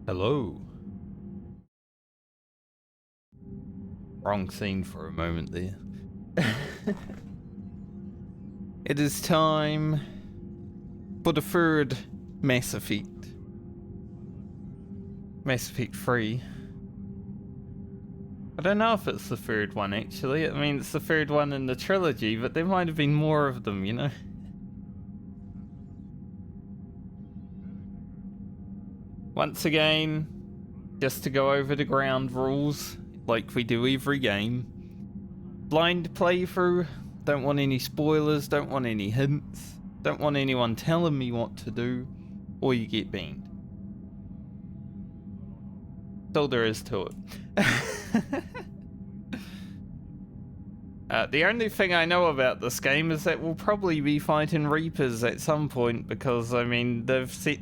Hello. Wrong scene for a moment there. It is time for the third Mass Effect. Mass Effect 3. I don't know if it's the third one actually. I mean, it's the third one in the trilogy, but there might have been more of them, you know? Once again, just to go over the ground rules, like we do every game. Blind playthrough, don't want any spoilers, don't want any hints, don't want anyone telling me what to do, or you get banned. That's all there is to it. The only thing I know about this game is that we'll probably be fighting Reapers at some point, because, I mean, they've set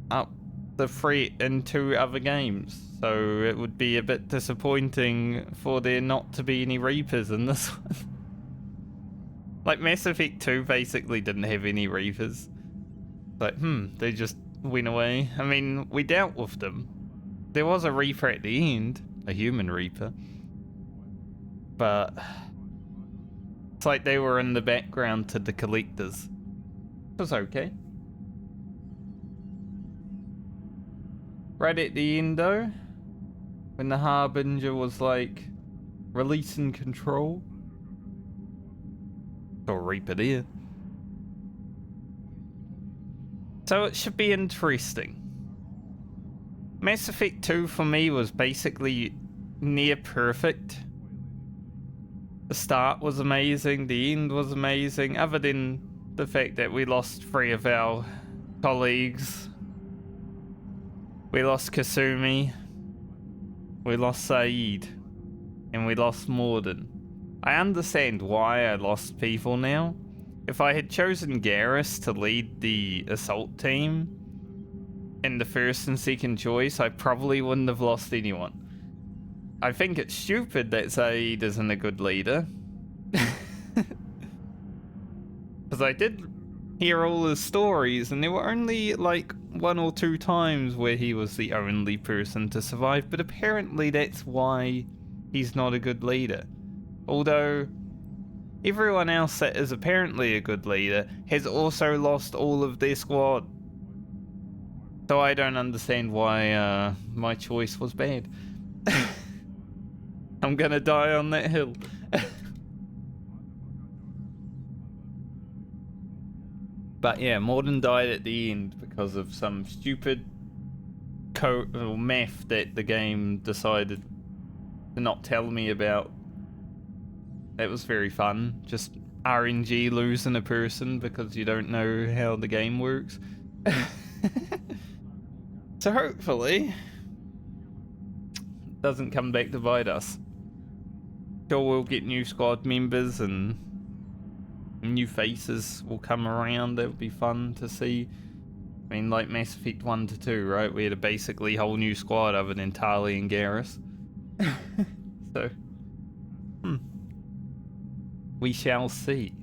up the threat in 2 other games, so it would be a bit disappointing for there not to be any Reapers in this one. Like, Mass Effect 2 basically didn't have any Reapers. Like, they just went away. I mean, we dealt with them. There was a Reaper at the end, a human Reaper. But it's like they were in the background to the collectors. It was okay. Right at the end though, when the Harbinger was like releasing control. Or Reaper there. So it should be interesting. Mass Effect 2 for me was basically near perfect. The start was amazing, the end was amazing, other than the fact that we lost 3 of our colleagues. We lost Kasumi, we lost Saeed, and we lost Morden. I understand why I lost people now. If I had chosen Garrus to lead the assault team in the first and second choice, I probably wouldn't have lost anyone. I think it's stupid that Saeed isn't a good leader. Because I did hear all his stories, and there were only like 1 or 2 times where he was the only person to survive, but apparently that's why he's not a good leader. Although everyone else that is apparently a good leader has also lost all of their squad. So I don't understand why my choice was bad. I'm gonna die on that hill. But yeah, Morden died at the end because of some stupid code or math that the game decided to not tell me about. That was very fun. Just RNG losing a person because you don't know how the game works. So hopefully it doesn't come back to bite us. Sure, we'll get new squad members and new faces will come around. That would be fun to see. I mean, like Mass Effect 1 to 2, right? We had a basically whole new squad other than Tali and Garrus. So, we shall see.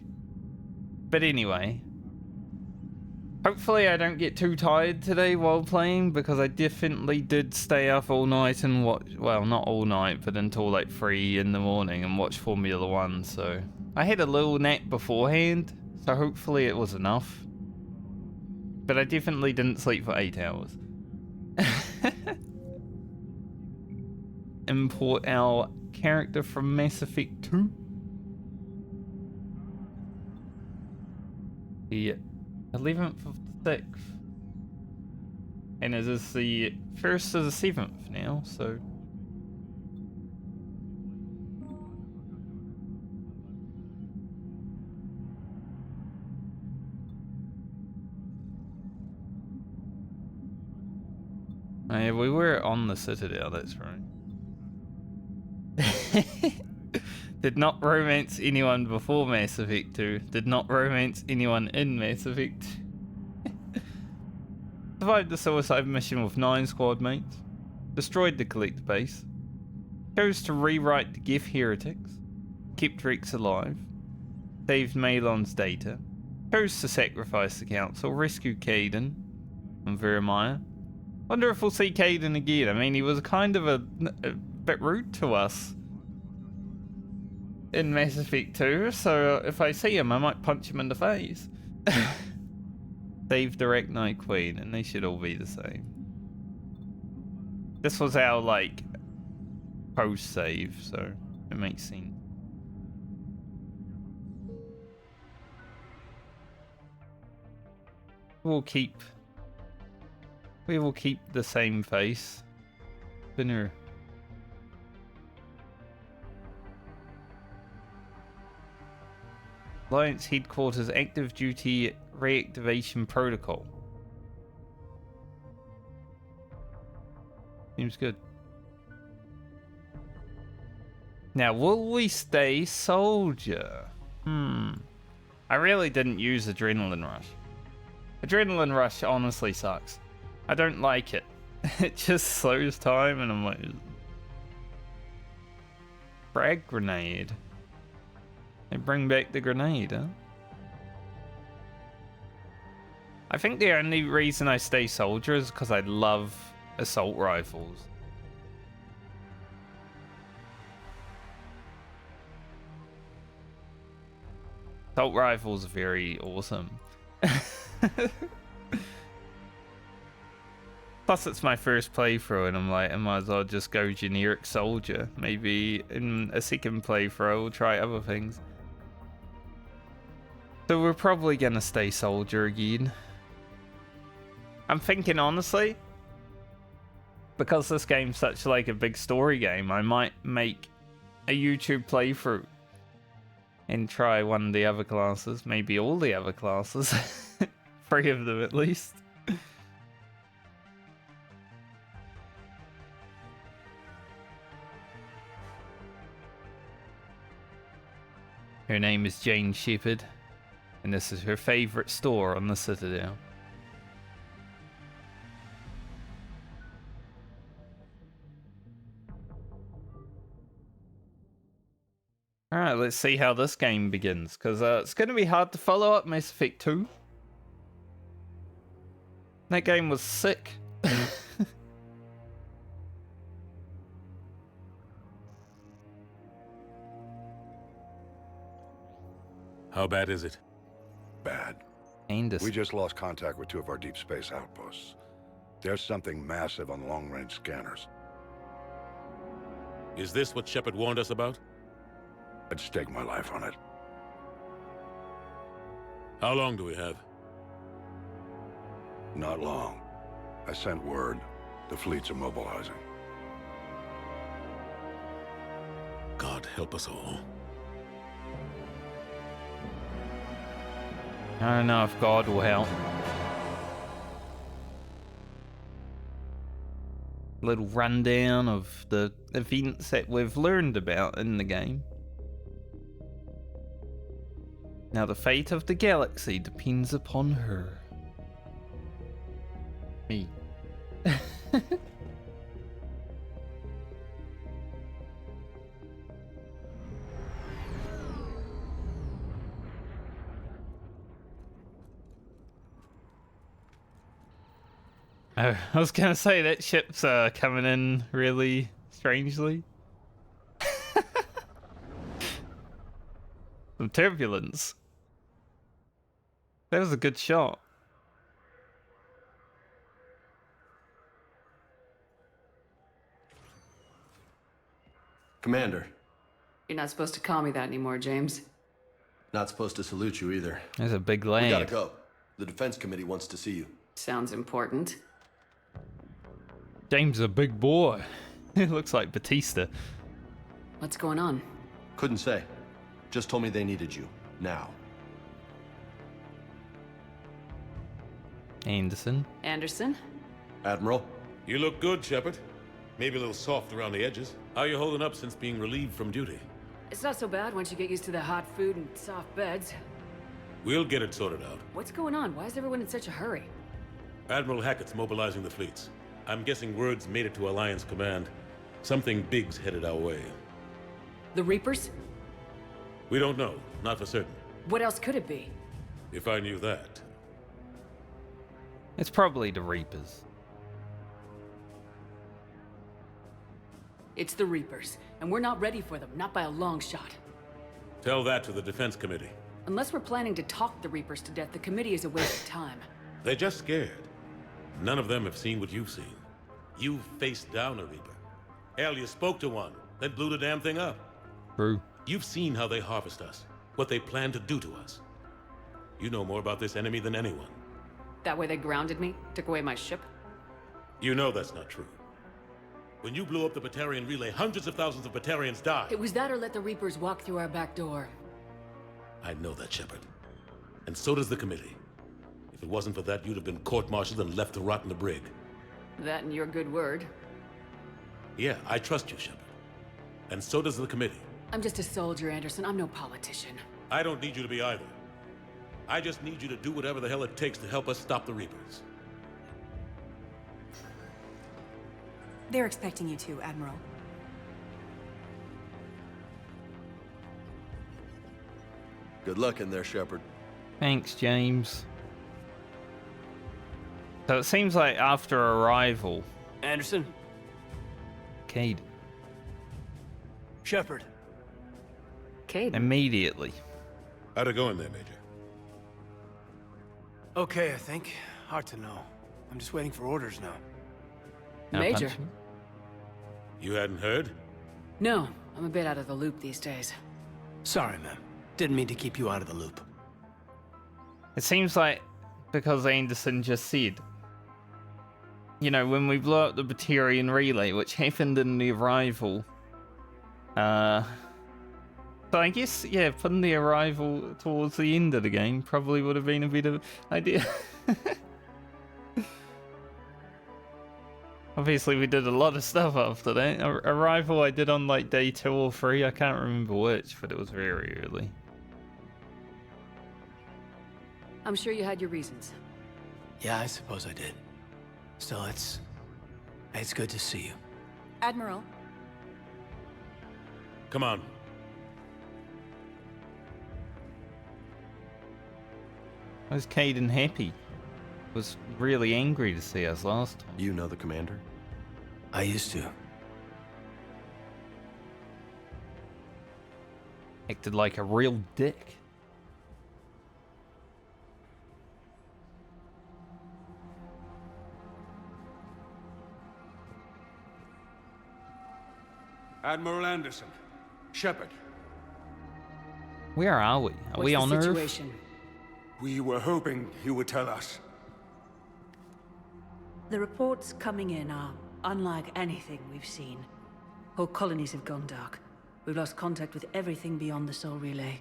But anyway, hopefully I don't get too tired today while playing, because I definitely did stay up all night and watch, well, not all night, but until like 3 in the morning and watch Formula 1, so I had a little nap beforehand, so hopefully it was enough. But I definitely didn't sleep for 8 hours. Import our character from Mass Effect 2. The 11th of the 6th. And it is the 1st to the 7th now, so yeah, we were on the Citadel, that's right. Did not romance anyone before Mass Effect 2. Did not romance anyone in Mass Effect. Survived the suicide mission with 9 squad mates. Destroyed the collect base. Chose to rewrite the Geth heretics. Kept Rex alive. Saved Malon's data. Chose to sacrifice the council. Rescue Kaidan and Vermeer. Wonder if we'll see Caden again. I mean, he was kind of a bit rude to us in Mass Effect 2, so if I see him, I might punch him in the face. Save Direct Night Queen, and they should all be the same. This was our, like, post-save, so it makes sense. We will keep the same face. Spinner. Alliance Headquarters Active Duty Reactivation Protocol. Seems good. Now, will we stay soldier? I really didn't use Adrenaline Rush. Adrenaline Rush honestly sucks. I don't like it. It just slows time and I'm like... Frag grenade. They bring back the grenade, huh? I think the only reason I stay soldier is because I love assault rifles. Assault rifles are very awesome. Plus, it's my first playthrough, and I'm like, I might as well just go generic soldier. Maybe in a second playthrough, we'll try other things. So we're probably gonna stay soldier again. I'm thinking, honestly, because this game's such like a big story game, I might make a YouTube playthrough and try one of the other classes, maybe all the other classes. 3 of them at least. Her name is Jane Shepherd, and this is her favorite store on the Citadel. Alright, let's see how this game begins, because it's going to be hard to follow up Mass Effect 2. That game was sick. How bad is it? Bad. Anderson. We just lost contact with 2 of our deep space outposts. There's something massive on long-range scanners. Is this what Shepard warned us about? I'd stake my life on it. How long do we have? Not long. I sent word. The fleet's immobilizing. God help us all. I don't know if God will help. Little rundown of the events that we've learned about in the game. Now the fate of the galaxy depends upon her. Me. I was gonna say that ship's coming in really strangely. Some turbulence. That was a good shot. Commander. You're not supposed to call me that anymore, James. Not supposed to salute you either. There's a big We lag. gotta go. The Defense Committee wants to see you. Sounds important. James is a big boy. He looks like Batista. What's going on? Couldn't say. Just told me they needed you. Now. Anderson. Anderson? Admiral? You look good, Shepard. Maybe a little soft around the edges. How are you holding up since being relieved from duty? It's not so bad once you get used to the hot food and soft beds. We'll get it sorted out. What's going on? Why is everyone in such a hurry? Admiral Hackett's mobilizing the fleets. I'm guessing word's made it to Alliance Command. Something big's headed our way. The Reapers? We don't know, not for certain. What else could it be? If I knew that. It's probably the Reapers. It's the Reapers, and we're not ready for them, not by a long shot. Tell that to the Defense Committee. Unless we're planning to talk the Reapers to death, the committee is a waste of time. They're just scared. None of them have seen what you've seen. You faced down a Reaper. Hell, you spoke to one, then blew the damn thing up. True. You've seen how they harvest us, what they plan to do to us. You know more about this enemy than anyone. That way they grounded me, took away my ship. You know that's not true. When you blew up the Batarian relay, hundreds of thousands of Batarians died. It was that or let the Reapers walk through our back door. I know that, Shepard. And so does the committee. If it wasn't for that, you'd have been court-martialed and left to rot in the brig. That and your good word. Yeah, I trust you, Shepard. And so does the committee. I'm just a soldier, Anderson. I'm no politician. I don't need you to be either. I just need you to do whatever the hell it takes to help us stop the Reapers. They're expecting you to, Admiral. Good luck in there, Shepard. Thanks, James. So it seems like after arrival, Anderson? Cade Shepard. Cade. immediately. How'd it go in there, Major? Okay, I think. Hard to know. I'm just waiting for orders now. Can I Major. punch him? You hadn't heard? No, I'm a bit out of the loop these days. Sorry, ma'am. Didn't mean to keep you out of the loop. It seems like because Anderson just said, you know, when we blew up the Batarian relay, which happened in the arrival, so I guess, yeah, putting the arrival towards the end of the game probably would have been a better idea. Obviously, we did a lot of stuff after that. Arrival I did on like day 2 or 3, I can't remember which, but it was very early. I'm sure you had your reasons. Yeah, I suppose I did. Still, it's good to see you. Admiral, Come on. Was Caden happy? Was really angry to see us last time. You know the commander? I used to. Acted like a real dick. Admiral Anderson. Shepard. Where are we? Are What's we the on Earth? situation? We were hoping you would tell us. the reports coming in are unlike anything we've seen. Whole colonies have gone dark. We've lost contact with everything beyond the Soul Relay.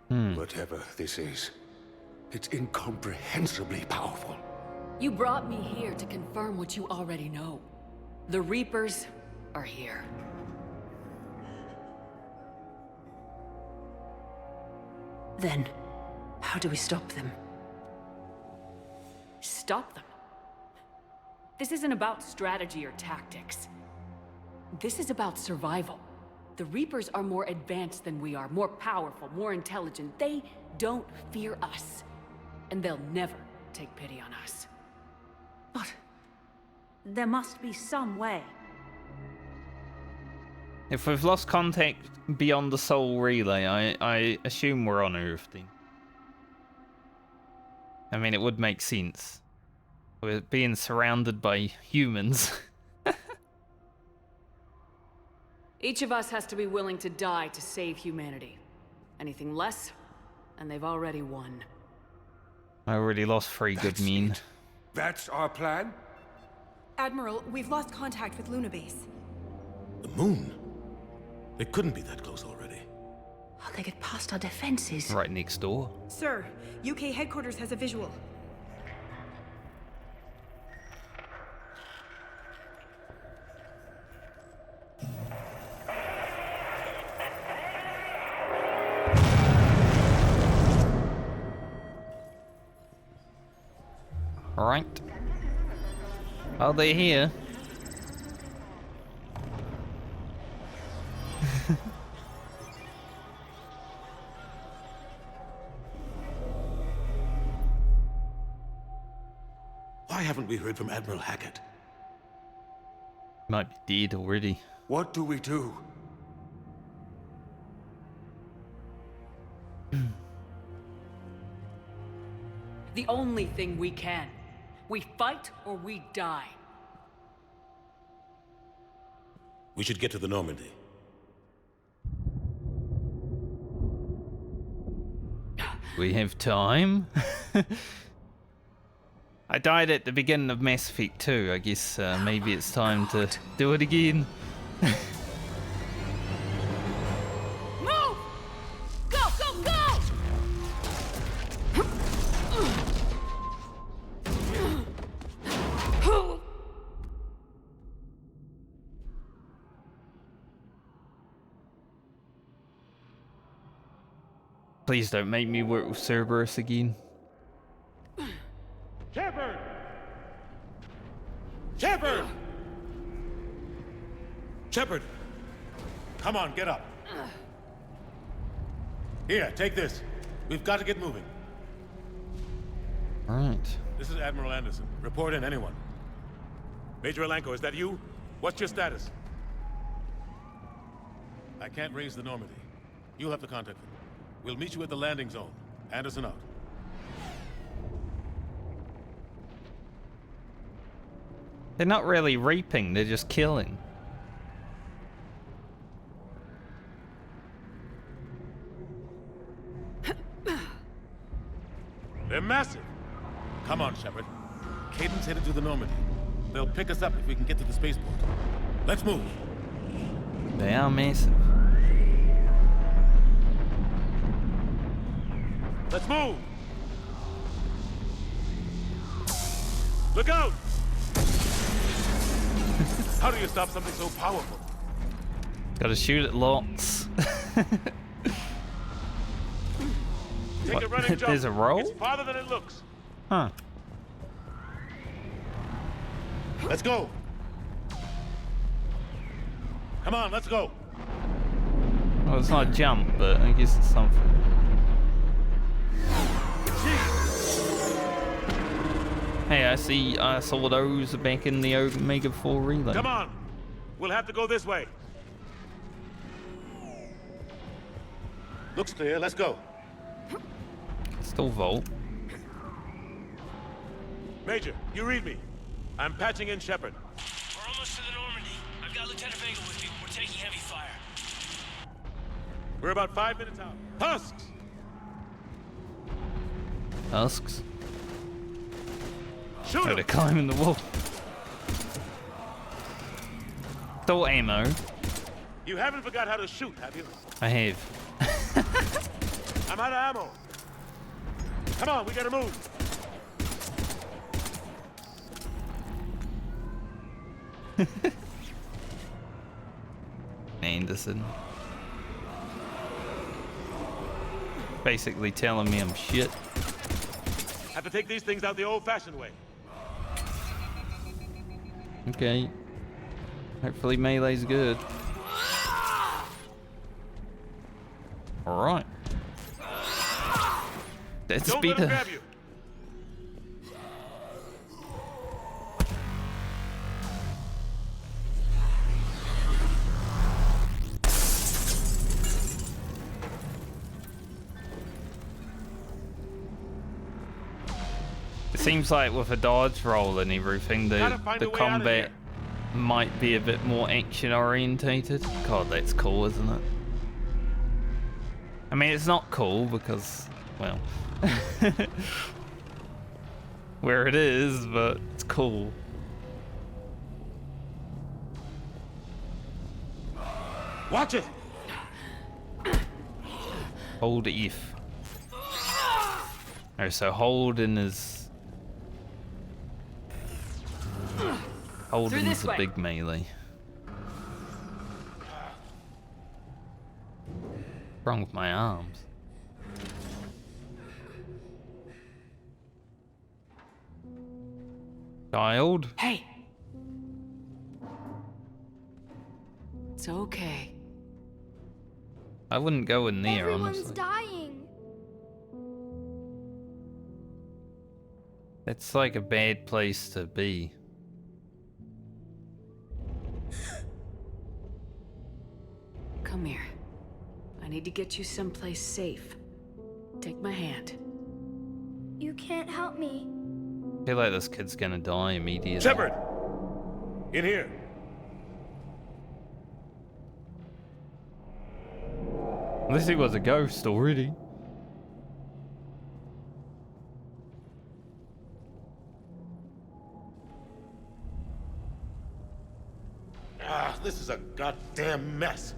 Whatever this is, it's incomprehensibly powerful. You brought me here to confirm what you already know. The Reapers are here. Then, how do we stop them? Stop them. This isn't about strategy or tactics. This is about survival. The Reapers are more advanced than we are, more powerful, more intelligent. They don't fear us. And they'll never take pity on us. But there must be some way. If we've lost contact beyond the Soul Relay, I assume we're on Earth then. I mean, it would make sense. We're being surrounded by humans. Each of us has to be willing to die to save humanity. Anything less, and they've already won. I already lost 3 good That's men. it. That's our plan? Admiral, we've lost contact with Luna Base. The moon? It couldn't be that close already. How they get past our defenses? Right next door. Sir, UK headquarters has a visual. Alright. Are they here? Why haven't we heard from Admiral Hackett? Might be dead already. What do we do? The only thing we can. We fight or we die. We should get to the Normandy. We have time. I died at the beginning of Mass Effect 2. I guess maybe it's time to do it again. Move! Go, go, go! Please don't make me work with Cerberus again. Shepard! Shepard! Shepard! Come on, get up. Here, take this. We've got to get moving. Alright. This is Admiral Anderson. Report in, anyone. Major Alenko, is that you? What's your status? I can't raise the Normandy. You'll have to contact them. We'll meet you at the landing zone. Anderson out. They're not really raping, they're just killing. They're massive. Come on, Shepard. Caden's headed to the Normandy. They'll pick us up if we can get to the spaceport. Let's move. They are massive. Let's move! Look out! How do you stop something so powerful? Gotta shoot it lots. Take What? a running jump. There's a roll? It's farther than it looks. Huh. Let's go. Come on, let's go. Well, it's not a jump, but I guess it's something. Hey, I saw those back in the Omega 4 relay. Come on. We'll have to go this way. Looks clear. Let's go. Still Volt. Major, you read me. I'm patching in Shepard. We're almost to the Normandy. I've got Lieutenant Vega with me. We're taking heavy fire. We're about 5 minutes out. Husks! Husks. Shoot Oh, 'em! they're climbing the wall. Still ammo. You haven't forgot how to shoot, have you? I have. I'm out of ammo. Come on, we gotta move. Anderson. Basically telling me I'm shit. Have to take these things out the old-fashioned way. Okay. Hopefully melee's good. Alright. Let's Don't be let him the... grab you. It seems like with a dodge roll and everything, Gotta the find a way out of combat here. might be a bit more action orientated. God, that's cool, isn't it? I mean, it's not cool because, well, where it is, but it's cool. Watch it. Hold F. Oh, so holding is... Holding's this the way. big melee. What's wrong with my arms? Child? Hey. It's okay. I wouldn't go in there, Everyone's honestly. dying. It's like a bad place to be. Come here. I need to get you someplace safe. Take my hand. You can't help me. I feel like this kid's gonna die immediately. Shepard! In here. Unless he was a ghost already. Ah, this is a goddamn mess.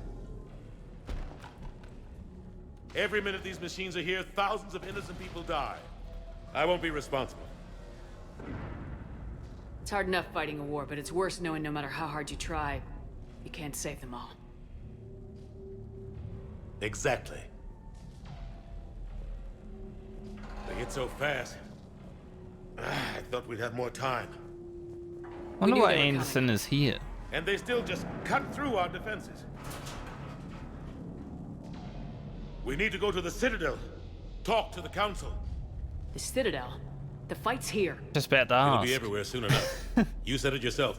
Every minute these machines are here, thousands of innocent people die. I won't be responsible. It's hard enough fighting a war, but it's worse knowing no matter how hard you try, you can't save them all. Exactly. They hit so fast. I thought we'd have more time. Wonder knew why they were Anderson is here. And they still just cut through our defenses. We need to go to the Citadel. Talk to the Council. The Citadel? The fight's here. Just about to It'll ask. be everywhere soon enough. You said it yourself.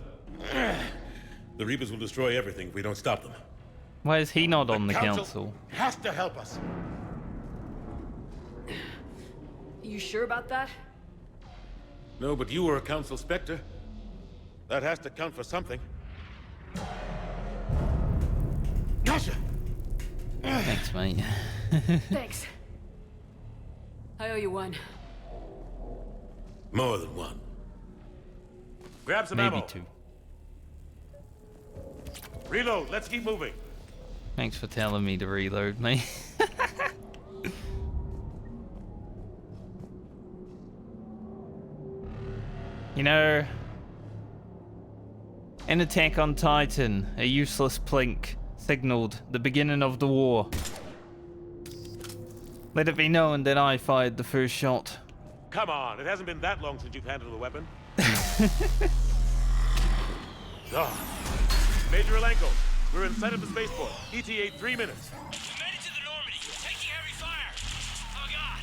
The Reapers will destroy everything if we don't stop them. Why is he not on the council? Has to help us. You sure about that? No, but you were a Council Spectre. That has to count for something. Gotcha! Thanks, mate. Thanks. I owe you one. More than one. Grab some Maybe ammo. 2. Reload, let's keep moving. Thanks for telling me to reload, mate. You know, in Attack on Titan, a useless plink signaled the beginning of the war. Let it be known that I fired the first shot. Come on, it hasn't been that long since you've handled a weapon. Major Alenko, we're in sight of the spaceport. ETA 3 minutes. We made it to the Normandy. Taking heavy fire. Oh god.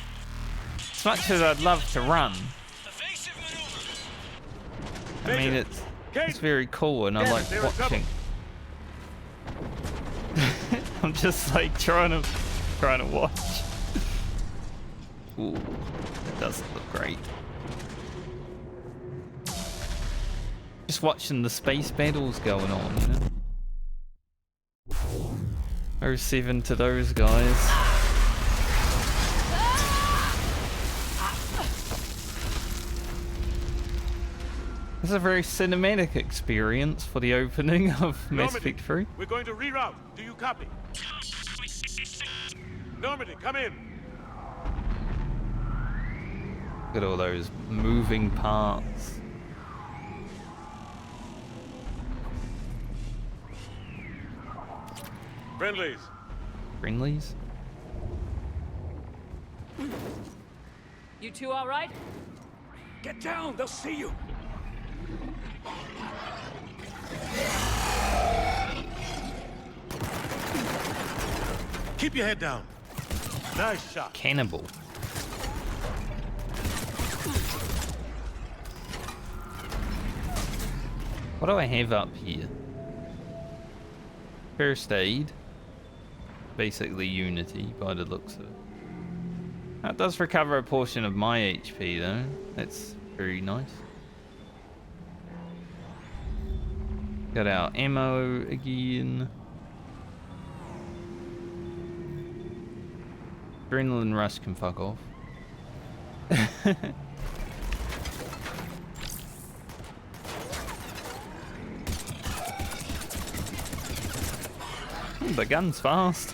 As much as I'd love to run, Evasive maneuver. I mean it's very cool and I like they're in trouble. watching. I'm just like trying to watch. Ooh, that doesn't look great. Just watching the space battles going on, you know. 07 to those guys. This is a very cinematic experience for the opening of Mass Effect 3. We're going to reroute. Do you copy? Normandy, come in. Look at all those moving parts. Friendlies. Friendlies? You two all right? Get down, they'll see you. Keep your head down. Nice shot. Cannibal. What do I have up here? First aid. Basically Unity by the looks of it. That does recover a portion of my HP though. That's very nice. Got our ammo again. Adrenaline rush can fuck off. The gun's fast.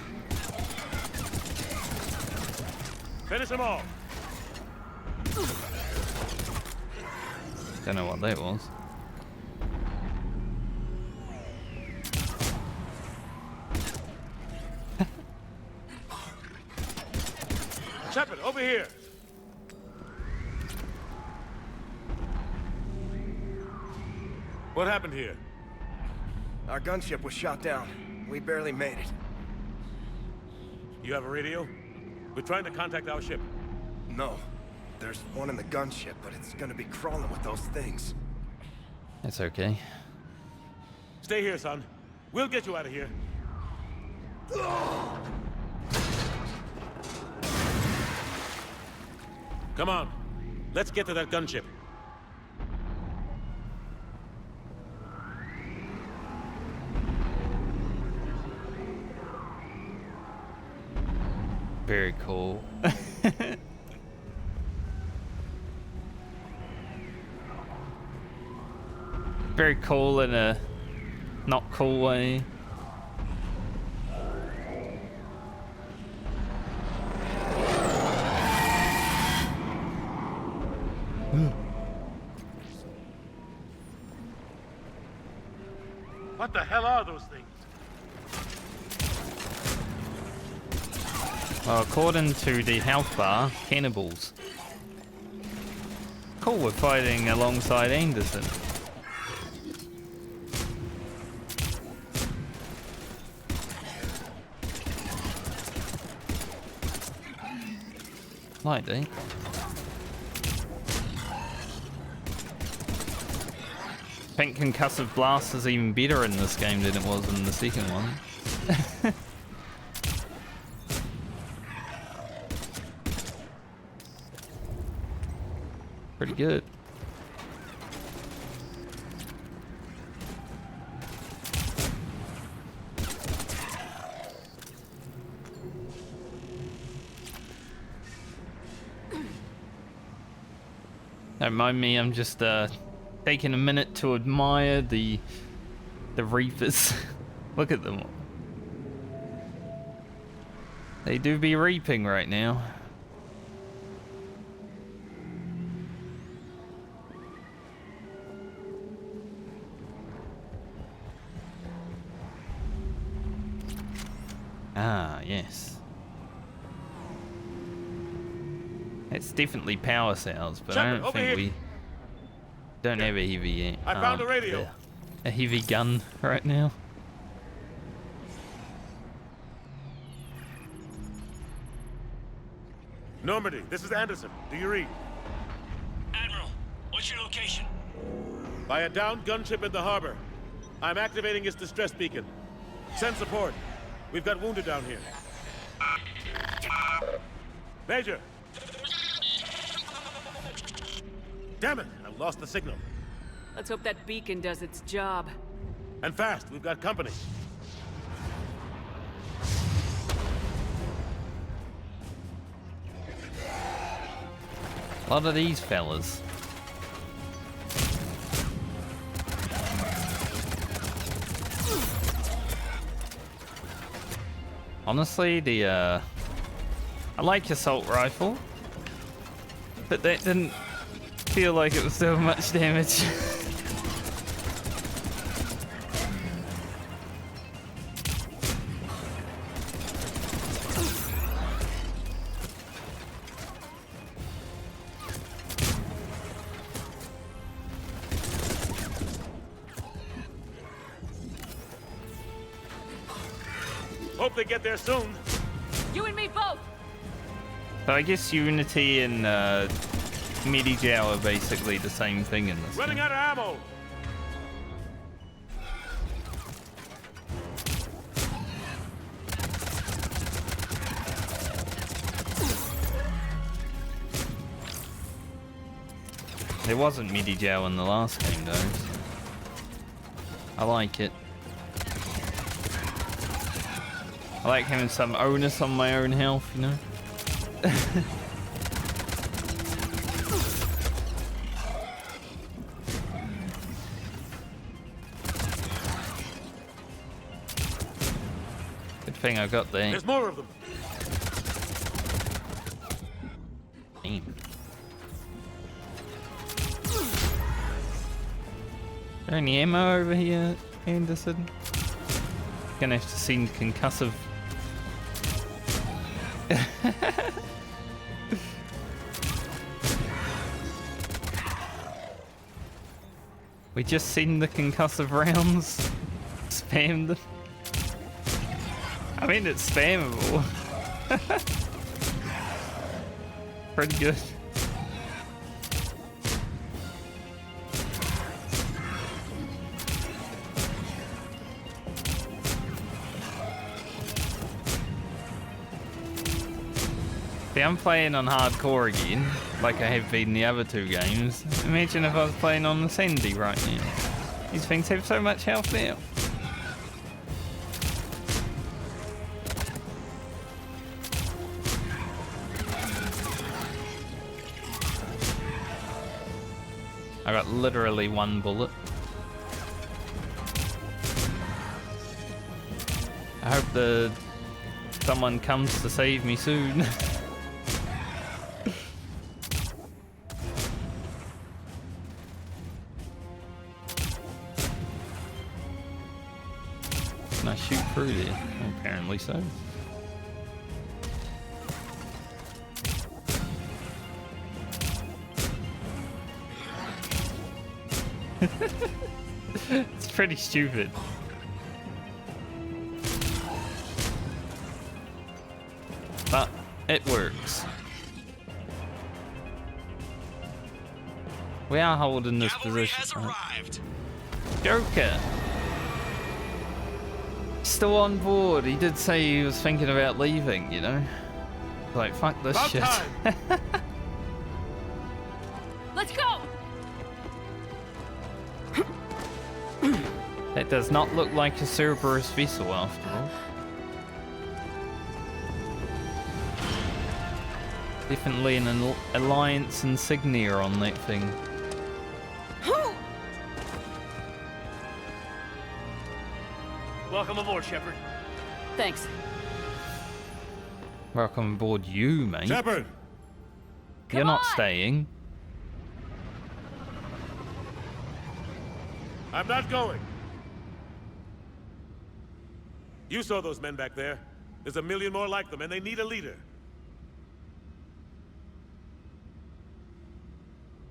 Finish them all. Don't know what that was. Shepard, over here. What happened here? Our gunship was shot down. We barely made it. You have a radio? We're trying to contact our ship. No. There's one in the gunship, but it's gonna be crawling with those things. That's okay. Stay here, son. We'll get you out of here. Come on. Let's get to that gunship. Very cool. Very cool in a not cool way. What the hell are those things? Well, according to the health bar, cannibals. Cool, we're fighting alongside Anderson. Might do. I think Concussive Blast is even better in this game than it was in the second one. Pretty good. Don't mind me, I'm just taking a minute to admire the reapers. Look at them. They do be reaping right now. Ah, yes. It's definitely power cells, but I don't think we don't have a heavy. I found a radio. A heavy gun right now. Normandy, this is Anderson. Do you read? Admiral, what's your location? By a downed gunship in the harbor. I'm activating its distress beacon. Send support. We've got wounded down here. Major! Damn it! I lost the signal. Let's hope that beacon does its job. And fast, we've got company. A lot of these fellas. Honestly, I like assault rifle, but that didn't feel like it was so much damage. Hope they get there soon. You and me both. So I guess Unity and Medi-Jow are basically the same thing in this. Running out of ammo. There wasn't Medi-Jow in the last game though. I like it. I like having some onus on my own health, you know? Good thing I got there. There's more of them. Damn. Is there any ammo over here, Anderson? Gonna have to see concussive. We just seen the concussive rounds. Spam them. I mean, it's spammable. Pretty good. See, I'm playing on hardcore again, like I have been in the other two games. Imagine if I was playing on the Sandy right now. These things have so much health now. I got literally one bullet. I hope someone comes to save me soon. Can I shoot through there? Apparently so. It's pretty stupid. But it works. We are holding this position. Right? Joker! Still on board. He did say he was thinking about leaving, you know? Like, fuck this shit. Let's go! It does not look like a Cerberus vessel after all. Definitely an Alliance insignia on that thing. Welcome aboard, Shepard. Thanks. Welcome aboard you, mate. Shepard! You're not staying. I'm not going. You saw those men back there. There's a million more like them, and they need a leader.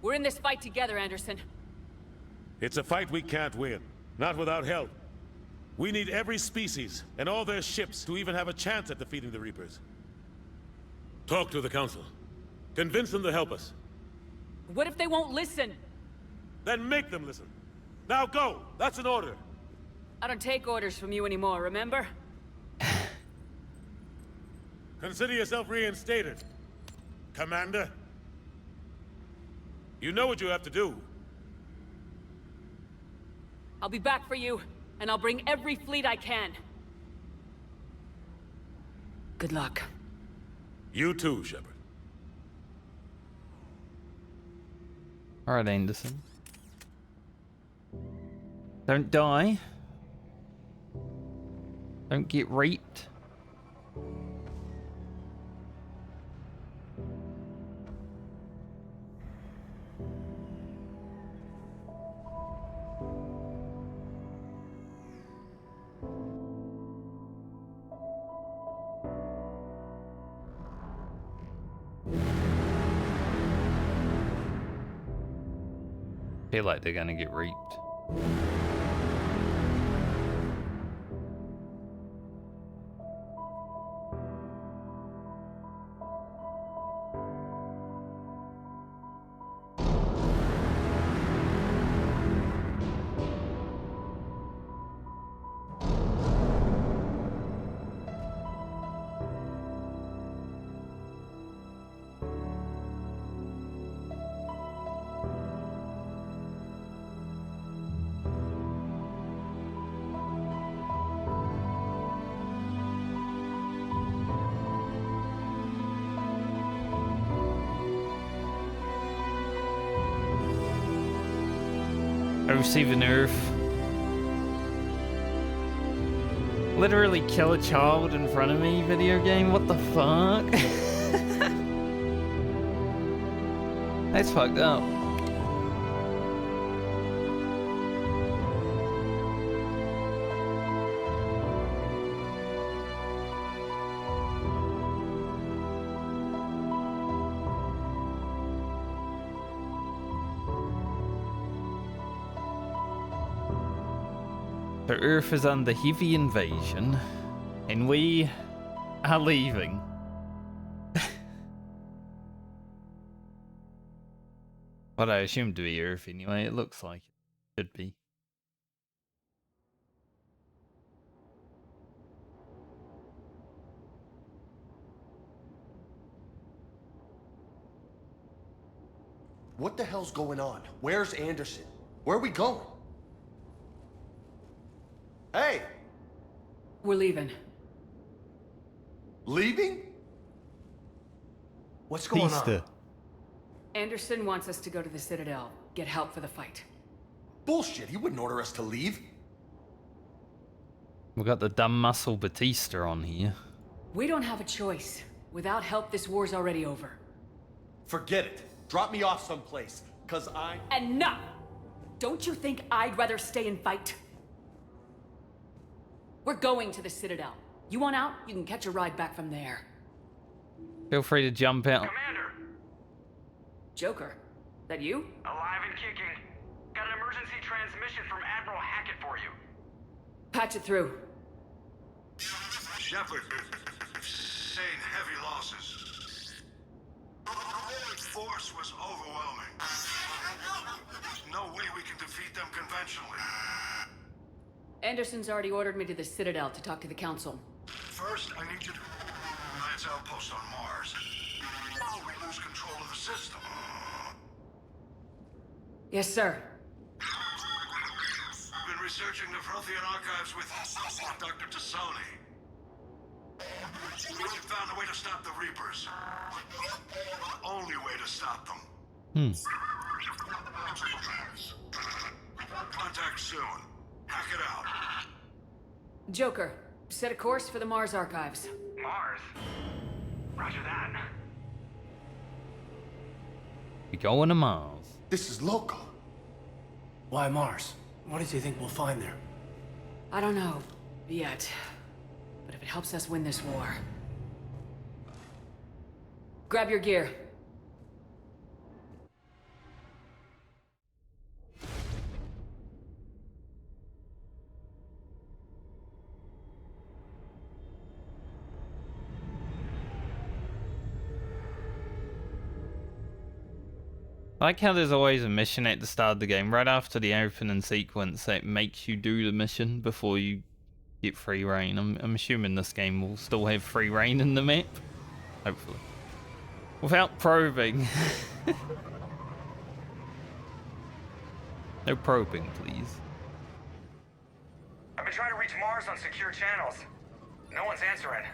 We're in this fight together, Anderson. It's a fight we can't win. Not without help. We need every species and all their ships to even have a chance at defeating the Reapers. Talk to the Council. Convince them to help us. What if they won't listen? Then make them listen. Now go! That's an order! I don't take orders from you anymore, remember? Consider yourself reinstated, Commander. You know what you have to do. I'll be back for you, and I'll bring every fleet I can. Good luck. You too, Shepard. Alright, Anderson. Don't die. Don't get raped. Feel like they're gonna get raped. I receive an Earth. Literally kill a child in front of me, video game? What the fuck? That's fucked up. The Earth is under heavy invasion, and we are leaving. What I assume to be Earth anyway, it looks like it should be. What the hell's going on? Where's Anderson? Where are we going? Hey! We're leaving. Leaving? What's going on? Anderson wants us to go to the Citadel, get help for the fight. Bullshit, he wouldn't order us to leave. We've got the dumb muscle Batista on here. We don't have a choice. Without help, this war's already over. Forget it. Drop me off someplace, cause Enough! Don't you think I'd rather stay and fight? We're going to the Citadel. You want out? You can catch a ride back from there. Feel free to jump out. Commander! Joker, that you? Alive and kicking. Got an emergency transmission from Admiral Hackett for you. Patch it through. Shepard, sustained heavy losses. The force was overwhelming. There's no way we can defeat them conventionally. Anderson's already ordered me to the Citadel to talk to the Council. First, I need you to Alliance outpost on Mars. Now we lose control of the system. Yes, sir. I've been researching the Prothean archives with Dr. Tassoni. We found a way to stop the Reapers. The only way to stop them. Contact soon. Hack it out. Joker, set a course for the Mars archives. Mars? Roger that. We going to Mars. this is local. Why Mars? What did you think we'll find there? I don't know. Yet. But if it helps us win this war... Grab your gear. I like how there's always a mission at the start of the game. Right after the opening sequence, it makes you do the mission before you get free reign. I'm assuming this game will still have free reign in the map. Hopefully. Without probing. No probing, please. I've been trying to reach Mars on secure channels. No one's answering.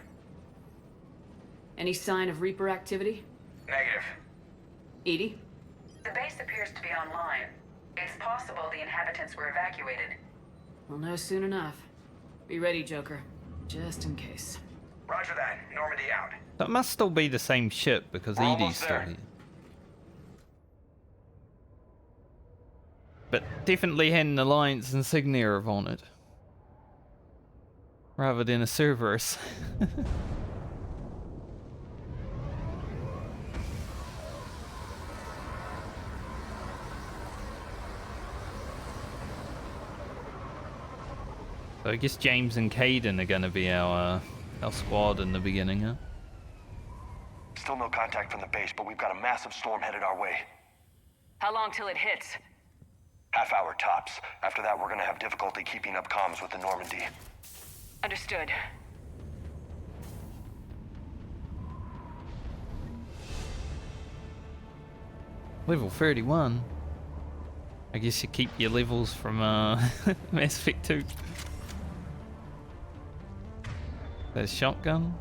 Any sign of Reaper activity? Negative. Edie? The base appears to be online. It's possible the inhabitants were evacuated. We'll know soon enough. Be ready, Joker. Just in case. Roger that. Normandy out. That must still be the same ship because We're Edie's almost still there. here. But definitely had an Alliance insignia on it. Rather than a Cerberus. So I guess James and Caden are gonna be our squad in the beginning, huh? Still no contact from the base, but we've got a massive storm headed our way. How long till it hits? Half hour tops. After that, we're gonna have difficulty keeping up comms with the Normandy. Understood. Level 31. I guess you keep your levels from Mass Effect 2. There's shotgun.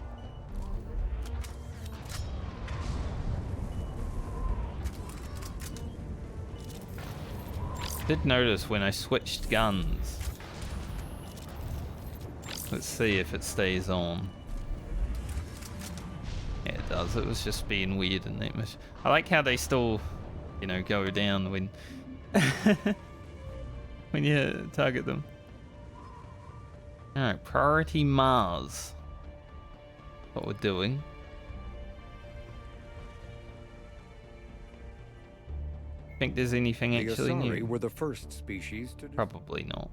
Did notice when I switched guns. Let's see if it stays on. Yeah, it does. It was just being weird in that mission. I like how they still, you know, go down when when you target them. Alright, priority Mars. What we're doing. Think there's anything The actually Asari new? were the first species to... Probably not.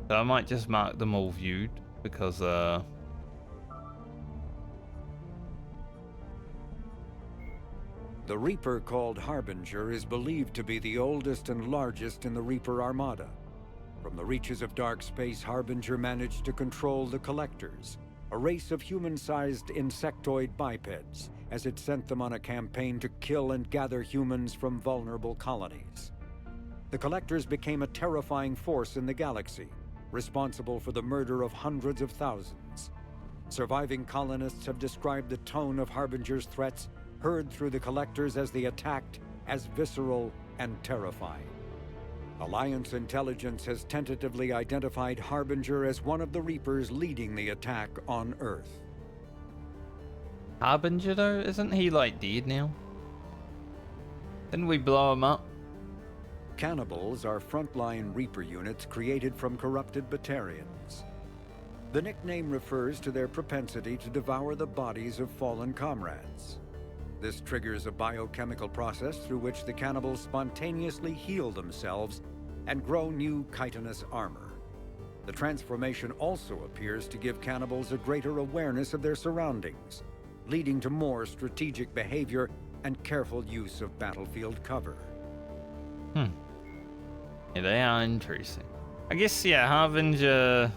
So I might just mark them all viewed because The Reaper called Harbinger is believed to be the oldest and largest in the Reaper Armada. From the reaches of dark space, Harbinger managed to control the Collectors, a race of human-sized insectoid bipeds, as it sent them on a campaign to kill and gather humans from vulnerable colonies. The Collectors became a terrifying force in the galaxy, responsible for the murder of hundreds of thousands. Surviving colonists have described the tone of Harbinger's threats heard through the Collectors as they attacked as visceral and terrifying. Alliance intelligence has tentatively identified Harbinger as one of the Reapers leading the attack on Earth. Harbinger though? Isn't he like dead now? Didn't we blow him up? Cannibals are frontline Reaper units created from corrupted Batarians. The nickname refers to their propensity to devour the bodies of fallen comrades. This triggers a biochemical process through which the cannibals spontaneously heal themselves and grow new chitinous armor. The transformation also appears to give cannibals a greater awareness of their surroundings, leading to more strategic behavior and careful use of battlefield cover. Yeah, they are interesting. I guess, yeah, Harbinger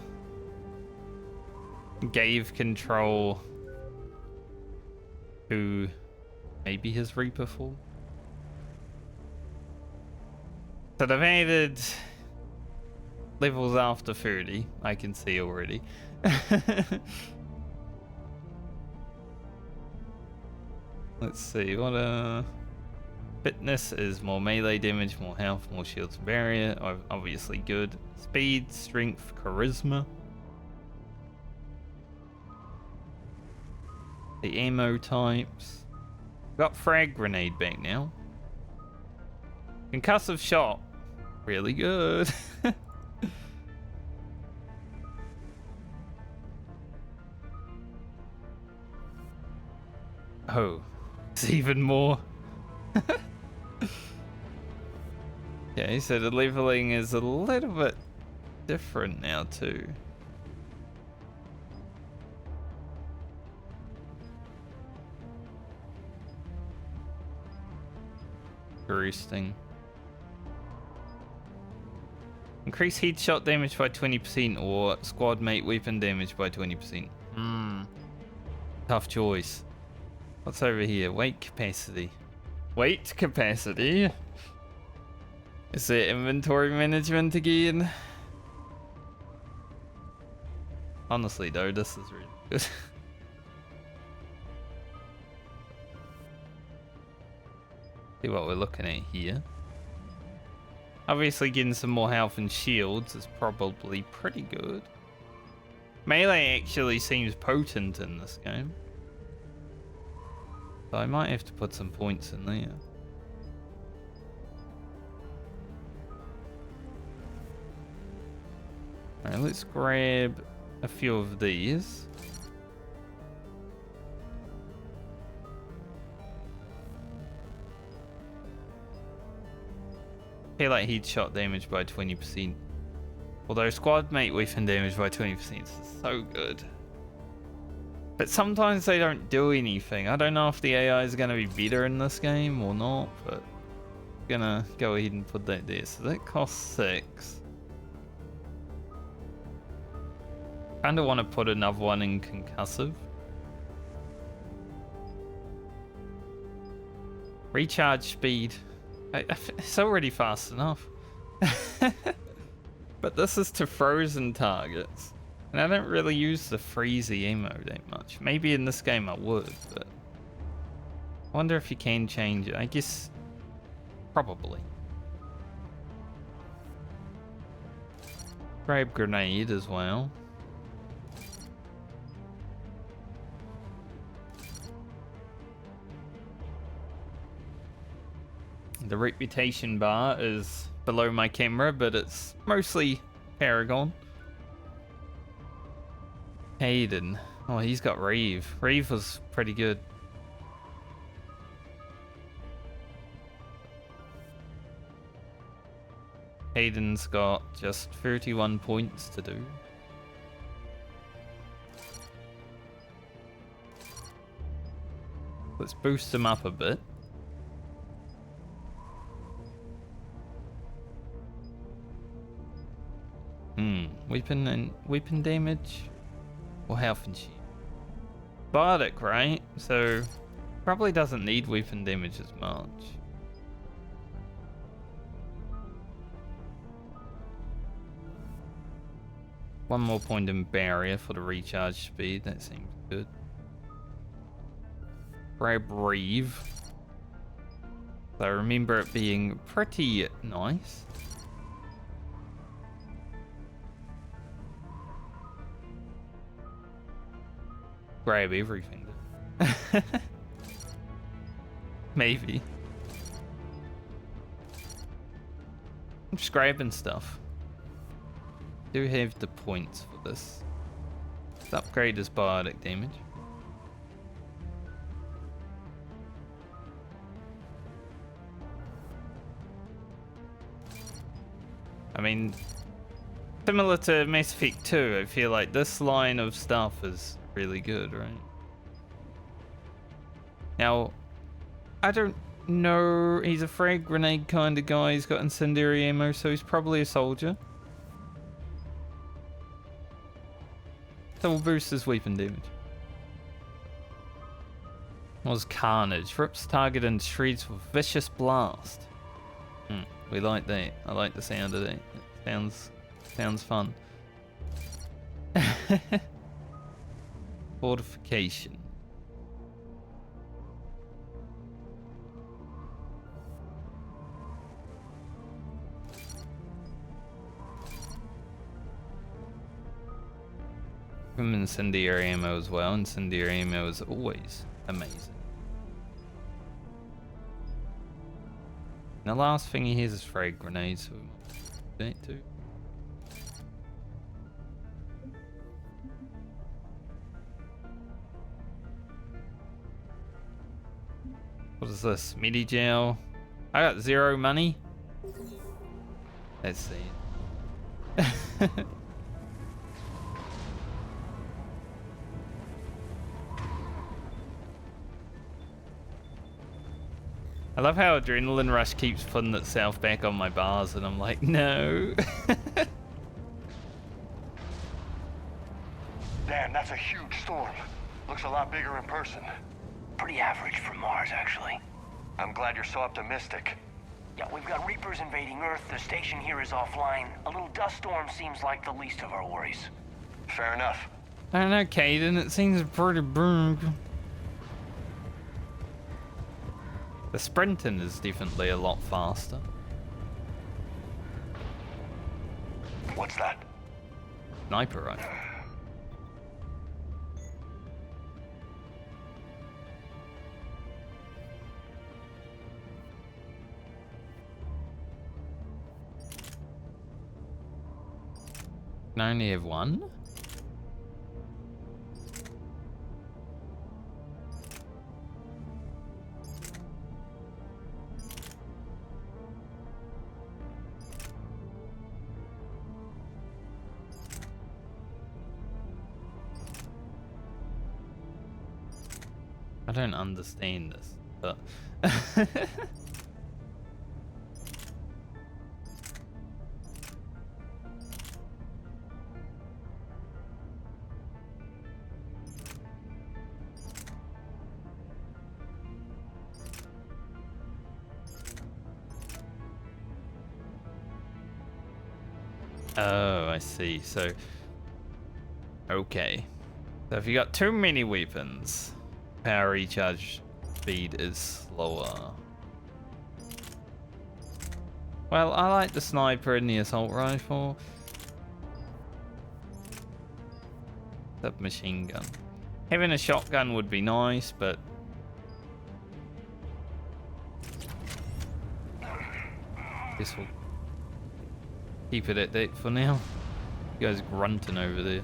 gave control to maybe his Reaper form. So they've added levels after 30, I can see already. Let's see, what fitness is more melee damage, more health, more shields and barrier, obviously good. Speed, strength, charisma. The ammo types. Got frag grenade back now. Concussive shot. Really good. Oh, it's even more. Okay, so the leveling is a little bit different now too. Interesting. Increase headshot damage by 20% or squad mate weapon damage by 20%. Tough choice. What's over here? Weight capacity. Weight capacity? Is there inventory management again? Honestly though, this is really good. See what we're looking at here. Obviously getting some more health and shields is probably pretty good. Melee actually seems potent in this game. So I might have to put some points in there. Alright, let's grab a few of these. Okay, like headshot damage by 20%. Although squad mate weapon damage by 20% is so good. But sometimes they don't do anything. I don't know if the AI is going to be better in this game or not, but I'm gonna go ahead and put that there. So that costs 6. Kinda want to put another one in concussive. Recharge speed. It's already fast enough. But this is to frozen targets. And I don't really use the freezy ammo that much. Maybe in this game I would, but I wonder if you can change it. I guess probably. Grab grenade as well. The reputation bar is below my camera, but it's mostly Paragon. Hayden. Oh, he's got Reeve. Reeve was pretty good. Hayden's got just 31 points to do. Let's boost him up a bit. Weapon damage or health and shield. Bardic, right? So Probably doesn't need weapon damage as much. One more point in barrier for the recharge speed. That seems good. Grab Reeve. So I remember it being pretty nice. Grab everything. Maybe. I'm just grabbing stuff. Do have the points for this. Let's upgrade his biotic damage. I mean, similar to Mass Effect 2, I feel like this line of stuff is really good, right? Now, I don't know, he's a frag grenade kind of guy, he's got incendiary ammo, so he's probably a soldier. So we'll boost his weapon damage. Was Carnage. Rips target and shreds with vicious blast. We like that. I like the sound of that. It sounds fun. Fortification. From incendiary ammo as well. Incendiary ammo is always amazing. And the last thing he has is frag grenades, so that too. What is this? Medi gel. I got 0 money. Let's see. I love how Adrenaline Rush keeps putting itself back on my bars, and I'm like, no. Damn, that's a huge storm. Looks a lot bigger in person. Pretty average for Mars, actually. I'm glad you're so optimistic. Yeah, we've got Reapers invading Earth. The station here is offline. A little dust storm seems like the least of our worries. Fair enough. I don't know, Caden. It seems pretty big. The sprinting is definitely a lot faster. What's that? Sniper rifle. Can I only have one? I don't understand this, but oh, I see. So, okay. So if you got too many weapons, power recharge speed is slower. Well, I like the sniper and the assault rifle. Submachine gun. Having a shotgun would be nice, but guess we'll keep it at that for now. You guys grunting over there.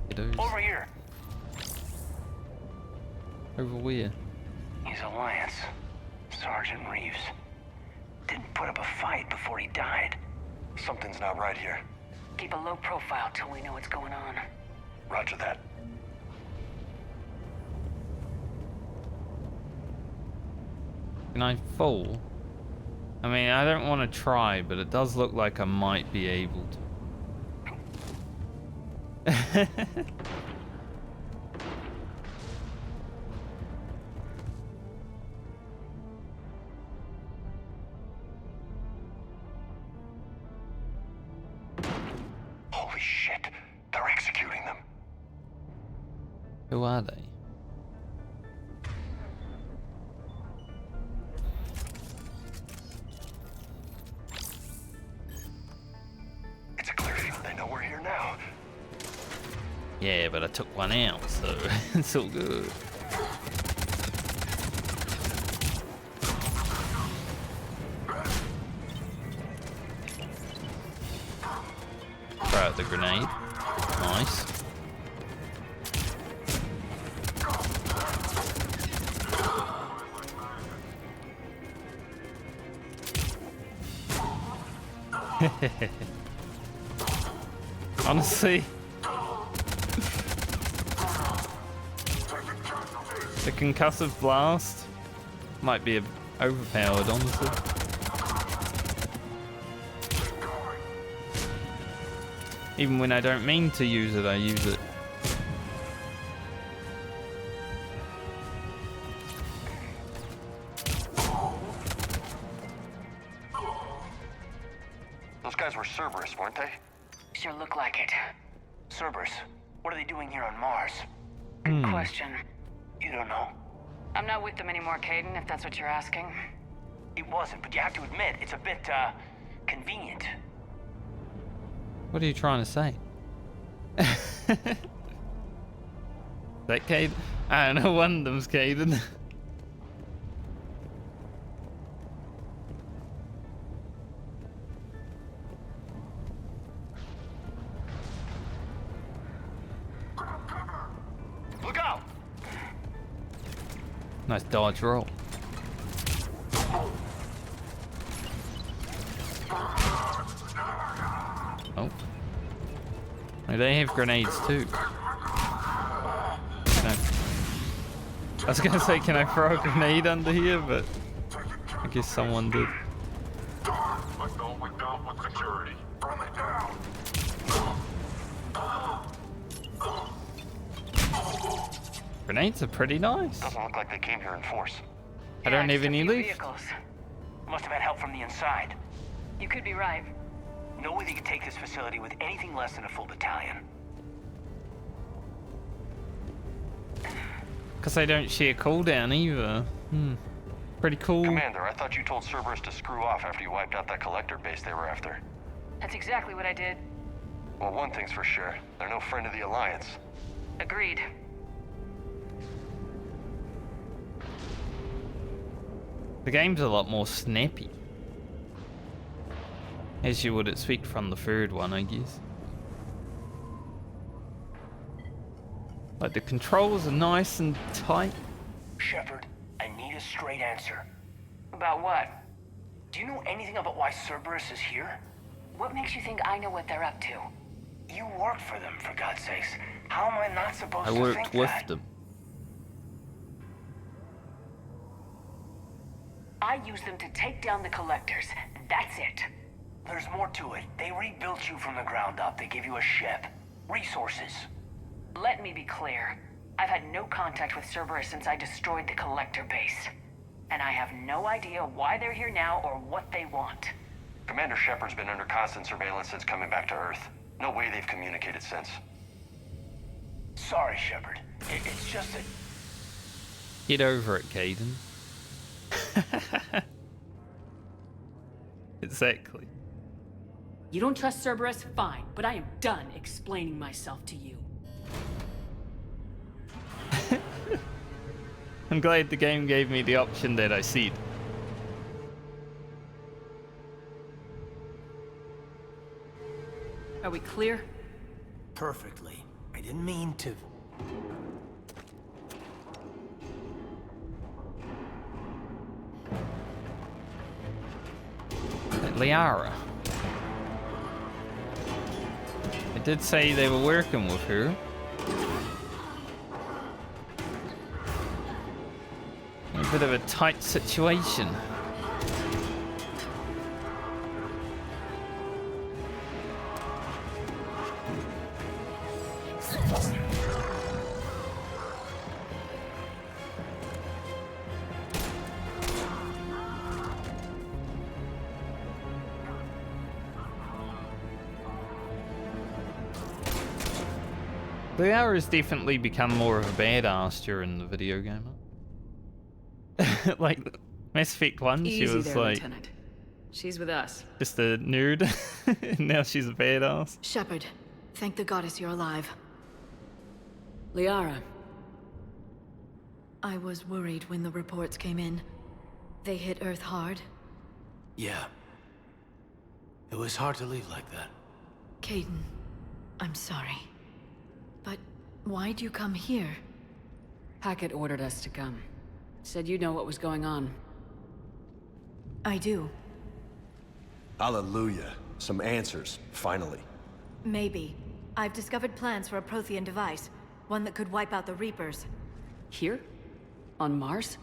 Kiddos. Over here. Over where? He's Alliance. Sergeant Reeves. Didn't put up a fight before he died. Something's not right here. Keep a low profile till we know what's going on. Roger that. Can I fall? I mean, I don't want to try, but it does look like I might be able to. Who are they? It's a clear field. They know we're here now. Yeah, but I took one out, so it's all good. Throw out the grenade. Nice. Honestly, the concussive blast might be overpowered, honestly. Even when I don't mean to use it, I use it. Those guys were Cerberus, weren't they? Sure look like it. Cerberus. What are they doing here on Mars? Good question. You don't know. I'm not with them anymore, Caden, if that's what you're asking. It wasn't, but you have to admit, it's a bit, convenient. What are you trying to say? That Caden? I don't know, one of them's Caden. Look out! Nice dodge roll. Oh. Oh, they have grenades too. I was gonna say, can I throw a grenade under here, but I guess someone did. Grenades are pretty nice. Doesn't look like they came here in force. I don't have any leaf. Vehicles. Must have had help from the inside. You could be right. No way they could take this facility with anything less than a full battalion. Because they don't share cooldown either. Pretty cool. Commander, I thought you told Cerberus to screw off after you wiped out that collector base they were after. That's exactly what I did. Well, one thing's for sure. They're no friend of the Alliance. Agreed. The game's a lot more snappy. As you would expect from the third one, I guess. Like, the controls are nice and tight. Shepard, I need a straight answer. About what? Do you know anything about why Cerberus is here? What makes you think I know what they're up to? You worked for them, for God's sakes. How am I not supposed I to worked think with that? them. I use them to take down the collectors. That's it. There's more to it. They rebuilt you from the ground up. They gave you a ship. Resources. Let me be clear. I've had no contact with Cerberus since I destroyed the collector base. And I have no idea why they're here now or what they want. Commander Shepard's been under constant surveillance since coming back to Earth. No way they've communicated since. Sorry, Shepard. It's just that... Get over it, Caden. Exactly. You don't trust Cerberus? Fine, but I am done explaining myself to you. I'm glad the game gave me the option that I see. Are we clear? Perfectly. I didn't mean to... Liara. I did say they were working with her. A bit of a tight situation. Liara has definitely become more of a badass during the video game. Like, Mass Effect 1, she Easy was there, like... Lieutenant. She's with us. Just a nerd. And now she's a badass. Shepard, thank the goddess you're alive. Liara. I was worried when the reports came in. They hit Earth hard. Yeah. It was hard to leave like that. Caden, I'm sorry. But why'd you come here? Hackett ordered us to come. Said you know what was going on. I do. Hallelujah. Some answers, finally. Maybe. I've discovered plans for a Prothean device. One that could wipe out the Reapers. Here? On Mars?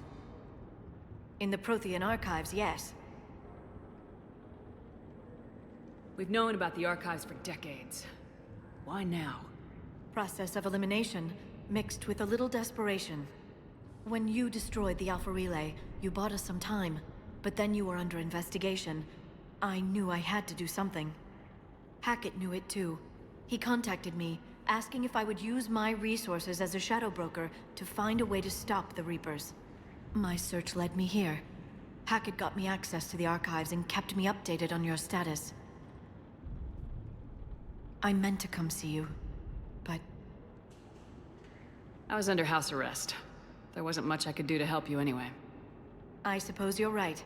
In the Prothean archives, yes. We've known about the archives for decades. Why now? Process of elimination, mixed with a little desperation. When you destroyed the Alpha Relay, you bought us some time. But then you were under investigation. I knew I had to do something. Hackett knew it too. He contacted me, asking if I would use my resources as a shadow broker to find a way to stop the Reapers. My search led me here. Hackett got me access to the archives and kept me updated on your status. I meant to come see you, but... I was under house arrest. There wasn't much I could do to help you anyway. I suppose you're right.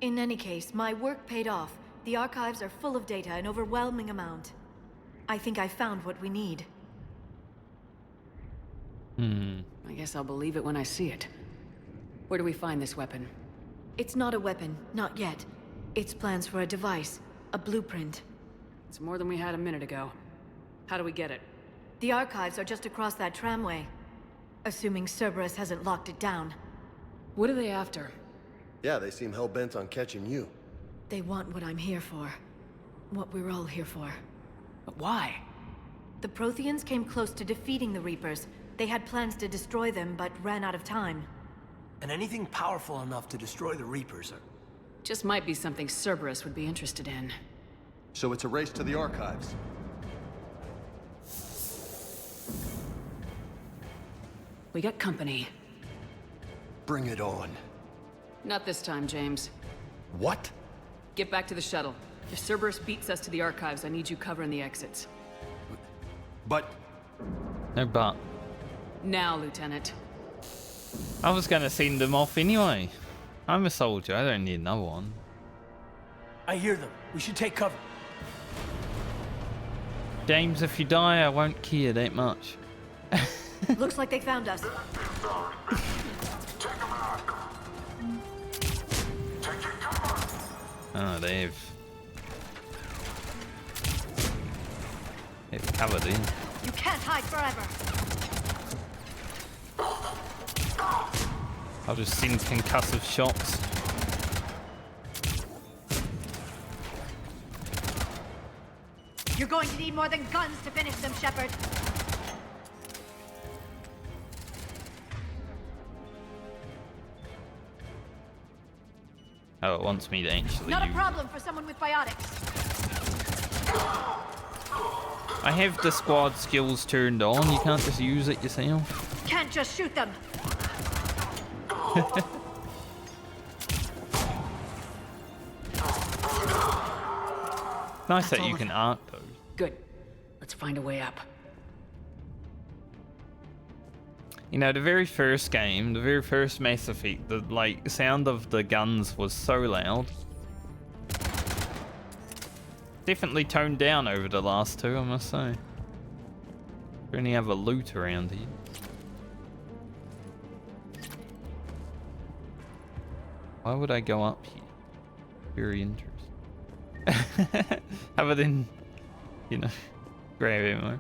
In any case, my work paid off. The archives are full of data, an overwhelming amount. I think I found what we need. I guess I'll believe it when I see it. Where do we find this weapon? It's not a weapon, not yet. It's plans for a device, a blueprint. It's more than we had a minute ago. How do we get it? The archives are just across that tramway. Assuming Cerberus hasn't locked it down. What are they after? Yeah, they seem hell-bent on catching you. They want what I'm here for. What we're all here for. But why? The Protheans came close to defeating the Reapers. They had plans to destroy them, but ran out of time. And anything powerful enough to destroy the Reapers are... Just might be something Cerberus would be interested in. So it's a race to the archives. We got company. Bring it on. Not this time, James. What? Get back to the shuttle. If Cerberus beats us to the archives, I need you covering the exits. But... No but. Now, Lieutenant. I was gonna send them off anyway. I'm a soldier, I don't need another one. I hear them. We should take cover. James, if you die, I won't care that much. Looks like they found us. Oh, they've covered in. You can't hide forever. I'll just send concussive shocks. You're going to need more than guns to finish them, Shepard. Oh, it wants me to actually Not a use problem for someone with biotics. I have the squad skills turned on, you can't just use it yourself. Can't just shoot them. Nice that you can arc those. Good. Let's find a way up. You know, the very first game, the very first Mass Effect, the sound of the guns was so loud. Definitely toned down over the last two, I must say. We only have a loot around here. Why would I go up here? Very interesting. Other than, you know, grab ammo.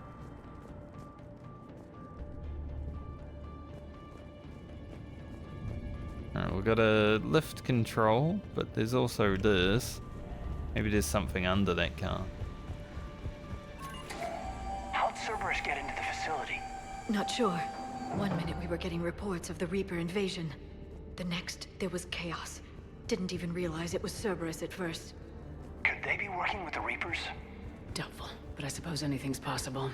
Alright, we've got a lift control, but there's also this. Maybe there's something under that car. How'd Cerberus get into the facility? Not sure. One minute we were getting reports of the Reaper invasion. The next, there was chaos. Didn't even realize it was Cerberus at first. Could they be working with the Reapers? Doubtful, but I suppose anything's possible.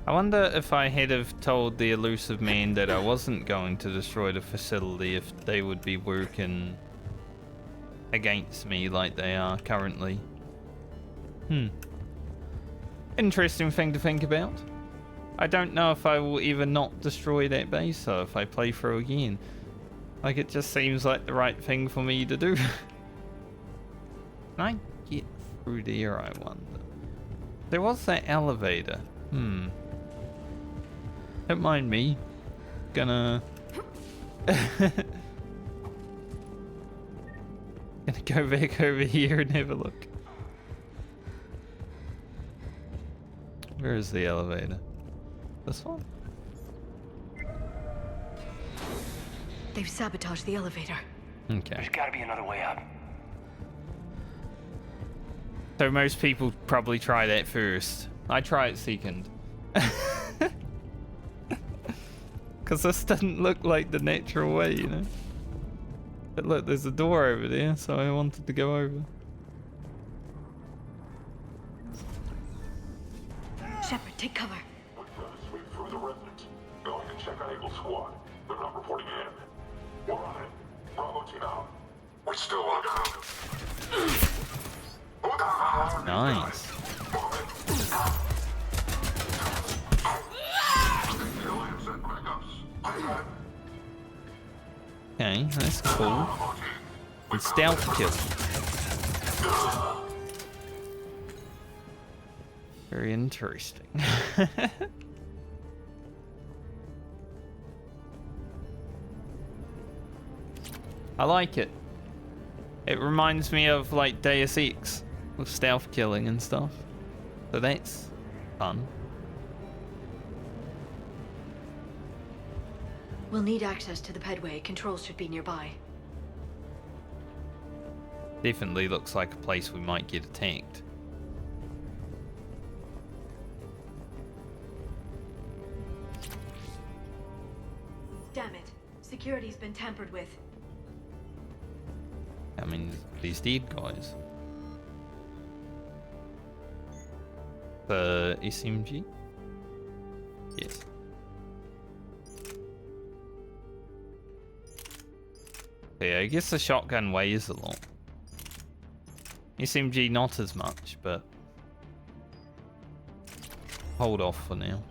I wonder if I had have told the elusive man that I wasn't going to destroy the facility, if they would be working against me like they are currently. Interesting thing to think about. I don't know if I will ever not destroy that base, though, if I play through again. Like, it just seems like the right thing for me to do. Can I get through there, I wonder? There was that elevator. Don't mind me. Gonna go back over here and have a look. Where is the elevator? This one? They've sabotaged the elevator. Okay. There's gotta be another way up. So most people probably try that first. I try it second. Because this doesn't look like the natural way, you know? But look, there's a door over there, so I wanted to go over. Shepard, take cover. We've got to sweep through the remnant. Going to check on Eagle Squad. They're not reporting in. We're on it. Bravo team out. We're still on ground. Nice. Okay, that's cool. And stealth kill. Very interesting. I like it. It reminds me of like Deus Ex with stealth killing and stuff. So that's fun. We'll need access to the pedway. Controls should be nearby. Definitely looks like a place we might get attacked. Damn it. Security's been tampered with. I mean, these dead guys. The SMG? Yes. Yeah, I guess the shotgun weighs a lot. SMG not as much, but hold off for now.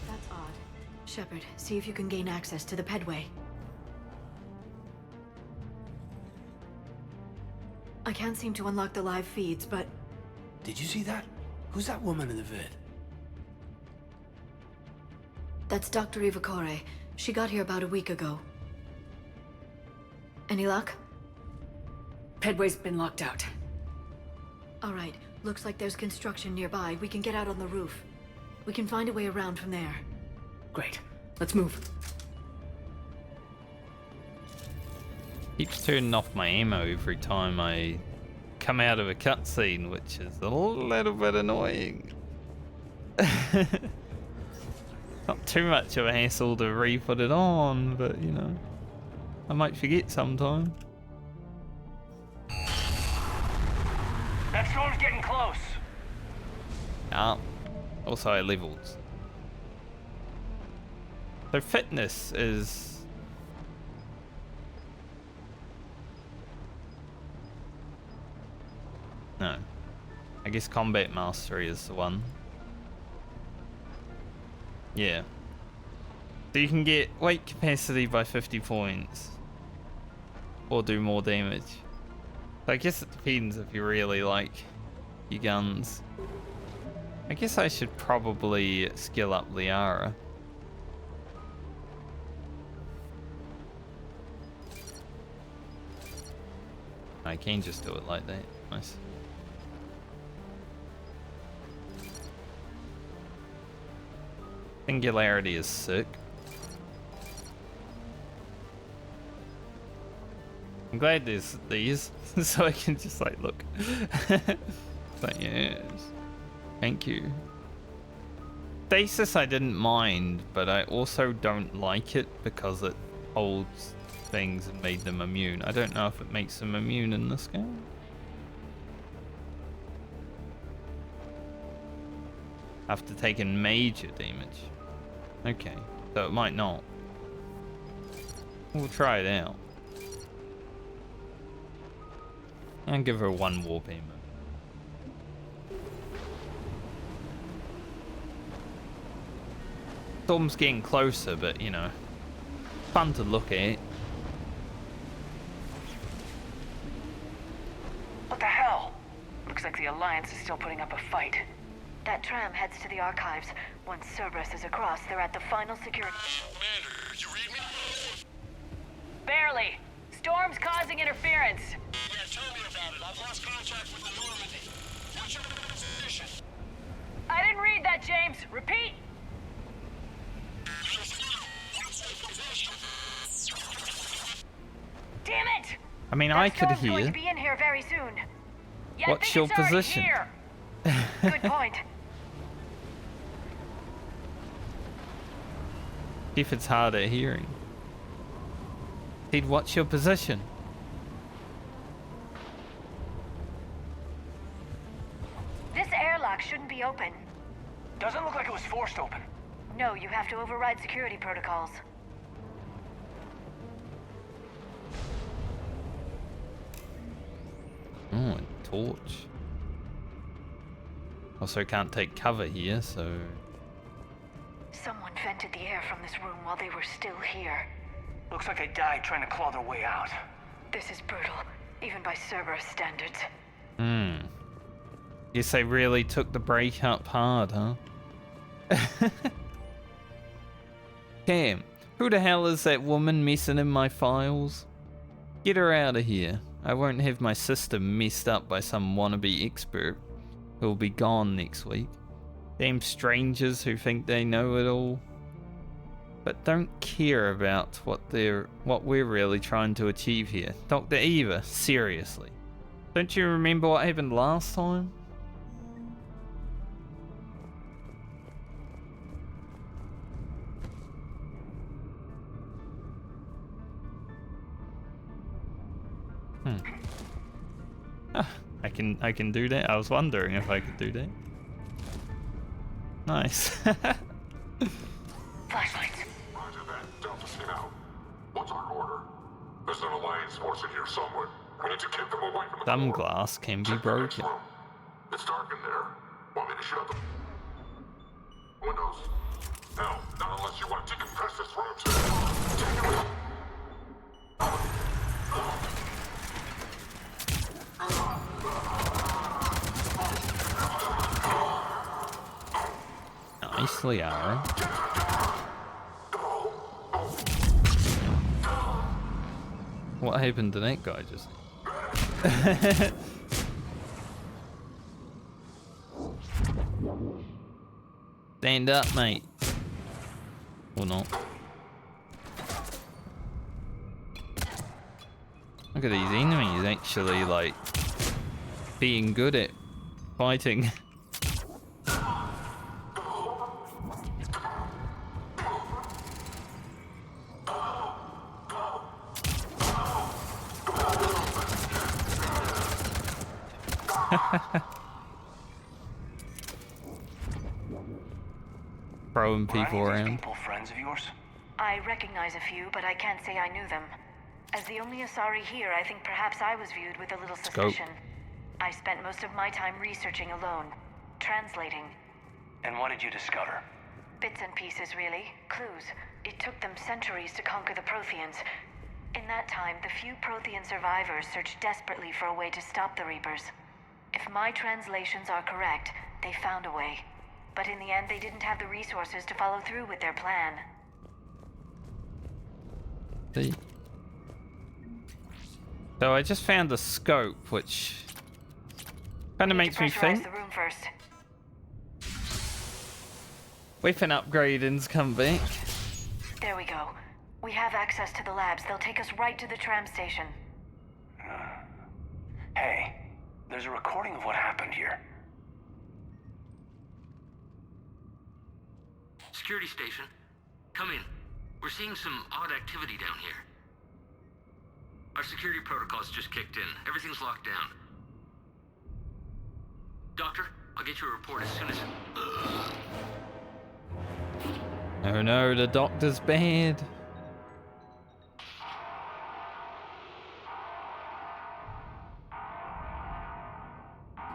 That's odd. Shepard, see if you can gain access to the pedway. I can't seem to unlock the live feeds, but... Did you see that? Who's that woman in the vid? That's Dr. Ivakore. She got here about a week ago. Any luck? Pedway's been locked out. All right. Looks like there's construction nearby. We can get out on the roof. We can find a way around from there. Great. Let's move. Keeps turning off my ammo every time I come out of a cutscene, which is a little bit annoying. Not too much of a hassle to re-put it on, but you know, I might forget sometime. That storm's getting close. Ah, also I leveled. So fitness is... No. I guess combat mastery is the one. Yeah. So you can get weight capacity by 50 points. Or do more damage. So I guess it depends if you really like your guns. I guess I should probably skill up Liara. I can just do it like that. Nice. Singularity is sick. I'm glad there's these, so I can just like look. But yes, thank you. Stasis I didn't mind, but I also don't like it because it holds things and made them immune. I don't know if it makes them immune in this game. after taking major damage. Okay, so it might not. We'll try it out. And give her one war payment. Storm's getting closer, but you know, fun to look at. What the hell? Looks like the Alliance is still putting up a fight. That tram heads to the archives. Once Cerberus is across, they're at the final security. Commander, you read me? Barely. Storm's causing interference. Yeah, tell me about it. I've lost contact with the Normandy. What's your position? I didn't read that, James. Repeat. Damn it! I mean, I could hear. Going to be in here very soon. Yeah, I What's think your it's already position? here. Good point. If it's hard at hearing. Dude, what's your position? This airlock shouldn't be open. Doesn't look like it was forced open. No, you have to override security protocols. Oh, a torch. Also can't take cover here, so... Someone vented the air from this room while they were still here. Looks like they died trying to claw their way out. This is brutal, even by Cerberus standards. Guess they really took the break up hard, huh? Cam, who the hell is that woman messing in my files? Get her out of here. I won't have my system messed up by some wannabe expert who'll be gone next week. Damn strangers who think they know it all, but don't care about what we're really trying to achieve here. Dr. Eva, seriously. Don't you remember what happened last time? Ah, I can do that. I was wondering if I could do that. Nice. Flashlights. Roger that. Delta out. What's our order? There's an Alliance force in here somewhere. We need to keep them away from the Some core. glass can be Check the next broken. room. It's dark in there. Want me to shut the windows? No, not unless you want to decompress this room too. Take it. Nicely, Aaron. What happened to that guy just? Stand up, mate. Or not. Look at these enemies actually, like, being good at fighting. Throwing people around. People friends of yours? I recognize a few, but I can't say I knew them. As the only Asari here, I think perhaps I was viewed with a little suspicion. I spent most of my time researching alone, translating. And what did you discover? Bits and pieces, really. Clues. It took them centuries to conquer the Protheans. In that time, the few Prothean survivors searched desperately for a way to stop the Reapers. If my translations are correct, they found a way. But in the end, they didn't have the resources to follow through with their plan. See? So I just found the scope, which kind of makes me think. The room first. Weapon upgrading's come back. There we go. We have access to the labs. They'll take us right to the tram station. Hey, there's a recording of what happened here. Security station. Come in. We're seeing some odd activity down here. Our security protocols just kicked in. Everything's locked down. Doctor, I'll get you a report as soon as... Oh no, the doctor's bad.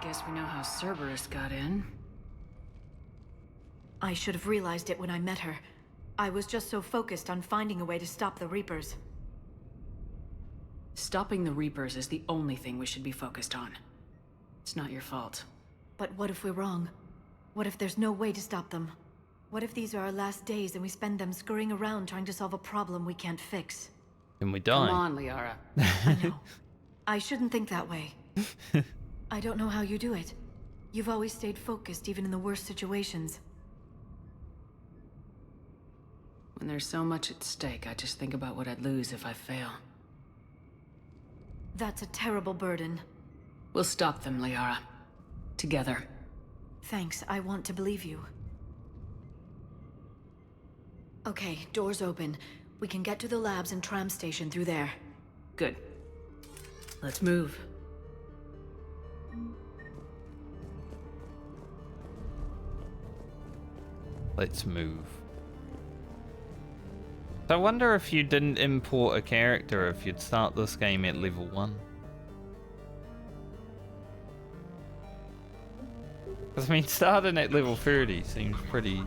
Guess we know how Cerberus got in. I should have realized it when I met her. I was just so focused on finding a way to stop the Reapers. Stopping the Reapers is the only thing we should be focused on. It's not your fault. But what if we're wrong? What if there's no way to stop them? What if these are our last days and we spend them scurrying around trying to solve a problem we can't fix? Then we die. Come on, Liara. I know. I shouldn't think that way. I don't know how you do it. You've always stayed focused even in the worst situations. When there's so much at stake, I just think about what I'd lose if I fail. That's a terrible burden. We'll stop them, Liara. Together. Thanks, I want to believe you. Okay, doors open. We can get to the labs and tram station through there. Good. Let's move. Let's move. So I wonder if you didn't import a character, if you'd start this game at level 1. Because I mean, starting at level 30 seems pretty...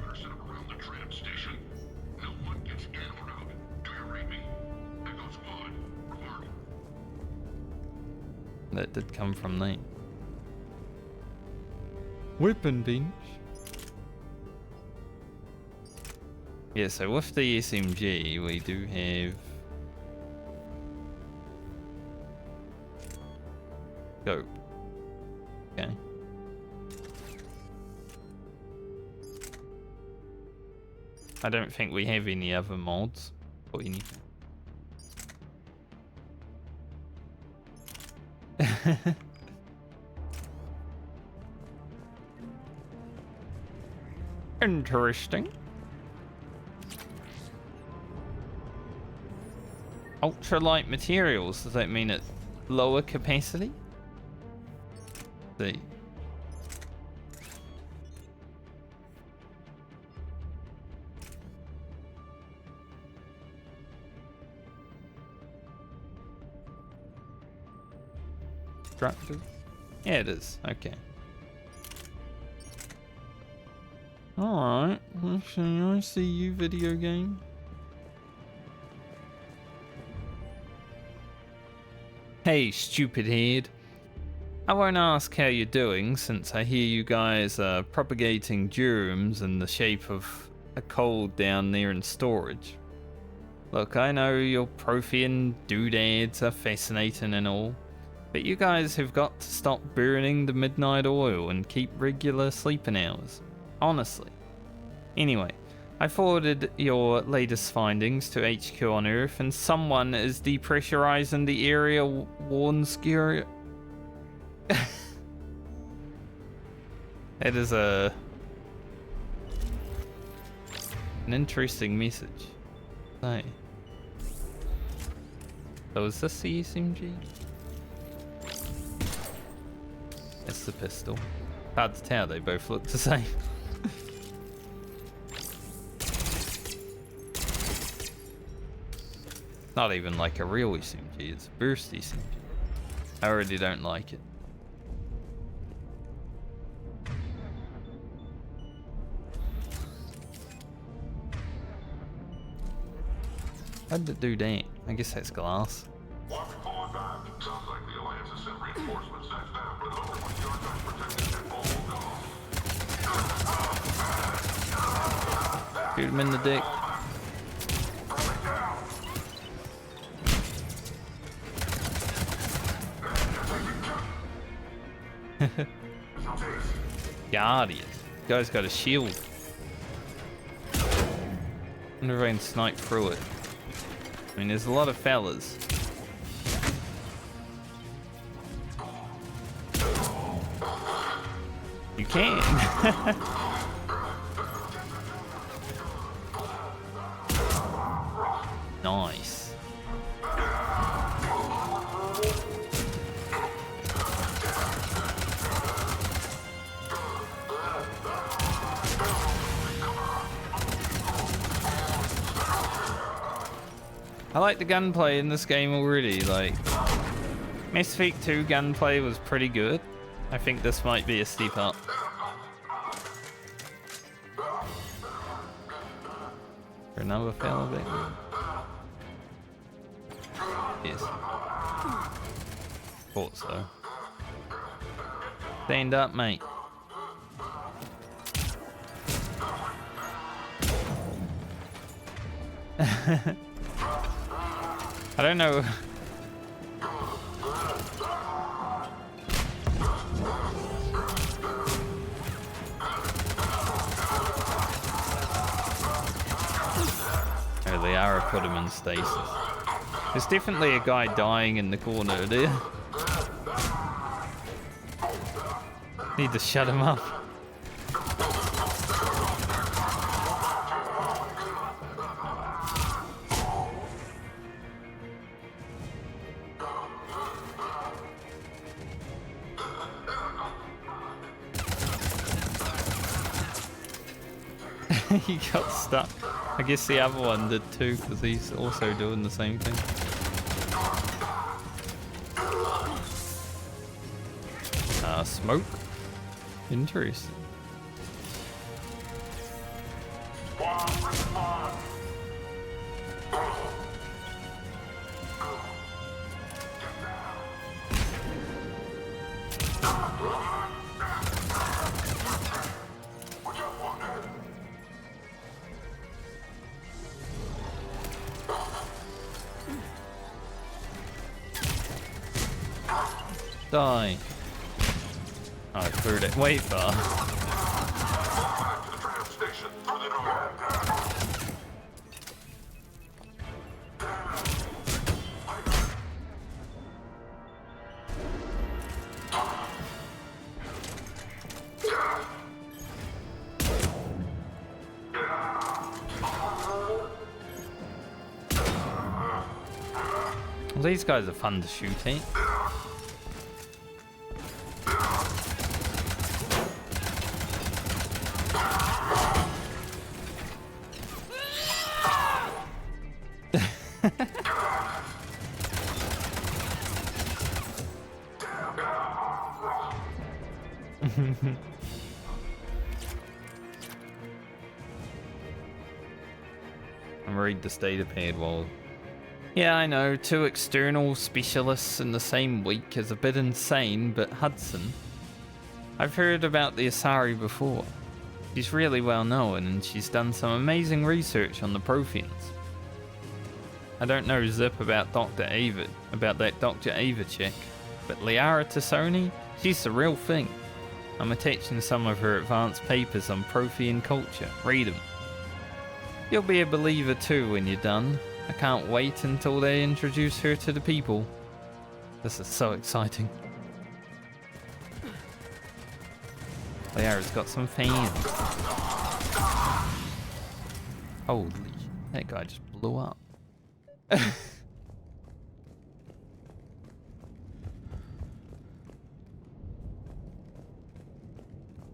That did come from that. Weapon bench. Yeah, so with the SMG, we do have... Go. Okay. I don't think we have any other mods or anything. Interesting. Ultralight materials, does that mean it's lower capacity? Let's see. Structures? Yeah, it is. Okay. Alright. Actually, I see you, video game. Hey, stupid head. I won't ask how you're doing, since I hear you guys are propagating germs in the shape of a cold down there in storage. Look, I know your Prothean doodads are fascinating and all, but you guys have got to stop burning the midnight oil and keep regular sleeping hours. Honestly. Anyway, I forwarded your latest findings to HQ on Earth, and someone is depressurizing the area Warnscure. That is an interesting message. Hey. So is this the SMG? It's the pistol. Hard to tell, they both look the same. Not even like a real SMG, it's a burst SMG. I already don't like it. How did it do that? I guess that's glass. Watch pulling back. Sounds like the Alliance has sent reinforcements next down, but over when your guys protected and balled off. Shoot him in the dick. Guardian. Guy's got a shield. Wonder if I can snipe through it. I mean, there's a lot of fellas. You can. Nice. I like the gunplay in this game already. Like, Mass Effect 2 gunplay was pretty good. I think this might be a step up. For another fella back there. Yes. Thought so. Stand up, mate. I don't know. Oh, Liara put him in stasis. There's definitely a guy dying in the corner there. Need to shut him up. He got stuck. I guess the other one did too, because he's also doing the same thing. Smoke? Interesting. Die. Oh, I threw it way far. Well, these guys are fun to shoot, eh? And read the state of paired wall. Yeah, I know, 2 external specialists in the same week is a bit insane, but Hudson. I've heard about the Asari before. She's really well known and she's done some amazing research on the Protheans. I don't know zip about that Dr. Ava chick, but Liara Tassoni, she's the real thing. I'm attaching some of her advanced papers on Prothean culture. Read them. You'll be a believer too when you're done. I can't wait until they introduce her to the people. This is so exciting. Liara's got some fans. Holy, that guy just blew up.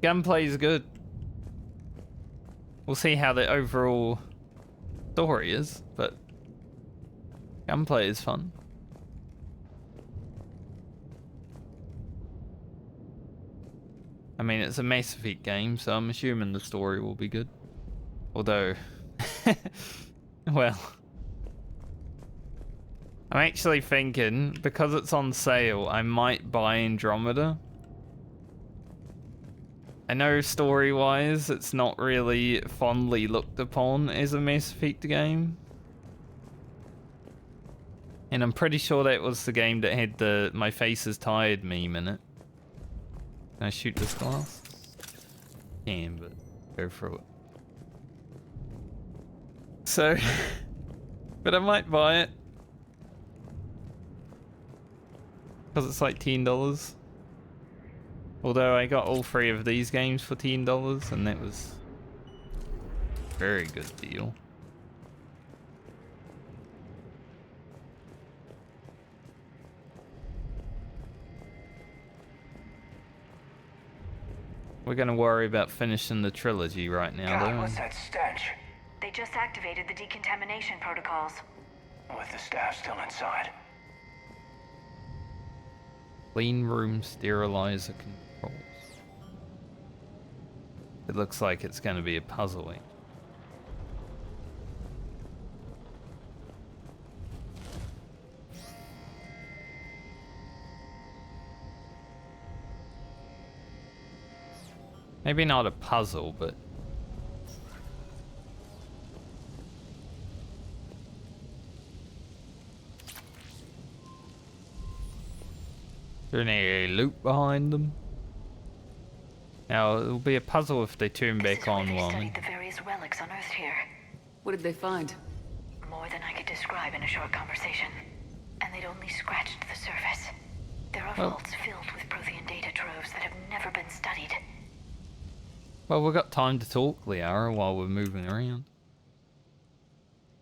Gunplay is good. We'll see how the overall story is, but gunplay is fun. I mean, it's a Mass Effect game, so I'm assuming the story will be good. Although, well, I'm actually thinking, because it's on sale, I might buy Andromeda. I know story-wise, it's not really fondly looked upon as a Mass Effect game. And I'm pretty sure that was the game that had the "my face is tired" meme in it. Can I shoot this glass? Can, but go through it. So, but I might buy it. Because it's like $10. Although I got all 3 of these games for $10, and that was a very good deal. We're gonna worry about finishing the trilogy right now, God, though. what's that stench? They just activated the decontamination protocols. With the staff still inside. Clean room sterilizer controls. It looks like it's going to be a puzzle. Maybe not a puzzle, but... Is there any loot behind them? Now, it'll be a puzzle if they turn back on while Studied the various relics unearthed here. What did they find? More than I could describe in a short conversation. And they'd only scratched the surface. There are vaults filled with Prothean data troves that have never been studied. Well, we've got time to talk, Liara, while we're moving around.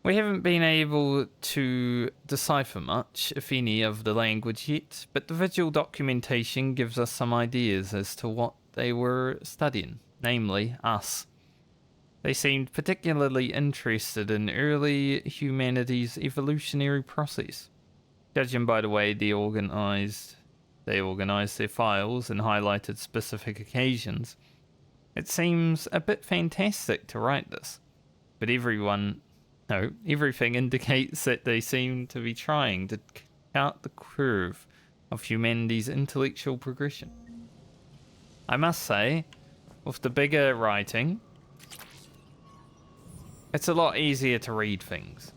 We haven't been able to decipher much, if any, of the language yet, but the visual documentation gives us some ideas as to what they were studying, namely us. They seemed particularly interested in early humanity's evolutionary process. Judging by the way they organized their files and highlighted specific occasions, it seems a bit fantastic to write this. But everything indicates that they seem to be trying to chart the curve of humanity's intellectual progression. I must say, with the bigger writing, it's a lot easier to read things.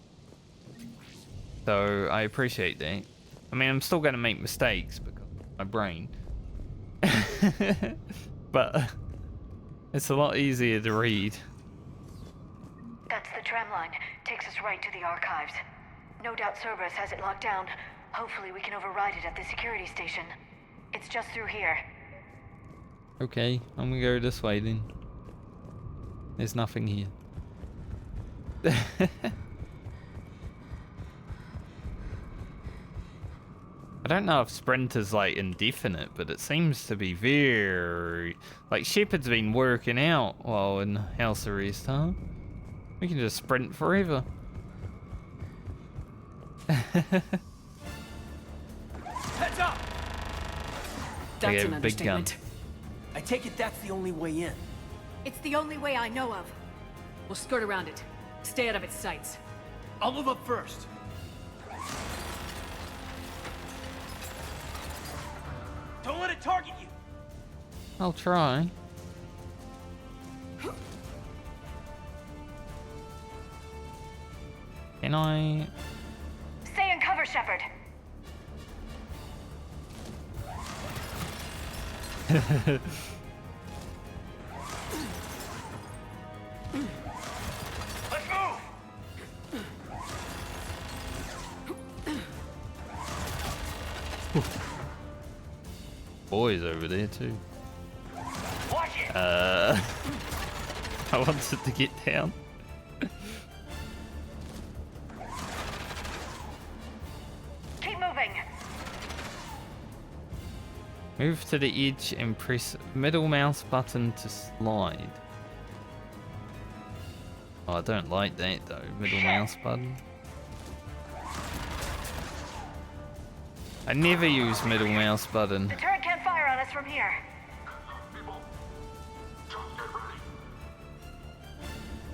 So I appreciate that. I mean, I'm still going to make mistakes because of my brain. But it's a lot easier to read. That's the tram line. Takes us right to the archives. No doubt Cerberus has it locked down. Hopefully we can override it at the security station. It's just through here. Okay, I'm gonna go this way then. There's nothing here. I don't know if sprint is like indefinite, but it seems to be very... Like Shepard's been working out while in house arrest, huh? We can just sprint forever. Heads up! That's an understatement. I take it that's the only way in. It's the only way I know of. We'll skirt around it. Stay out of its sights. I'll move up first. Don't let it target you. I'll try. Can I... Stay in cover, Shepard. Let's move. Boys over there too. Watch it. I wanted to get down. Keep moving. Move to the edge and press middle mouse button to slide. Oh, I don't like that though, middle mouse button. I never use middle mouse button. The turret can't fire on us from here.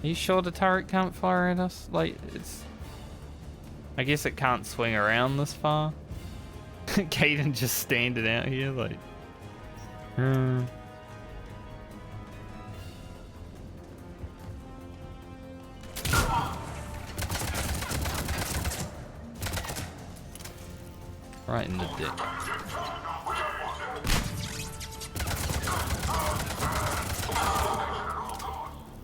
Are you sure the turret can't fire at us? Like, it's... I guess it can't swing around this far. Caden just standing out here like... Right in the dick.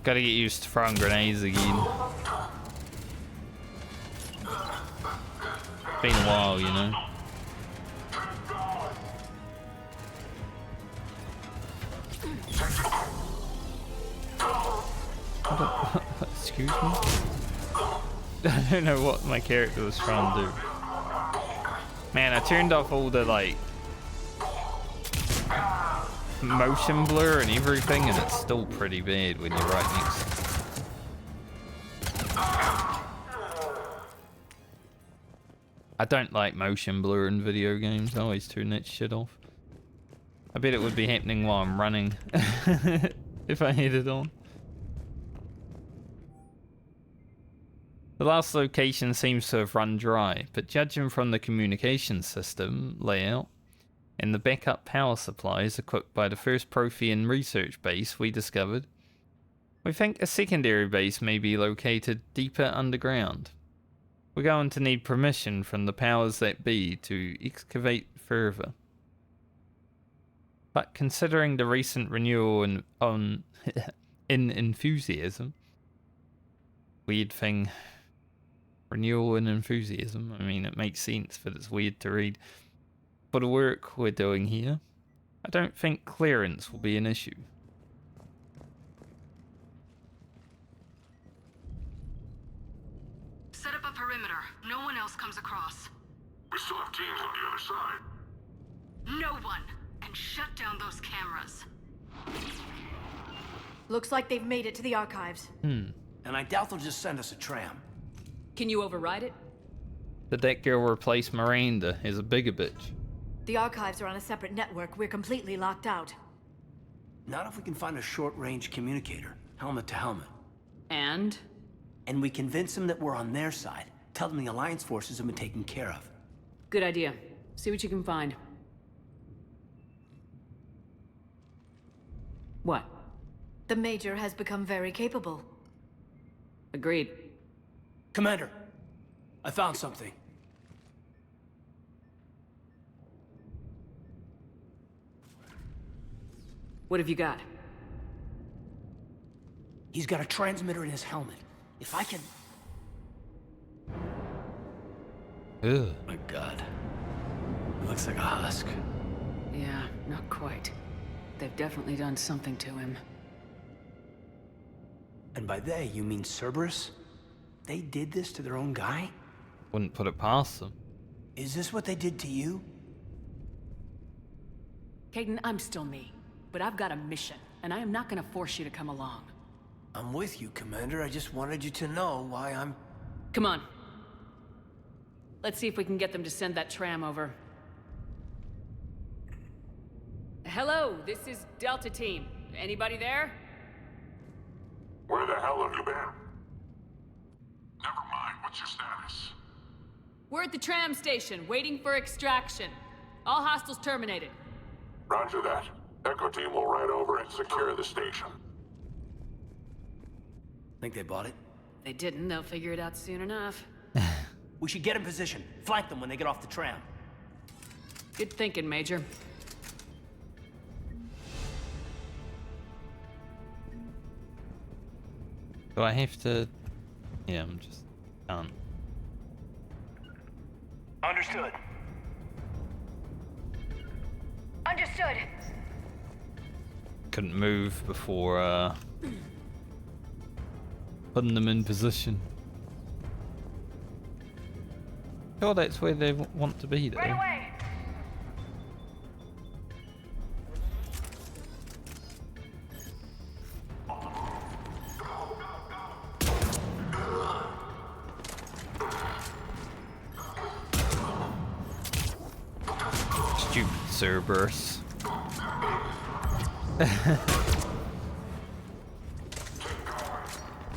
Gotta get used to throwing grenades again. Been a while, you know. Excuse me? I don't know what my character was trying to do. Man, I turned off all the, like, motion blur and everything, and it's still pretty bad when you're right next to it. I don't like motion blur in video games. I always turn that shit off. I bet it would be happening while I'm running if I had it on. The last location seems to have run dry, but judging from the communication system layout and the backup power supplies equipped by the first Prothean research base we discovered, we think a secondary base may be located deeper underground. We're going to need permission from the powers that be to excavate further. But considering the recent renewal in enthusiasm, weird thing, renewal in enthusiasm, I mean it makes sense, but it's weird to read. For the work we're doing here, I don't think clearance will be an issue. Set up a perimeter. No one else comes across. We still have teams on the other side. No one! And shut down those cameras. Looks like they've made it to the archives. And I doubt they'll just send us a tram. Can you override it? Did that girl replace Miranda as a bigger bitch? The archives are on a separate network. We're completely locked out. Not if we can find a short-range communicator, helmet to helmet. And? And we convince them that we're on their side. Tell them the Alliance forces have been taken care of. Good idea. See what you can find. What? The Major has become very capable. Agreed. Commander, I found something. What have you got? He's got a transmitter in his helmet. If I can... Ugh. My God. It looks like a husk. Yeah, not quite. They've definitely done something to him. And by they, you mean Cerberus? They did this to their own guy? Wouldn't put it past them. Is this what they did to you? Caden, I'm still me. But I've got a mission, and I am not gonna force you to come along. I'm with you, Commander. I just wanted you to know why I'm... Come on. Let's see if we can get them to send that tram over. Hello, this is Delta Team. Anybody there? Where the hell have you been? Never mind, what's your status? We're at the tram station, waiting for extraction. All hostiles terminated. Roger that. Echo Team will ride over and secure the station. Think they bought it? If they didn't, they'll figure it out soon enough. We should get in position. Flank them when they get off the tram. Good thinking, Major. Do I have to... Yeah, I'm just... done. Understood. Understood. Couldn't move before, putting them in position. Sure, that's where they want to be, though. Right away. Stupid Cerberus.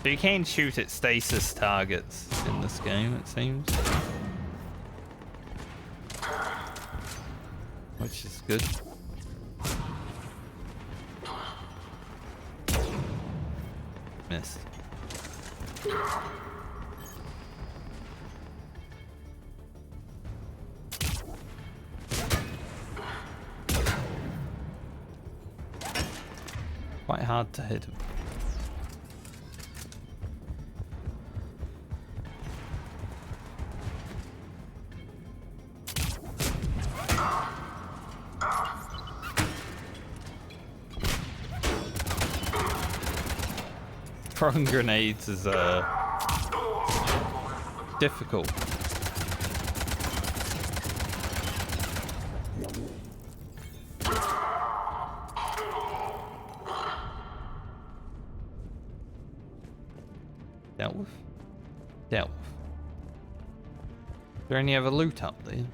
So you can shoot at stasis targets in this game, it seems. Which is good. Missed. Quite hard to hit him. Throwing grenades is difficult. Dealt with. Dealt with. there any other loot up there?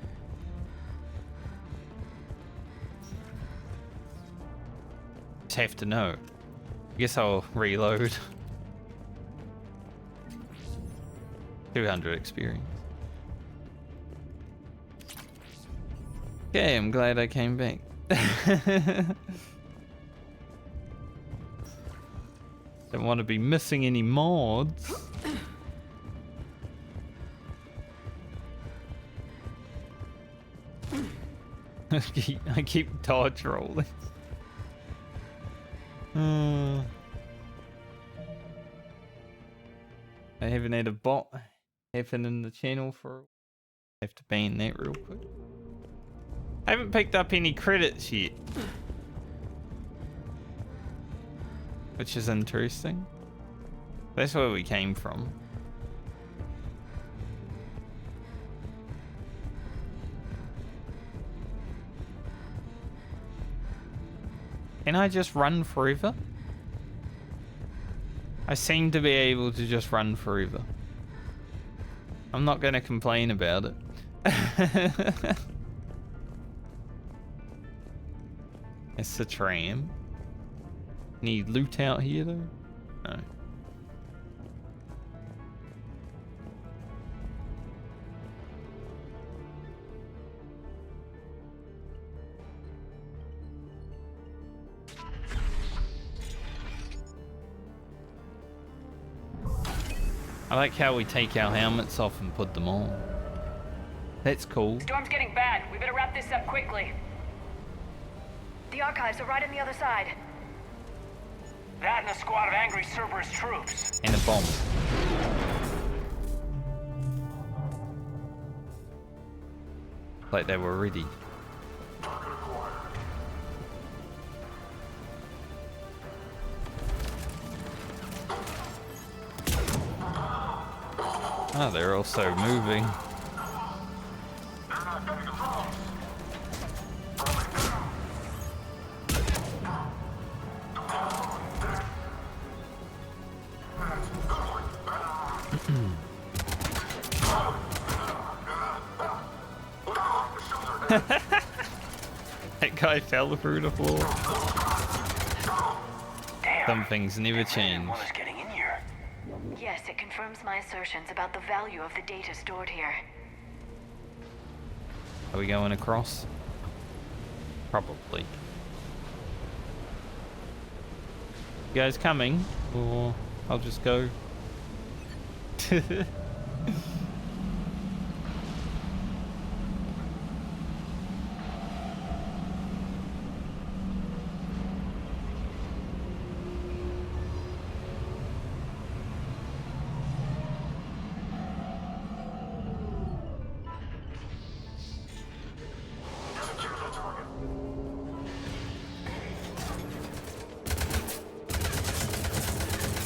Just have to know. I guess I'll reload. 200 experience. Okay, I'm glad I came back. Don't want to be missing any mods. I keep dodge rolling. I haven't had a bot happen in the channel for. I have to ban that real quick. I haven't picked up any credits yet, which is interesting. That's where we came from. Can I just run forever? I seem to be able to just run forever. I'm not going to complain about it. It's the tram. Need loot out here though? No. I like how we take our helmets off and put them on. That's cool. Storm's getting bad. We better wrap this up quickly. The archives are right on the other side. That and a squad of angry Cerberus troops. And a bomb. Like they were ready. Oh, they're also moving. That guy fell through the floor. Damn. Some things never change. Yes, it confirms my assertions about the value of the data stored here. Are we going across? Probably. You guys coming? Or I'll just go.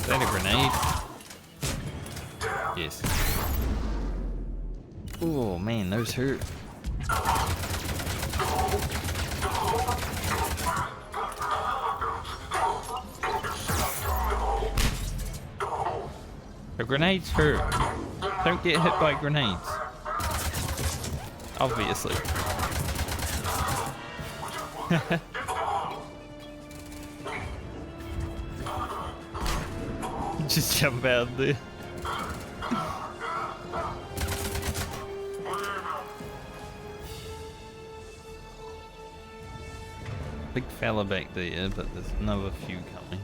Is that a grenade? Yes. Oh man, those hurt. The grenades hurt. Don't get hit by grenades. Obviously. Just jump out there. Big fella back there, but there's another few coming.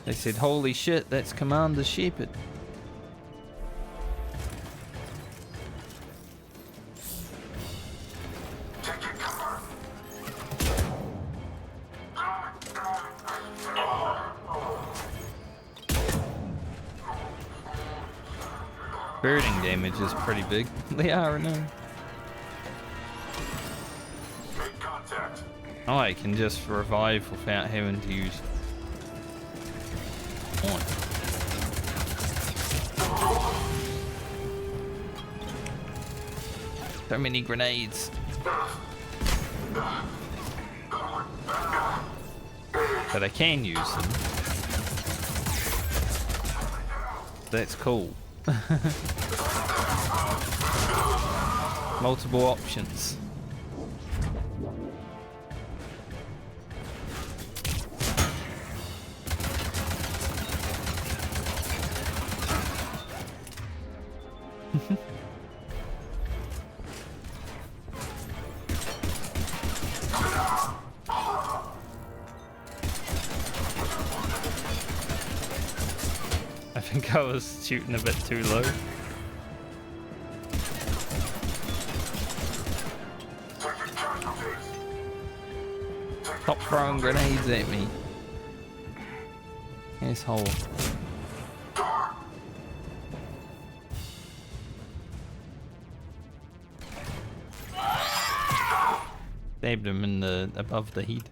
They said, holy shit, that's Commander Shepard. Birding damage is pretty big. They are, I know. Oh, I can just revive without having to use point. So many grenades. But I can use them. That's cool. Multiple options. I think I was shooting a bit too low. Stop throwing grenades at me. Asshole. Stabbed him in the above the heat.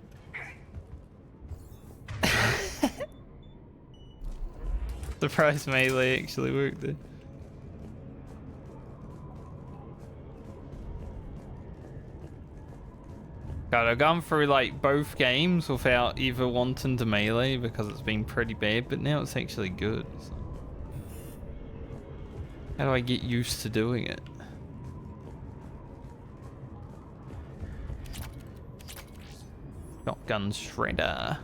Surprise melee actually worked there. God, I've gone through like both games without either wanting to melee because it's been pretty bad, but now it's actually good. So. How do I get used to doing it? Shotgun shredder.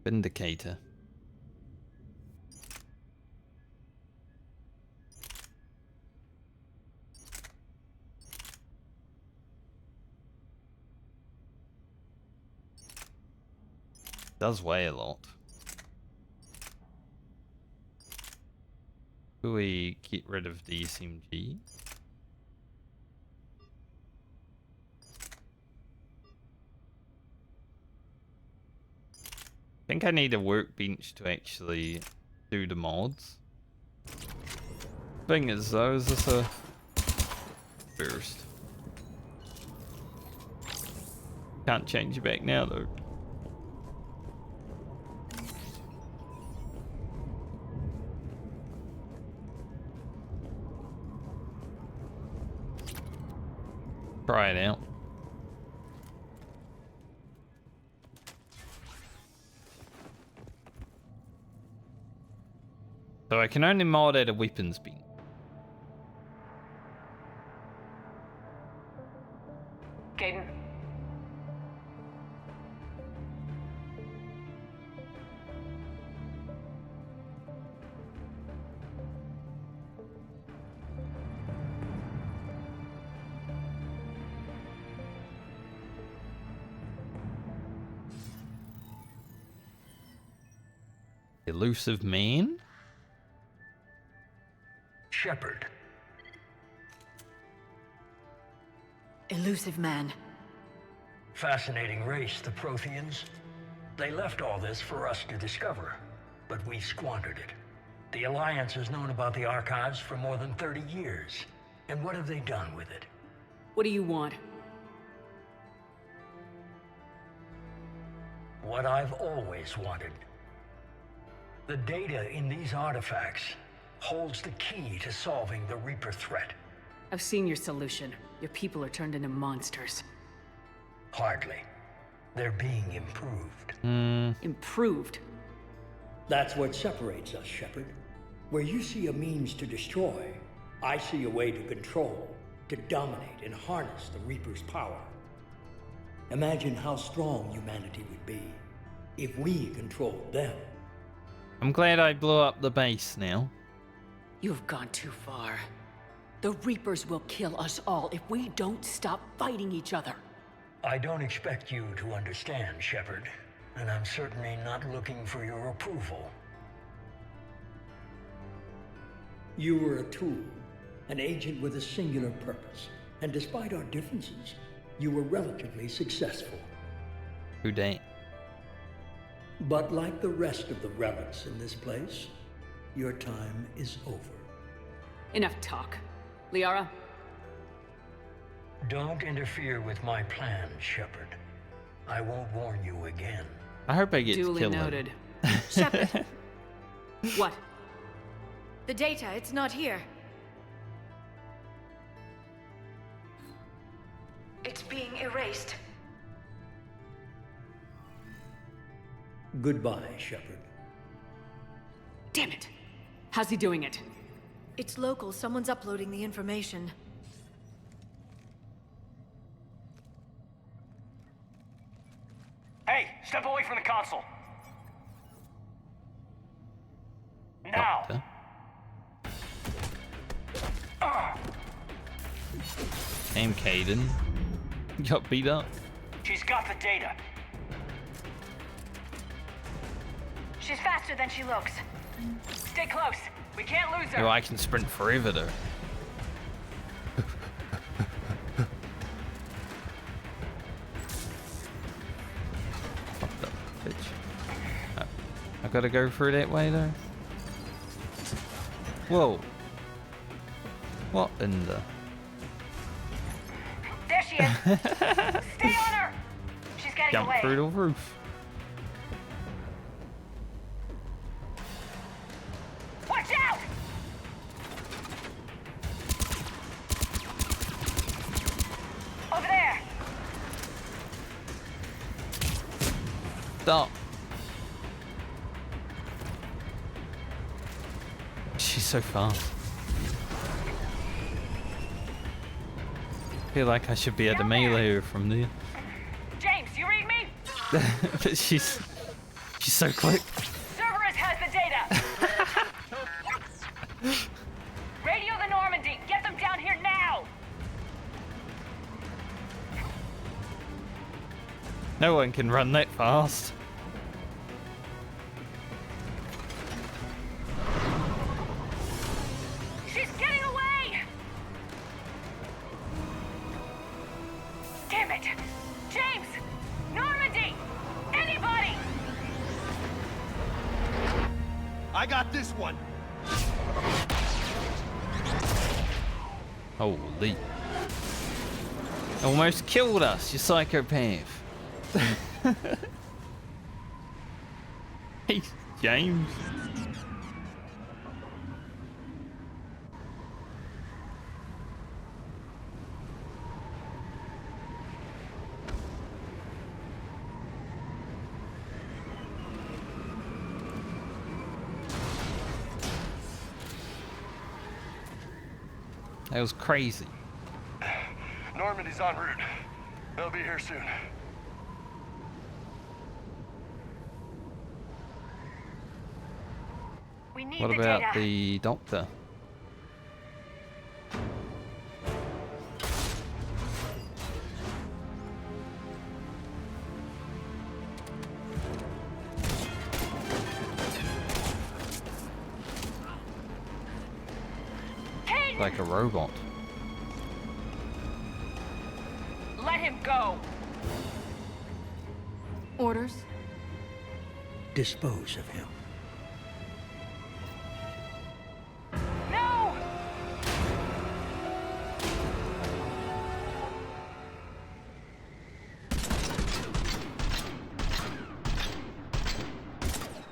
Vindicator. Does weigh a lot. Do we get rid of the SMG? I think I need a workbench to actually do the mods. Thing is though, is this a burst? Can't change it back now though. Try it out. So I can only mod at a weapons bin. Caden. Elusive man? Shepard. Elusive man. Fascinating race, the Protheans. They left all this for us to discover, but we squandered it. The Alliance has known about the archives for more than 30 years. And what have they done with it? What do you want? What I've always wanted. The data in these artifacts holds the key to solving the Reaper threat. I've seen your solution. Your people are turned into monsters. Hardly. They're being improved. Improved? That's what separates us, Shepard. Where you see a means to destroy, I see a way to control, to dominate and harness the Reaper's power. Imagine how strong humanity would be if we controlled them. I'm glad I blew up the base now. You've gone too far. The Reapers will kill us all if we don't stop fighting each other. I don't expect you to understand, Shepard, and I'm certainly not looking for your approval. You were a tool, an agent with a singular purpose, and despite our differences, you were relatively successful. Who dat? But like the rest of the relics in this place, your time is over. Enough talk. Liara? Don't interfere with my plan, Shepard. I won't warn you again. I hope I get Duly killed. noted. Shepard. What? The data, it's not here. It's being erased. Goodbye, Shepard. Damn it! How's he doing it? It's local. Someone's uploading the information. Hey, step away from the console. Now. Doctor. Aim Caden. Got beat up. She's got the data. She's faster than she looks. Stay close. We can't lose her. Oh, I can sprint forever though. What the bitch? Oh, I gotta go through that way though. Whoa. What in the? There she is. Stay on her. She's getting Jump away. through the roof. Watch out! Over there. Stop. She's so fast. I feel like I should be able to melee her from there. James, you read me? But she's so quick. Cerberus has the data. Radio the Normandy. Get them down here now. No one can run that fast. She's getting away. Damn it. James! Normandy! Anybody! I got this one. Holy. Almost killed us, you psychopath. Hey, James. That was crazy. Normandy's en route. They'll be here soon. We need What the about data. the doctor? Like a robot. Let him go. Orders? Dispose of him. No!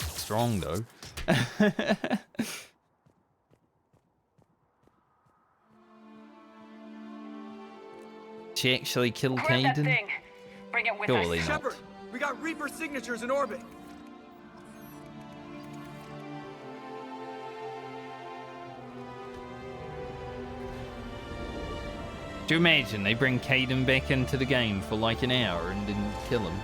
Strong though. She actually killed Grab that Caden? thing. Bring it with Surely us. not. Shepard, we got Reaper signatures in orbit. Do you imagine they bring Caden back into the game for like an hour and didn't kill him?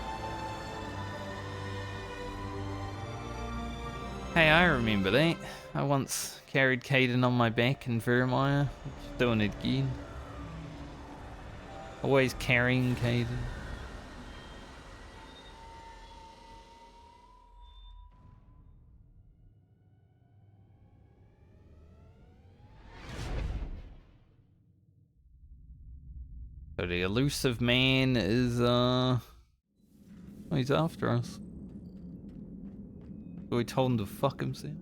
Hey, I remember that. I once carried Caden on my back in Vermeer. Doing it again. Always carrying Caden. So the elusive man is, oh, he's after us. So we told him to fuck himself.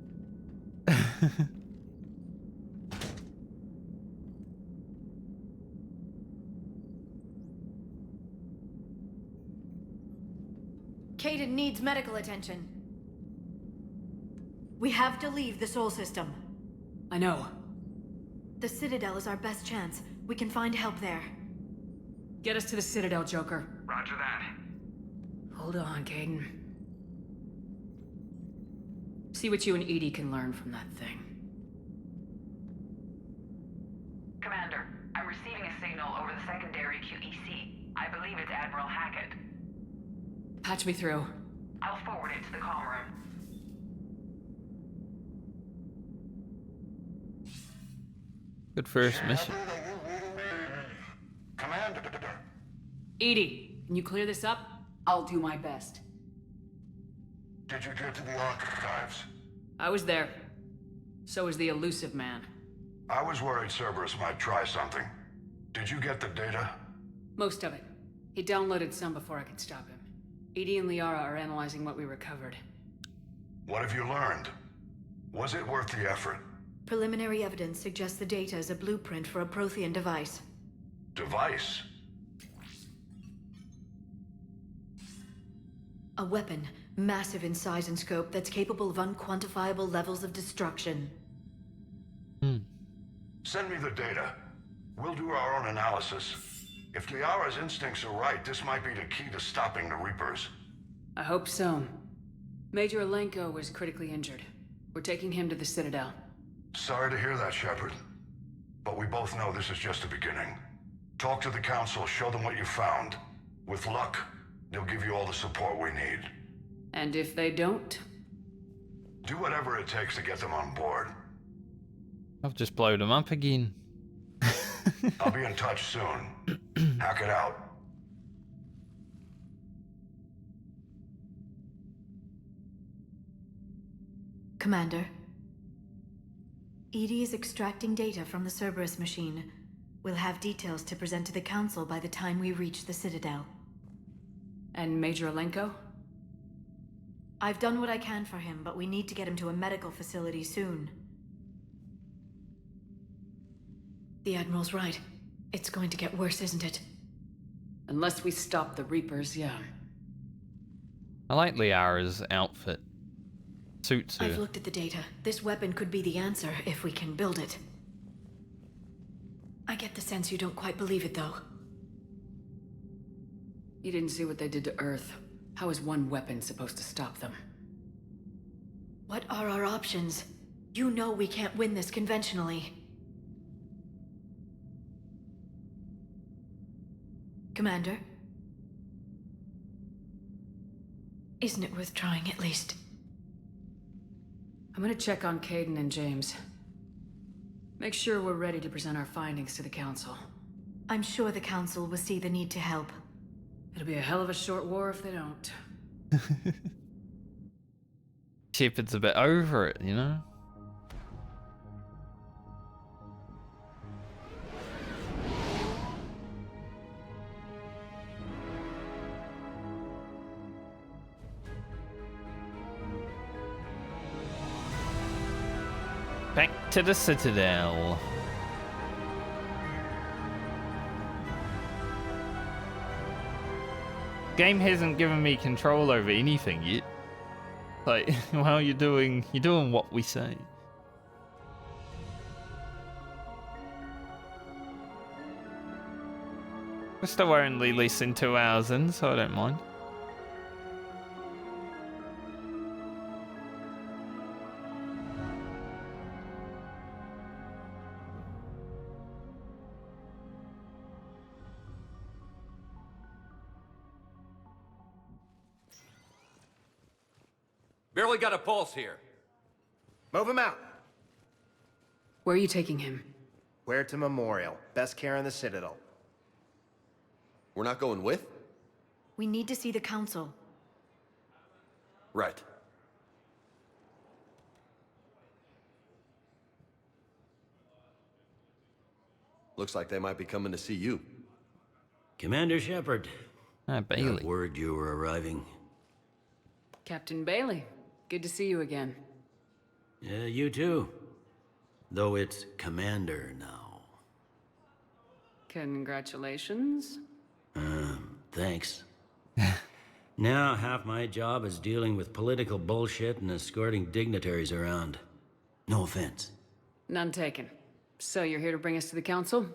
Caden needs medical attention. We have to leave the Sol system. I know. The Citadel is our best chance. We can find help there. Get us to the Citadel, Joker. Roger that. Hold on, Caden. See what you and Edie can learn from that thing. Commander, I'm receiving a signal over the secondary QEC. I believe it's Admiral Hackett. Patch me through. I'll forward it to the comm room. Good first mission. Commander. Edie, can you clear this up? I'll do my best. Did you get to the archives? I was there. So was the elusive man. I was worried Cerberus might try something. Did you get the data? Most of it. He downloaded some before I could stop him. Edie and Liara are analyzing what we recovered. What have you learned? Was it worth the effort? Preliminary evidence suggests the data is a blueprint for a Prothean device. Device? A weapon, massive in size and scope, that's capable of unquantifiable levels of destruction. Send me the data. We'll do our own analysis. If Liara's instincts are right, this might be the key to stopping the Reapers. I hope so. Major Alenko was critically injured. We're taking him to the Citadel. Sorry to hear that, Shepard. But we both know this is just the beginning. Talk to the Council, show them what you found. With luck, they'll give you all the support we need. And if they don't? Do whatever it takes to get them on board. I've just blown them up again. I'll be in touch soon. Hack it out. Commander. Edie is extracting data from the Cerberus machine. We'll have details to present to the Council by the time we reach the Citadel. And Major Alenko? I've done what I can for him, but we need to get him to a medical facility soon. The Admiral's right. It's going to get worse, isn't it? Unless we stop the Reapers, yeah. I like Liara's outfit. Suits her. I've looked at the data. This weapon could be the answer if we can build it. I get the sense you don't quite believe it, though. You didn't see what they did to Earth. How is one weapon supposed to stop them? What are our options? You know we can't win this conventionally. Commander? Isn't it worth trying at least? I'm gonna check on Caden and James. Make sure we're ready to present our findings to the Council. I'm sure the Council will see the need to help. It'll be a hell of a short war if they don't. Shepard's a bit over it, you know? Back to the Citadel. Game hasn't given me control over anything yet. Like, well, you're doing what we say. We're still only less than 2 hours in, so I don't mind. Barely got a pulse here. Move him out. Where are you taking him? Where to Memorial. Best care in the Citadel. We're not going with? We need to see the Council. Right. Looks like they might be coming to see you. Commander Shepard. Bailey. Got word you were arriving. Captain Bailey. Good to see you again. Yeah, you too. Though it's Commander now. Congratulations. Thanks. Now half my job is dealing with political bullshit and escorting dignitaries around. No offense. None taken. So you're here to bring us to the Council?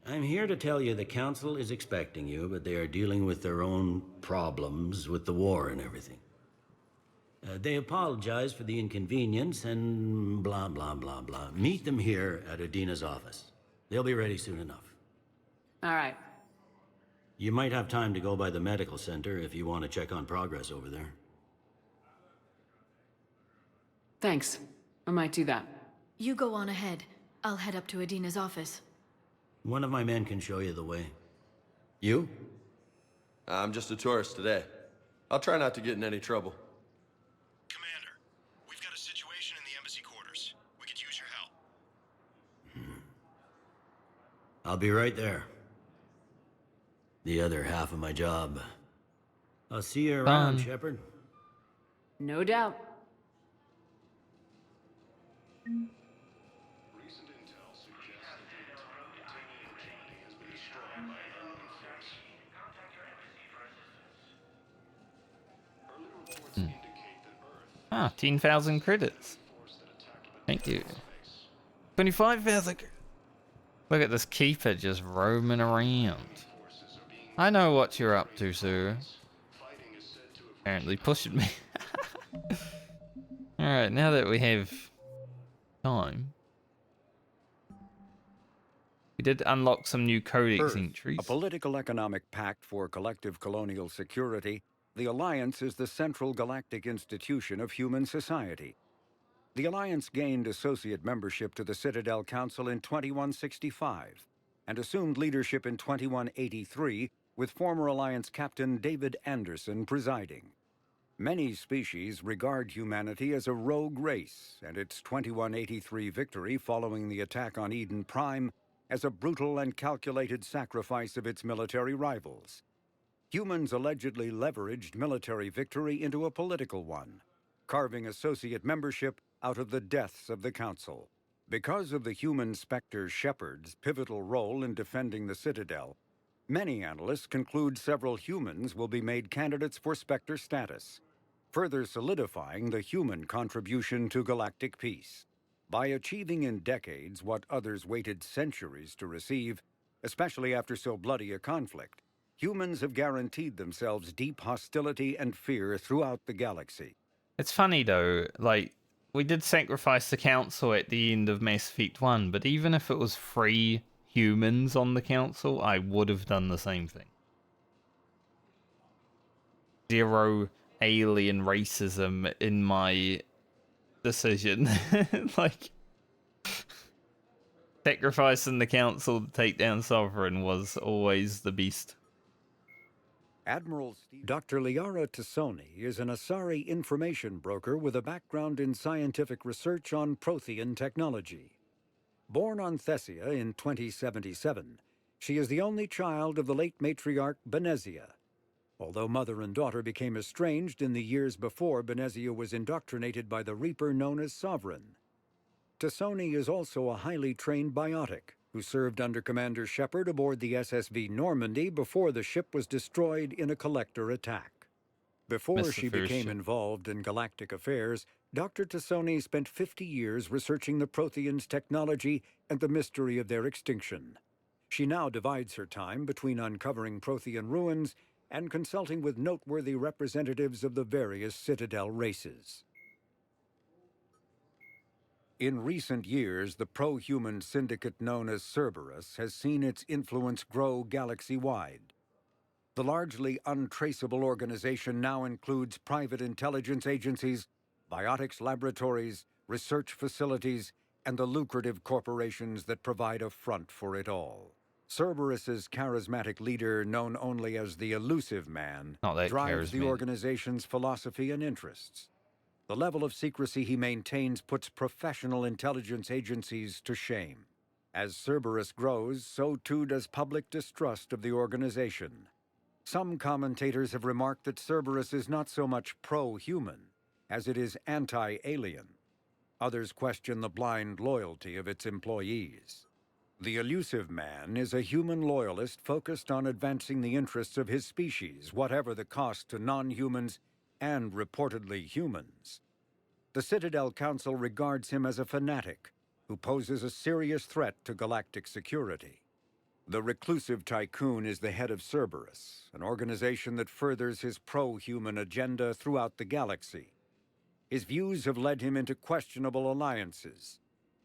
I'm here to tell you the Council is expecting you, but they are dealing with their own problems with the war and everything. They apologize for the inconvenience and blah, blah, blah, blah. Meet them here at Adina's office. They'll be ready soon enough. All right. You might have time to go by the medical center if you want to check on progress over there. Thanks. I might do that. You go on ahead. I'll head up to Adina's office. One of my men can show you the way. You? I'm just a tourist today. I'll try not to get in any trouble. Commander, we've got a situation in the embassy quarters. We could use your help. I'll be right there. The other half of my job. I'll see you around, Shepard. No doubt. Recent intel suggests that the entire Prothean Normandy has been destroyed by an alien force. Early reports indicate that Earth 10,000 credits. Thank you. 25,000. Look at this keeper just roaming around. I know what you're up to, sir. Apparently pushing me. Alright, now that we have time. We did unlock some new codex Earth, entries. a political economic pact for collective colonial security, the Alliance is the central galactic institution of human society. The Alliance gained associate membership to the Citadel Council in 2165 and assumed leadership in 2183 with former Alliance Captain David Anderson presiding. Many species regard humanity as a rogue race, and its 2183 victory following the attack on Eden Prime as a brutal and calculated sacrifice of its military rivals. Humans allegedly leveraged military victory into a political one, carving associate membership out of the deaths of the Council. Because of the human Spectre Shepard's pivotal role in defending the Citadel, many analysts conclude several humans will be made candidates for Spectre status, further solidifying the human contribution to galactic peace. By achieving in decades what others waited centuries to receive, especially after so bloody a conflict, humans have guaranteed themselves deep hostility and fear throughout the galaxy. It's funny though, like, we did sacrifice the council at the end of Mass Effect 1, but even if it was 3 humans on the council, I would have done the same thing. 0 alien racism in my decision. Like, sacrificing the council to take down Sovereign was always the beast. Admiral Dr. Liara Tassoni is an Asari information broker with a background in scientific research on Prothean technology. Born on Thessia in 2077, she is the only child of the late matriarch Benezia. Although mother and daughter became estranged in the years before Benezia was indoctrinated by the Reaper known as Sovereign. Tassoni is also a highly trained biotic who served under Commander Shepard aboard the SSV Normandy before the ship was destroyed in a collector attack. Before she became involved in galactic affairs, Dr. Tassoni spent 50 years researching the Protheans' technology and the mystery of their extinction. She now divides her time between uncovering Prothean ruins and consulting with noteworthy representatives of the various Citadel races. In recent years, the pro-human syndicate known as Cerberus has seen its influence grow galaxy-wide. The largely untraceable organization now includes private intelligence agencies, biotics laboratories, research facilities, and the lucrative corporations that provide a front for it all. Cerberus's charismatic leader, known only as the Elusive Man, drives the organization's philosophy and interests. The level of secrecy he maintains puts professional intelligence agencies to shame. As Cerberus grows, so too does public distrust of the organization. Some commentators have remarked that Cerberus is not so much pro-human as it is anti-alien. Others question the blind loyalty of its employees. The Elusive Man is a human loyalist focused on advancing the interests of his species, whatever the cost to non-humans and reportedly humans. The Citadel Council regards him as a fanatic who poses a serious threat to galactic security. The reclusive tycoon is the head of Cerberus, an organization that furthers his pro-human agenda throughout the galaxy. his views have led him into questionable alliances.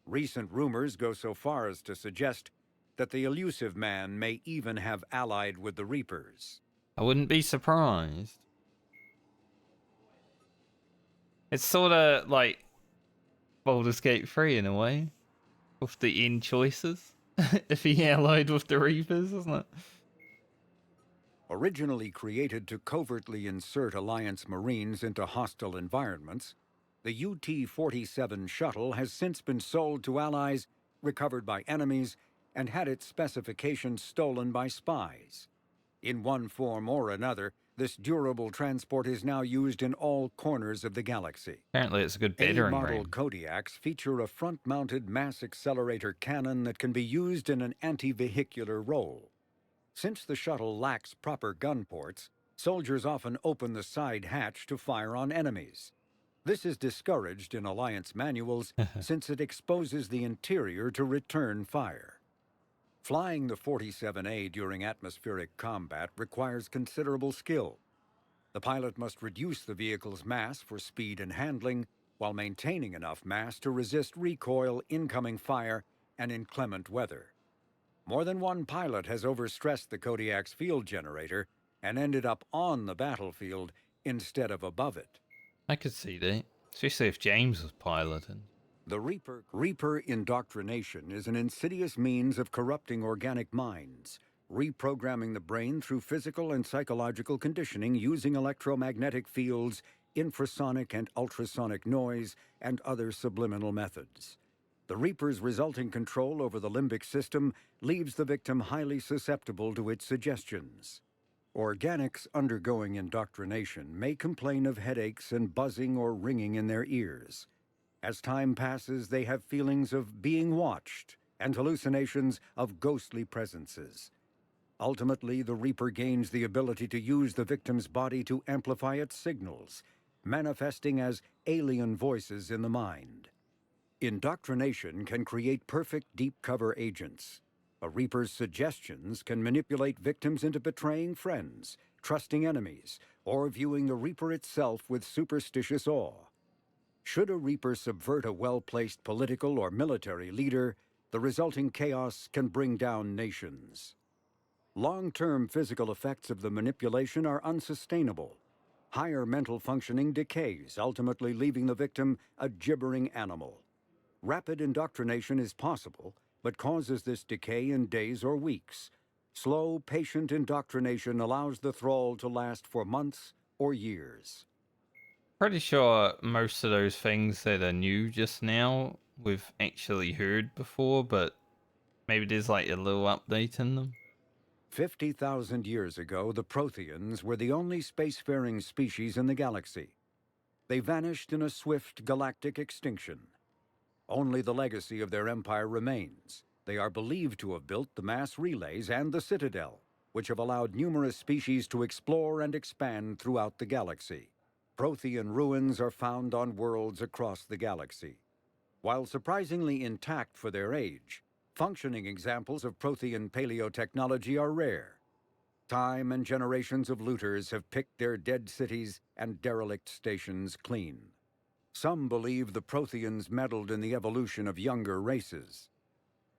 Recent rumors go so far as to suggest that the elusive man may even have allied with the Reapers. I wouldn't be surprised. It's sort of like Baldur's Gate 3 in a way, with the in choices. If he allied with the Reapers, isn't it? Originally created to covertly insert Alliance Marines into hostile environments, the UT-47 shuttle has since been sold to allies, recovered by enemies, and had its specifications stolen by spies. In one form or another, this durable transport is now used in all corners of the galaxy. Apparently it's a good A battering model ram. Kodiaks feature a front-mounted mass accelerator cannon that can be used in an anti-vehicular role. Since the shuttle lacks proper gun ports, soldiers often open the side hatch to fire on enemies. This is discouraged in Alliance manuals since it exposes the interior to return fire. Flying the 47A during atmospheric combat requires considerable skill. The pilot must reduce the vehicle's mass for speed and handling, while maintaining enough mass to resist recoil, incoming fire, and inclement weather. More than one pilot has overstressed the Kodiak's field generator and ended up on the battlefield instead of above it. I could see that, especially if James was piloting. The Reaper indoctrination is an insidious means of corrupting organic minds, reprogramming the brain through physical and psychological conditioning using electromagnetic fields, infrasonic and ultrasonic noise, and other subliminal methods. The Reaper's resulting control over the limbic system leaves the victim highly susceptible to its suggestions. Organics undergoing indoctrination may complain of headaches and buzzing or ringing in their ears. As time passes, they have feelings of being watched and hallucinations of ghostly presences. Ultimately, the Reaper gains the ability to use the victim's body to amplify its signals, manifesting as alien voices in the mind. Indoctrination can create perfect deep cover agents. A Reaper's suggestions can manipulate victims into betraying friends, trusting enemies, or viewing the Reaper itself with superstitious awe. Should a Reaper subvert a well-placed political or military leader, the resulting chaos can bring down nations. Long-term physical effects of the manipulation are unsustainable. Higher mental functioning decays, ultimately leaving the victim a gibbering animal. Rapid indoctrination is possible, but causes this decay in days or weeks. Slow, patient indoctrination allows the thrall to last for months or years. Pretty sure most of those things that are new just now we've actually heard before, but maybe there's like a little update in them. 50,000 years ago, the Protheans were the only spacefaring species in the galaxy. They vanished in a swift galactic extinction. Only the legacy of their empire remains. They are believed to have built the mass relays and the Citadel, which have allowed numerous species to explore and expand throughout the galaxy. Prothean ruins are found on worlds across the galaxy. While surprisingly intact for their age, functioning examples of Prothean paleotechnology are rare. Time and generations of looters have picked their dead cities and derelict stations clean. Some believe the Protheans meddled in the evolution of younger races.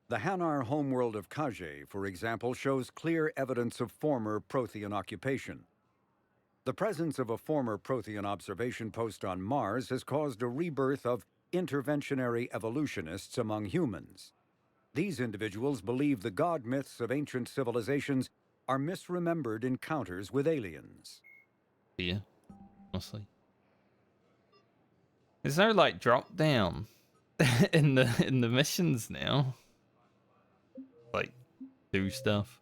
The Hanar homeworld of Kage, for example, shows clear evidence of former Prothean occupation. The presence of a former Prothean observation post on Mars has caused a rebirth of interventionary evolutionists among humans. These individuals believe the god myths of ancient civilizations are misremembered encounters with aliens. Yeah, honestly. There's no like drop down in the missions now. Like do stuff.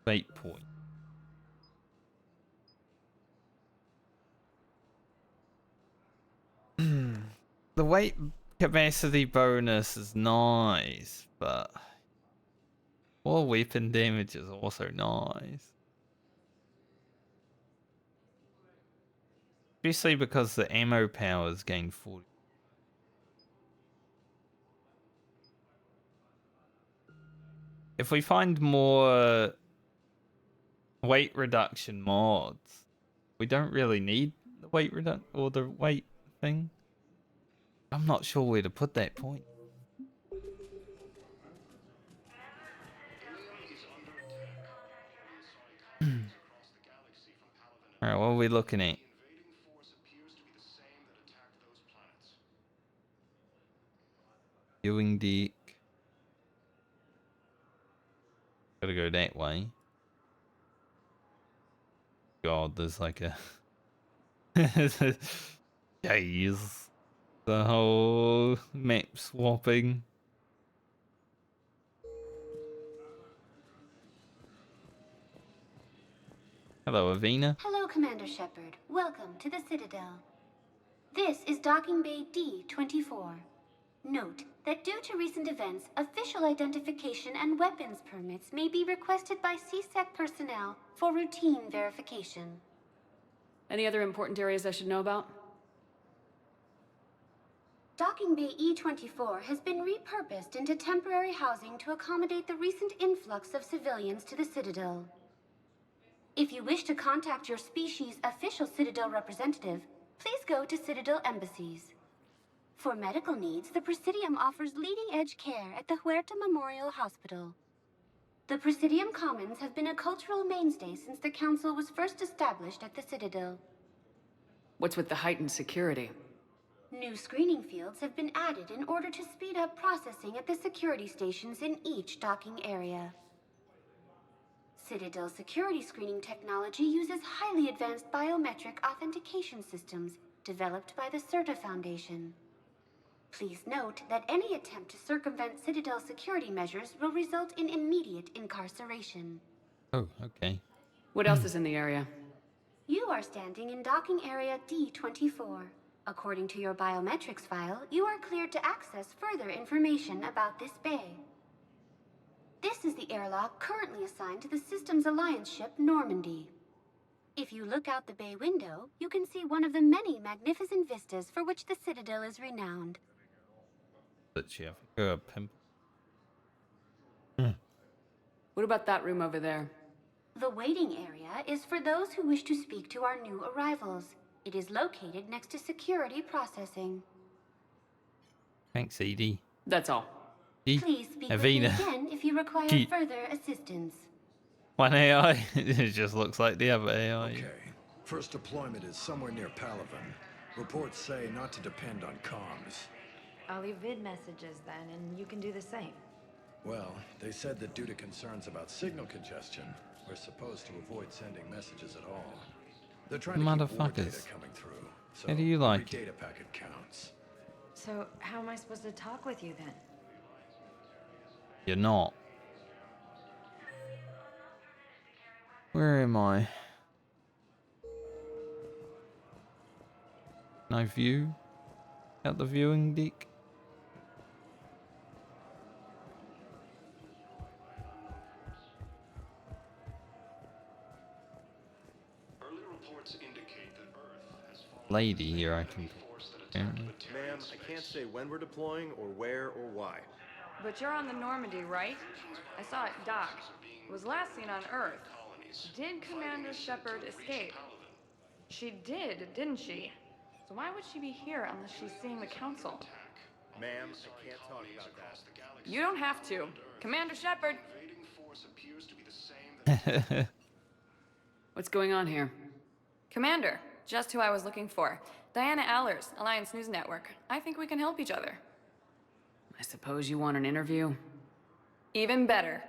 Fate point. The weight capacity bonus is nice, but more weapon damage is also nice. Especially because the ammo power is gained 40. If we find more Weight reduction mods. We don't really need the weight reduction or the weight thing. I'm not sure where to put that point. Alright, what are we looking at? Viewing deck. Gotta go that way. God, there's like a... Jeez. The whole map swapping. Hello, Avina. Hello, Commander Shepard. Welcome to the Citadel. This is Docking Bay D-24. Note that due to recent events, official identification and weapons permits may be requested by CSEC personnel for routine verification. Any other important areas I should know about? Docking Bay E-24 has been repurposed into temporary housing to accommodate the recent influx of civilians to the Citadel. If you wish to contact your species' official Citadel representative, please go to Citadel embassies. For medical needs, the Presidium offers leading-edge care at the Huerta Memorial Hospital. The Presidium Commons have been a cultural mainstay since the Council was first established at the Citadel. What's with the heightened security? New screening fields have been added in order to speed up processing at the security stations in each docking area. Citadel security screening technology uses highly advanced biometric authentication systems developed by the CERTA Foundation. Please note that any attempt to circumvent Citadel security measures will result in immediate incarceration. Oh, okay. What else is in the area? You are standing in docking area D-24. According to your biometrics file, you are cleared to access further information about this bay. This is the airlock currently assigned to the Systems Alliance ship Normandy. If you look out the bay window, you can see one of the many magnificent vistas for which the Citadel is renowned. But she have a pimp. What about that room over there? The waiting area is for those who wish to speak to our new arrivals. It is located next to security processing. Thanks, Edie. That's all. Please speak with me again if you require further assistance. One AI. It just looks like the other AI. Okay. First deployment is somewhere near Palaven. Reports say not to depend on comms. I'll leave vid messages then, and you can do the same. Well, they said that due to concerns about signal congestion, we're supposed to avoid sending messages at all. They're trying to keep war data coming through, so how do you like every data packet counts. So, how am I supposed to talk with you then? You're not. Where am I? Can I view at the viewing deck? Lady here, I can. Ma'am, I can't say when we're deploying or where or why. But you're on the Normandy, right? I saw it dock. It was last seen on Earth. Did Commander Shepard escape? She did, didn't she? So why would she be here unless she's seeing the Council? Ma'am, I can't talk about that. You don't have to. Commander Shepard! What's going on here? Commander, just who I was looking for. Diana Allers, Alliance News Network. I think we can help each other. I suppose you want an interview? Even better.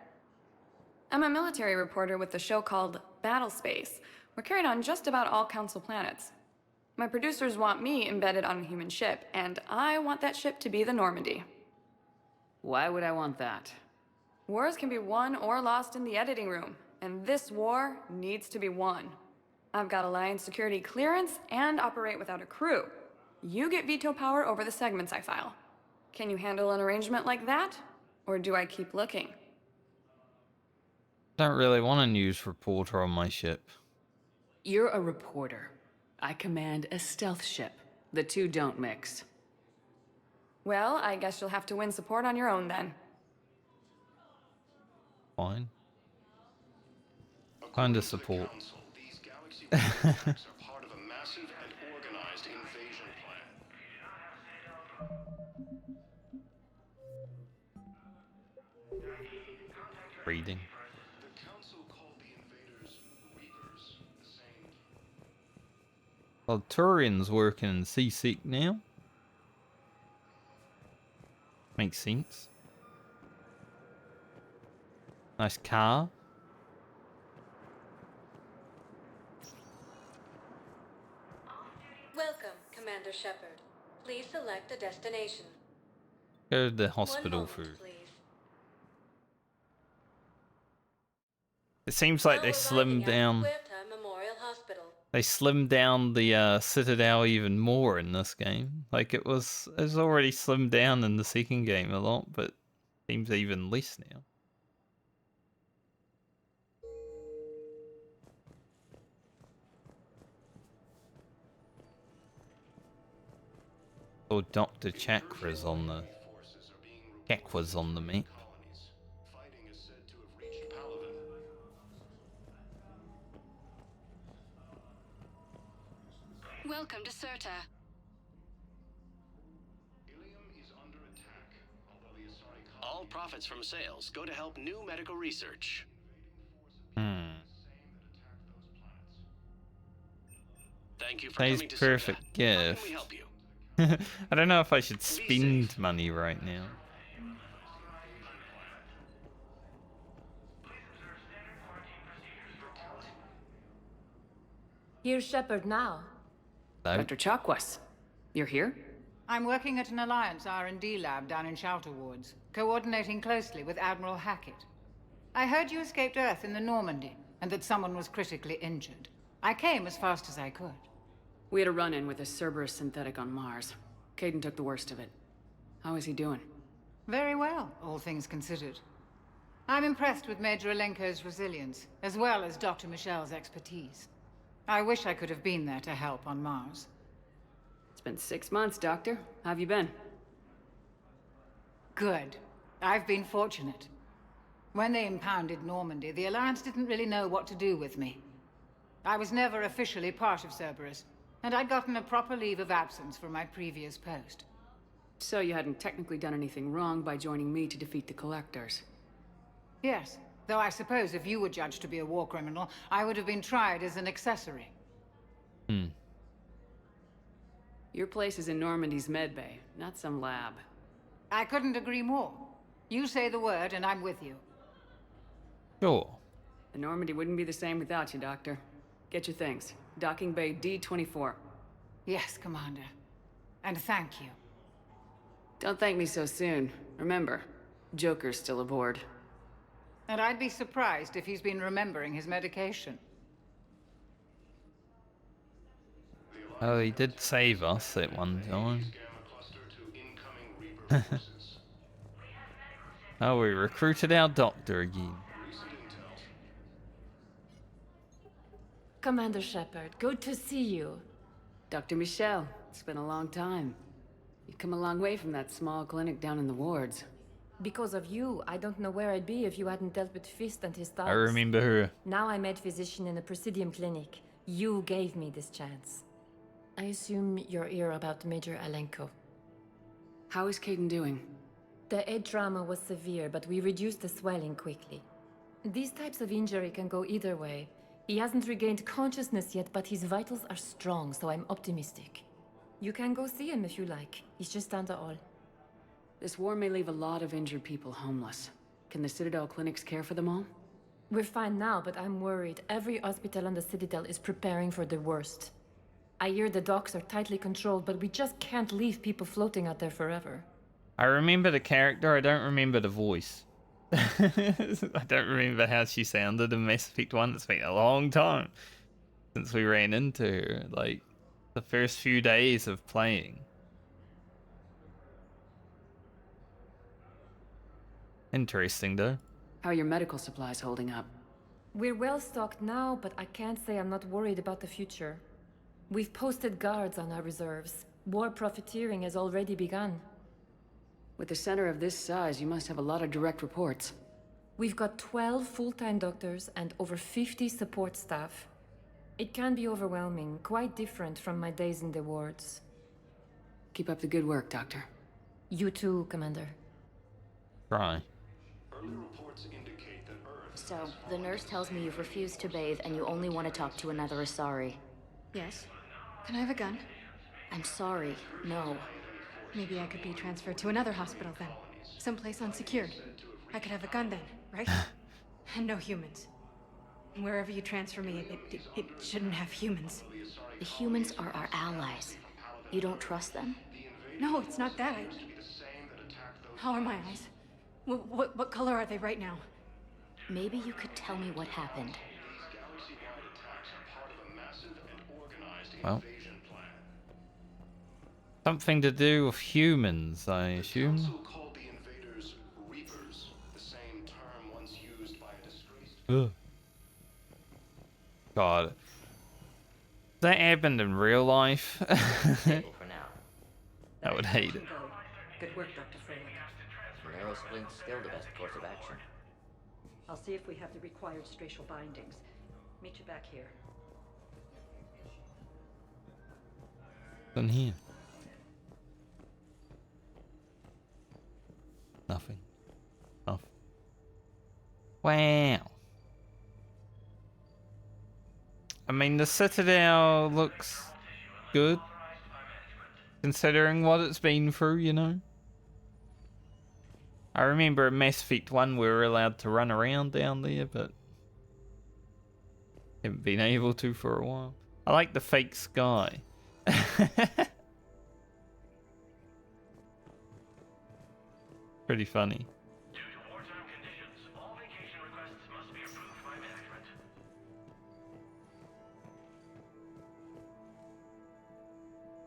I'm a military reporter with the show called Battle Space. We're carried on just about all Council planets. My producers want me embedded on a human ship, and I want that ship to be the Normandy. Why would I want that? Wars can be won or lost in the editing room, and this war needs to be won. I've got Alliance security clearance and operate without a crew. You get veto power over the segments I file. Can you handle an arrangement like that? Or do I keep looking? Don't really want a news reporter on my ship. You're a reporter. I command a stealth ship. The two don't mix. Well, I guess you'll have to win support on your own then. Fine. Kind of support. These galaxy-wide attacks are part of a massive and organized invasion plan. Reading. The council called the invaders Reapers, the same. Well, Turian's working in C-Seek now. Makes sense. Nice car. Welcome, Commander Shepard. Please select a destination. Go to the hospital for. It seems like they slimmed down. Memorial Hospital. They slimmed down the Citadel even more in this game. Like it was already slimmed down in the second game a lot, but seems even less now. Oh, Dr. Chakra's on the map. Fighting is said to have reached Paladin. Welcome to Certa. All profits from sales go to help new medical research. Thank you for Nice coming to perfect Certa. gift. How can we help you? I don't know if I should spend money right now. Here's Shepard now. Hello? Dr. Chakwas, you're here? I'm working at an Alliance R&D lab down in Shelter Wards, coordinating closely with Admiral Hackett. I heard you escaped Earth in the Normandy, and that someone was critically injured. I came as fast as I could. We had a run-in with a Cerberus synthetic on Mars. Caden took the worst of it. How is he doing? Very well, all things considered. I'm impressed with Major Alenko's resilience, as well as Dr. Michel's expertise. I wish I could have been there to help on Mars. It's been 6 months, Doctor. How have you been? Good. I've been fortunate. When they impounded Normandy, the Alliance didn't really know what to do with me. I was never officially part of Cerberus, and I'd gotten a proper leave of absence from my previous post. So you hadn't technically done anything wrong by joining me to defeat the Collectors? Yes, though I suppose if you were judged to be a war criminal, I would have been tried as an accessory. Your place is in Normandy's medbay, not some lab. I couldn't agree more. You say the word and I'm with you. Sure. The Normandy wouldn't be the same without you, Doctor. Get your things. Docking Bay D-24. Yes, Commander. And thank you. Don't thank me so soon. Remember, Joker's still aboard. And I'd be surprised if he's been remembering his medication. Oh, he did save us at one time. Oh, we recruited our doctor again. Commander Shepard, good to see you. Dr. Michel, it's been a long time. You've come a long way from that small clinic down in the wards. Because of you, I don't know where I'd be if you hadn't dealt with Fist and his thugs. I remember her. Now I'm med physician in a Presidium clinic. You gave me this chance. I assume you're here about Major Alenko. How is Caden doing? The head trauma was severe, but we reduced the swelling quickly. These types of injury can go either way. He hasn't regained consciousness yet, but his vitals are strong, so I'm optimistic. You can go see him if you like. He's just down the hall. This war may leave a lot of injured people homeless. Can the Citadel clinics care for them all? We're fine now, but I'm worried. Every hospital on the Citadel is preparing for the worst. I hear the docks are tightly controlled, but we just can't leave people floating out there forever. I remember the character, I don't remember the voice. I don't remember how she sounded in Mass Effect 1. It's been a long time since we ran into her, like the first few days of playing. Interesting though. How are your medical supplies holding up? We're well stocked now, but I can't say I'm not worried about the future. We've posted guards on our reserves. War profiteering has already begun. With a center of this size, you must have a lot of direct reports. We've got 12 full-time doctors and over 50 support staff. It can be overwhelming, quite different from my days in the wards. Keep up the good work, Doctor. You too, Commander. Try. So, the nurse tells me you've refused to bathe and you only want to talk to another Asari. Yes. Can I have a gun? I'm sorry, no. Maybe I could be transferred to another hospital then. Someplace unsecured. I could have a gun then, right? And no humans. Wherever you transfer me, it shouldn't have humans. The humans are our allies. You don't trust them? No, it's not that. How are my eyes? What color are they right now? Maybe you could tell me what happened. Well. Something to do with humans, I assume. Ugh. God. That happened in real life. I would hate it. Good work, Dr. Freeland. Narrow splint's still the best course of action. I'll see if we have the required spatial bindings. Meet you back here. What's in here? Nothing. Nothing. Wow. I mean, the Citadel looks good, considering what it's been through, you know? I remember in Mass Effect 1 we were allowed to run around down there, but haven't been able to for a while. I like the fake sky. Pretty funny.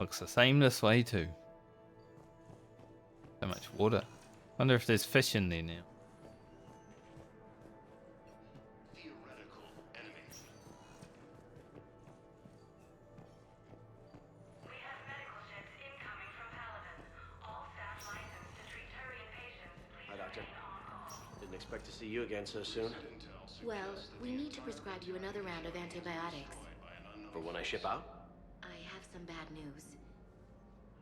Looks the same this way too. So much water. Wonder if there's fish in there now. Hi, Doctor. Didn't expect to see you again so soon. Well, we need to prescribe you another round of antibiotics. For when I ship out? I have some bad news.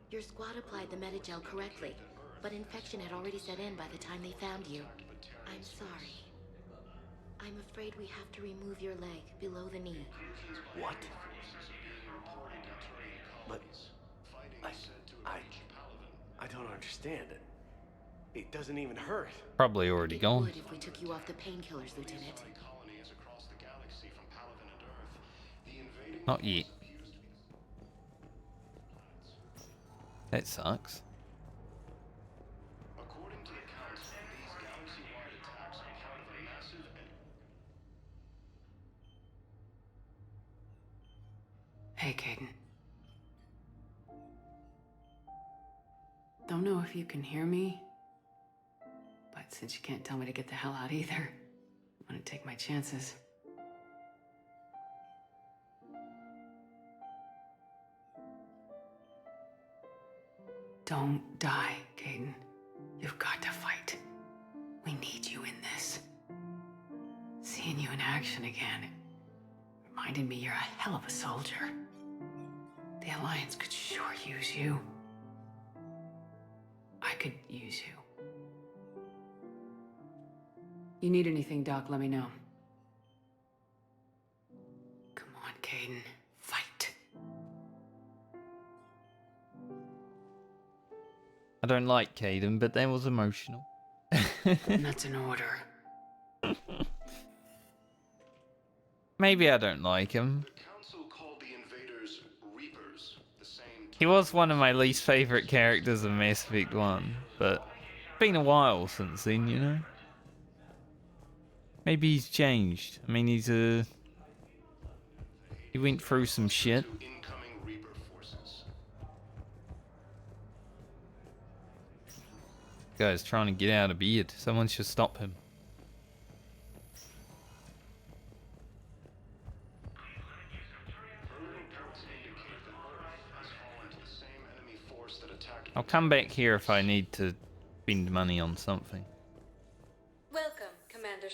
Your squad applied the Metagel correctly, but infection had already set in by the time they found you. I'm sorry. I'm afraid we have to remove your leg below the knee. What? But I don't understand it. It doesn't even hurt. Probably already gone. It would if we took you off the painkillers, Lieutenant. Not yet. That sucks. Hey, Caden. Don't know if you can hear me, but since you can't tell me to get the hell out either, I'm gonna take my chances. Don't die, Caden. You've got to fight. We need you in this. Seeing you in action again reminded me you're a hell of a soldier. The Alliance could sure use you. I could use you. You need anything, Doc, let me know. Come on, Caden. Fight. I don't like Caden, but that was emotional. That's in order. Maybe I don't like him. He was one of my least favorite characters in Mass Effect 1, but it's been a while since then, you know? Maybe he's changed. I mean, he went through some shit. Guy's trying to get out of bed. Someone should stop him. I'll come back here if I need to spend money on something. Welcome, Commander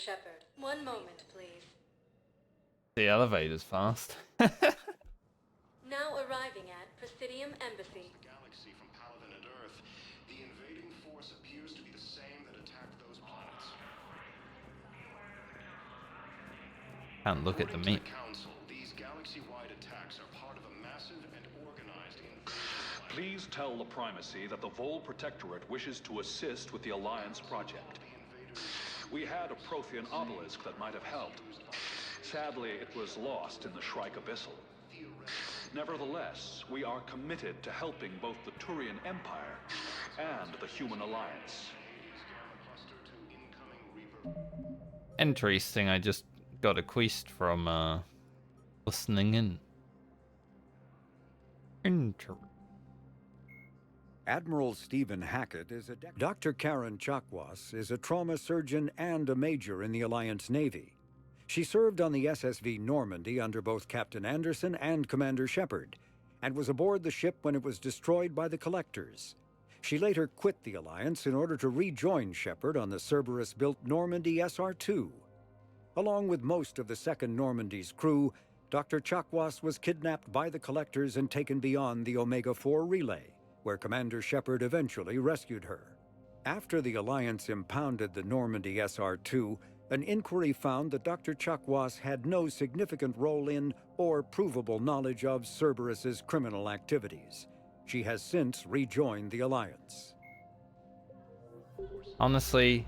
The elevator's fast. Now arriving at Prothean Embassy. Galaxy from Paladin and Earth, the invading force appears to be the same that attacked those planets. Can't look at the map. Council, these galaxy-wide attacks are part of a massive and organized invasion. Please tell the Primacy that the Vol Protectorate wishes to assist with the Alliance project. We had a Prothean obelisk that might have helped. Sadly, it was lost in the Shrike Abyssal. Nevertheless, we are committed to helping both the Turian Empire and the Human Alliance. Interesting, I just got a quest from listening in. Admiral Stephen Hackett is a... Dr. Karen Chakwas is a trauma surgeon and a major in the Alliance Navy. She served on the SSV Normandy under both Captain Anderson and Commander Shepard, and was aboard the ship when it was destroyed by the Collectors. She later quit the Alliance in order to rejoin Shepard on the Cerberus-built Normandy SR-2. Along with most of the Second Normandy's crew, Dr. Chakwas was kidnapped by the Collectors and taken beyond the Omega-4 relay, where Commander Shepard eventually rescued her. After the Alliance impounded the Normandy SR-2, an inquiry found that Dr. Chakwas had no significant role in or provable knowledge of Cerberus's criminal activities. She has since rejoined the Alliance. Honestly,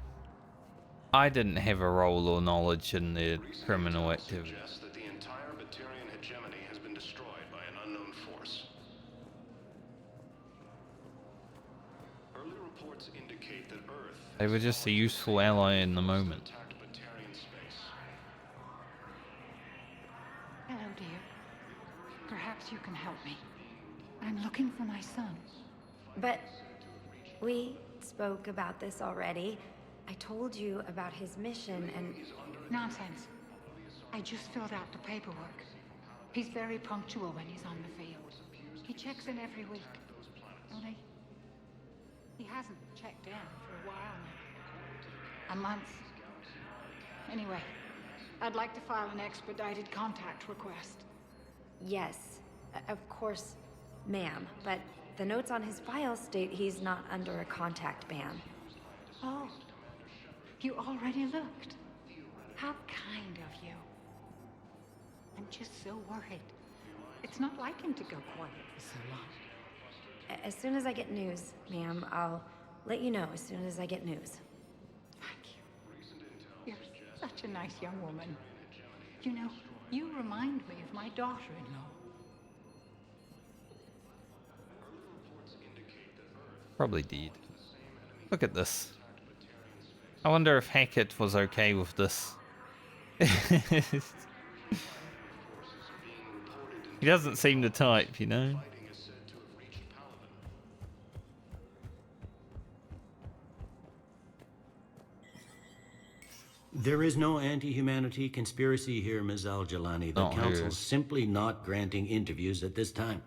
I didn't have a role or knowledge in the criminal activity. That the entire Batarian hegemony has been destroyed by an unknown force. Early reports indicate that Earth... They were just a useful ally in the moment. Hello, dear. Perhaps you can help me. I'm looking for my son. But we spoke about this already. I told you about his mission and... Nonsense. I just filled out the paperwork. He's very punctual when he's on the field. He checks in every week. Only, he hasn't checked in for a while now. A month. Anyway, I'd like to file an expedited contact request. Yes, of course, ma'am. But the notes on his file state he's not under a contact ban. Oh, you already looked. How kind of you. I'm just so worried. It's not like him to go quiet for so long. As soon as I get news, ma'am, I'll let you know as soon as I get news. Thank you. You're such a nice young woman. You know, you remind me of my daughter-in-law. Probably did. Look at this. I wonder if Hackett was okay with this. He doesn't seem the type, you know? There is no anti-humanity conspiracy here, Ms. Al-Jalani. The Council's simply not granting interviews at this time.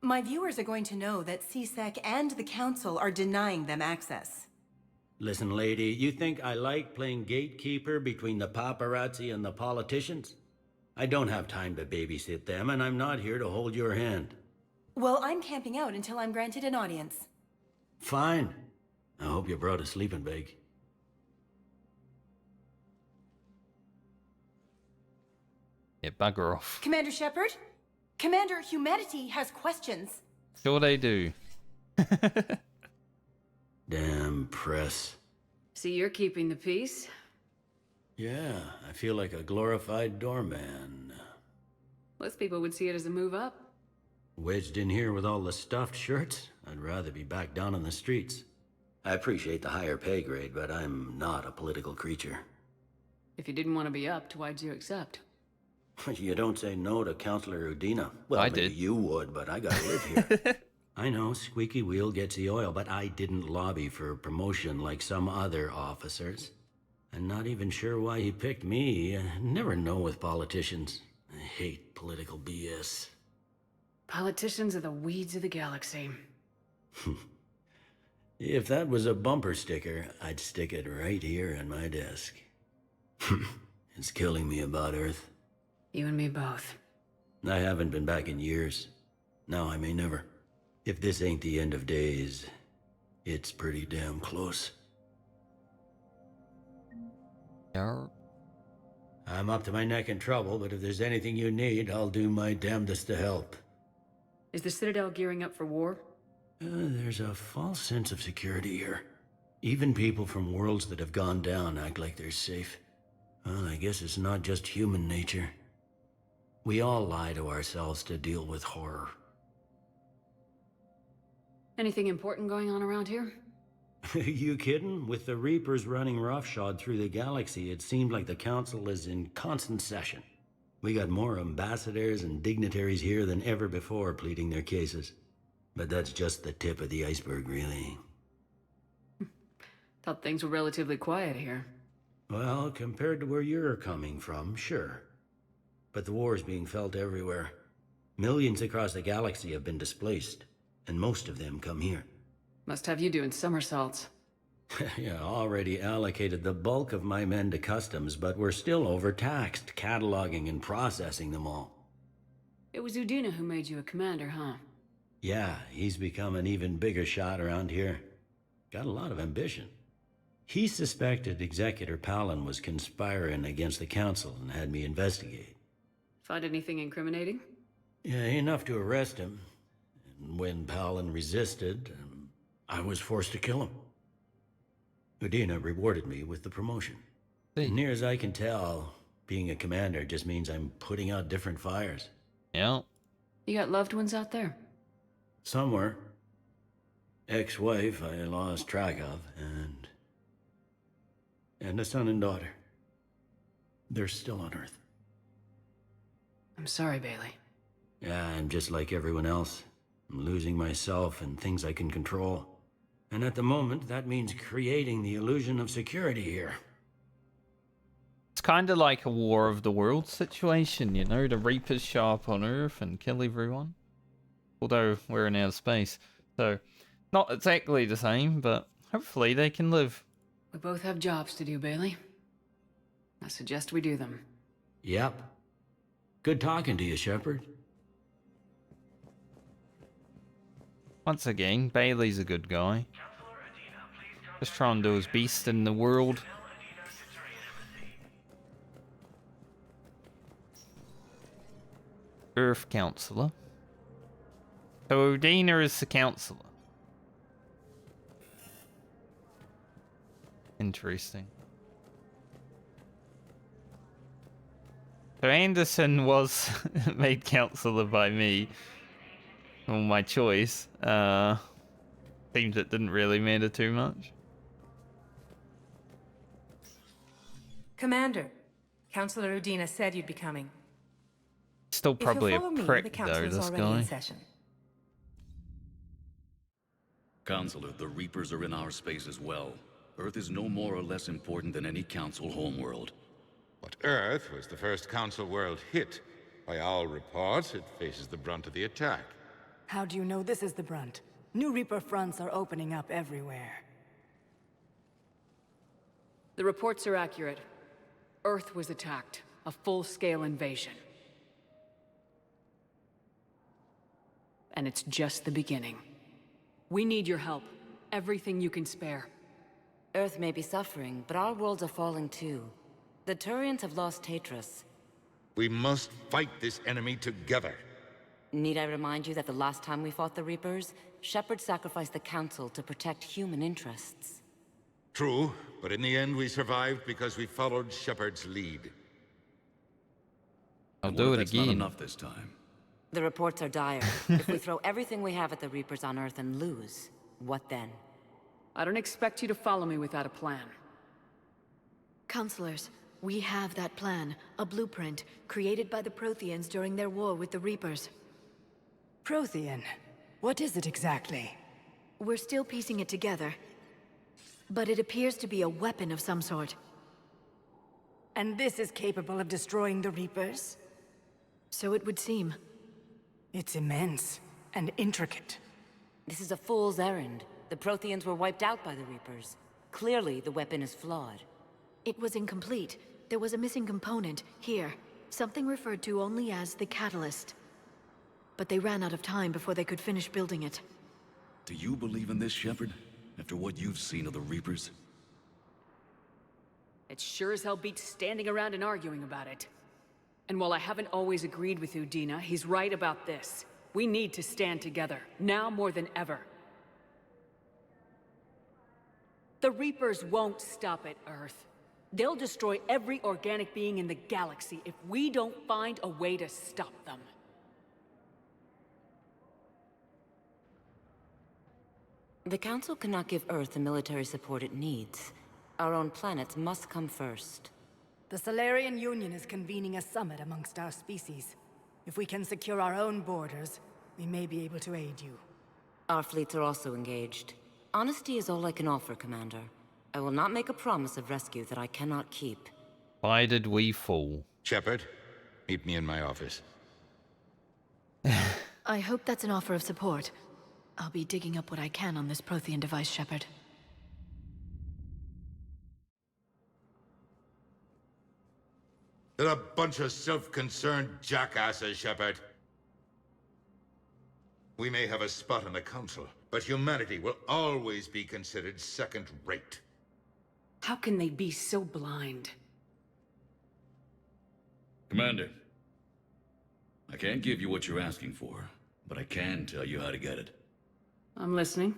My viewers are going to know that CSEC and the Council are denying them access. Listen, lady, you think I like playing gatekeeper between the paparazzi and the politicians? I don't have time to babysit them, and I'm not here to hold your hand. Well, I'm camping out until I'm granted an audience. Fine. I hope you brought a sleeping bag. Yeah, bugger off. Commander Shepard? Commander Humanity has questions. Sure they do. Damn press. So you're keeping the peace? Yeah, I feel like a glorified doorman. Most people would see it as a move up. Wedged in here with all the stuffed shirts? I'd rather be back down on the streets. I appreciate the higher pay grade, but I'm not a political creature. If you didn't want to be upped, why'd you accept? You don't say no to Counselor Udina. Well, I maybe did. You would, but I gotta live here. I know, squeaky wheel gets the oil, but I didn't lobby for promotion like some other officers. I'm not even sure why he picked me. I never know with politicians. I hate political BS. Politicians are the weeds of the galaxy. If that was a bumper sticker, I'd stick it right here on my desk. It's killing me about Earth. You and me both. I haven't been back in years. Now I may never. If this ain't the end of days, it's pretty damn close. Yeah. I'm up to my neck in trouble, but if there's anything you need, I'll do my damnedest to help. Is the Citadel gearing up for war? There's a false sense of security here. Even people from worlds that have gone down act like they're safe. Well, I guess it's not just human nature. We all lie to ourselves to deal with horror. Anything important going on around here? You kidding? With the Reapers running roughshod through the galaxy, it seemed like the Council is in constant session. We got more ambassadors and dignitaries here than ever before pleading their cases. But that's just the tip of the iceberg, really. Thought things were relatively quiet here. Well, compared to where you're coming from, sure. But the war's being felt everywhere. Millions across the galaxy have been displaced, and most of them come here. Must have you doing somersaults. Yeah, already allocated the bulk of my men to customs, but we're still overtaxed, cataloging and processing them all. It was Udina who made you a commander, huh? Yeah, he's become an even bigger shot around here. Got a lot of ambition. He suspected Executor Palin was conspiring against the Council and had me investigate. Find anything incriminating? Yeah, enough to arrest him. And when Palin resisted, I was forced to kill him. Udina rewarded me with the promotion. Near as I can tell, being a commander just means I'm putting out different fires. Yeah. You got loved ones out there? Somewhere. Ex-wife I lost track of, and a son and daughter. They're still on Earth. I'm sorry, Bailey. Yeah, I'm just like everyone else. I'm losing myself and things I can control. And at the moment, that means creating the illusion of security here. It's kind of like a War of the Worlds situation, you know? The Reapers show up on Earth and kill everyone. Although we're in outer space. So, not exactly the same, but hopefully they can live. We both have jobs to do, Bailey. I suggest we do them. Yep. Good talking to you, Shepard. Once again, Bailey's a good guy. Just trying to do his best in the world. Earth Counselor. So Udina is the Counselor. Interesting. So Anderson was made Counselor by me. On my choice. Seems it didn't really matter too much. Commander, Counselor Udina said you'd be coming. Still probably a If you'll follow prick me, the though, council is this already guy. in session. Counselor, the Reapers are in our space as well. Earth is no more or less important than any Council homeworld. But Earth was the first Council world hit. By all reports, it faces the brunt of the attack. How do you know this is the brunt? New Reaper fronts are opening up everywhere. The reports are accurate. Earth was attacked. A full-scale invasion. And it's just the beginning. We need your help. Everything you can spare. Earth may be suffering, but our worlds are falling too. The Turians have lost Tatris. We must fight this enemy together. Need I remind you that the last time we fought the Reapers, Shepard sacrificed the Council to protect human interests? True, but in the end we survived because we followed Shepard's lead. I'll do it That's again. not enough this time. The reports are dire. If we throw everything we have at the Reapers on Earth and lose, what then? I don't expect you to follow me without a plan. Counselors, we have that plan, a blueprint, created by the Protheans during their war with the Reapers. Prothean? What is it exactly? We're still piecing it together, but it appears to be a weapon of some sort. And this is capable of destroying the Reapers? So it would seem. It's immense and intricate. This is a fool's errand. The Protheans were wiped out by the Reapers. Clearly, the weapon is flawed. It was incomplete. There was a missing component, here. Something referred to only as the Catalyst. But they ran out of time before they could finish building it. Do you believe in this, Shepard? After what you've seen of the Reapers? It sure as hell beats standing around and arguing about it. And while I haven't always agreed with Udina, he's right about this. We need to stand together, now more than ever. The Reapers won't stop at Earth. They'll destroy every organic being in the galaxy if we don't find a way to stop them. The Council cannot give Earth the military support it needs. Our own planets must come first. The Solarian Union is convening a summit amongst our species. If we can secure our own borders, we may be able to aid you. Our fleets are also engaged. Honesty is all I can offer, Commander. I will not make a promise of rescue that I cannot keep. Why did we fall? Shepard, meet me in my office. I hope that's an offer of support. I'll be digging up what I can on this Prothean device, Shepard. They're a bunch of self-concerned jackasses, Shepard. We may have a spot on the Council, but humanity will always be considered second-rate. How can they be so blind? Commander, I can't give you what you're asking for, but I can tell you how to get it. I'm listening.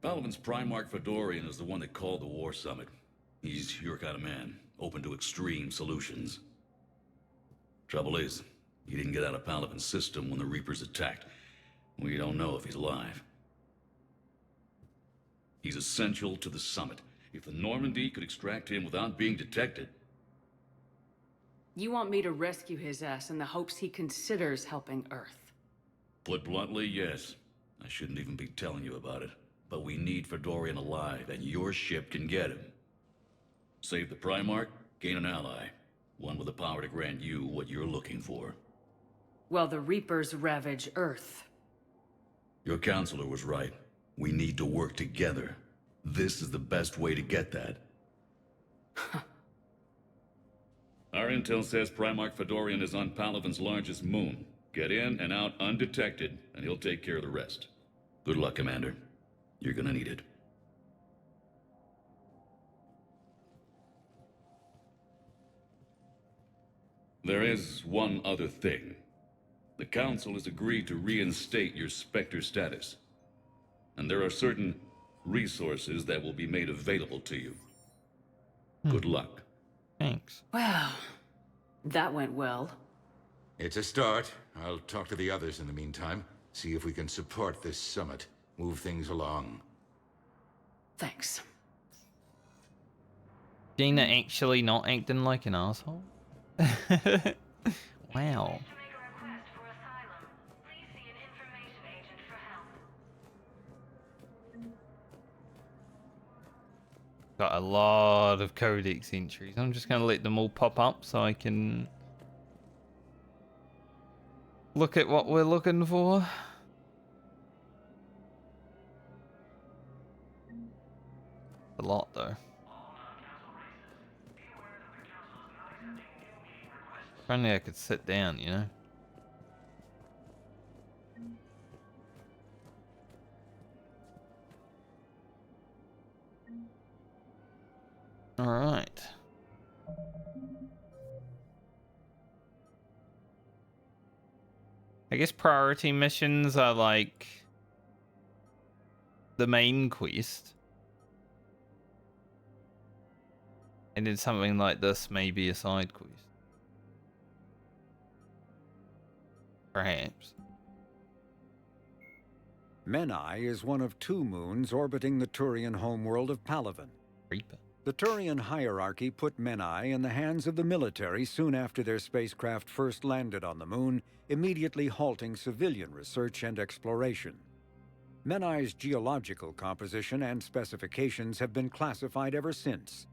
Palaven's Primarch Fedorian is the one that called the War Summit. He's your kind of man, open to extreme solutions. Trouble is, he didn't get out of Palaven's system when the Reapers attacked. We don't know if he's alive. He's essential to the summit. If the Normandy could extract him without being detected... You want me to rescue his ass in the hopes he considers helping Earth? Put bluntly, yes. I shouldn't even be telling you about it. But we need Fedorian alive, and your ship can get him. Save the Primarch, gain an ally. One with the power to grant you what you're looking for. Well, the Reapers ravage Earth. Your counselor was right. We need to work together. This is the best way to get that. Our intel says Primarch Fedorian is on Palaven's largest moon. Get in and out undetected, and he'll take care of the rest. Good luck, Commander. You're gonna need it. There is one other thing. The Council has agreed to reinstate your Spectre status. And there are certain resources that will be made available to you. Good luck. Thanks. Well, that went well. It's a start. I'll talk to the others in the meantime. See if we can support this summit. Move things along. Thanks. Dina actually not acting like an asshole? Wow. Got a lot of codex entries. I'm just going to let them all pop up so I can look at what we're looking for. A lot though. If only I could sit down, you know? Alright. I guess priority missions are like the main quest. And then something like this may be a side quest. Perhaps. Menai is one of 2 moons orbiting the Turian homeworld of Palaven. Reaper. The Turian hierarchy put Menai in the hands of the military soon after their spacecraft first landed on the moon, immediately halting civilian research and exploration. Menai's geological composition and specifications have been classified ever since.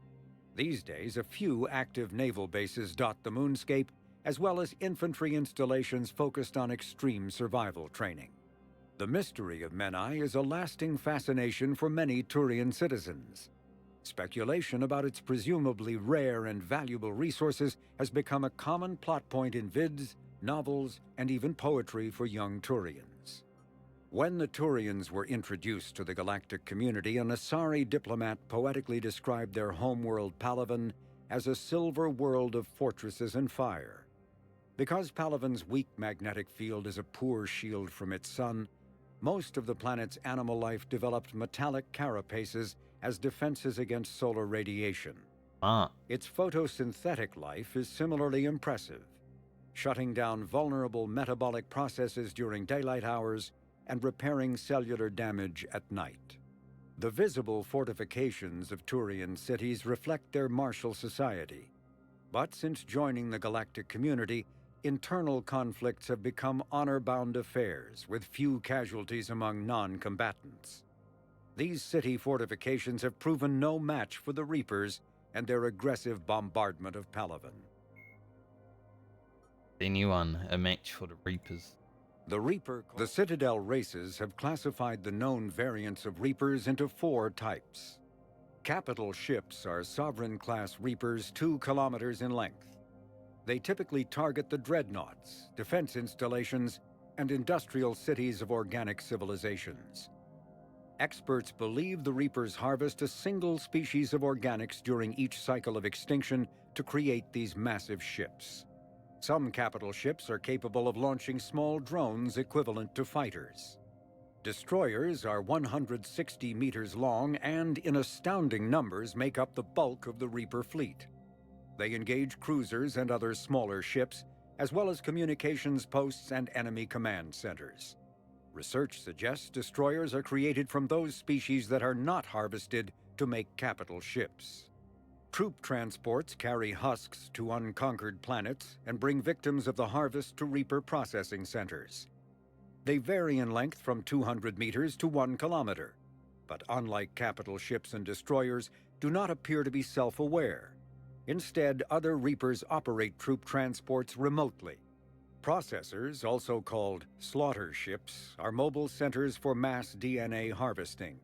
These days, a few active naval bases dot the moonscape, as well as infantry installations focused on extreme survival training. The mystery of Menai is a lasting fascination for many Turian citizens. Speculation about its presumably rare and valuable resources has become a common plot point in vids, novels, and even poetry for young Turians. When the Turians were introduced to the galactic community, an Asari diplomat poetically described their homeworld Palaven as a silver world of fortresses and fire. Because Palaven's weak magnetic field is a poor shield from its sun, most of the planet's animal life developed metallic carapaces as defenses against solar radiation. Its photosynthetic life is similarly impressive, shutting down vulnerable metabolic processes during daylight hours and repairing cellular damage at night. The visible fortifications of Turian cities reflect their martial society. But since joining the galactic community, internal conflicts have become honor-bound affairs, with few casualties among non-combatants. These city fortifications have proven no match for the Reapers and their aggressive bombardment of Palaven. Anyone a match for the Reapers? The Citadel races have classified the known variants of Reapers into 4 types. Capital ships are Sovereign-class Reapers 2 kilometers in length. They typically target the dreadnoughts, defense installations, and industrial cities of organic civilizations. Experts believe the Reapers harvest a single species of organics during each cycle of extinction to create these massive ships. Some capital ships are capable of launching small drones equivalent to fighters. Destroyers are 160 meters long and, in astounding numbers, make up the bulk of the Reaper fleet. They engage cruisers and other smaller ships, as well as communications posts and enemy command centers. Research suggests destroyers are created from those species that are not harvested to make capital ships. Troop transports carry husks to unconquered planets and bring victims of the harvest to Reaper processing centers. They vary in length from 200 meters to 1 kilometer, but unlike capital ships and destroyers, do not appear to be self-aware. Instead, other Reapers operate troop transports remotely. Processors, also called slaughter ships, are mobile centers for mass DNA harvesting.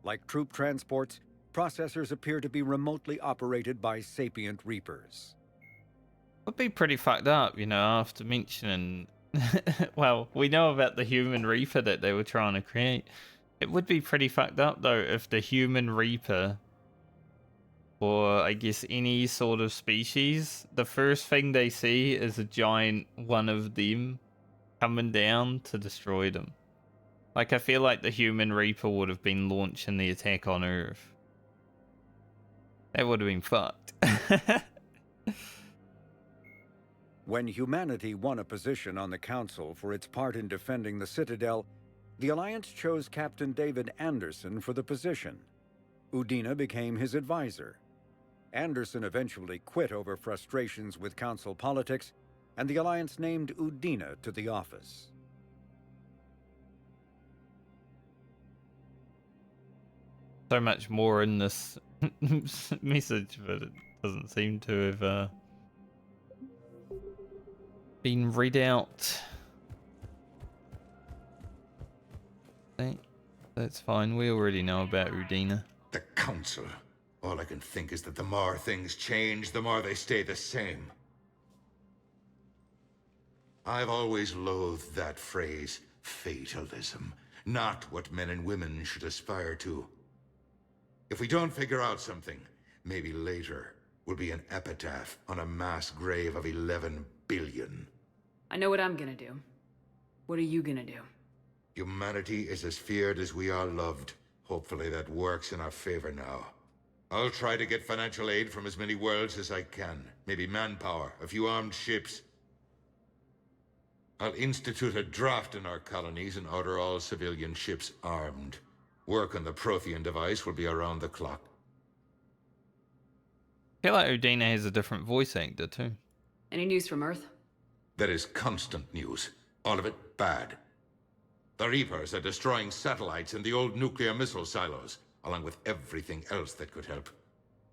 Like troop transports, processors appear to be remotely operated by sapient Reapers. Would be pretty fucked up, you know, after mentioning... well, we know about the human Reaper that they were trying to create. It would be pretty fucked up, though, if the human Reaper, or I guess any sort of species, the first thing they see is a giant one of them coming down to destroy them. Like, I feel like the human Reaper would have been launching the attack on Earth. That would have been fucked. When humanity won a position on the Council for its part in defending the Citadel, the Alliance chose Captain David Anderson for the position. Udina became his advisor. Anderson eventually quit over frustrations with Council politics, and the Alliance named Udina to the office. So much more in this message, but it doesn't seem to have been read out. That's fine, we already know about Udina. The Council. All I can think is that the more things change, the more they stay the same. I've always loathed that phrase, fatalism. Not what men and women should aspire to. If we don't figure out something, maybe later will be an epitaph on a mass grave of 11 billion. I know what I'm gonna do. What are you gonna do? Humanity is as feared as we are loved. Hopefully that works in our favor now. I'll try to get financial aid from as many worlds as I can. Maybe manpower, a few armed ships. I'll institute a draft in our colonies and order all civilian ships armed. Work on the Prothean device will be around the clock. I feel like Udina has a different voice actor too. Any news from Earth? There is constant news. All of it bad. The Reapers are destroying satellites in the old nuclear missile silos, along with everything else that could help.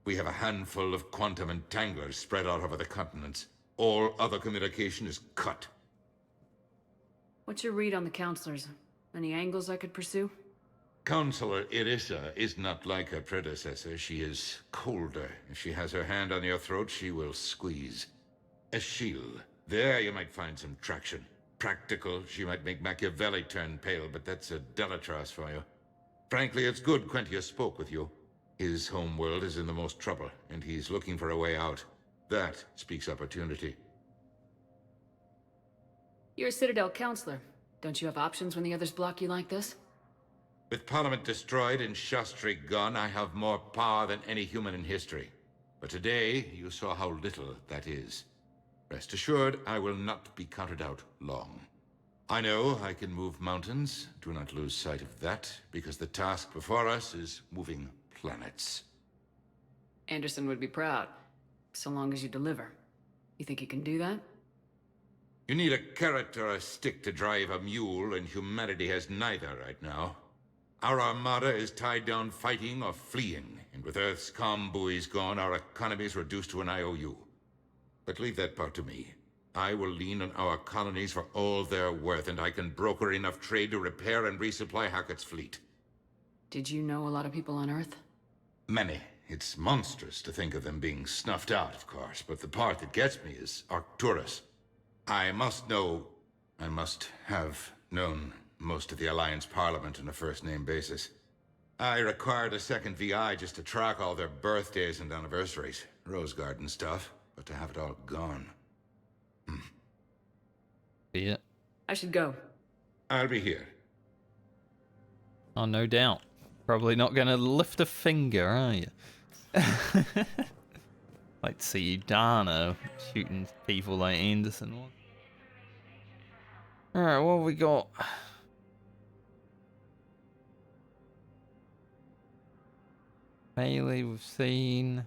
We have a handful of quantum entanglers spread out over the continents. All other communication is cut. What's your read on the counselors? Any angles I could pursue? Counselor Irissa is not like her predecessor. She is colder. If she has her hand on your throat, she will squeeze. Eschil. There you might find some traction. Practical, she might make Machiavelli turn pale, but that's a Delatras for you. Frankly, it's good Quentius spoke with you. His home world is in the most trouble, and he's looking for a way out. That speaks opportunity. You're a Citadel counselor. Don't you have options when the others block you like this? With Parliament destroyed and Shastri gone, I have more power than any human in history. But today, you saw how little that is. Rest assured, I will not be counted out long. I know I can move mountains. Do not lose sight of that, because the task before us is moving planets. Anderson would be proud, so long as you deliver. You think you can do that? You need a carrot or a stick to drive a mule, and humanity has neither right now. Our armada is tied down fighting or fleeing, and with Earth's calm buoys gone, our economy is reduced to an IOU. But leave that part to me. I will lean on our colonies for all they're worth, and I can broker enough trade to repair and resupply Hackett's fleet. Did you know a lot of people on Earth? Many. It's monstrous to think of them being snuffed out, of course, but the part that gets me is Arcturus. I must have known most of the Alliance Parliament on a first-name basis. I required a second VI just to track all their birthdays and anniversaries. Rose Garden stuff, but to have it all gone. Yeah. I should go. I'll be here. Oh, no doubt. Probably not going to lift a finger, are you? Like to see you, Dana, shooting people like Anderson was. Alright, what have we got? Bailey, we've seen.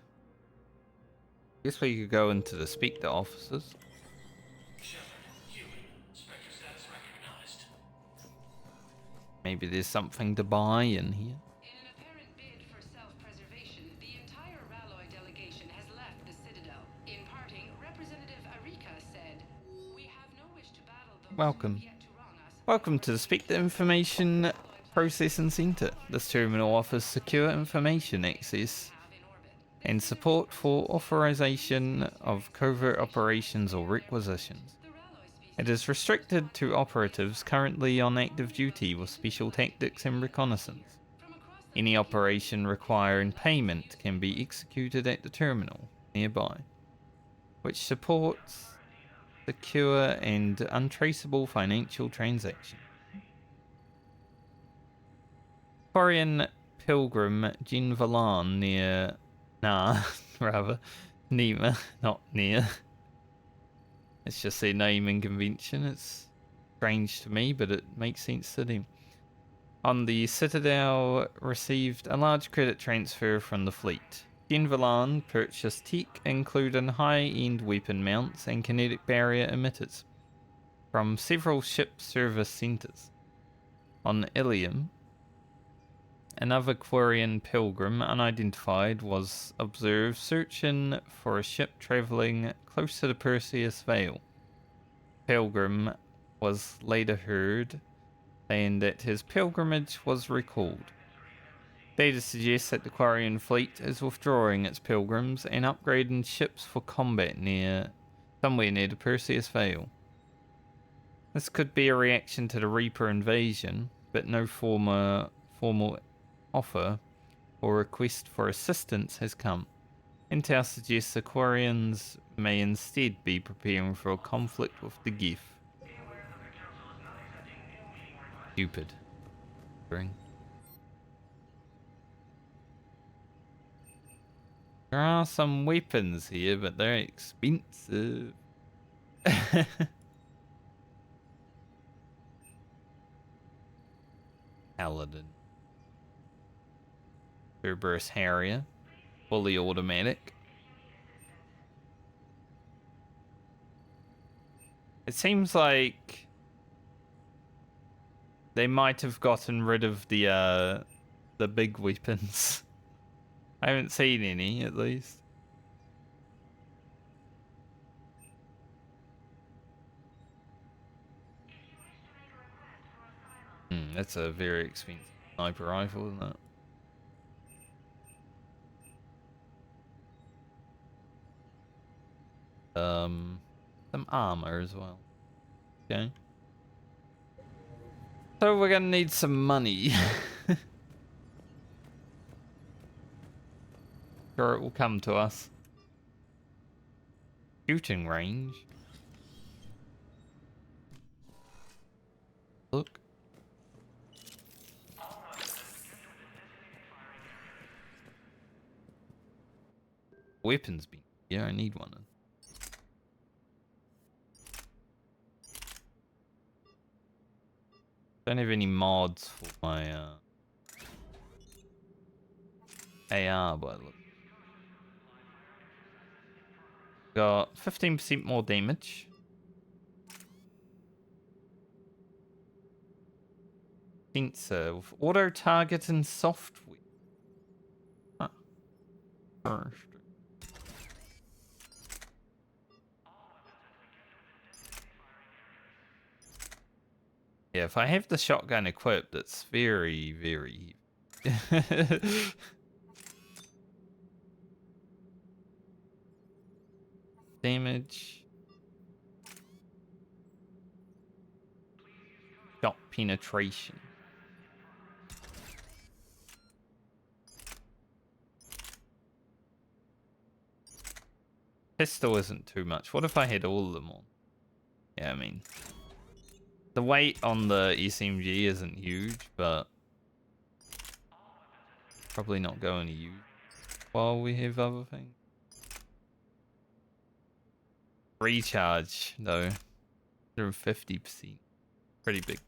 Guess we could go into the speak to officers. Maybe there's something to buy in here. In an apparent bid for self-preservation, the entire Ralloy delegation has left the Citadel. In parting, Representative Arika said, "We have no wish to battle those Welcome. Welcome to the Speak to Information Processing Center. This terminal offers secure information access and support for authorization of covert operations or requisitions. It is restricted to operatives currently on active duty with special tactics and reconnaissance. Any operation requiring payment can be executed at the terminal nearby, which supports secure and untraceable financial transactions. Prothean pilgrim Jean Valan near... Nima, not near. It's just their naming convention. It's strange to me, but it makes sense to them. On the Citadel, received a large credit transfer from the fleet. Jean Valan purchased tech, including high-end weapon mounts and kinetic barrier emitters, from several ship service centers. On Ilium, another Quarian pilgrim, unidentified, was observed searching for a ship traveling close to the Perseus Veil. Pilgrim was later heard saying that his pilgrimage was recalled. Data suggests that the Quarian fleet is withdrawing its pilgrims and upgrading ships for combat somewhere near the Perseus Veil. This could be a reaction to the Reaper invasion, but no formal offer or request for assistance has come. Intel suggests the Quarians may instead be preparing for a conflict with the Geth. Stupid. Bring. There are some weapons here, but they're expensive. Paladin. Cerberus Harrier. Fully automatic. It seems like they might have gotten rid of the big weapons. I haven't seen any, at least. That's a very expensive. Sniper rifle, isn't it? Some armor as well. Okay. So we're gonna need some money. Sure, it will come to us. Shooting range. Look. Weapons beam. Yeah, I need one. Don't have any mods for my AR, by the look. Got 15% more damage. Sensor with auto target and software. Huh. First. Yeah, if I have the shotgun equipped, it's very, very damage. Shot penetration. Pistol isn't too much. What if I had all of them on? Yeah, I mean, the weight on the SMG isn't huge, but probably not going to use while we have other things. Recharge, though. 150%. Pretty big.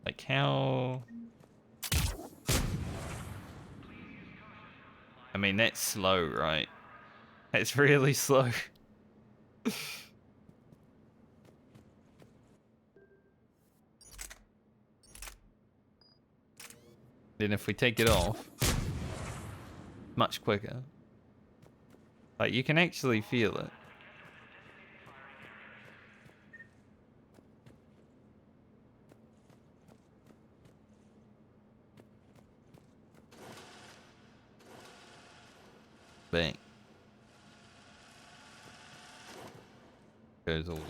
Like how... I mean, that's slow, right? That's really slow. Then if we take it off, much quicker. Like, you can actually feel it. Bang. Goes all the way.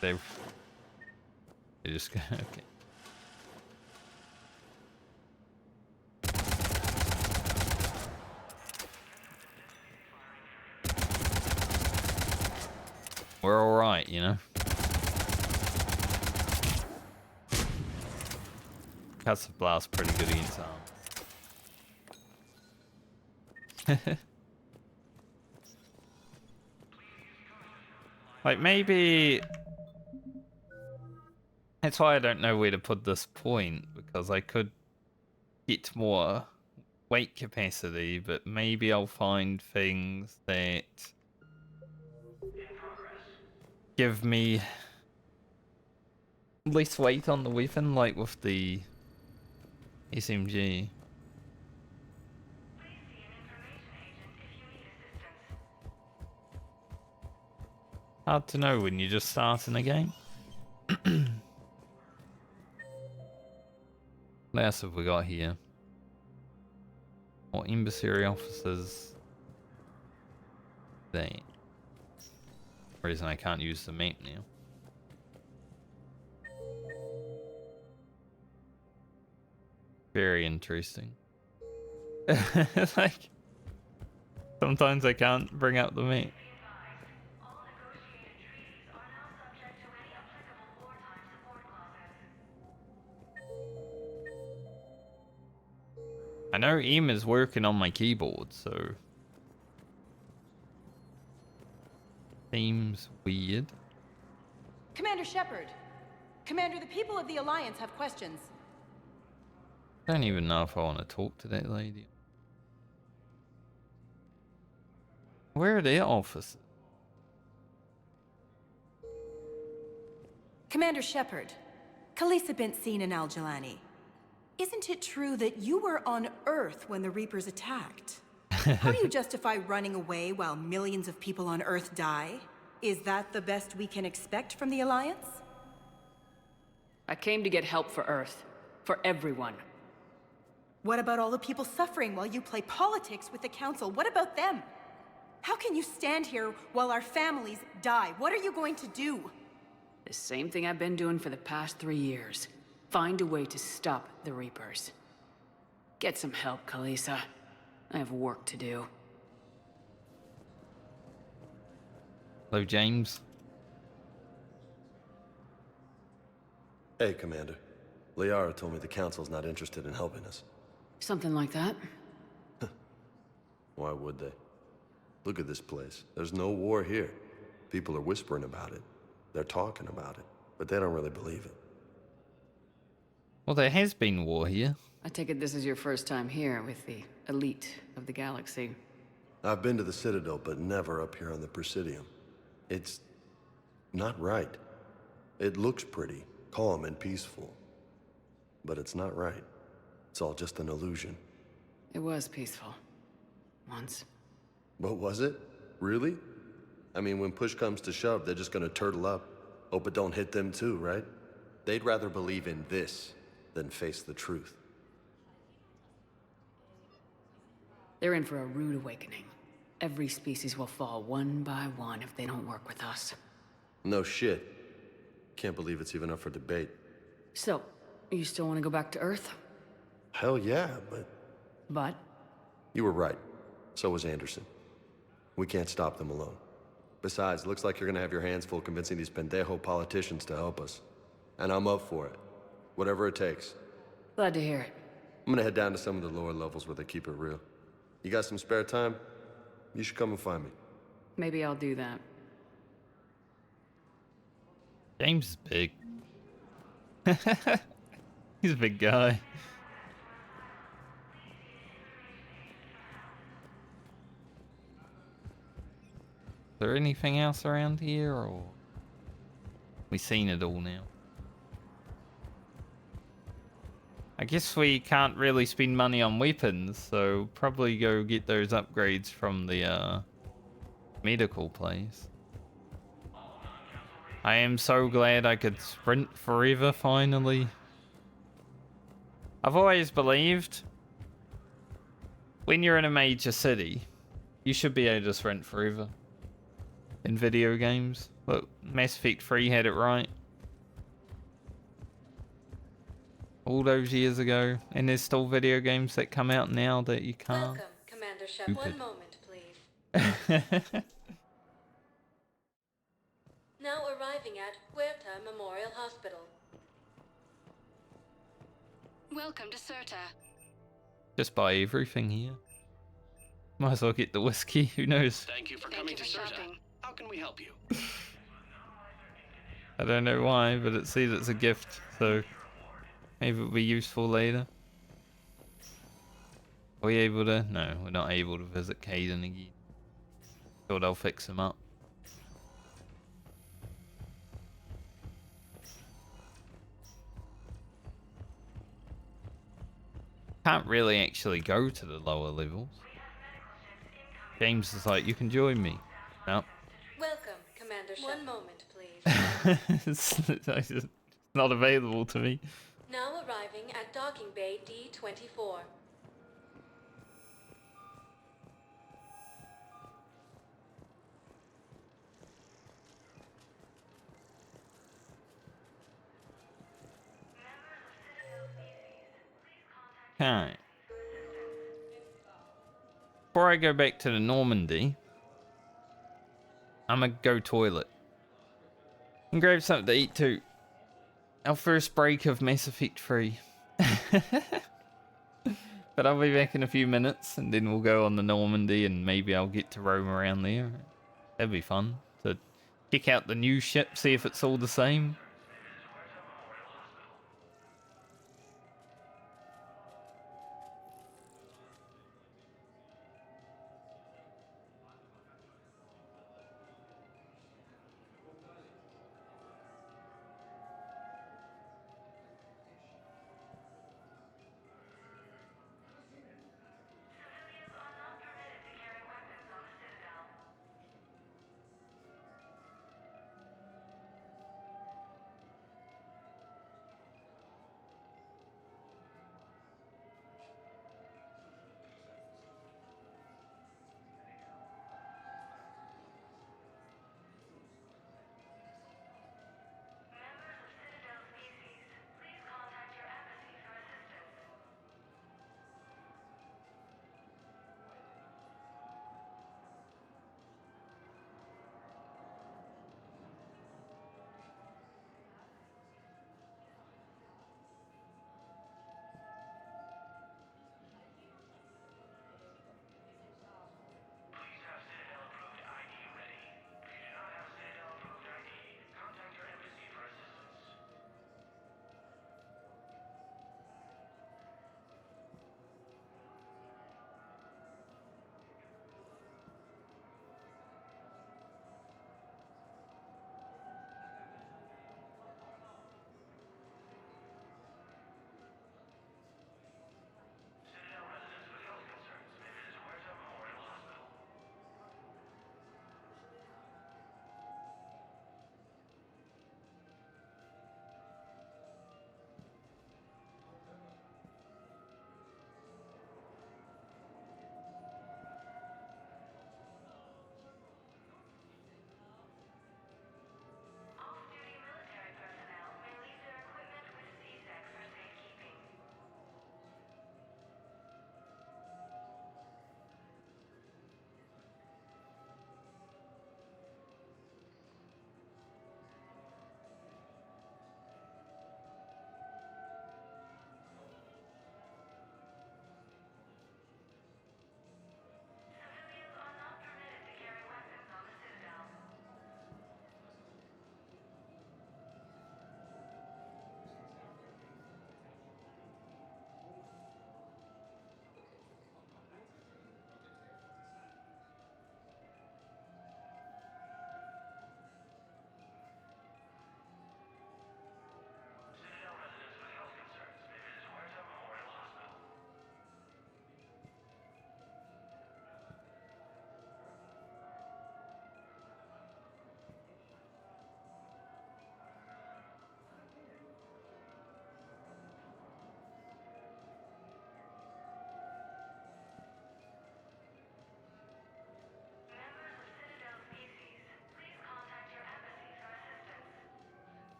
They just go, okay. We're alright, you know? Cuts blast pretty good against arms. Like, maybe... That's why I don't know where to put this point, because I could get more weight capacity, but maybe I'll find things that give me less weight on the weapon, like with the SMG. Hard to know when you're just starting a game. What else have we got here? More embassy officers. They. Reason I can't use the map now. Very interesting. Like, sometimes I can't bring up the map. I know M is working on my keyboard, so seems weird. Commander Shepard. Commander, the people of the Alliance have questions. I don't even know if I want to talk to that lady. Where are their offices? Commander Shepard. Khaleesa been seen in Al-Jalani. Isn't it true that you were on Earth when the Reapers attacked? How do you justify running away while millions of people on Earth die? Is that the best we can expect from the Alliance? I came to get help for Earth. For everyone. What about all the people suffering while you play politics with the Council? What about them? How can you stand here while our families die? What are you going to do? The same thing I've been doing for the past 3 years. Find a way to stop the Reapers. Get some help, Kalisa. I have work to do. Hello, James. Hey, Commander. Liara told me the Council's not interested in helping us. Something like that? Why would they? Look at this place. There's no war here. People are whispering about it. They're talking about it, but they don't really believe it. Well, there has been war here. I take it this is your first time here with the elite of the galaxy. I've been to the Citadel, but never up here on the Presidium. It's not right. It looks pretty, calm and peaceful. But it's not right. It's all just an illusion. It was peaceful. Once. What was it? Really? I mean, when push comes to shove, they're just gonna turtle up. Hope it don't hit them too, right? They'd rather believe in this than face the truth. They're in for a rude awakening. Every species will fall one by one if they don't work with us. No shit. Can't believe it's even up for debate. So, you still want to go back to Earth? Hell yeah, but... But? You were right. So was Anderson. We can't stop them alone. Besides, looks like you're gonna have your hands full convincing these pendejo politicians to help us. And I'm up for it. Whatever it takes. Glad to hear it. I'm gonna head down to some of the lower levels where they keep it real. You got some spare time? You should come and find me. Maybe I'll do that. James is big. He's a big guy. Is there anything else around here, or we seen it all now? I guess we can't really spend money on weapons, so probably go get those upgrades from the medical place. I am so glad I could sprint forever finally. I've always believed when you're in a major city, you should be able to sprint forever in video games. Look, Mass Effect 3 had it right. All those years ago, and there's still video games that come out now that you can't. Welcome, Commander Shep. Stupid. 1 moment, please. Now arriving at Huerta Memorial Hospital. Welcome to Certa. Just buy everything here. Might as well get the whiskey, who knows? Thank you for coming to Certa. How can we help you? I don't know why, but it says it's a gift, so maybe it'll be useful later. Are we able to? No, we're not able to visit Caden again. Sure, they'll fix him up. Can't really actually go to the lower levels. James is like, you can join me. No. Welcome, Commander Shep. 1 moment, please. It's not available to me. Now arriving at Docking Bay D-24. Okay. Before I go back to the Normandy, I'm gonna go toilet. And grab something to eat too. Our first break of Mass Effect 3. But I'll be back in a few minutes and then we'll go on the Normandy and maybe I'll get to roam around there. That'd be fun. To check out the new ship, see if it's all the same.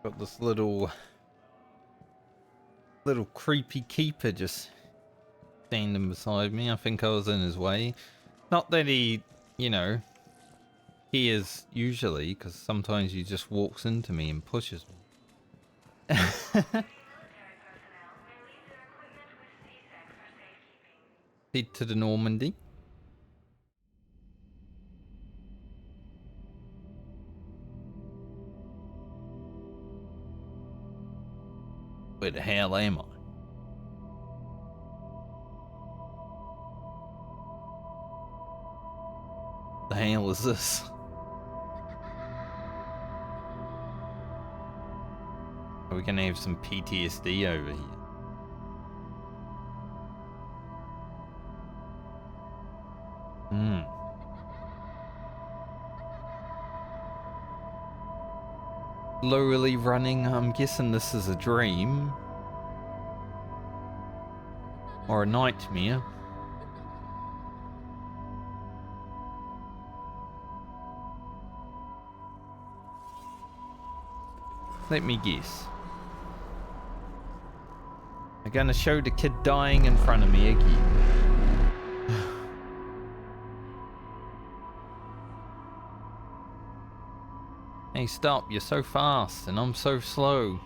Got this little creepy keeper just standing beside me. I think I was in his way. Not that he, you know, he is usually, because sometimes he just walks into me and pushes me. Head to the Normandy. Where the hell am I? The hell is this? Are we gonna have some PTSD over here? Slowly running, I'm guessing this is a dream. Or a nightmare. Let me guess. They're gonna show the kid dying in front of me again. Hey, stop, you're so fast and I'm so slow.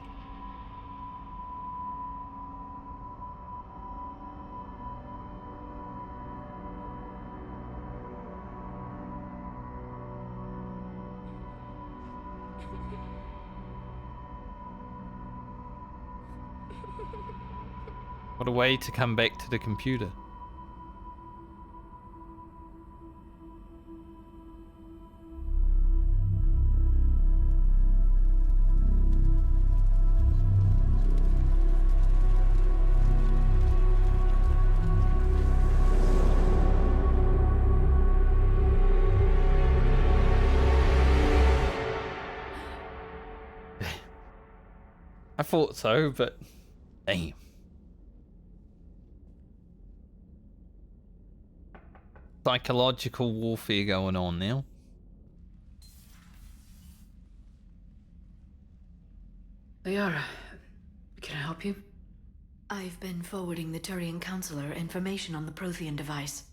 What a way to come back to the computer. I thought so, but damn. Psychological warfare going on now. Liara, can I help you? I've been forwarding the Turian Counselor information on the Prothean device.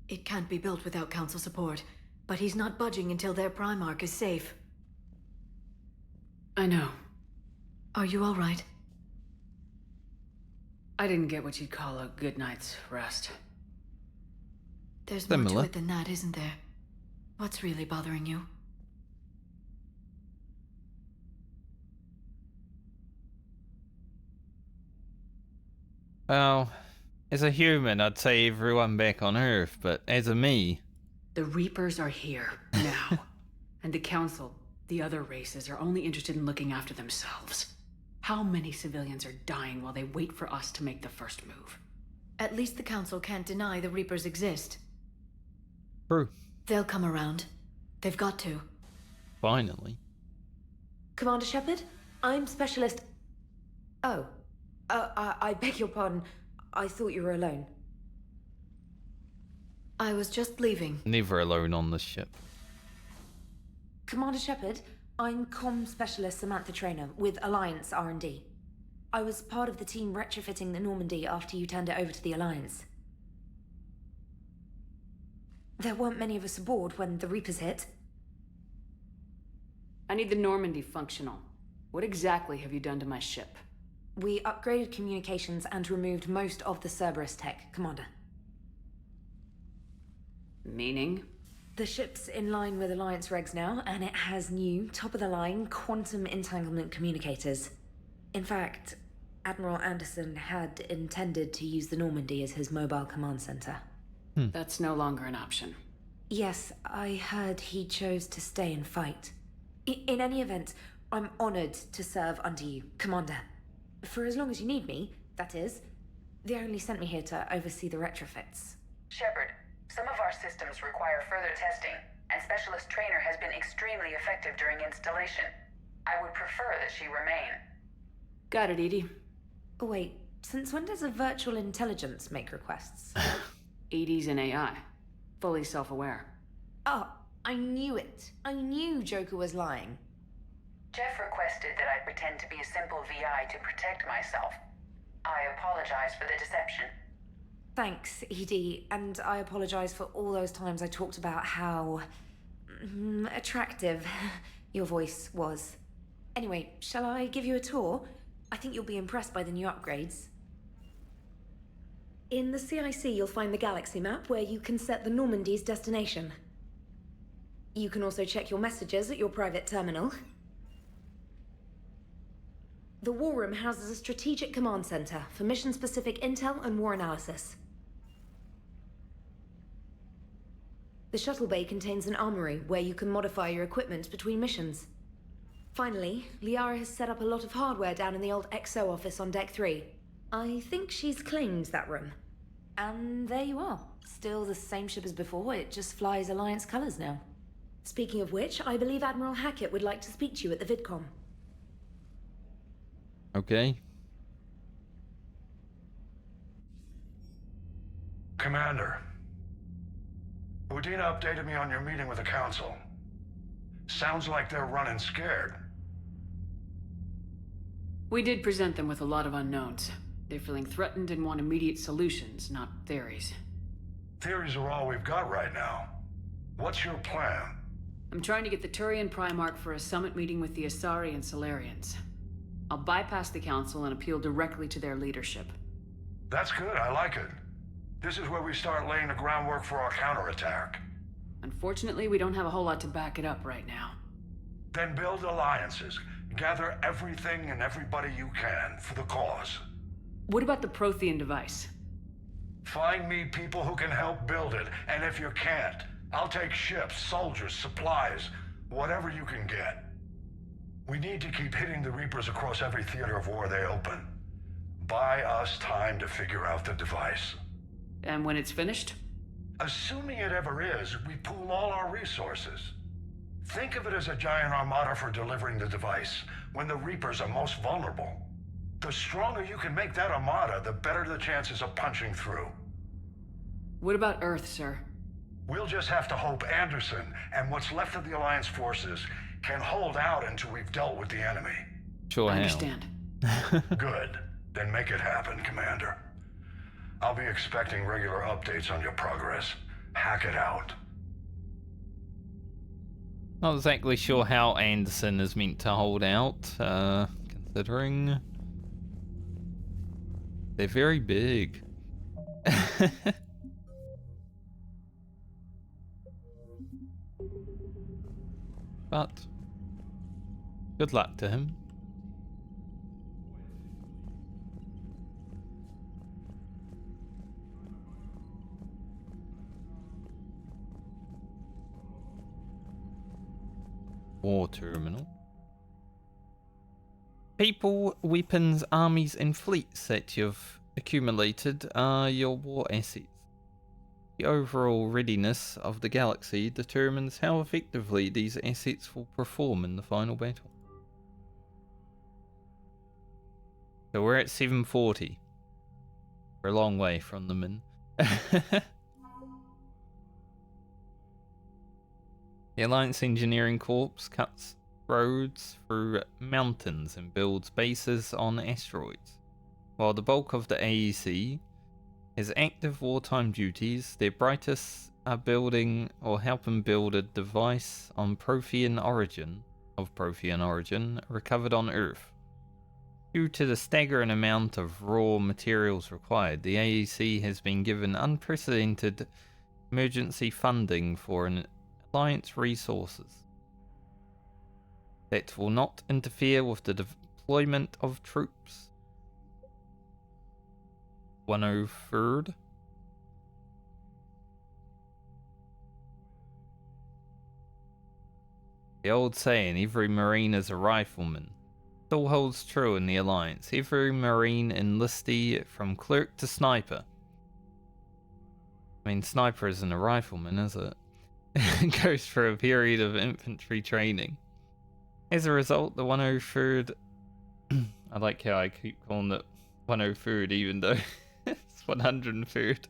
It can't be built without Council support, but he's not budging until their Primarch is safe. I know. Are you all right? I didn't get what you'd call a good night's rest. There's more to it than that, isn't there? What's really bothering you? Well, as a human, I'd say everyone back on Earth, but as a me... The Reapers are here, now. And the Council, the other races, are only interested in looking after themselves. How many civilians are dying while they wait for us to make the first move? At least the Council can't deny the Reapers exist. True. They'll come around. They've got to. Finally. Commander Shepard, I'm Specialist... Oh. I beg your pardon. I thought you were alone. I was just leaving. Never alone on this ship. Commander Shepard, I'm Comm Specialist Samantha Traynor with Alliance R&D. I was part of the team retrofitting the Normandy after you turned it over to the Alliance. There weren't many of us aboard when the Reapers hit. I need the Normandy functional. What exactly have you done to my ship? We upgraded communications and removed most of the Cerberus tech, Commander. Meaning? The ship's in line with Alliance regs now, and it has new, top-of-the-line quantum entanglement communicators. In fact, Admiral Anderson had intended to use the Normandy as his mobile command center. That's no longer an option. Yes, I heard he chose to stay and fight. In any event, I'm honored to serve under you, Commander. For as long as you need me, that is. They only sent me here to oversee the retrofits. Shepard, some of our systems require further testing, and Specialist Traynor has been extremely effective during installation. I would prefer that she remain. Got it, Edie. Oh, wait, since when does a virtual intelligence make requests? Edie's an AI. Fully self-aware. Oh, I knew it. I knew Joker was lying. Jeff requested that I pretend to be a simple VI to protect myself. I apologize for the deception. Thanks, ED, and I apologize for all those times I talked about how attractive your voice was. Anyway, shall I give you a tour? I think you'll be impressed by the new upgrades. In the CIC, you'll find the galaxy map where you can set the Normandy's destination. You can also check your messages at your private terminal. The War Room houses a strategic command center for mission-specific intel and war analysis. The shuttle bay contains an armory where you can modify your equipment between missions. Finally, Liara has set up a lot of hardware down in the old XO office on Deck 3. I think she's claimed that room. And there you are. Still the same ship as before, it just flies Alliance colors now. Speaking of which, I believe Admiral Hackett would like to speak to you at the VidCom. Okay. Commander, Udina updated me on your meeting with the Council. Sounds like they're running scared. We did present them with a lot of unknowns. They're feeling threatened and want immediate solutions, not theories. Theories are all we've got right now. What's your plan? I'm trying to get the Turian Primarch for a summit meeting with the Asari and Solarians. I'll bypass the Council and appeal directly to their leadership. That's good, I like it. This is where we start laying the groundwork for our counterattack. Unfortunately, we don't have a whole lot to back it up right now. Then build alliances. Gather everything and everybody you can for the cause. What about the Prothean device? Find me people who can help build it, and if you can't, I'll take ships, soldiers, supplies, whatever you can get. We need to keep hitting the Reapers across every theater of war they open. Buy us time to figure out the device. And when it's finished? Assuming it ever is, we pool all our resources. Think of it as a giant armada for delivering the device, when the Reapers are most vulnerable. The stronger you can make that armada, the better the chances of punching through. What about Earth, sir? We'll just have to hope Anderson and what's left of the Alliance forces can hold out until we've dealt with the enemy. Sure, I understand. Good. Then make it happen, Commander. I'll be expecting regular updates on your progress. Hack it out. Not exactly sure how Anderson is meant to hold out, considering they're very big. But good luck to him. War terminal. People, weapons, armies, and fleets that you've accumulated are your war assets. The overall readiness of the galaxy determines how effectively these assets will perform in the final battle. So we're at 740. We're a long way from the min. The Alliance Engineering Corps cuts roads through mountains and builds bases on asteroids. While the bulk of the AEC has active wartime duties, their brightest are building or helping build a device on Prothean origin, recovered on Earth. Due to the staggering amount of raw materials required, the AEC has been given unprecedented emergency funding for an Alliance resources that will not interfere with the deployment of troops. 103rd. The old saying, every Marine is a rifleman, still holds true in the Alliance. Every Marine enlistee from clerk to sniper. I mean, sniper isn't a rifleman, is it? Goes through a period of infantry training. As a result, the 103rd... I like how I keep calling it 103rd even though it's 103rd.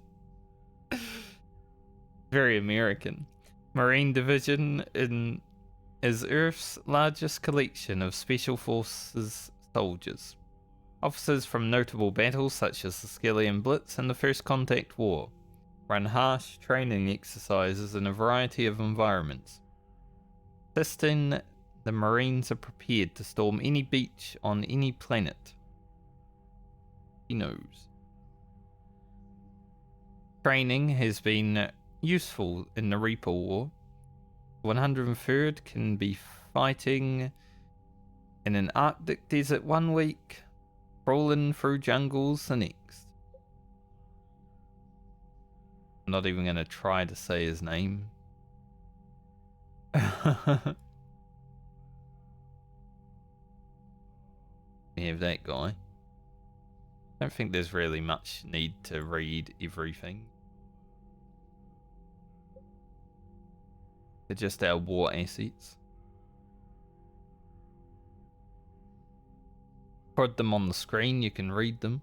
Very American. Marine Division in is Earth's largest collection of Special Forces soldiers. Officers from notable battles such as the Skillian Blitz and the First Contact War run harsh training exercises in a variety of environments. Assisting the Marines are prepared to storm any beach on any planet. He knows. Training has been useful in the Reaper War. 103rd can be fighting in an Arctic desert one week, crawling through jungles the next. I'm not even going to try to say his name. We have that guy. I don't think there's really much need to read everything. They're just our war assets. Put them on the screen, you can read them.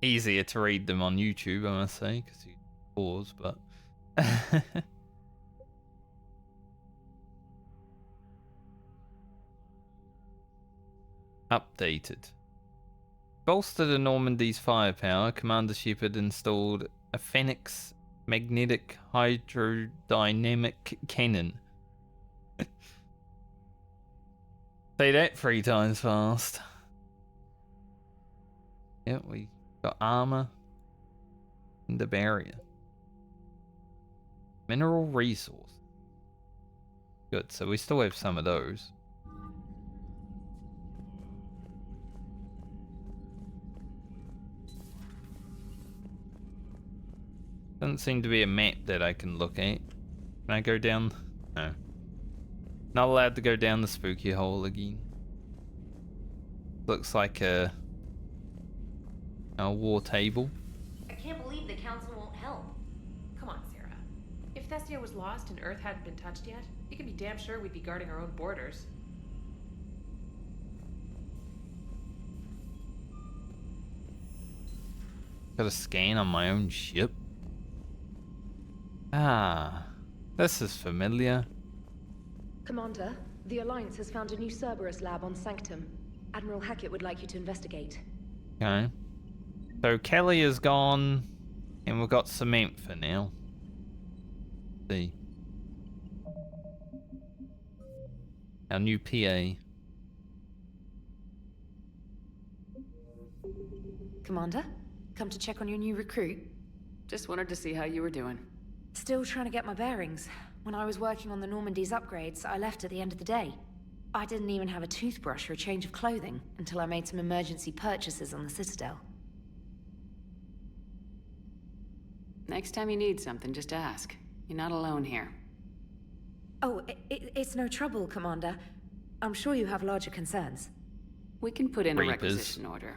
Easier to read them on YouTube, I must say, because you pause, but... Updated. Bolster the Normandy's firepower, Commander Shepard installed a Phoenix magnetic hydrodynamic cannon. Say that 3 times fast. Yeah, we got armor and the barrier. Mineral resource. Good, so we still have some of those. Doesn't seem to be a map that I can look at. Can I go down? No. Not allowed to go down the spooky hole again. Looks like a war table. I can't believe the council won't help. Come on, Sarah. If Thessia was lost and Earth hadn't been touched yet, you can be damn sure we'd be guarding our own borders. Got a scan on my own ship. Ah, this is familiar. Commander, the Alliance has found a new Cerberus Lab on Sanctum. Admiral Hackett would like you to investigate. Okay. So Kelly is gone, and we've got Samantha now. Let's see. Our new PA. Commander, come to check on your new recruit. Just wanted to see how you were doing. Still trying to get my bearings. When I was working on the Normandy's upgrades, I left at the end of the day. I didn't even have a toothbrush or a change of clothing until I made some emergency purchases on the Citadel. Next time you need something, just ask. You're not alone here. Oh, it's no trouble, Commander. I'm sure you have larger concerns. We can put in a Reapers. requisition order.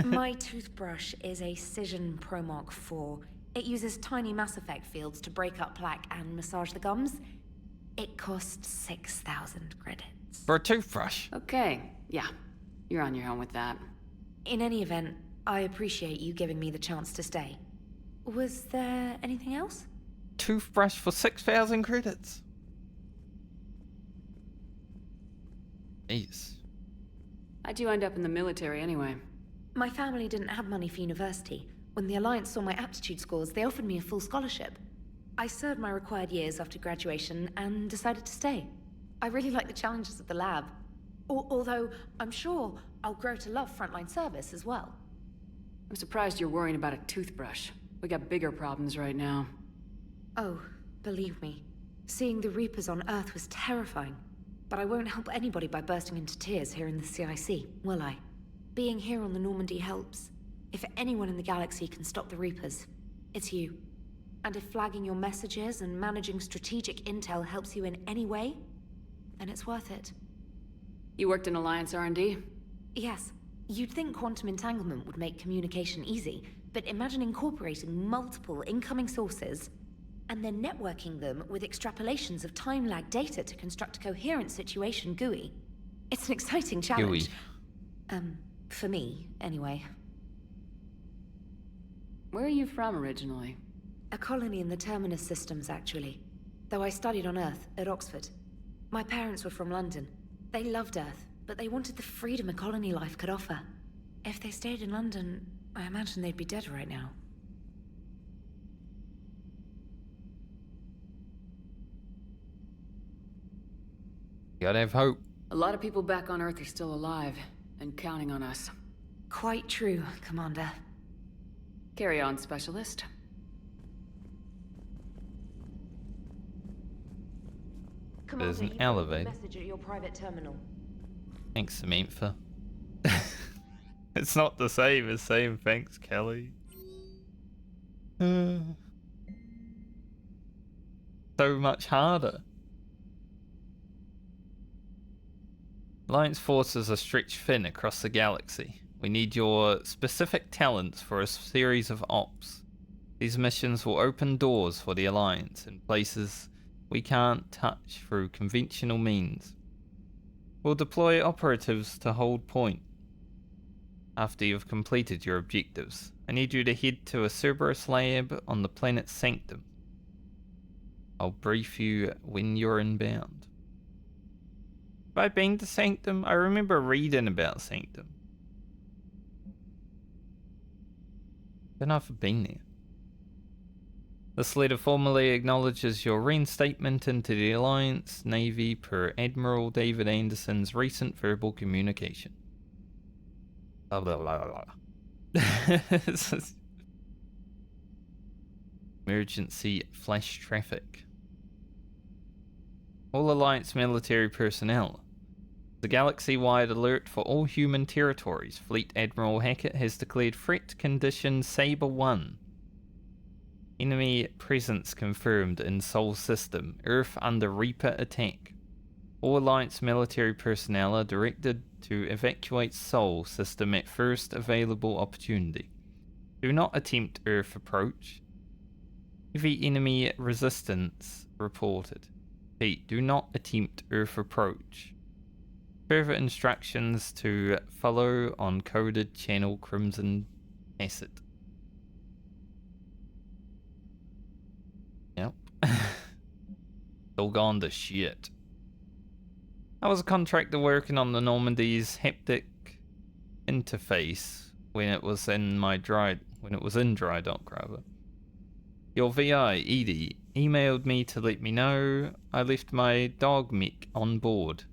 My toothbrush is a Cision Pro Mark IV. It uses tiny Mass Effect fields to break up plaque and massage the gums. It costs 6,000 credits. For a toothbrush? Okay, yeah. You're on your own with that. In any event, I appreciate you giving me the chance to stay. Was there anything else? Toothbrush for 6,000 credits. Jeez. How'd you end up in the military anyway? My family didn't have money for university. When the Alliance saw my aptitude scores, they offered me a full scholarship. I served my required years after graduation and decided to stay. I really like the challenges of the lab. Although, I'm sure I'll grow to love frontline service as well. I'm surprised you're worrying about a toothbrush. We got bigger problems right now. Oh, believe me. Seeing the Reapers on Earth was terrifying. But I won't help anybody by bursting into tears here in the CIC, will I? Being here on the Normandy helps. If anyone in the galaxy can stop the Reapers, it's you. And if flagging your messages and managing strategic intel helps you in any way, then it's worth it. You worked in Alliance R&D? Yes. You'd think quantum entanglement would make communication easy, but imagine incorporating multiple incoming sources and then networking them with extrapolations of time-lag data to construct a coherent situation GUI. It's an exciting challenge. GUI. For me, anyway. Where are you from originally? A colony in the Terminus systems, actually. though I studied on Earth at Oxford. My parents were from London. They loved Earth, but they wanted the freedom a colony life could offer. If they stayed in London, I imagine they'd be dead right now. Gotta have hope. A lot of people back on Earth are still alive, and counting on us. Quite true, Commander. Carry on, Specialist. There's an Commander, elevator. Message at your private terminal. Thanks, Samantha. It's not the same as saying thanks, Kelly. So much harder. Alliance forces are stretched thin across the galaxy. We need your specific talents for a series of ops. These missions will open doors for the Alliance in places we can't touch through conventional means. We'll deploy operatives to hold point. After you've completed your objectives, I need you to head to a Cerberus Lab on the planet Sanctum. I'll brief you when you're inbound. Have I been to Sanctum? I remember reading about Sanctum. Don't know if I've been there. This letter formally acknowledges your reinstatement into the Alliance Navy per Admiral David Anderson's recent verbal communication. Blah, blah, blah, blah. Emergency flash traffic. All Alliance military personnel. The galaxy-wide alert for all human territories. Fleet Admiral Hackett has declared threat condition Saber 1. Enemy presence confirmed in Sol System. Earth under Reaper attack. All Alliance military personnel are directed to evacuate Sol System at first available opportunity. Do not attempt Earth approach. Heavy enemy resistance reported. Pete, do not attempt Earth approach. Further instructions to follow on coded channel Crimson Asset. Yep. All gone to shit. I was a contractor working on the Normandy's haptic interface when it was in dry dock rather. Your VI, Edie, emailed me to let me know I left my dog mech on board.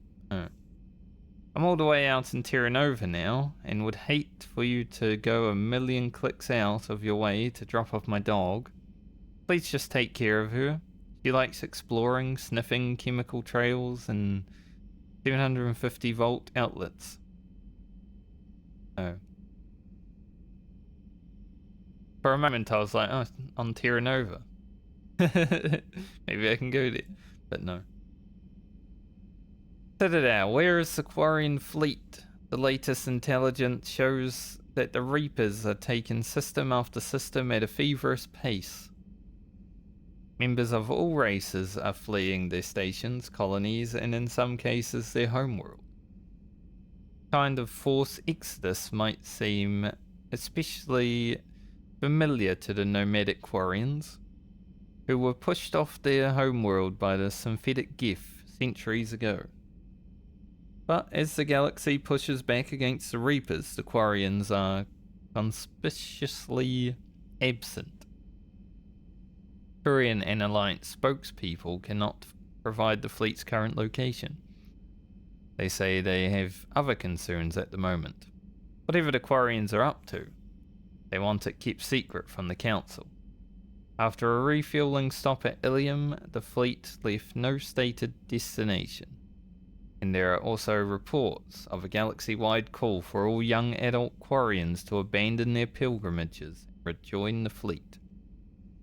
I'm all the way out in Terra Nova now, and would hate for you to go a million clicks out of your way to drop off my dog. Please just take care of her. She likes exploring, sniffing chemical trails, and 750 volt outlets. Oh. For a moment I was like, oh, on Terra Nova. Maybe I can go there, but no. Citadel, where is the Quarian fleet? The latest intelligence shows that the Reapers are taking system after system at a feverish pace. Members of all races are fleeing their stations, colonies, and in some cases their homeworld. Kind of forced exodus might seem especially familiar to the nomadic Quarians, who were pushed off their homeworld by the synthetic Geth centuries ago. But as the galaxy pushes back against the Reapers, the Quarians are conspicuously absent. Prothean and Alliance spokespeople cannot provide the fleet's current location. They say they have other concerns at the moment. Whatever the Quarians are up to, they want it kept secret from the Council. After a refueling stop at Ilium, the fleet left no stated destination. And there are also reports of a galaxy-wide call for all young adult Quarians to abandon their pilgrimages and rejoin the fleet.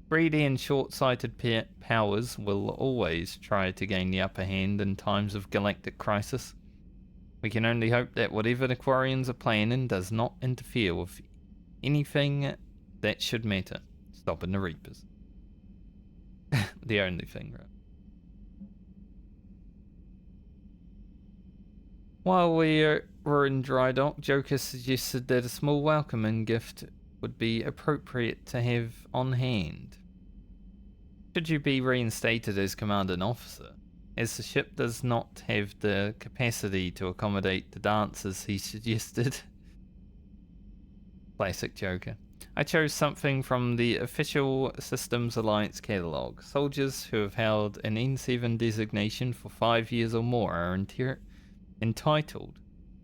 Greedy and short-sighted powers will always try to gain the upper hand in times of galactic crisis. We can only hope that whatever the Quarians are planning does not interfere with anything that should matter. Stopping the Reapers. The only thing, right? While we were in dry dock, Joker suggested that a small welcoming gift would be appropriate to have on hand. Should you be reinstated as commanding officer, as the ship does not have the capacity to accommodate the dancers he suggested. Classic Joker. I chose something from the official Systems Alliance catalog. Soldiers who have held an N7 designation for 5 years or more are entitled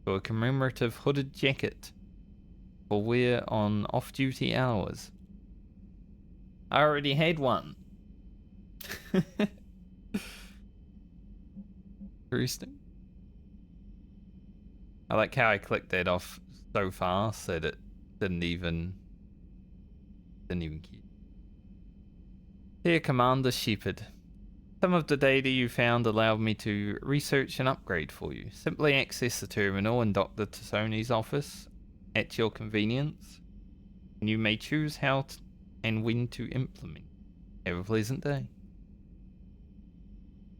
to a commemorative hooded jacket for wear on off-duty hours. I already had one. Interesting. I like how I clicked that off so fast that it didn't even care. Dear Commander Shepard, some of the data you found allowed me to research an upgrade for you. Simply access the terminal in Dr. Tassoni's office at your convenience, and you may choose how and when to implement. Have a pleasant day.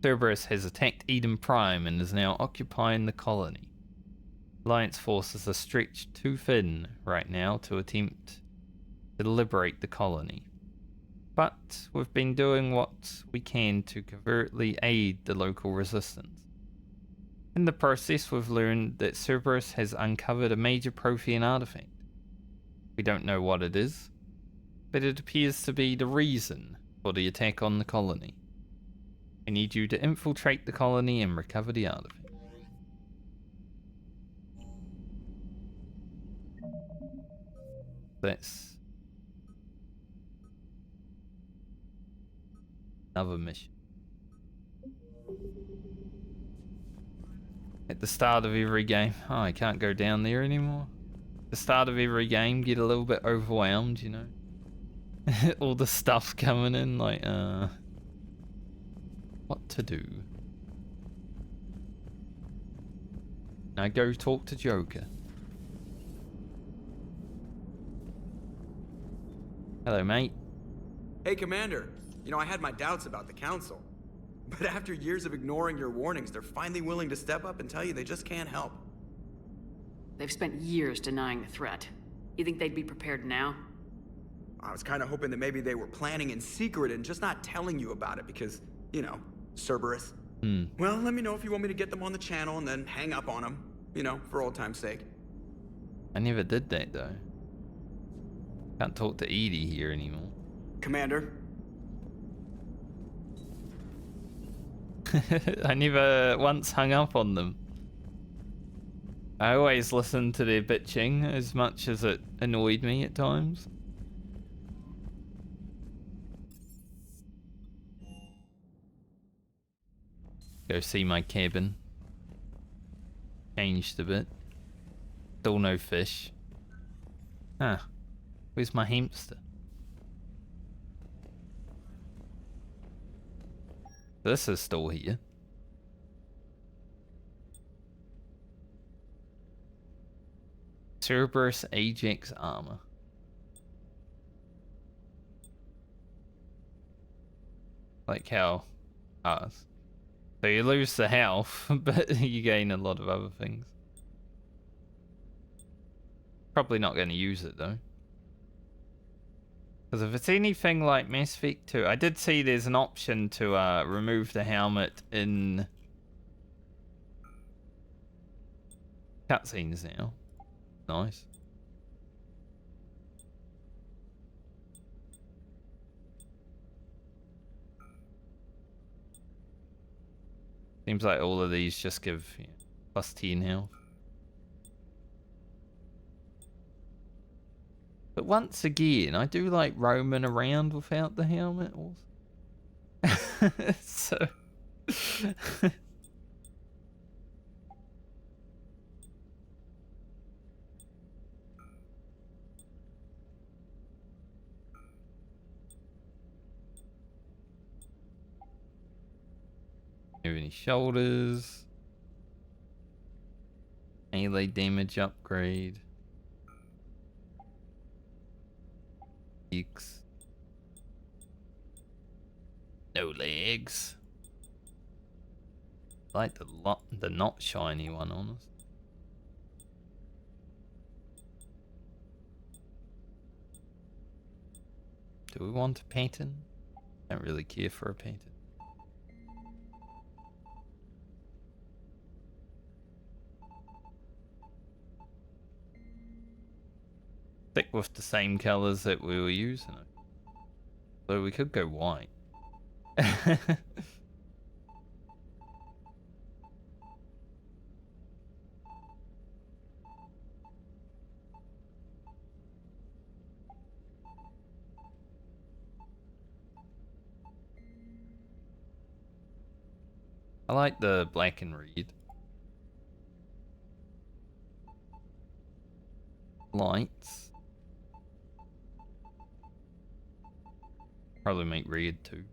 Cerberus has attacked Eden Prime and is now occupying the colony. Alliance forces are stretched too thin right now to attempt to liberate the colony. But we've been doing what we can to covertly aid the local resistance. In the process, we've learned that Cerberus has uncovered a major Prothean artifact. We don't know what it is, but it appears to be the reason for the attack on the colony. I need you to infiltrate the colony and recover the artifact. That's another mission. At the start of every game, oh, I can't go down there anymore. At the start of every game, get a little bit overwhelmed, you know. All the stuff coming in, like, what to do? Now go talk to Joker. Hello, mate. Hey, Commander. You know, I had my doubts about the Council. But after years of ignoring your warnings, they're finally willing to step up and tell you they just can't help. They've spent years denying the threat. You think they'd be prepared now? I was kind of hoping that maybe they were planning in secret and just not telling you about it because, you know, Cerberus. Well, let me know if you want me to get them on the channel and then hang up on them, you know, for old time's sake. I never did that, though. Can't talk to Edie here anymore. Commander? I never once hung up on them. I always listened to their bitching as much as it annoyed me at times. Go see my cabin. Changed a bit. Still no fish. Huh. Where's my hamster? This is still here. Cerberus Ajax armor. Like how ours. So you lose the health, but you gain a lot of other things. Probably not going to use it though. Because if it's anything like Mass Effect 2, I did see there's an option to remove the helmet in cutscenes now. Nice. Seems like all of these just give plus 10 health. But once again, I do like roaming around without the helmet also. So... Have any shoulders? Melee damage upgrade. Legs. No legs. Like the not shiny one on us. Do we want a pattern? Don't really care for a painting. Stick with the same colors that we were using. So we could go white. I like the black and red. Lights. Probably make red too.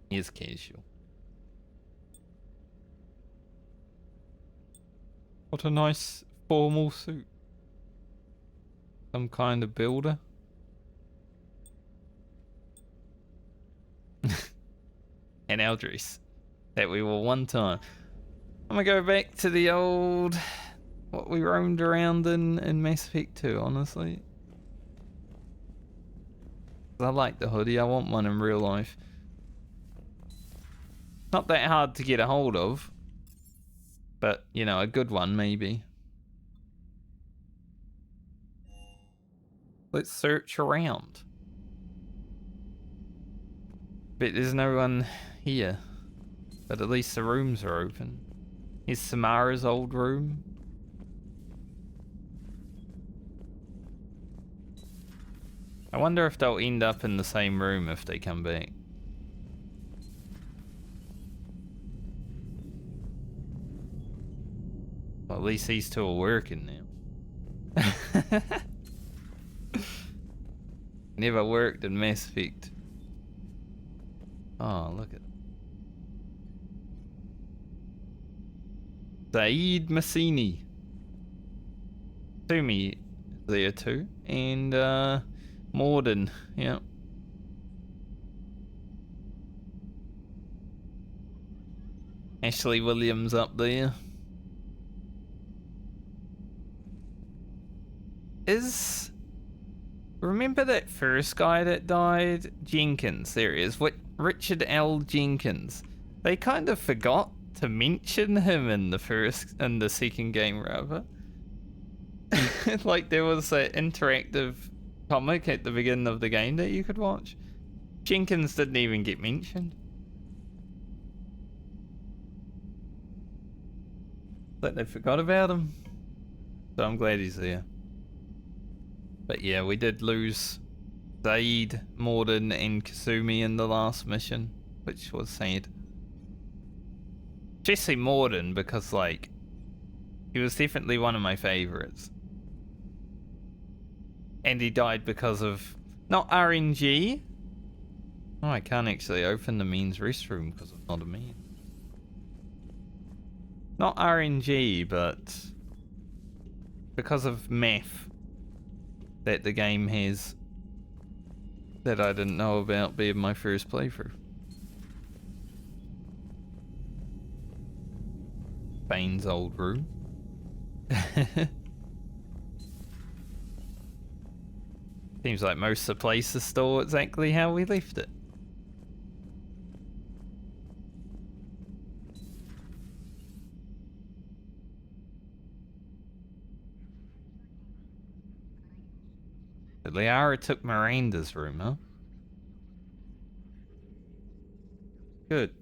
Here's casual. What a nice formal suit. Some kind of builder. And our dress that we wore one time. I'm gonna go back to the old, what we roamed around in Mass Effect 2, honestly. I like the hoodie, I want one in real life. Not that hard to get a hold of, but you know, a good one maybe. Let's search around. But there's no one here. But at least the rooms are open. Here's Samara's old room. I wonder if they'll end up in the same room if they come back. Well, at least these two are working now. Never worked in Mass Effect. Oh, look at Saeed Massini. Sumi there too. And Morden, yeah. Ashley Williams up there. Remember that first guy that died? Jenkins, there he is. What, Richard L. Jenkins. They kind of forgot to mention him in the second game, rather. Like there was an interactive comic at the beginning of the game that you could watch. Jenkins didn't even get mentioned. But they forgot about him. So I'm glad he's there. But yeah, we did lose Zaid, Morden, and Kasumi in the last mission, which was sad. Jesse Morden, because like, he was definitely one of my favorites. And he died because of, not RNG. Oh, I can't actually open the men's restroom because I'm not a man. Not RNG, but because of meth that the game has that I didn't know about being my first playthrough. Bane's old room. Seems like most of the places still exactly how we left it. But Liara took Miranda's room, huh? Good.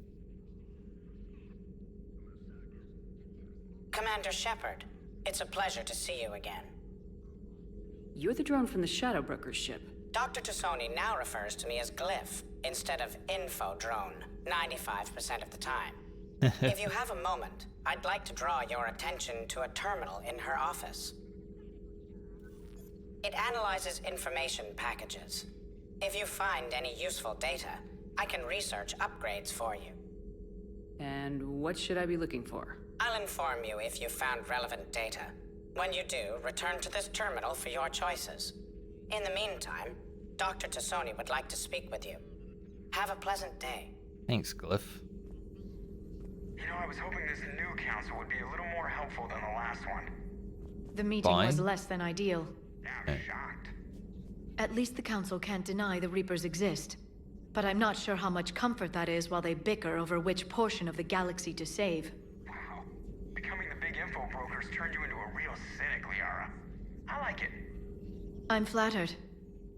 Commander Shepard, it's a pleasure to see you again. You're the drone from the Shadow Broker's ship. Dr. Tassoni now refers to me as Glyph instead of Info Drone, 95% of the time. If you have a moment, I'd like to draw your attention to a terminal in her office. It analyzes information packages. If you find any useful data, I can research upgrades for you. And what should I be looking for? I'll inform you if you found relevant data. When you do, return to this terminal for your choices. In the meantime, Dr. Tassoni would like to speak with you. Have a pleasant day. Thanks, Glyph. You know, I was hoping this new council would be a little more helpful than the last one. The meeting was less than ideal. At least the Council can't deny the Reapers exist. But I'm not sure how much comfort that is while they bicker over which portion of the galaxy to save. Wow. Becoming the big info brokers turned you into a real cynic, Liara. I like it. I'm flattered,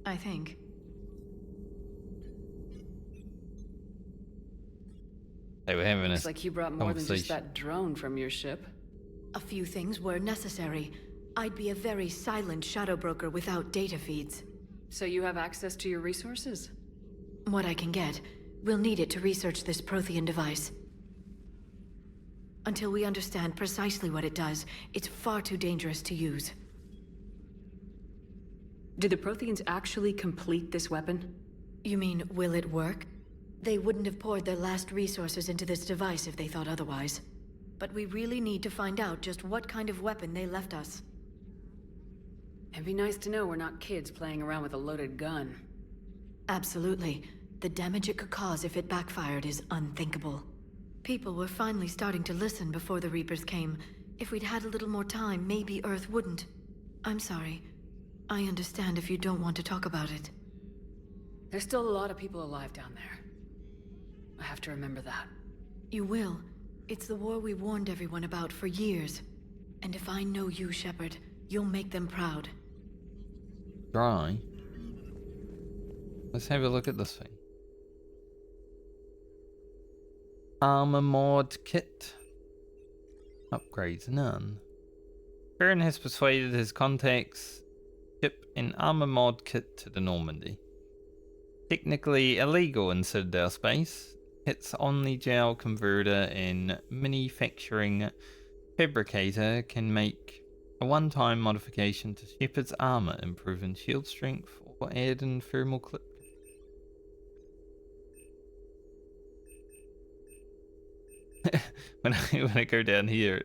I think. They were having Looks like you brought more than just that drone from your ship. A few things were necessary. I'd be a very silent shadow broker without data feeds. So you have access to your resources? What I can get. We'll need it to research this Prothean device. Until we understand precisely what it does, it's far too dangerous to use. Did the Protheans actually complete this weapon? You mean, will it work? They wouldn't have poured their last resources into this device if they thought otherwise. But we really need to find out just what kind of weapon they left us. It'd be nice to know we're not kids playing around with a loaded gun. Absolutely. The damage it could cause if it backfired is unthinkable. People were finally starting to listen before the Reapers came. If we'd had a little more time, maybe Earth wouldn't. I'm sorry. I understand if you don't want to talk about it. There's still a lot of people alive down there. I have to remember that. You will. It's the war we warned everyone about for years. And if I know you, Shepard, you'll make them proud. Try. Let's have a look at this thing. Armor mod kit. Upgrades none. Baron has persuaded his contacts ship an armor mod kit to the Normandy. Technically illegal in Citadel space, its Omni-Gel converter and manufacturing fabricator can make a one-time modification to Shepard's armor, improving shield strength or add in thermal clip. when I go down here.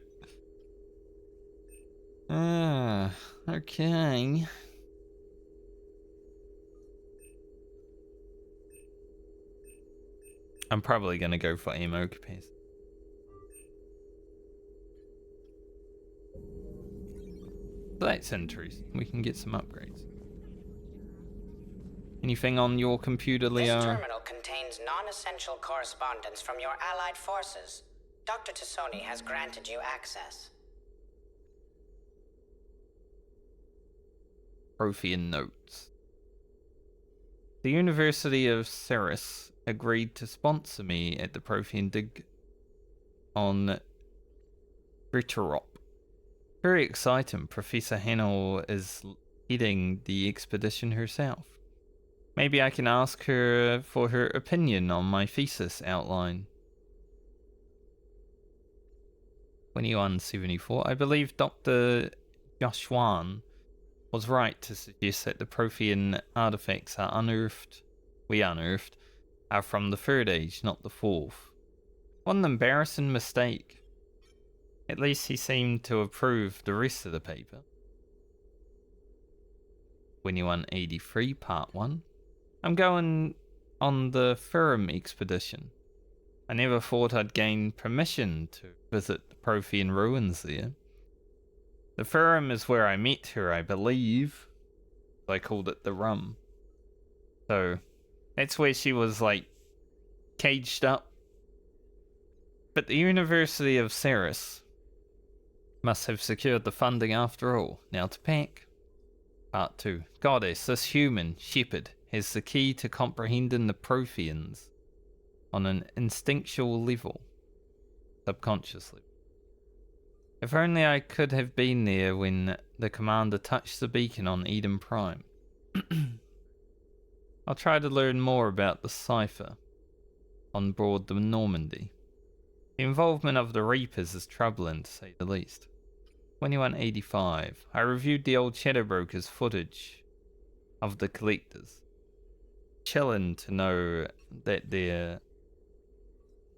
Okay. I'm probably gonna go for ammo capacity. That's interesting. We can get some upgrades. Anything on your computer, Leo? This terminal contains non-essential correspondence from your allied forces. Dr. Tassoni has granted you access. Prothean notes. The University of Cerberus agreed to sponsor me at the Prothean dig on Britarop. Very exciting. Professor Hannell is leading the expedition herself. Maybe I can ask her for her opinion on my thesis outline. 2174. I believe Dr. Joshwan was right to suggest that the Prothean artifacts are unearthed, are from the Third Age, not the Fourth. What an embarrassing mistake. At least he seemed to approve the rest of the paper. 2183, Part 1. I'm going on the Furum expedition. I never thought I'd gain permission to visit the Prothean ruins there. The Furum is where I met her, I believe. I called it the Rum. So, that's where she was, like, caged up. But the University of Cerberus must have secured the funding after all. Now to pack. Part 2. Goddess, this human, Shepard, has the key to comprehending the Protheans on an instinctual level. Subconsciously. If only I could have been there when the commander touched the beacon on Eden Prime. I'll try to learn more about the cipher on board the Normandy. The involvement of the Reapers is troubling, to say the least. 2185. I reviewed the old Shadow Broker's footage of the collectors. Chilling to know that they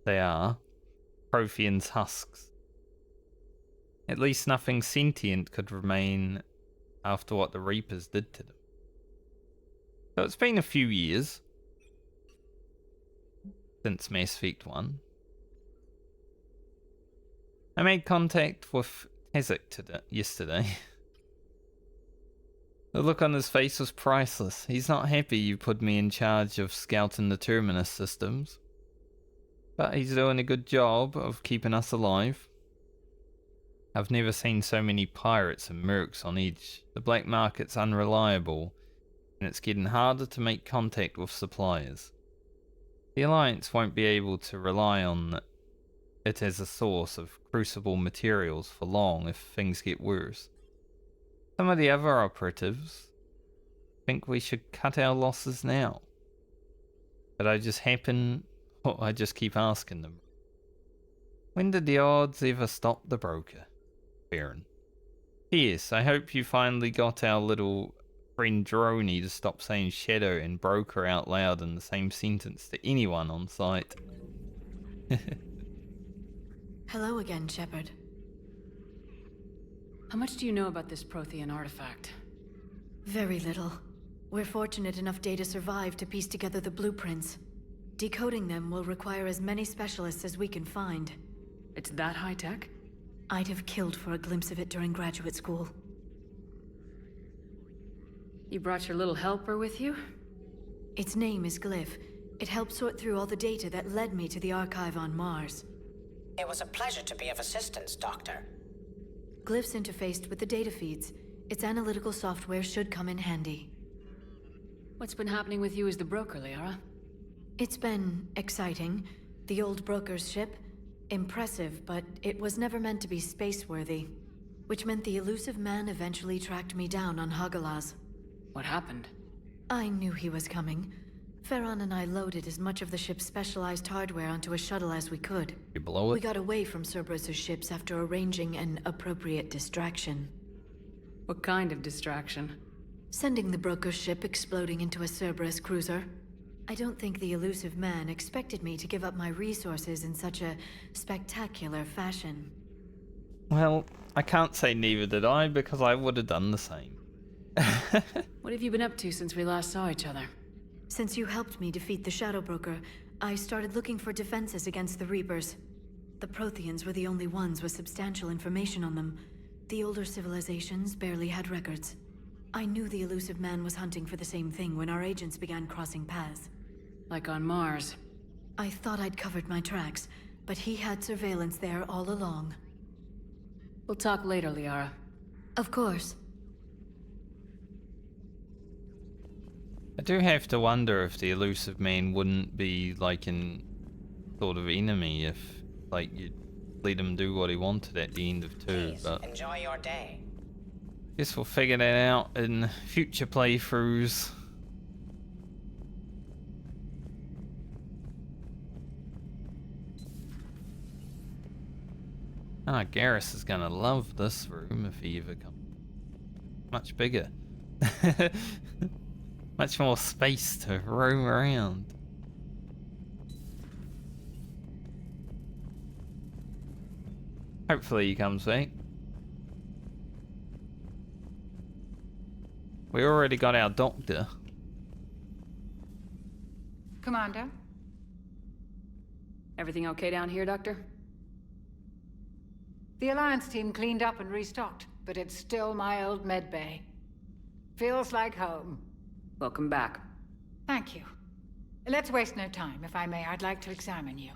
are Prothean's husks. At least nothing sentient could remain after what the Reapers did to them. So it's been a few years since Mass Effect 1. I made contact with Tazik yesterday. The look on his face was priceless. He's not happy you put me in charge of scouting the Terminus systems. But he's doing a good job of keeping us alive. I've never seen so many pirates and mercs on edge. The black market's unreliable, and it's getting harder to make contact with suppliers. The Alliance won't be able to rely on it as a source of crucible materials for long if things get worse. Some of the other operatives think we should cut our losses now. But I just keep asking them. When did the odds ever stop the broker? Baron. Yes, I hope you finally got our little friend Droney to stop saying shadow and broker out loud in the same sentence to anyone on site. Hello again, Shepard. How much do you know about this Prothean artifact? Very little. We're fortunate enough Data survived to piece together the blueprints. Decoding them will require as many specialists as we can find. It's that high-tech? I'd have killed for a glimpse of it during graduate school. You brought your little helper with you? Its name is Glyph. It helped sort through all the data that led me to the archive on Mars. It was a pleasure to be of assistance, Doctor. Glyph's interfaced with the data feeds. Its analytical software should come in handy. What's been happening with you as the broker, Liara? It's been exciting. The old broker's ship, impressive, but it was never meant to be space-worthy. Which meant the elusive man eventually tracked me down on Hagalaz. What happened? I knew he was coming. Farron and I loaded as much of the ship's specialized hardware onto a shuttle as we could. You blow it? We got away from Cerberus' ships after arranging an appropriate distraction. What kind of distraction? Sending the broker's ship exploding into a Cerberus cruiser. I don't think the elusive man expected me to give up my resources in such a spectacular fashion. Well, I can't say neither did I, because I would have done the same. What have you been up to since we last saw each other? Since you helped me defeat the Shadow Broker, I started looking for defenses against the Reapers. The Protheans were the only ones with substantial information on them. The older civilizations barely had records. I knew the elusive man was hunting for the same thing when our agents began crossing paths. Like on Mars. I thought I'd covered my tracks, but he had surveillance there all along. We'll talk later, Liara. Of course. I do have to wonder if the elusive man wouldn't be like an sort of enemy if, like, you let him do what he wanted at the end of 2. Please, but enjoy your day. guess we'll figure that out in future playthroughs. Garrus is gonna love this room if he ever comes. Much bigger. Much more space to roam around. Hopefully he comes back. We already got our doctor. Commander? Everything okay down here, Doctor? The Alliance team cleaned up and restocked, but it's still my old medbay. Feels like home. Welcome back. Thank you. Let's waste no time. If I may, I'd like to examine you.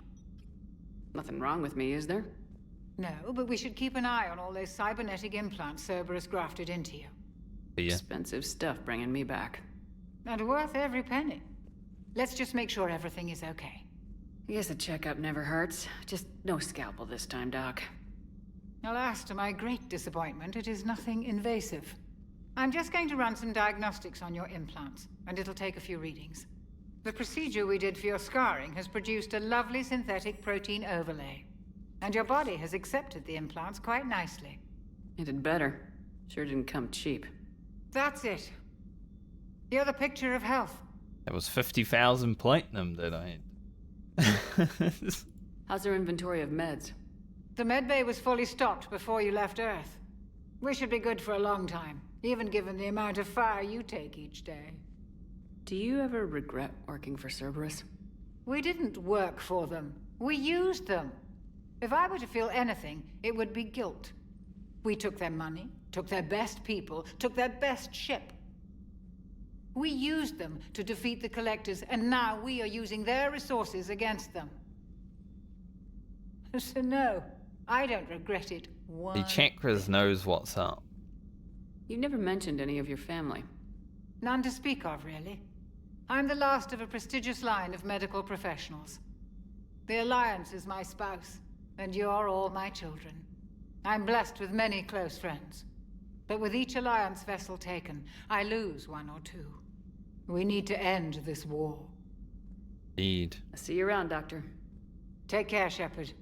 Nothing wrong with me, is there? No, but we should keep an eye on all those cybernetic implants Cerberus grafted into you. Yeah. Expensive stuff bringing me back. And worth every penny. Let's just make sure everything is okay. I guess a checkup never hurts. Just no scalpel this time, Doc. Alas, to my great disappointment, it is nothing invasive. I'm just going to run some diagnostics on your implants, and it'll take a few readings. The procedure we did for your scarring has produced a lovely synthetic protein overlay. And your body has accepted the implants quite nicely. It did better. Sure didn't come cheap. That's it. You're the picture of health. That was 50,000 platinum that I had. How's our inventory of meds? The medbay was fully stocked before you left Earth. We should be good for a long time, even given the amount of fire you take each day. Do you ever regret working for Cerberus? We didn't work for them. We used them. If I were to feel anything, it would be guilt. We took their money, took their best people, took their best ship, We used them to defeat the Collectors, and now we are using their resources against them. So no, I don't regret it one The Chakras knows what's up. You never mentioned any of your family. None to speak of, really. I'm the last of a prestigious line of medical professionals. The Alliance is my spouse, and you're all my children. I'm blessed with many close friends. But with each Alliance vessel taken, I lose one or two. We need to end this war. Indeed. I'll see you around, Doctor. Take care, Shepard.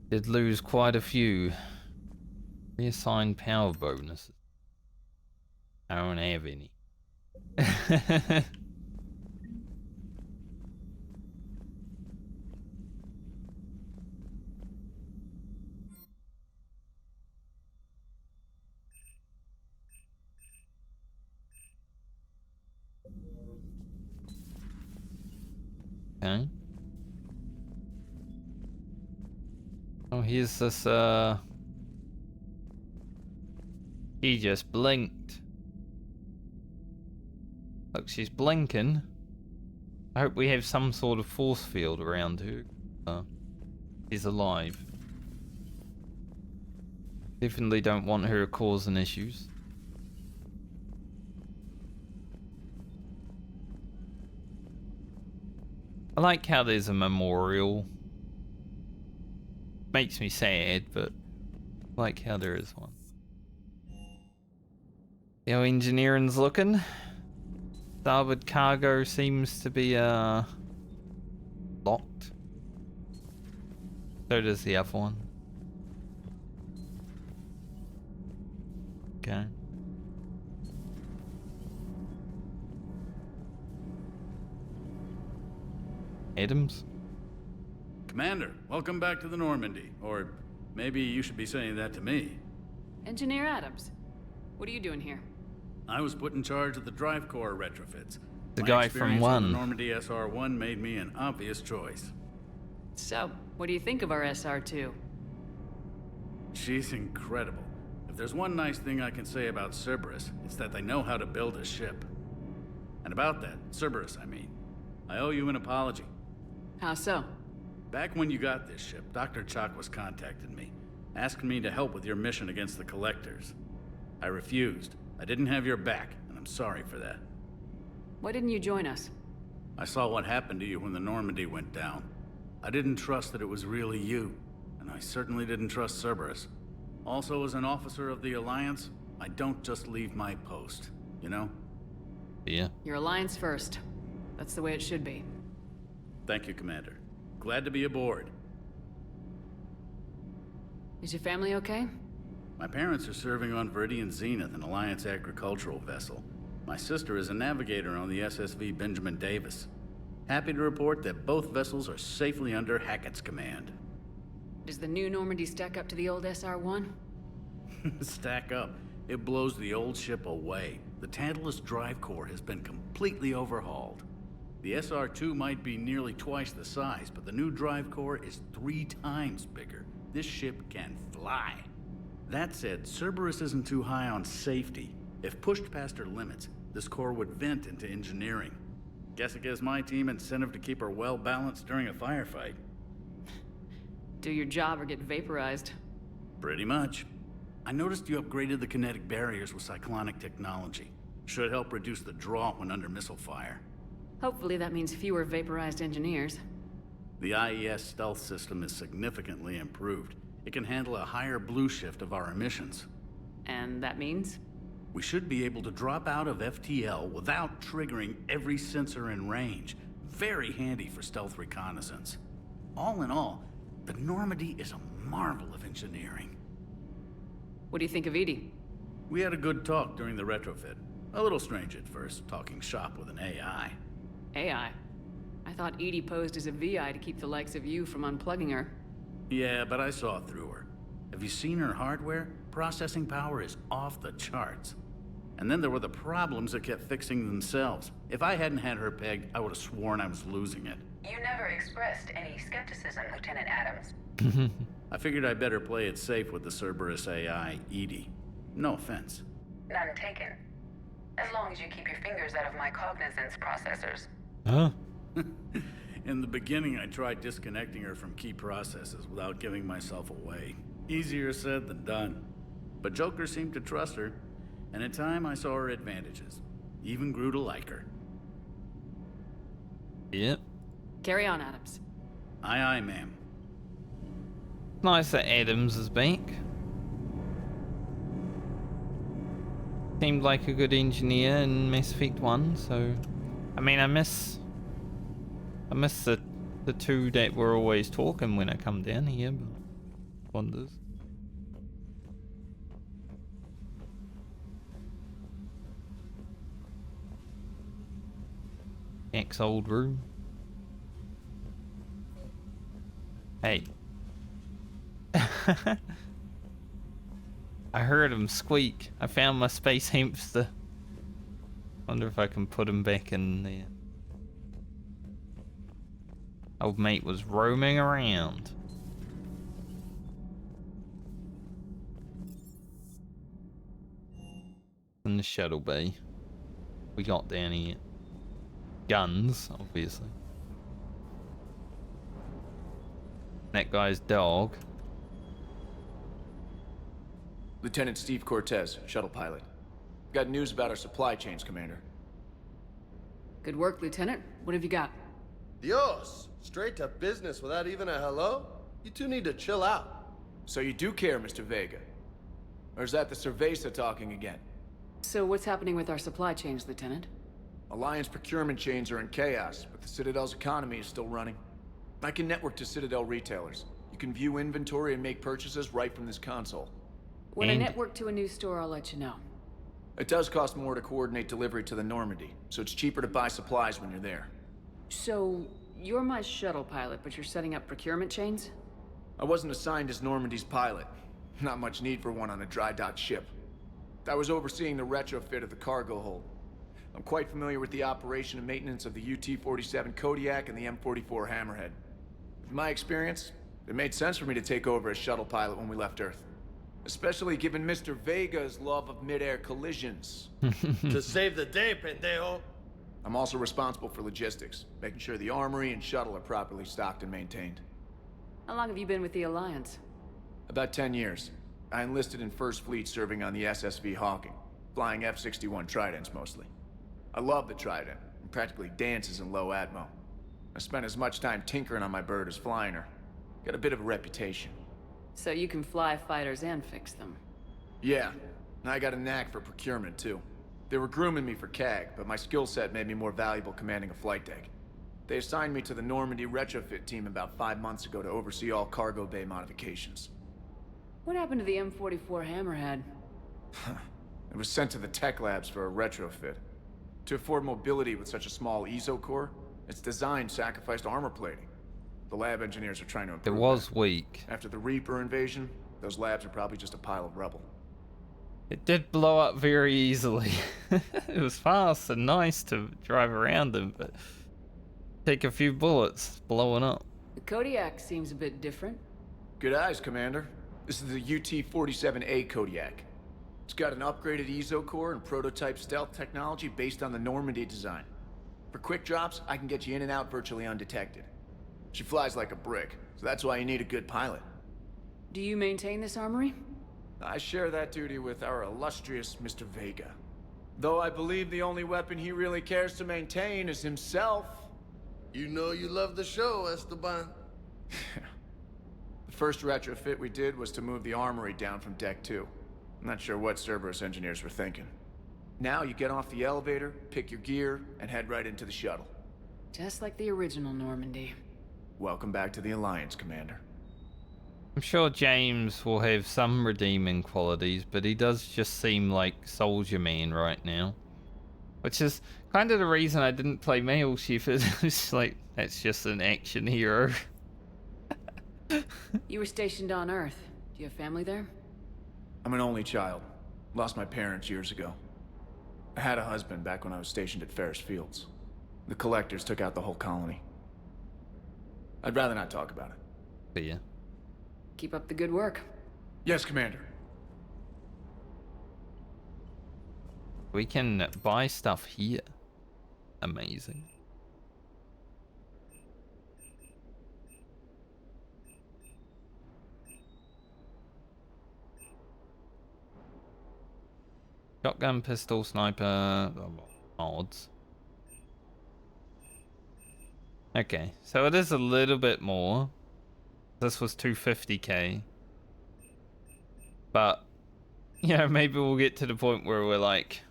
Did lose quite a few. Reassigned power bonuses. I don't have any. Okay. Oh, here's this, he just blinked. Look, she's blinking. I hope we have some sort of force field around her. She's alive. Definitely don't want her causing issues. I like how there's a memorial. Makes me sad, but I like how there is one. How engineering's looking. Starboard cargo seems to be locked. So does the other one. Okay. Adams? Commander, welcome back to the Normandy. Or maybe you should be saying that to me. Engineer Adams, what are you doing here? I was put in charge of the drive core retrofits. The My guy experience from on one. the Normandy SR-1 made me an obvious choice. So, what do you think of our SR-2? She's incredible. If there's one nice thing I can say about Cerberus, it's that they know how to build a ship. And about that, Cerberus, I mean, I owe you an apology. How so? Back when you got this ship, Dr. Chakwas contacted me, asking me to help with your mission against the Collectors. I refused. I didn't have your back, and I'm sorry for that. Why didn't you join us? I saw what happened to you when the Normandy went down. I didn't trust that it was really you, and I certainly didn't trust Cerberus. Also, as an officer of the Alliance, I don't just leave my post, you know? Yeah. Your Alliance first. That's the way it should be. Thank you, Commander. Glad to be aboard. Is your family okay? My parents are serving on Viridian Zenith, an Alliance agricultural vessel. My sister is a navigator on the SSV Benjamin Davis. Happy to report that both vessels are safely under Hackett's command. Does the new Normandy stack up to the old SR-1? Stack up. It blows the old ship away. The Tantalus drive core has been completely overhauled. The SR-2 might be nearly twice the size, but the new drive core is 3 times bigger. This ship can fly. That said, Cerberus isn't too high on safety. If pushed past her limits, this core would vent into engineering. Guess it gives my team incentive to keep her well balanced during a firefight. Do your job or get vaporized. Pretty much. I noticed you upgraded the kinetic barriers with cyclonic technology. Should help reduce the draw when under missile fire. Hopefully that means fewer vaporized engineers. The IES stealth system is significantly improved. It can handle a higher blue shift of our emissions. And that means? We should be able to drop out of FTL without triggering every sensor in range. Very handy for stealth reconnaissance. All in all, the Normandy is a marvel of engineering. What do you think of Edie? We had a good talk during the retrofit. A little strange at first, talking shop with an AI. AI? I thought Edie posed as a VI to keep the likes of you from unplugging her. Yeah, but I saw through her. Have you seen her hardware? Processing power is off the charts. And then there were the problems that kept fixing themselves. If I hadn't had her pegged, I would have sworn I was losing it. You never expressed any skepticism, Lieutenant Adams. I figured I'd better play it safe with the Cerberus AI, Edie. No offense. None taken. As long as you keep your fingers out of my cognizance processors. Huh? In the beginning, I tried disconnecting her from key processes without giving myself away. Easier said than done. But Joker seemed to trust her, and in time I saw her advantages. Even grew to like her. Yep. Carry on, Adams. Aye, aye, ma'am. Nice that Adams is back. Seemed like a good engineer in Mass Effect 1, so... I mean, I miss the two that were always talking when I come down here, but... Wonders. Jack's old room. Hey. I heard him squeak. I found my space hamster. Wonder if I can put him back in there. Old mate was roaming around. In the shuttle bay. We got down here. Guns, obviously. That guy's dog. Lieutenant Steve Cortez, shuttle pilot. Got news about our supply chains, Commander. Good work, Lieutenant. What have you got? Dios! Straight to business without even a hello? You two need to chill out. So you do care, Mr. Vega? Or is that the Cerveza talking again? So what's happening with our supply chains, Lieutenant? Alliance procurement chains are in chaos, but the Citadel's economy is still running. I can network to Citadel retailers. You can view inventory and make purchases right from this console. When I network to a new store, I'll let you know. It does cost more to coordinate delivery to the Normandy, so it's cheaper to buy supplies when you're there. So, you're my shuttle pilot, but you're setting up procurement chains? I wasn't assigned as Normandy's pilot. Not much need for one on a dry dock ship. I was overseeing the retrofit of the cargo hold. I'm quite familiar with the operation and maintenance of the UT-47 Kodiak and the M44 Hammerhead. With my experience, it made sense for me to take over as shuttle pilot when we left Earth. Especially given Mr. Vega's love of mid-air collisions. To save the day, pendejo. I'm also responsible for logistics, making sure the armory and shuttle are properly stocked and maintained. How long have you been with the Alliance? About 10 years. I enlisted in First Fleet serving on the SSV Hawking, flying F-61 Tridents mostly. I love the Trident, and practically dances in low atmo. I spent as much time tinkering on my bird as flying her. Got a bit of a reputation. So you can fly fighters and fix them? Yeah, and I got a knack for procurement too. They were grooming me for CAG, but my skill set made me more valuable commanding a flight deck. They assigned me to the Normandy retrofit team about 5 months ago to oversee all cargo bay modifications. What happened to the M44 Hammerhead? It was sent to the tech labs for a retrofit. To afford mobility with such a small ESO core, its design sacrificed armor plating. The lab engineers are trying to improve It was that. weak. After the Reaper invasion, those labs are probably just a pile of rubble. It did blow up very easily. It was fast and nice to drive around them, but take a few bullets, blowing up. The Kodiak seems a bit different. Good eyes, Commander. This is the UT-47A Kodiak. It's got an upgraded ESO core and prototype stealth technology based on the Normandy design. For quick drops, I can get you in and out virtually undetected. She flies like a brick, so that's why you need a good pilot. Do you maintain this armory? I share that duty with our illustrious Mr. Vega. Though I believe the only weapon he really cares to maintain is himself. You know you love the show, Esteban. The first retrofit we did was to move the armory down from Deck 2. I'm not sure what Cerberus engineers were thinking. Now you get off the elevator, pick your gear, and head right into the shuttle. Just like the original Normandy. Welcome back to the Alliance, Commander. I'm sure James will have some redeeming qualities, but he does just seem like Soldier Man right now. Which is kind of the reason I didn't play Male Chief. It's like, that's just an action hero. You were stationed on Earth. Do you have family there? I'm an only child. Lost my parents years ago. I had a husband back when I was stationed at Ferris Fields. The Collectors took out the whole colony. I'd rather not talk about it. But yeah. Keep up the good work. Yes, Commander. We can buy stuff here. Amazing. Shotgun, pistol, sniper, mods. Okay, so it is a little bit more. This was 250k. But, you know, maybe we'll get to the point where we're like,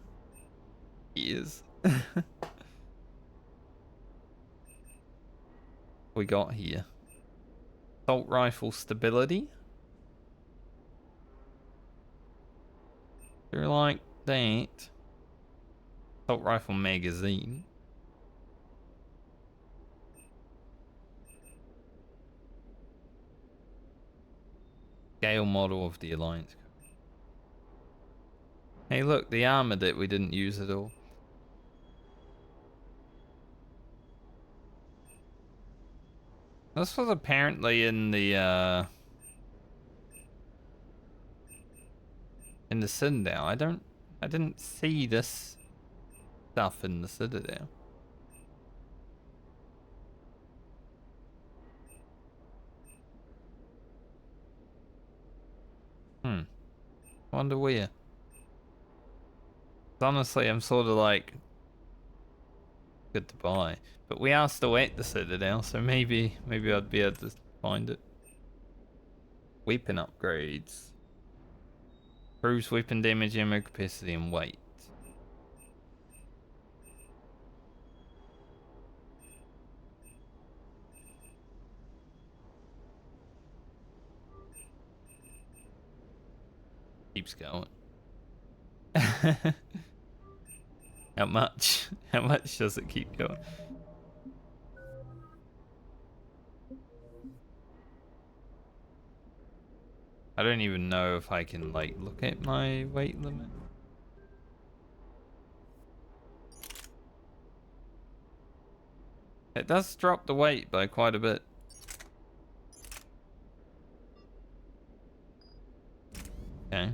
years. We got here. Assault rifle stability. You're like that. Assault rifle magazine. Scale model of the Alliance. Hey look, the armor that we didn't use at all. This was apparently in the Citadel. I didn't see this stuff in the Citadel. Wonder where. Honestly, I'm sort of like good to buy, but we are still at the Citadel, so maybe I'd be able to find it. Weapon upgrades. Improves weapon damage, ammo capacity, and weight. Keeps going. How much? How much does it keep going? I don't even know if I can like look at my weight limit. It does drop the weight by quite a bit. Okay.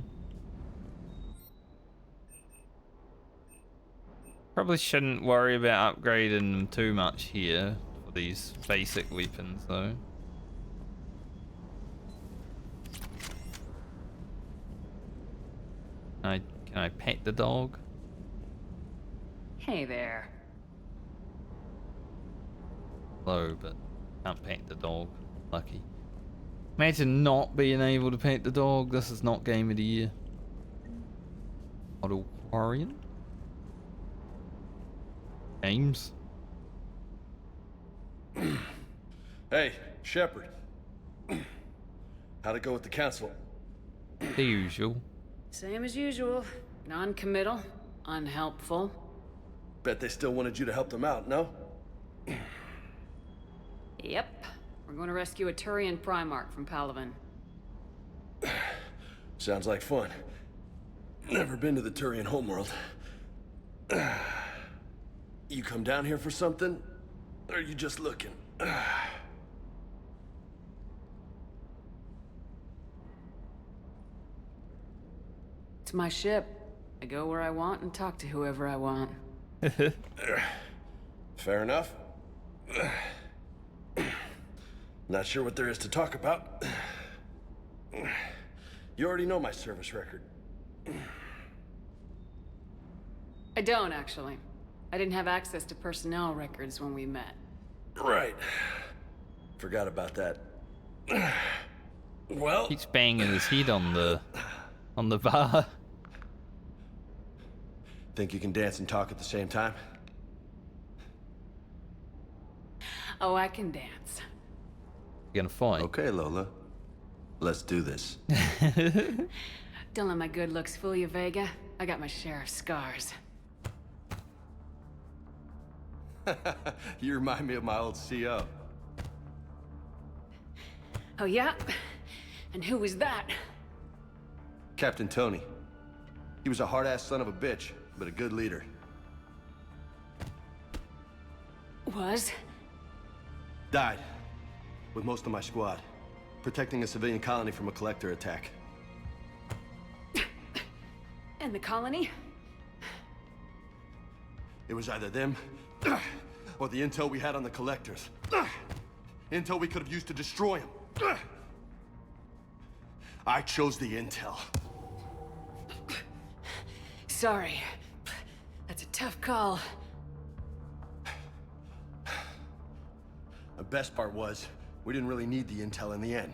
Probably shouldn't worry about upgrading them too much here for these basic weapons though. Can I pet the dog? Hey there. Low, but can't pet the dog. Lucky. Imagine not being able to pet the dog. This is not game of the year. Auto Quarian? Games? Hey, Shepard. How'd it go with the council? The usual. Same as usual. Non-committal. Unhelpful. Bet they still wanted you to help them out, no? Yep. We're going to rescue a Turian Primarch from Palaven. Sounds like fun. Never been to the Turian homeworld. You come down here for something? Or are you just looking? It's my ship. I go where I want and talk to whoever I want. Fair enough. Not sure what there is to talk about. You already know my service record. I don't, actually. I didn't have access to personnel records when we met. Right. Forgot about that. Well... Keeps banging his head on the bar. Think you can dance and talk at the same time? Oh, I can dance. You gonna fight? Okay, Lola. Let's do this. Don't let my good looks fool you, Vega. I got my share of scars. You remind me of my old CO. Oh, yeah? And who was that? Captain Tony. He was a hard-ass son of a bitch, but a good leader. Was? Died. With most of my squad. Protecting a civilian colony from a collector attack. And the colony? It was either them, or the intel we had on the collectors. Intel we could have used to destroy them. I chose the intel. Sorry. That's a tough call. The best part was, we didn't really need the intel in the end.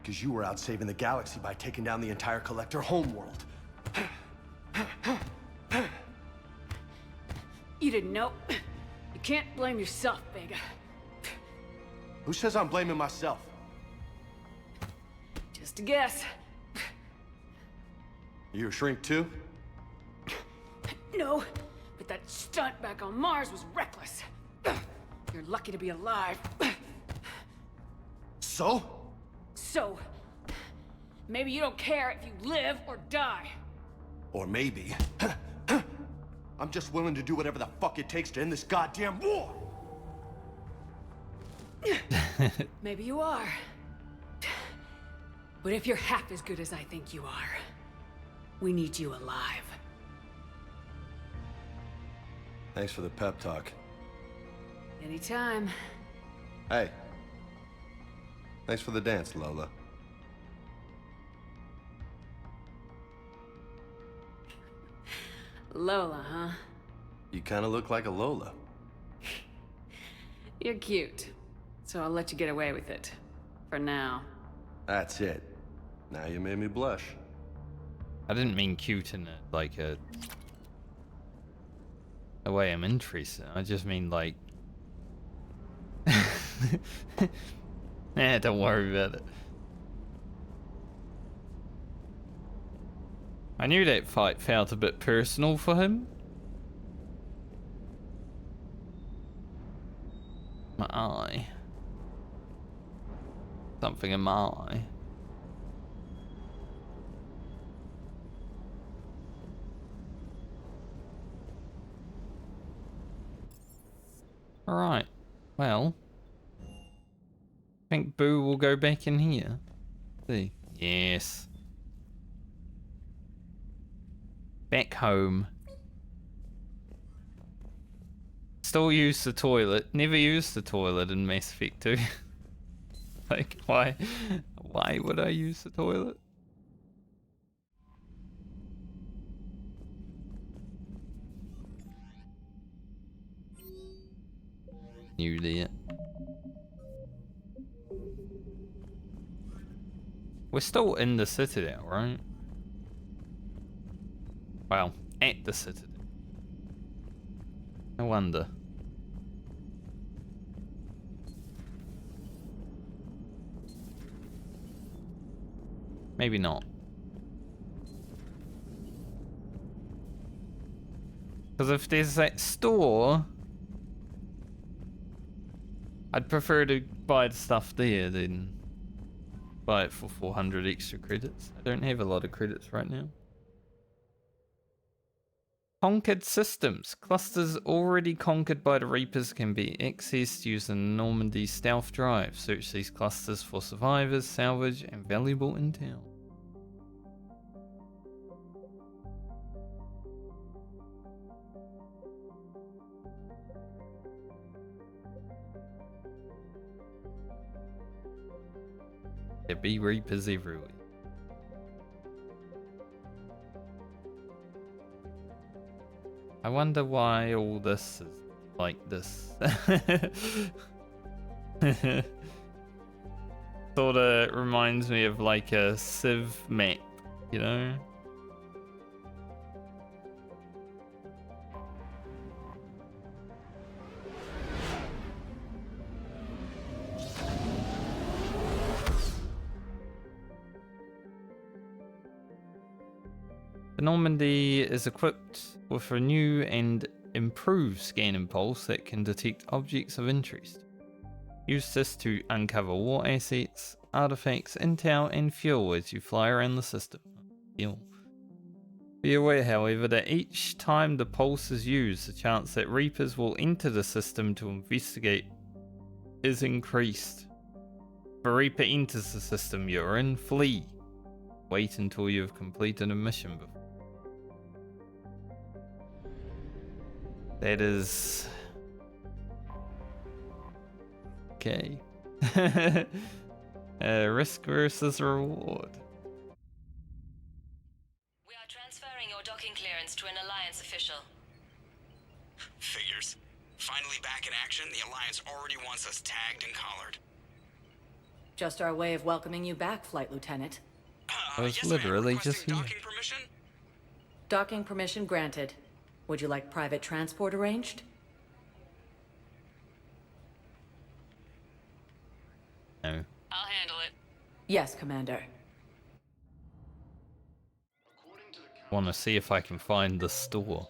Because you were out saving the galaxy by taking down the entire collector homeworld. You didn't know. You can't blame yourself, Vega. Who says I'm blaming myself? Just a guess. You a shrink too? No, but that stunt back on Mars was reckless. You're lucky to be alive. So? So, maybe you don't care if you live or die. Or maybe... I'm just willing to do whatever the fuck it takes to end this goddamn war! Maybe you are. But if you're half as good as I think you are, we need you alive. Thanks for the pep talk. Anytime. Hey. Thanks for the dance, Lola. Lola, huh? You kind of look like a Lola. You're cute. So I'll let you get away with it. For now. That's it. Now you made me blush. I didn't mean cute in like a way I'm interested. I just mean like... don't worry about it. I knew that fight felt a bit personal for him. My eye. Something in my eye. Alright, well. I think Boo will go back in here. See. Yes. Back home. Still use the toilet. Never used the toilet in Mass Effect 2. Like, why would I use the toilet? You idiot. We're still in the Citadel, right? Well, at the Citadel. No wonder. Maybe not. Because if there's that store, I'd prefer to buy the stuff there than buy it for 400 extra credits. I don't have a lot of credits right now. Conquered systems. Clusters already conquered by the Reapers can be accessed using Normandy stealth drive. Search these clusters for survivors, salvage, and valuable intel. There be Reapers everywhere. I wonder why all this is like this. Sorta reminds me of like a Civ map, you know? The Normandy is equipped with a new and improved scan impulse that can detect objects of interest. Use this to uncover war assets, artifacts, intel, and fuel as you fly around the system. Fuel. Be aware, however, that each time the pulse is used, the chance that Reapers will enter the system to investigate is increased. If a Reaper enters the system you're in, flee. Wait until you have completed a mission before. That is... Okay. Risk versus reward. We are transferring your docking clearance to an Alliance official. Figures. Finally back in action, the Alliance already wants us tagged and collared. Just our way of welcoming you back, Flight Lieutenant. I was literally just here. Docking permission granted. Would you like private transport arranged? No. I'll handle it. Yes, Commander. Want to see if I can find the store.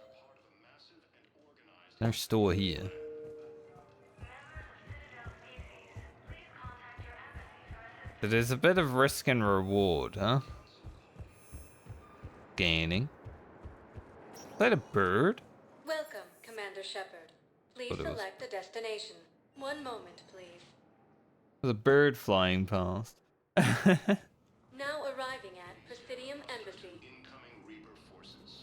No store here. But there's a bit of risk and reward, huh? Scanning. Is that a bird? Welcome, Commander Shepard. Please Thought it was- select a destination. One moment, please. There's a bird flying past. Now arriving at Prothean Embassy. Incoming Reaper forces.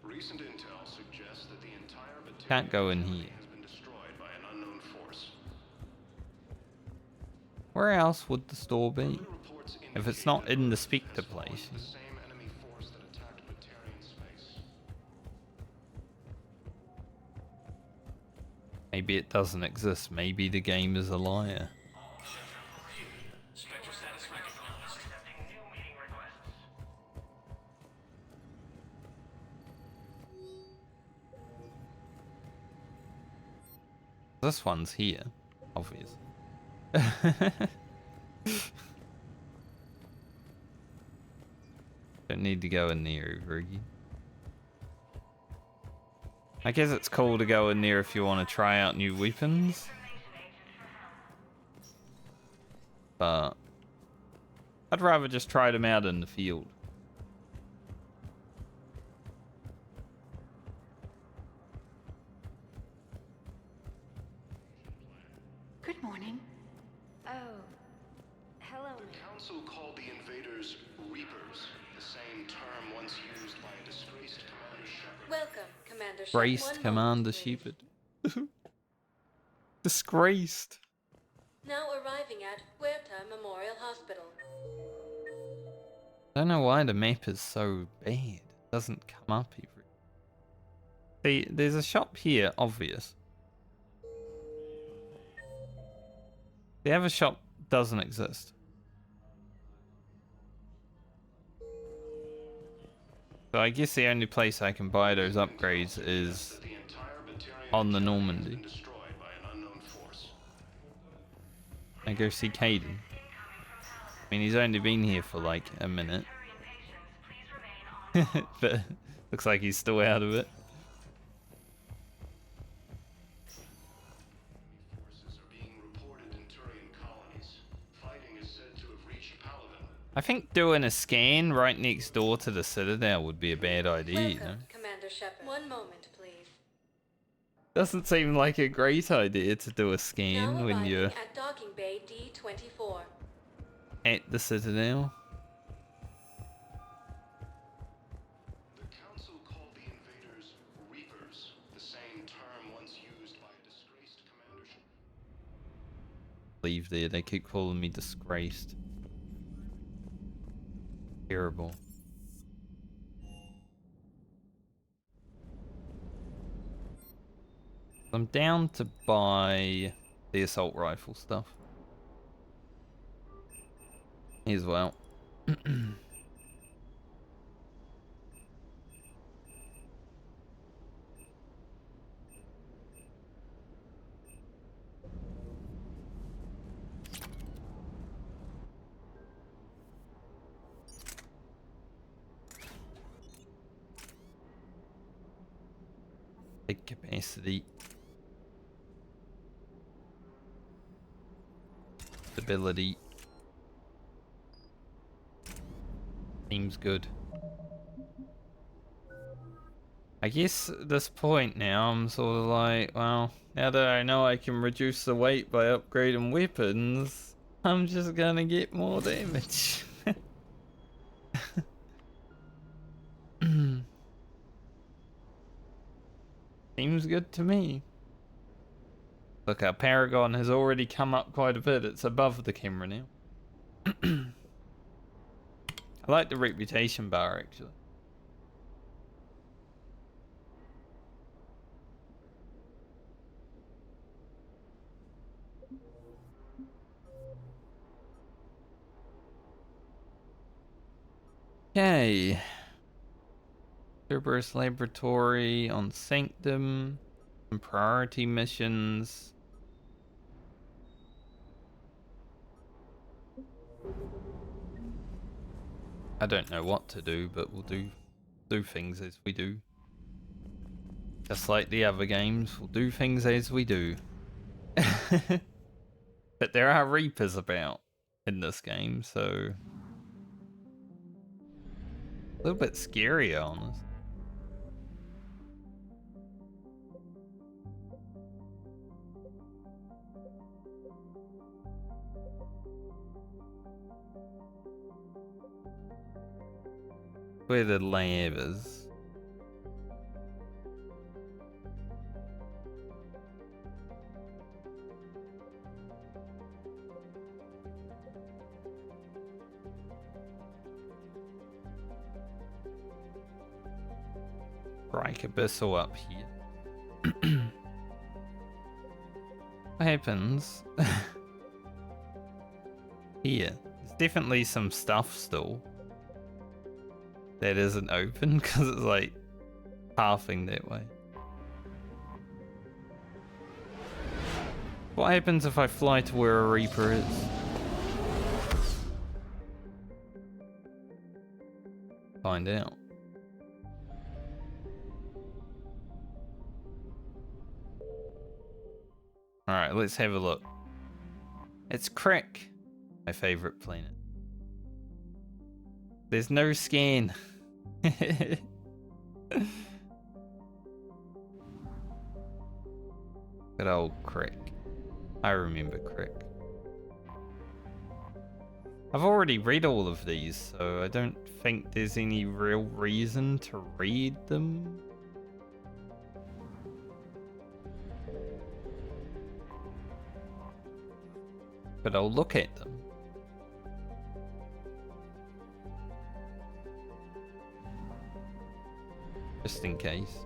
Recent intel suggests that the entire battalion Can't go in here. has been destroyed by an unknown force. Where else would the store be? If it's not in the Spectre place. The same enemy force that attacked Batarian space. Maybe it doesn't exist. Maybe the game is a liar. Spectre status recognized. Accepting new meeting requests. This one's here, obvious. Don't need to go in there, Riggy. I guess it's cool to go in there if you want to try out new weapons. But I'd rather just try them out in the field. Good morning. Oh. Hello, The Council called the invaders Reapers, the same term once used by a disgraced Commander Shepard. Welcome, Commander Shepard. Disgraced Commander Shepard. Disgraced. Now arriving at Huerta Memorial Hospital. I don't know why the map is so bad. It doesn't come up every. See, there's a shop here, obvious. The other shop doesn't exist. So I guess the only place I can buy those upgrades is on the Normandy. I go see Caden. I mean, he's only been here for like a minute. But looks like he's still out of it. I think doing a scan right next door to the Citadel would be a bad idea, you know? Commander Shepard. One moment, please. Doesn't seem like a great idea to do a scan Now when arriving you're at docking bay D24. at the Citadel. The Council called the invaders Reapers, the same term once used by a disgraced Commander Shepard. Leave there, they keep calling me disgraced. Terrible. I'm down to buy the assault rifle stuff. As well. Big capacity. Stability. Seems good. I guess at this point now, I'm sort of like, well, now that I know I can reduce the weight by upgrading weapons, I'm just gonna get more damage. Seems good to me. Look, our Paragon has already come up quite a bit. It's above the camera now. I like the reputation bar, actually. Okay. Cerberus Laboratory on Sanctum. Some priority missions. I don't know what to do, but we'll do things as we do. Just like the other games, we'll do things as we do. But there are Reapers about in this game, so a little bit scary, honest. Where the lab is. Strike Abyssal up here. What happens? Here. There's definitely some stuff still that isn't open because it's like halving that way. What happens if I fly to where a Reaper is? Find out. Alright, let's have a look. It's Crick, my favorite planet. There's no scan. Good old Crick. I remember Crick. I've already read all of these, so I don't think there's any real reason to read them. But I'll look at them. Just in case.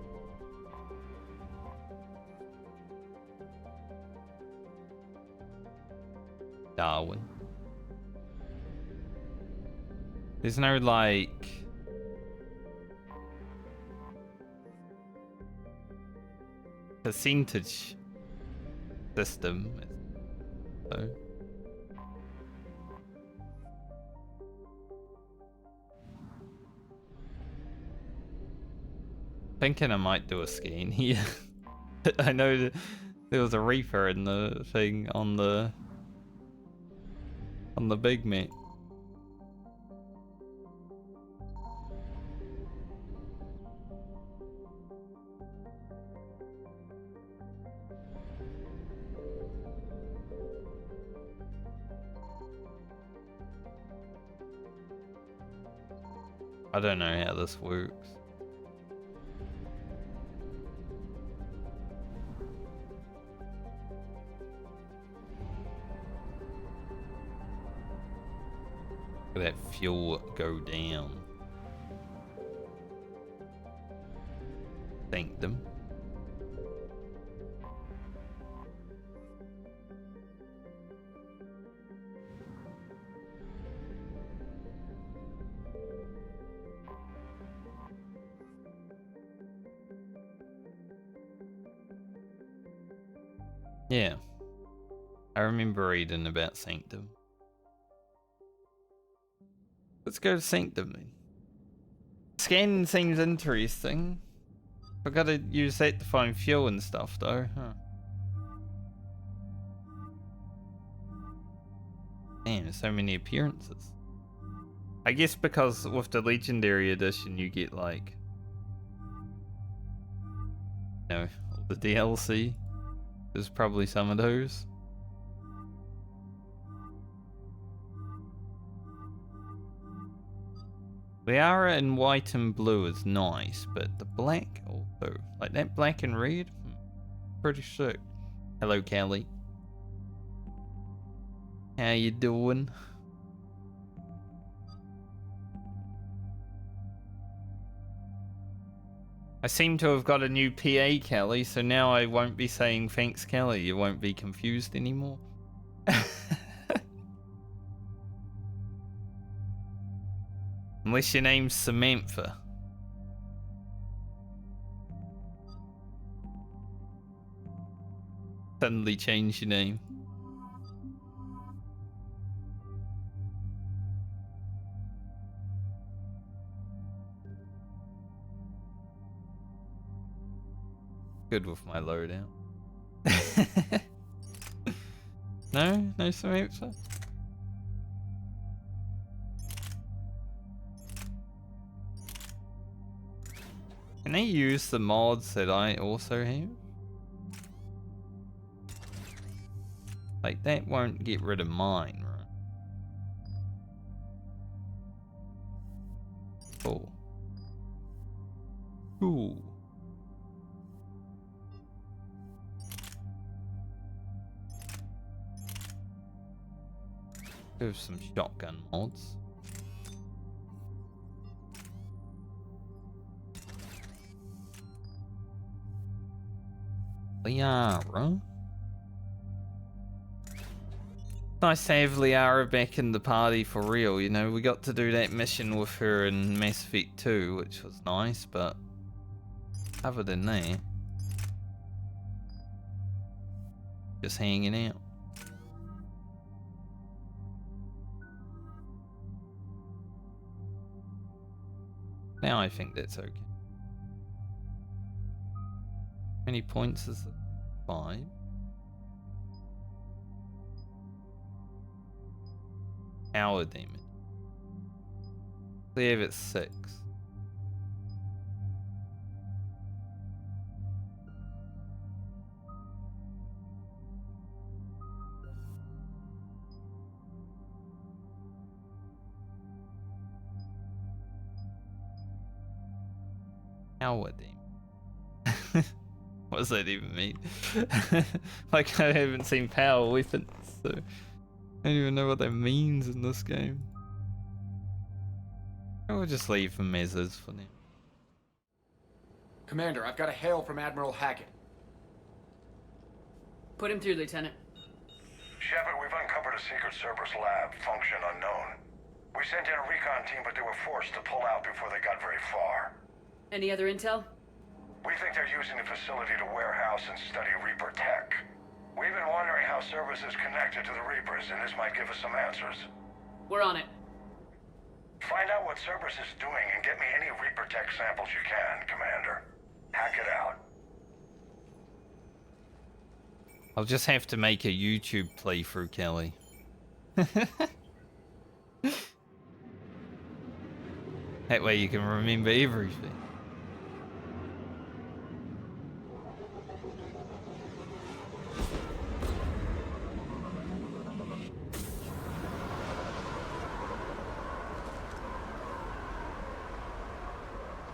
Darwin. There's no like percentage system. So thinking I might do a scan here. I know that there was a Reaper in the thing on the big map. I don't know how this works. Look at that fuel go down. Sanctum. Yeah, I remember reading about Sanctum. Let's go to Sanctum then. Scanning seems interesting. I've got to use that to find fuel and stuff though, huh? Man, there's so many appearances. I guess because with the Legendary Edition you get like No, the DLC. There's probably some of those. The aura in white and blue is nice, but the black also, like that black and red, pretty sick. Hello, Kelly. How you doing? I seem to have got a new PA, Kelly, so now I won't be saying thanks, Kelly. You won't be confused anymore. Unless your name's Samantha. Suddenly change your name. Good with my loadout. No Samantha? Can I use the mods that I also have? Like, that won't get rid of mine, right? Cool. Cool. Have some shotgun mods. Liara. Nice to have Liara back in the party for real, you know. We got to do that mission with her in Mass Effect 2, which was nice, but other than that, just hanging out. Now I think that's okay. How many points is it? 5. Power damage. Leave it 6. Power damage. What does that even mean? Like, I haven't seen power weapons, so I don't even know what that means in this game. We'll just leave them as is for now. Commander, I've got a hail from Admiral Hackett. Put him through, Lieutenant. Shepard, we've uncovered a secret Cerberus Lab, function unknown. We sent in a recon team, but they were forced to pull out before they got very far. Any other intel? We think they're using the facility to warehouse and study Reaper tech. We've been wondering how Cerberus is connected to the Reapers, and this might give us some answers. We're on it. Find out what Cerberus is doing and get me any Reaper tech samples you can, Commander. Hack it out. I'll just have to make a YouTube playthrough, Kelly. That way you can remember everything.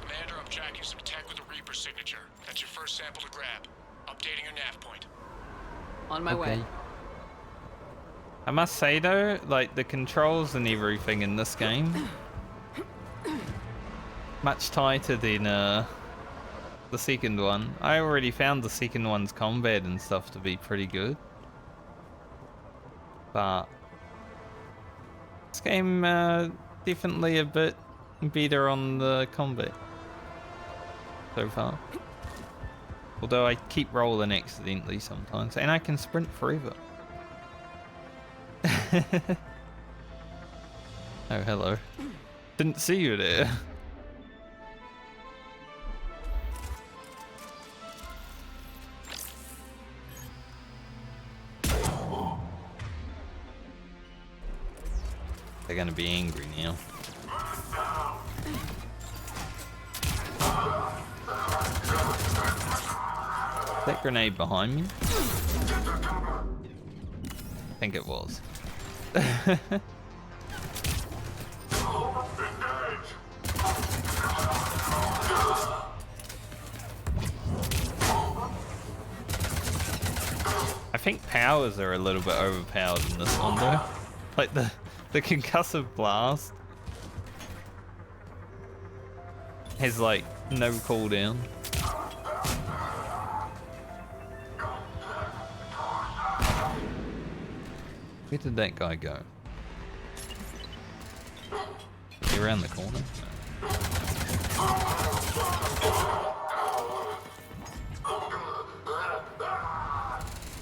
Commander, I'm tracking some tech with a Reaper signature. That's your first sample to grab. Updating your nav point. On my way. I must say though, like the controls and everything in this game, much tighter than the second one. I already found the second one's combat and stuff to be pretty good, but this game definitely a bit better on the combat so far. Although I keep rolling accidentally sometimes, and I can sprint forever. Oh, hello. Didn't see you there. They're gonna be angry now. that grenade behind me? I think it was. I think powers are a little bit overpowered in this one though. Like the concussive blast has like no cooldown. Where did that guy go? Is he around the corner?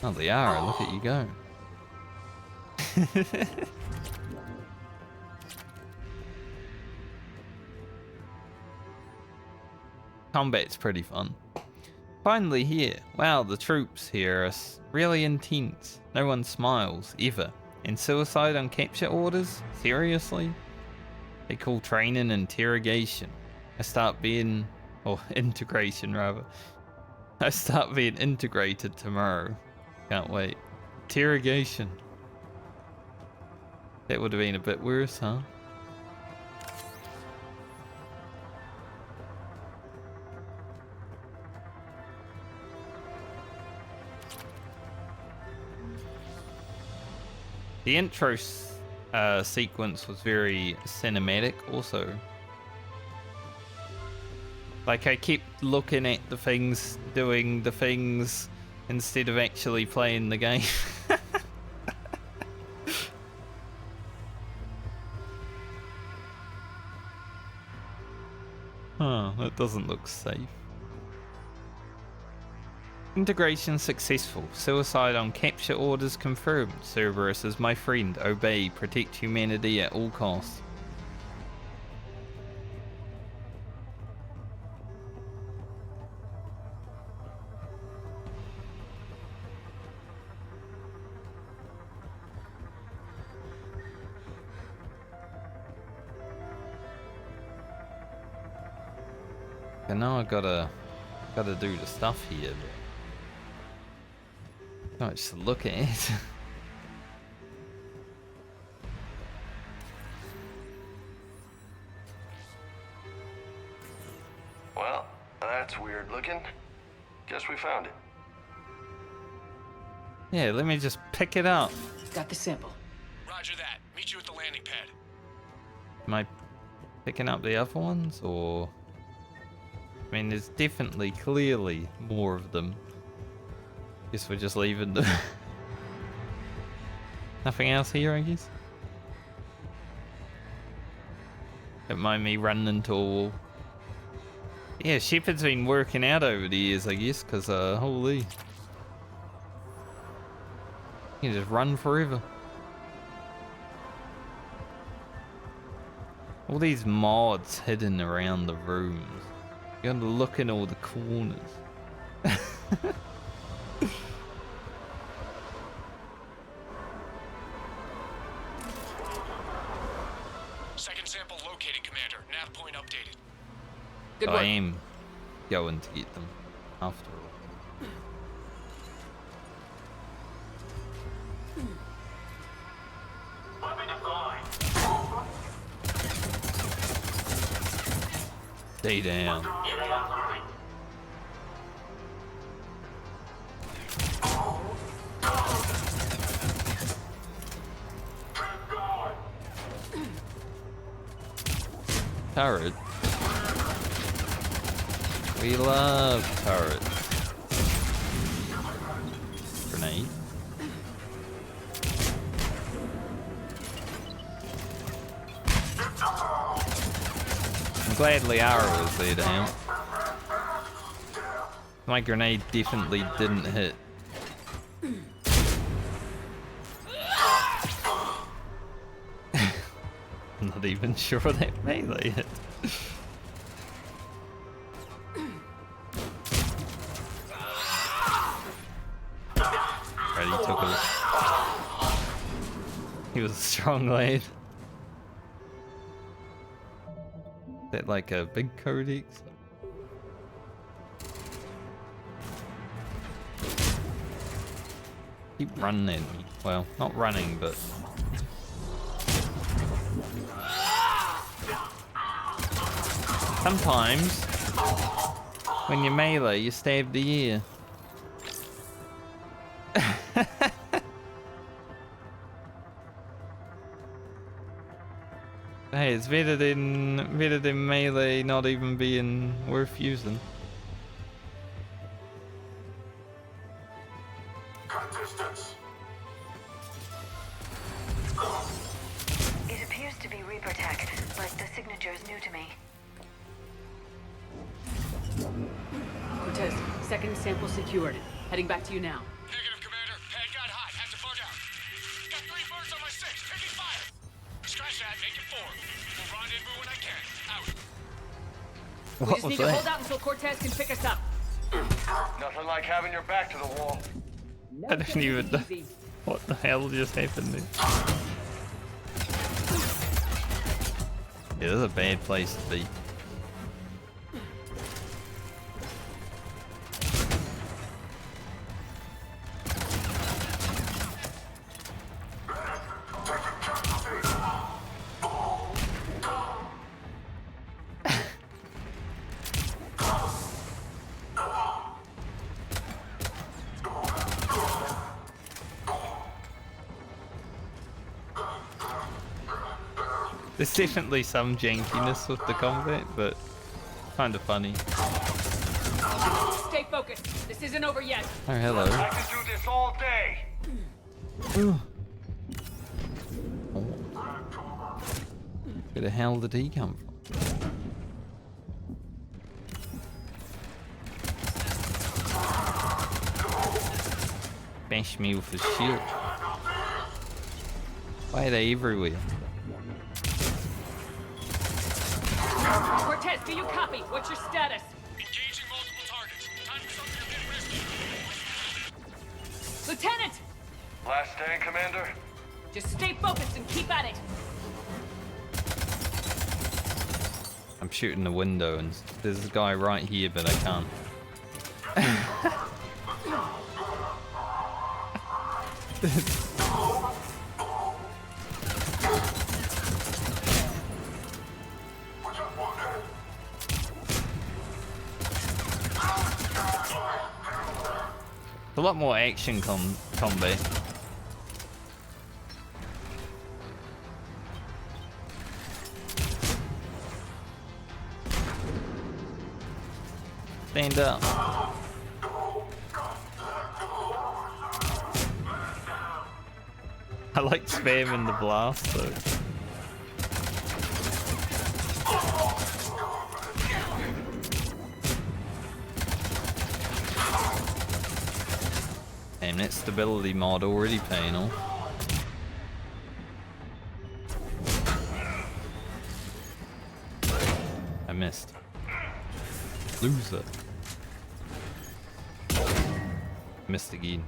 Oh, they are. Look at you go. Combat's pretty fun. Finally here. Wow, the troops here are really intense. No one smiles, ever. And suicide on capture orders? Seriously? They call training interrogation. I start being... or integration rather. I start being integrated tomorrow. Can't wait. Interrogation. That would have been a bit worse, huh? The intro sequence was very cinematic also. Like I kept looking at the things, doing the things, instead of actually playing the game. Huh, that doesn't look safe. Integration successful. Suicide on capture orders confirmed. Cerberus is my friend. Obey. Protect humanity at all costs. And now I gotta do the stuff here. Not just look at it. Well, that's weird looking. Guess we found it. Yeah, let me just pick it up. Got the sample. Roger that. Meet you at the landing pad. Am I picking up the other ones, or... I mean, there's definitely, clearly, more of them. Guess we're just leaving them. Nothing else here, I guess? Don't mind me running into a wall. Yeah, Shepard's been working out over the years, I guess, because, holy. You can just run forever. All these mods hidden around the rooms. You gotta look in all the corners. Second sample located, Commander. Nav point updated. Good work. I am going to get them after all. Stay down. Turret. We love turrets. Grenade. I'm glad Liara was there to help. My grenade definitely didn't hit. I'm not even sure that melee hit. Right, he took a... He was a strong lad. Is that like a big codex? Keep running at me. Well, not running, but... Sometimes, when you're melee, you stab the ear. Hey, it's better than melee not even being worth using. It appears to be Reaper tech, but the signature is new to me. Cortez, second sample secured. Heading back to you now. Negative, Commander. Pad got hot. Had to bug out. Got 3 birds on my 6. Taking fire. Scratch that. Make it 4. We'll rendezvous when I can. Out. We just need to hold out until Cortez can pick us up. Nothing like having your back to the wall. I don't even know what the hell just happened there. Yeah, this is a bad place to be. There's definitely some jankiness with the combat, but kind of funny. Stay focused. This isn't over yet. Oh, hello. I can do this all day. Ooh. Where the hell did he come from? Bash me with his shield. Why are they everywhere? Cortez, do you copy? What's your status? Engaging multiple targets. Time for something a bit risky. Lieutenant! Last stand, Commander? Just stay focused and keep at it. I'm shooting the window and there's a guy right here, but I can't. A lot more action combat. Stand up. I like spamming the blast though. Damn, that stability mod already paying off. I missed. Loser. Missed again.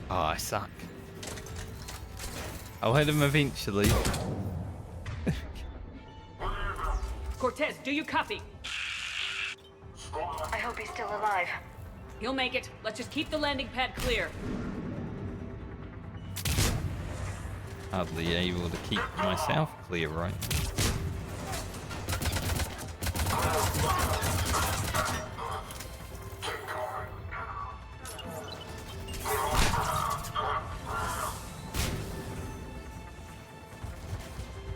Oh, I suck. I'll hit him eventually. Cortez, do you copy? I hope he's still alive. He'll make it. Let's just keep the landing pad clear. Hardly able to keep myself clear, right?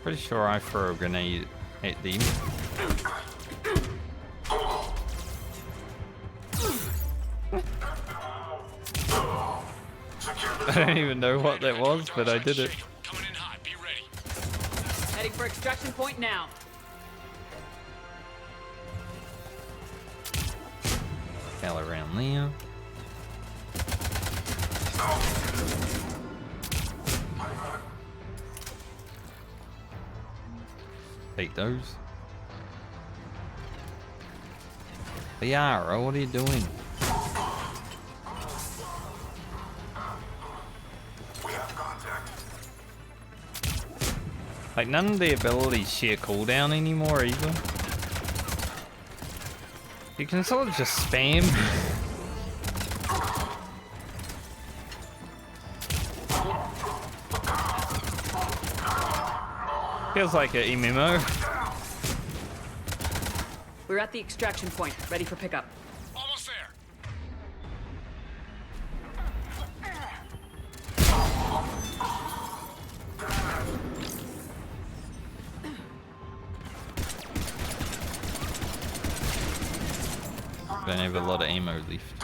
Pretty sure I throw a grenade at them. I don't even know what that was, but I did it. Heading for extraction point now. Fell around there. Take those. Liara, what are you doing? Like, none of the abilities share cooldown anymore either. You can sort of just spam. Feels like an MMO. We're at the extraction point, ready for pickup. Almost there. Don't have a lot of ammo left.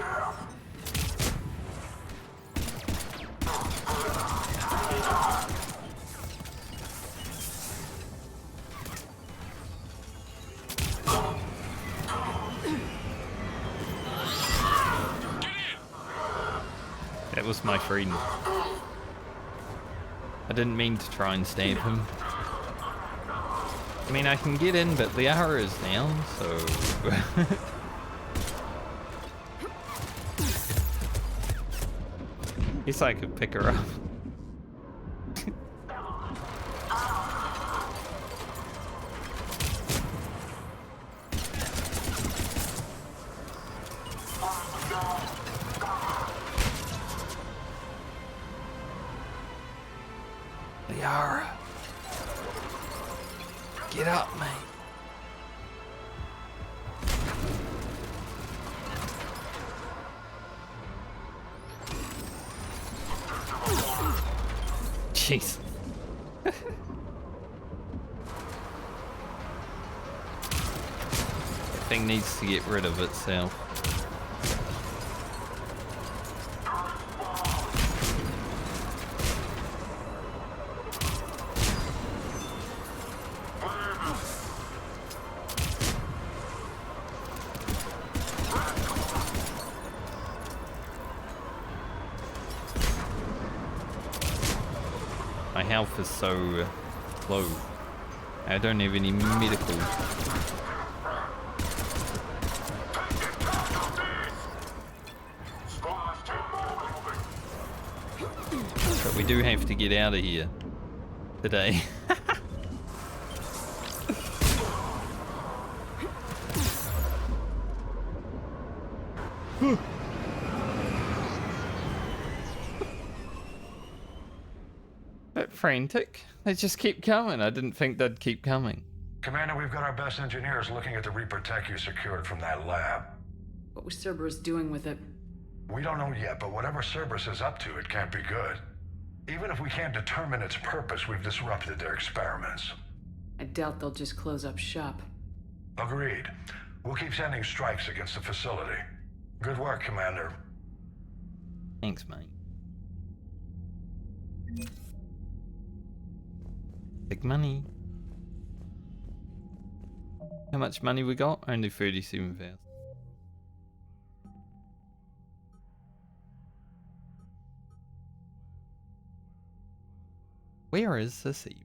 That was my friend. I didn't mean to try and stab him. I mean, I can get in, but the hour is down, so... Guess I could pick her up. Liara. Get up, mate. Jeez. That thing needs to get rid of itself. My health is so low. I don't have any medical. But we do have to get out of here today. Bit frantic. They just keep coming. I didn't think they'd keep coming. Commander, we've got our best engineers looking at the Reaper tech you secured from that lab. What was Cerberus doing with it? We don't know yet, but whatever Cerberus is up to, it can't be good. Even if we can't determine its purpose, we've disrupted their experiments. I doubt they'll just close up shop. Agreed. We'll keep sending strikes against the facility. Good work, Commander. Thanks, mate. Big money. How much money we got? Only 37,000. Where is this even?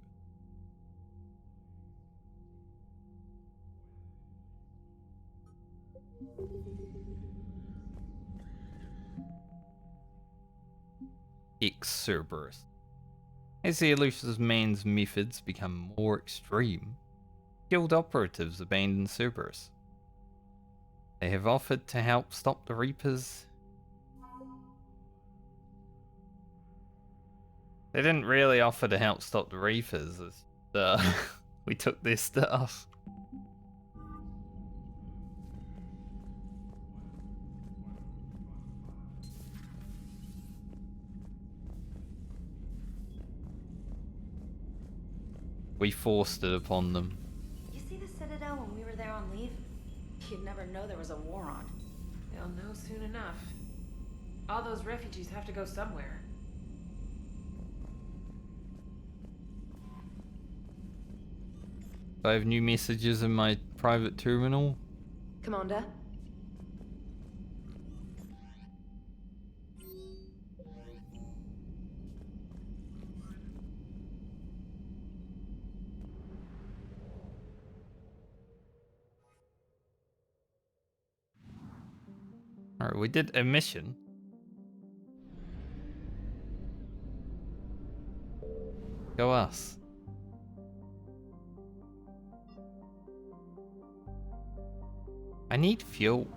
Cerberus. As the elusive man's methods become more extreme, guild operatives abandon Cerberus. They have offered to help stop the Reapers. They didn't really offer to help stop the Reapers. We took their stuff. We forced it upon them. You see the Citadel when we were there on leave? You'd never know there was a war on. They'll know soon enough. All those refugees have to go somewhere. I have new messages in my private terminal. Commander? Alright, we did a mission. Go us. I need fuel.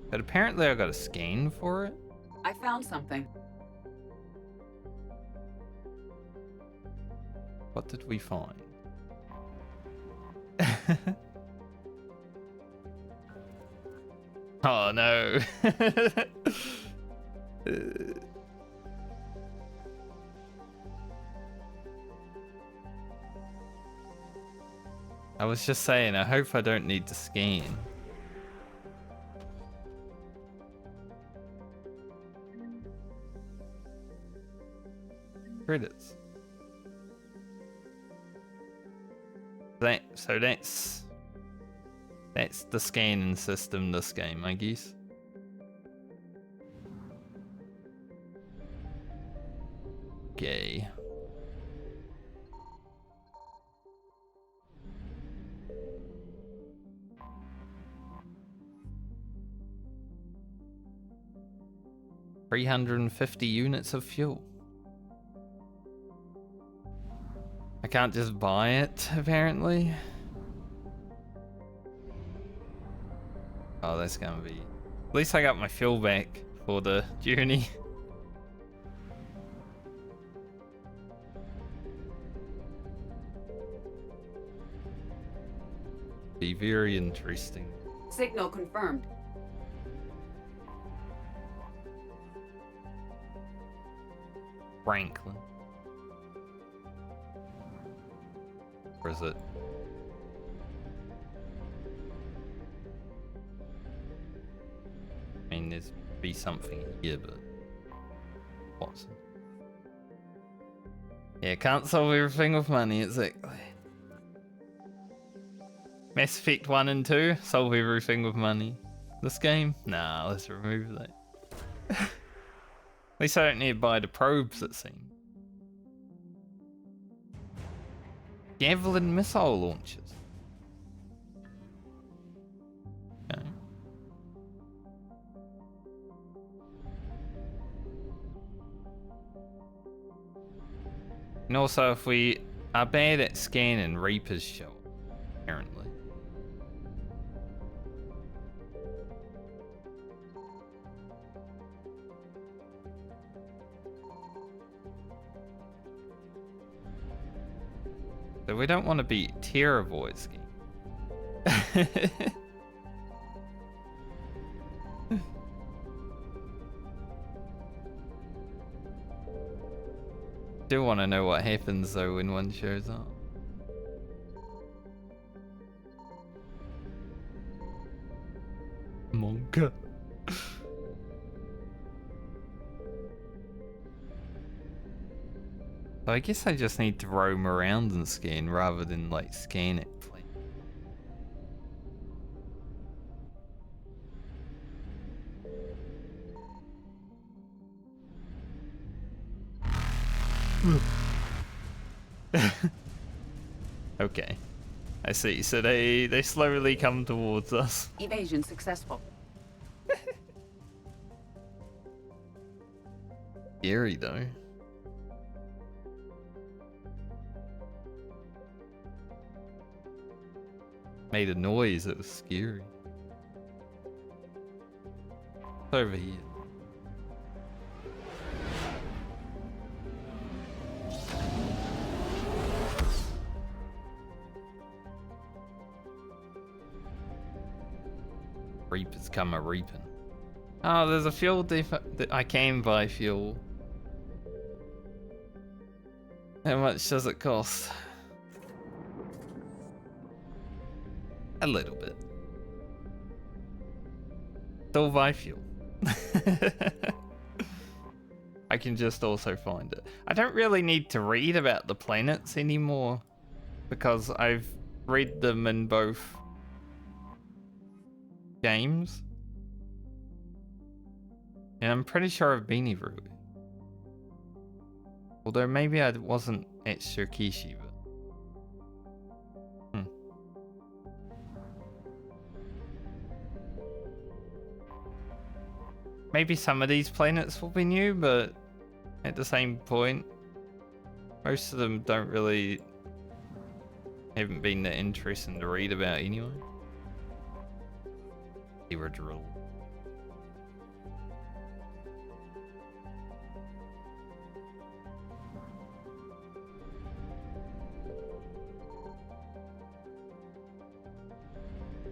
But apparently I got a scan for it. I found something. What did we find? Oh no. I was just saying, I hope I don't need to scan. Credits. So that's the scanning system this game, I guess. Okay. $350 units of fuel. I can't just buy it, apparently. Oh, that's gonna be... At least I got my fuel back for the journey. Be very interesting. Signal confirmed. Franklin. Or is it? I mean, there's be something here, but Watson. Yeah, can't solve everything with money, exactly. Mass Effect 1 and 2, solve everything with money. This game? Nah, let's remove that. At least I don't need to buy the probes, it seems. Javelin missile launchers. Okay. And also, if we are bad at scanning, Reapers show up, apparently. So we don't want to be terrible at skiing. Do want to know what happens though when one shows up. Monka. So I guess I just need to roam around and scan rather than like scan it. Okay, I see. So they slowly come towards us. Evasion successful. Scary though. Made a noise, it was scary. It's over here. Reapers come a reaping. Oh, there's a fuel depot that I can buy fuel. How much does it cost? A little bit. Still buy fuel. I can just also find it. I don't really need to read about the planets anymore because I've read them in both games. And I'm pretty sure I've been everywhere. Although maybe I wasn't at Shirkishi, but... Maybe some of these planets will be new, but at the same point, most of them don't really... haven't been that interesting to read about anyway. Zero drill.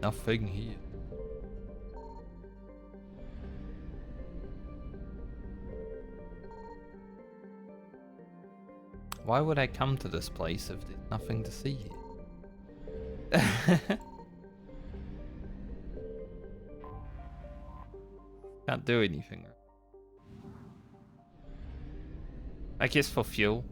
Nothing here. Why would I come to this place if there's nothing to see here? Can't do anything. I guess for fuel.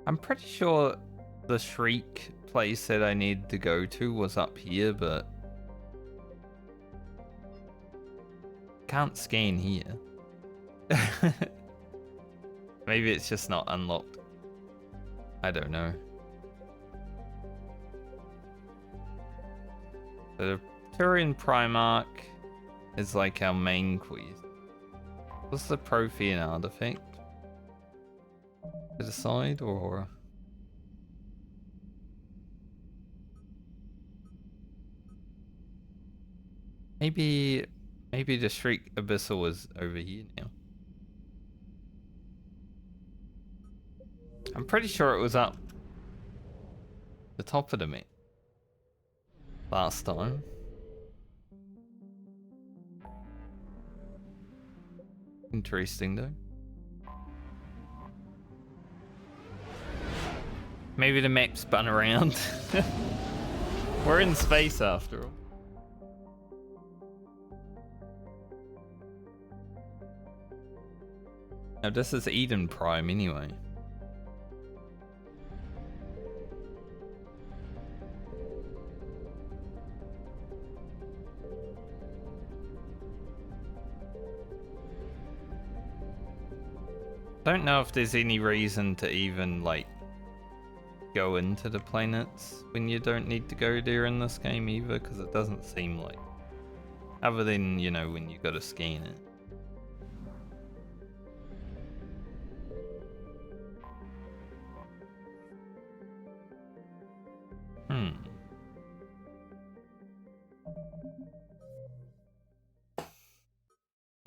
I'm pretty sure the Shriek place that I needed to go to was up here, but can't scan here. Maybe it's just not unlocked. I don't know. The Turian Primarch is like our main quest. What's the Prothean artifact? To the side, or maybe the Shriek Abyssal is over here now. I'm pretty sure it was up the top of the map last time. Interesting though. Maybe the map spun around. We're in space after all. Now this is Eden Prime anyway. Don't know if there's any reason to even like go into the planets when you don't need to go there in this game either, because it doesn't seem like, other than, you know, when you gotta scan it.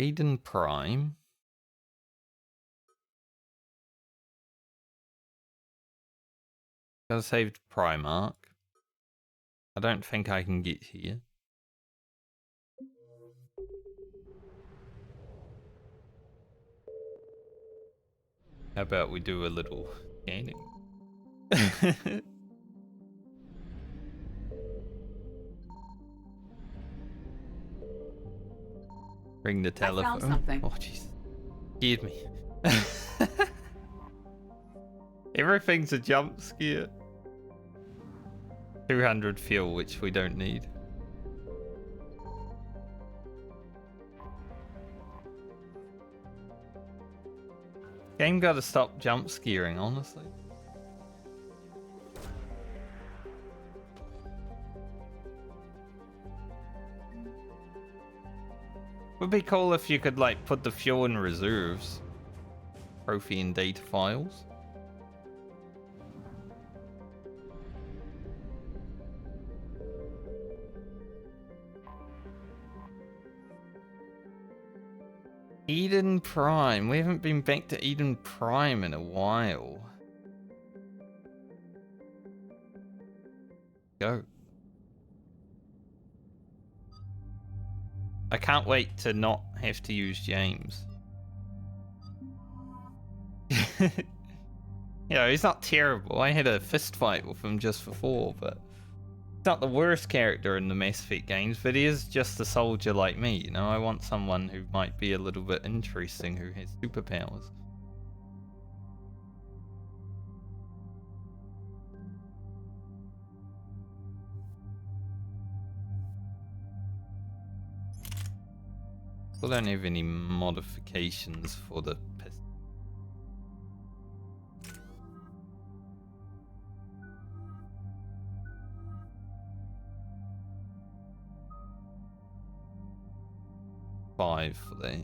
Eden Prime. Gotta save Primarch. I don't think I can get here. How about we do a little scanning? Ring the telephone. I found something. Oh jeez. Scared me. Everything's a jump scare. 200 fuel, which we don't need. Game gotta stop jump scaring, honestly. Would be cool if you could like put the fuel in reserves. Prothean data files. Eden Prime. We haven't been back to Eden Prime in a while. Go. I can't wait to not have to use James. You know, he's not terrible. I had a fist fight with him just before, but he's not the worst character in the Mass Effect games, but he is just a soldier like me, you know? I want someone who might be a little bit interesting, who has superpowers. Still don't have any modifications for the pistol. 5 for that.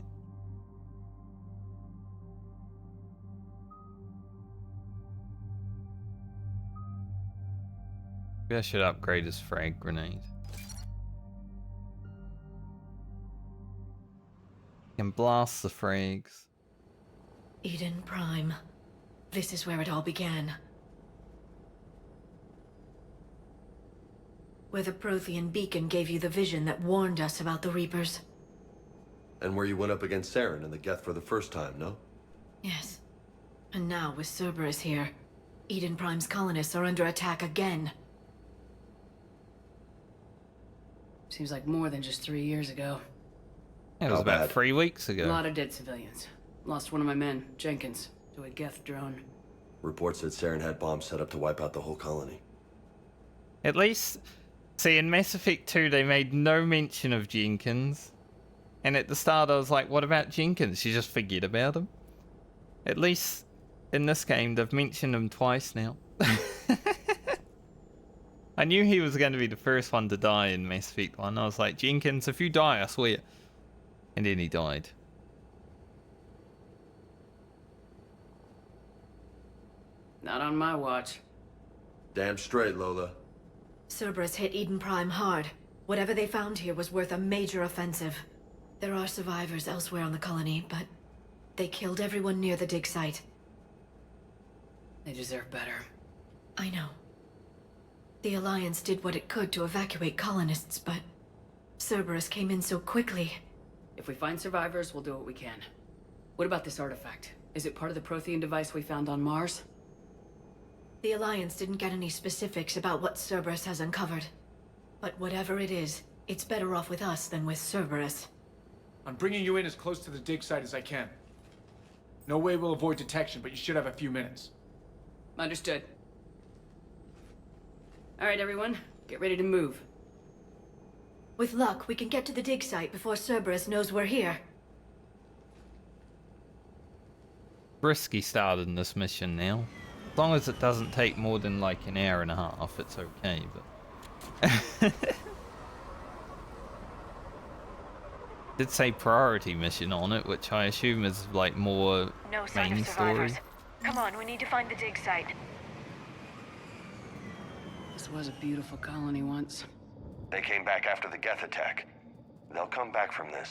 Maybe I should upgrade his frag grenade. Can blast the frags. Eden Prime. This is where it all began. Where the Prothean beacon gave you the vision that warned us about the Reapers. And where you went up against Saren and the Geth for the first time, no? Yes. And now, with Cerberus here, Eden Prime's colonists are under attack again. Seems like more than just 3 years ago. It was about 3 weeks A ago. lot of dead civilians. Lost one of my men, Jenkins, to a Geth drone. Reports said Saren had bombs set up to wipe out the whole colony. At least, see, in Mass Effect 2, they made no mention of Jenkins. And at the start, I was like, what about Jenkins? You just forget about him. At least, in this game, they've mentioned him twice now. I knew he was going to be the first one to die in Mass Effect 1. I was like, Jenkins, if you die, I swear. And then he died. Not on my watch. Damn straight, Lola. Cerberus hit Eden Prime hard. Whatever they found here was worth a major offensive. There are survivors elsewhere on the colony, but they killed everyone near the dig site. They deserve better. I know. The Alliance did what it could to evacuate colonists, but Cerberus came in so quickly. If we find survivors, we'll do what we can. What about this artifact? Is it part of the Prothean device we found on Mars? The Alliance didn't get any specifics about what Cerberus has uncovered. But whatever it is, it's better off with us than with Cerberus. I'm bringing you in as close to the dig site as I can. No way we'll avoid detection, but you should have a few minutes. Understood. All right, everyone. Get ready to move. With luck, we can get to the dig site before Cerberus knows we're here. Risky start in this mission now. As long as it doesn't take more than like an hour and a half, it's okay, but... Did say priority mission on it, which I assume is like more No sign main of survivors. story. Come on, we need to find the dig site. This was a beautiful colony once. They came back after the Geth attack. They'll come back from this.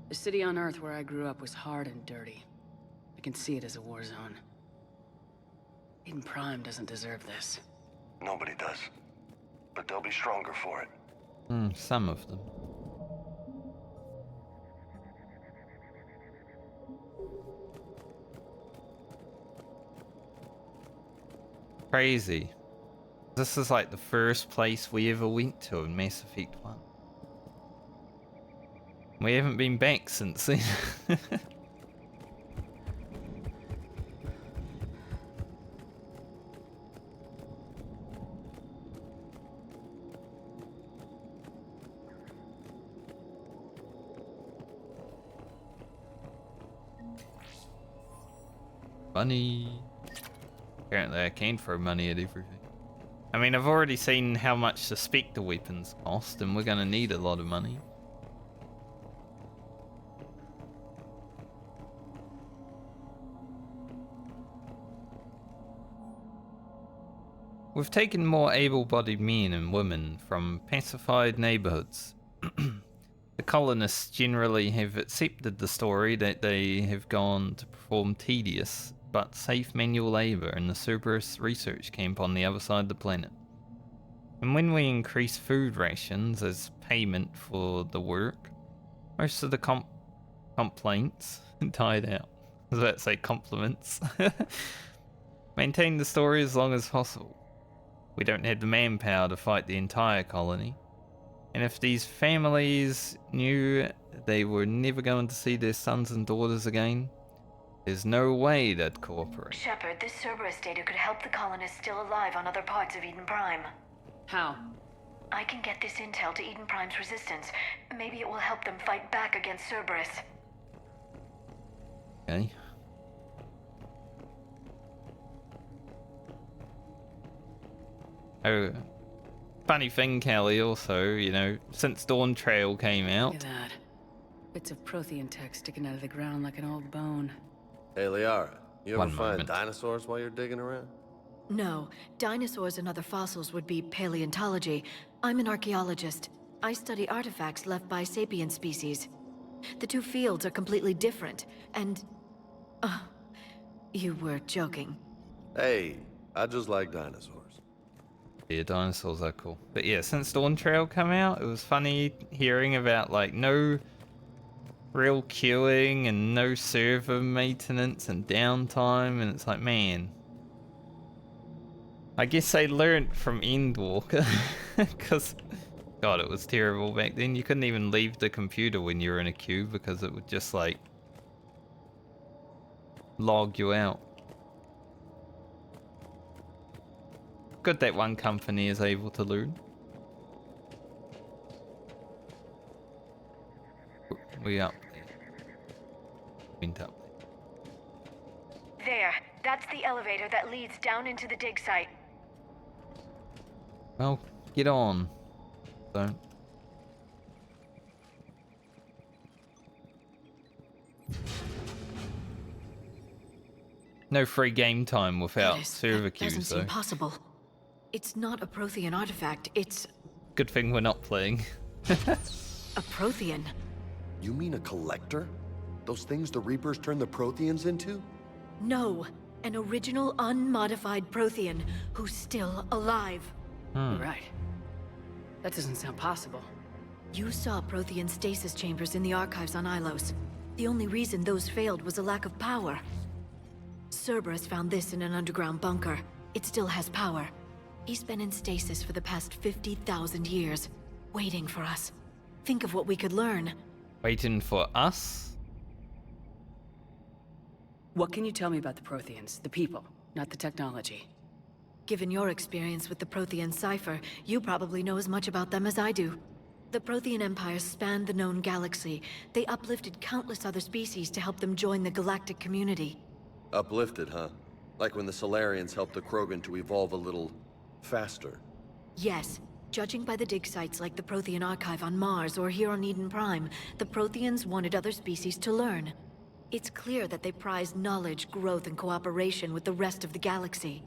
The city on Earth where I grew up was hard and dirty. I can see it as a war zone. Eden Prime doesn't deserve this. Nobody does. But they'll be stronger for it. Some of them. Crazy. This is like the first place we ever went to in Mass Effect 1. We haven't been back since then. Money. Apparently I can throw money at everything. I mean, I've already seen how much the Spectre weapons cost, and we're gonna need a lot of money. We've taken more able-bodied men and women from pacified neighborhoods. The colonists generally have accepted the story that they have gone to perform tedious but safe manual labor in the Cerberus research camp on the other side of the planet. And when we increase food rations as payment for the work, most of the complaints died out. I was about to say compliments. Maintain the story as long as possible. We don't have the manpower to fight the entire colony. And if these families knew they were never going to see their sons and daughters again, there's no way they'd cooperate. Shepard, this Cerberus data could help the colonists still alive on other parts of Eden Prime. How? I can get this intel to Eden Prime's resistance. Maybe it will help them fight back against Cerberus. Okay. Oh, funny thing, Kelly, also, you know, since Dawn Trail came out, Bits of Prothean tech sticking out of the ground like an old bone. Hey, Liara, you ever One find moment. dinosaurs while you're digging around? No, dinosaurs and other fossils would be paleontology. I'm an archaeologist. I study artifacts left by sapient species. The two fields are completely different, and... you were joking. Hey, I just like dinosaurs. Yeah, dinosaurs are cool. But yeah, since Dawn Trail came out, it was funny hearing about like no real queuing and no server maintenance and downtime, and it's like, man, I guess they learned from Endwalker, because God, it was terrible back then. You couldn't even leave the computer when you were in a queue because it would just like log you out. Good that one company is able to learn. We up there. Went up there. There, that's the elevator that leads down into the dig site. Well, get on. Don't. No free game time without server queues, Doesn't though. seem possible. It's not a Prothean artifact, it's Good thing we're not playing. a Prothean. You mean a collector? Those things the Reapers turn the Protheans into? No, an original unmodified Prothean who's still alive. Right. That doesn't sound possible. You saw Prothean stasis chambers in the archives on Ilos. The only reason those failed was a lack of power. Cerberus found this in an underground bunker. It still has power. He's been in stasis for the past 50,000 years, waiting for us. Think of what we could learn. Waiting for us? What can you tell me about the Protheans, the people, not the technology? Given your experience with the Prothean cipher, you probably know as much about them as I do. The Prothean Empire spanned the known galaxy. They uplifted countless other species to help them join the galactic community. Uplifted, huh? Like when the Solarians helped the Krogan to evolve a little faster. Yes. Judging by the dig sites like the Prothean Archive on Mars or here on Eden Prime, the Protheans wanted other species to learn. It's clear that they prize knowledge, growth, and cooperation with the rest of the galaxy.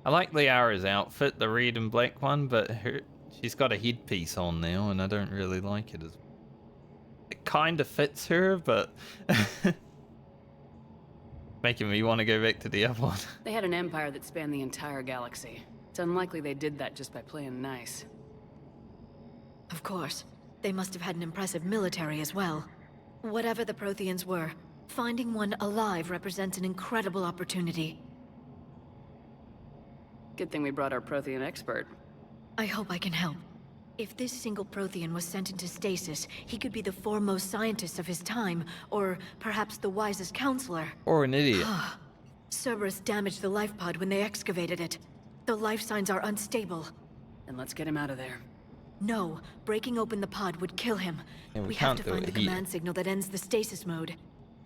I like Liara's outfit, the red and black one, but she's got a headpiece on now, and I don't really like it as well. It kind of fits her, but making me want to go back to the other one. They had an empire that spanned the entire galaxy. It's unlikely they did that just by playing nice. Of course. They must have had an impressive military as well. Whatever the Protheans were, finding one alive represents an incredible opportunity. Good thing we brought our Prothean expert. I hope I can help. If this single Prothean was sent into stasis, he could be the foremost scientist of his time, or perhaps the wisest counselor. Or an idiot. Cerberus damaged the life pod when they excavated it. The life signs are unstable. Then let's get him out of there. No, breaking open the pod would kill him. Yeah, we have to find the command signal that ends the stasis mode.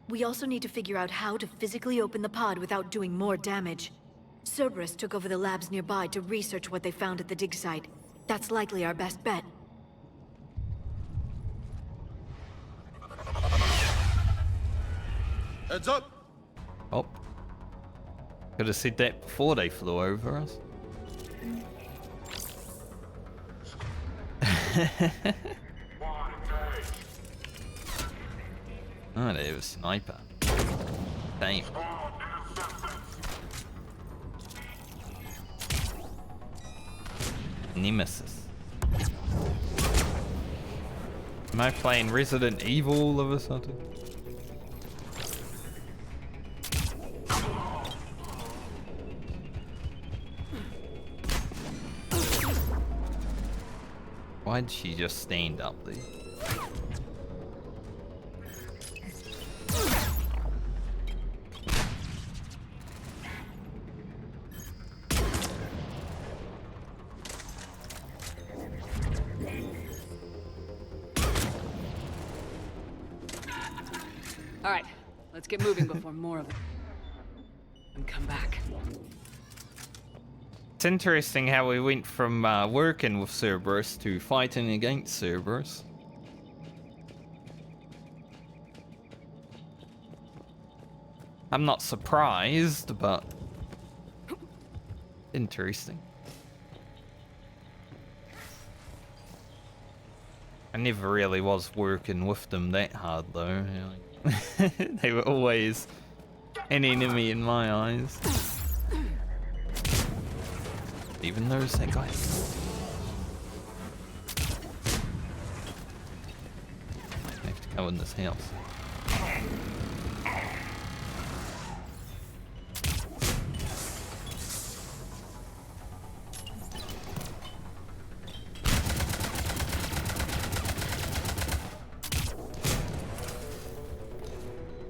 We also need to figure out how to physically open the pod without doing more damage. Cerberus took over the labs nearby to research what they found at the dig site. That's likely our best bet. Heads up! Oh. Could have said that before they flew over us. Oh, they have a sniper. Damn. Nemesis. Am I playing Resident Evil all of a sudden? Why'd she just stand up there? All right, let's get moving before more of them come back. It's interesting how we went from working with Cerberus to fighting against Cerberus. I'm not surprised, but interesting. I never really was working with them that hard though. They were always an enemy in my eyes. Even those that guy. I have to go in this house.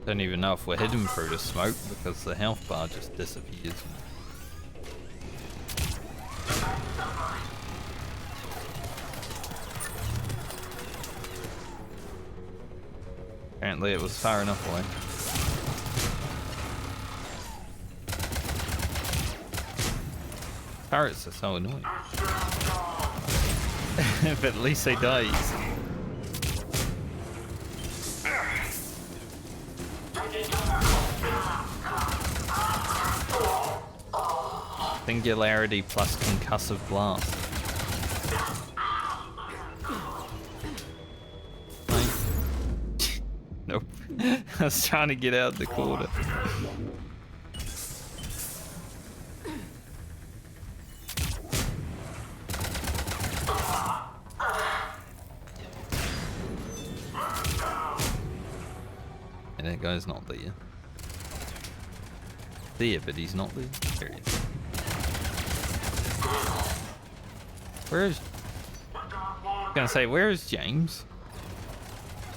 Don't even know if we're hidden through the smoke because the health bar just disappears. Apparently it was far enough away. Parrots are so annoying. But at least they dies. Singularity plus concussive blast. Nope. I was trying to get out the corner. And that guy's not there. There, but he's not there. There he is. Where's... I was gonna say, where's James?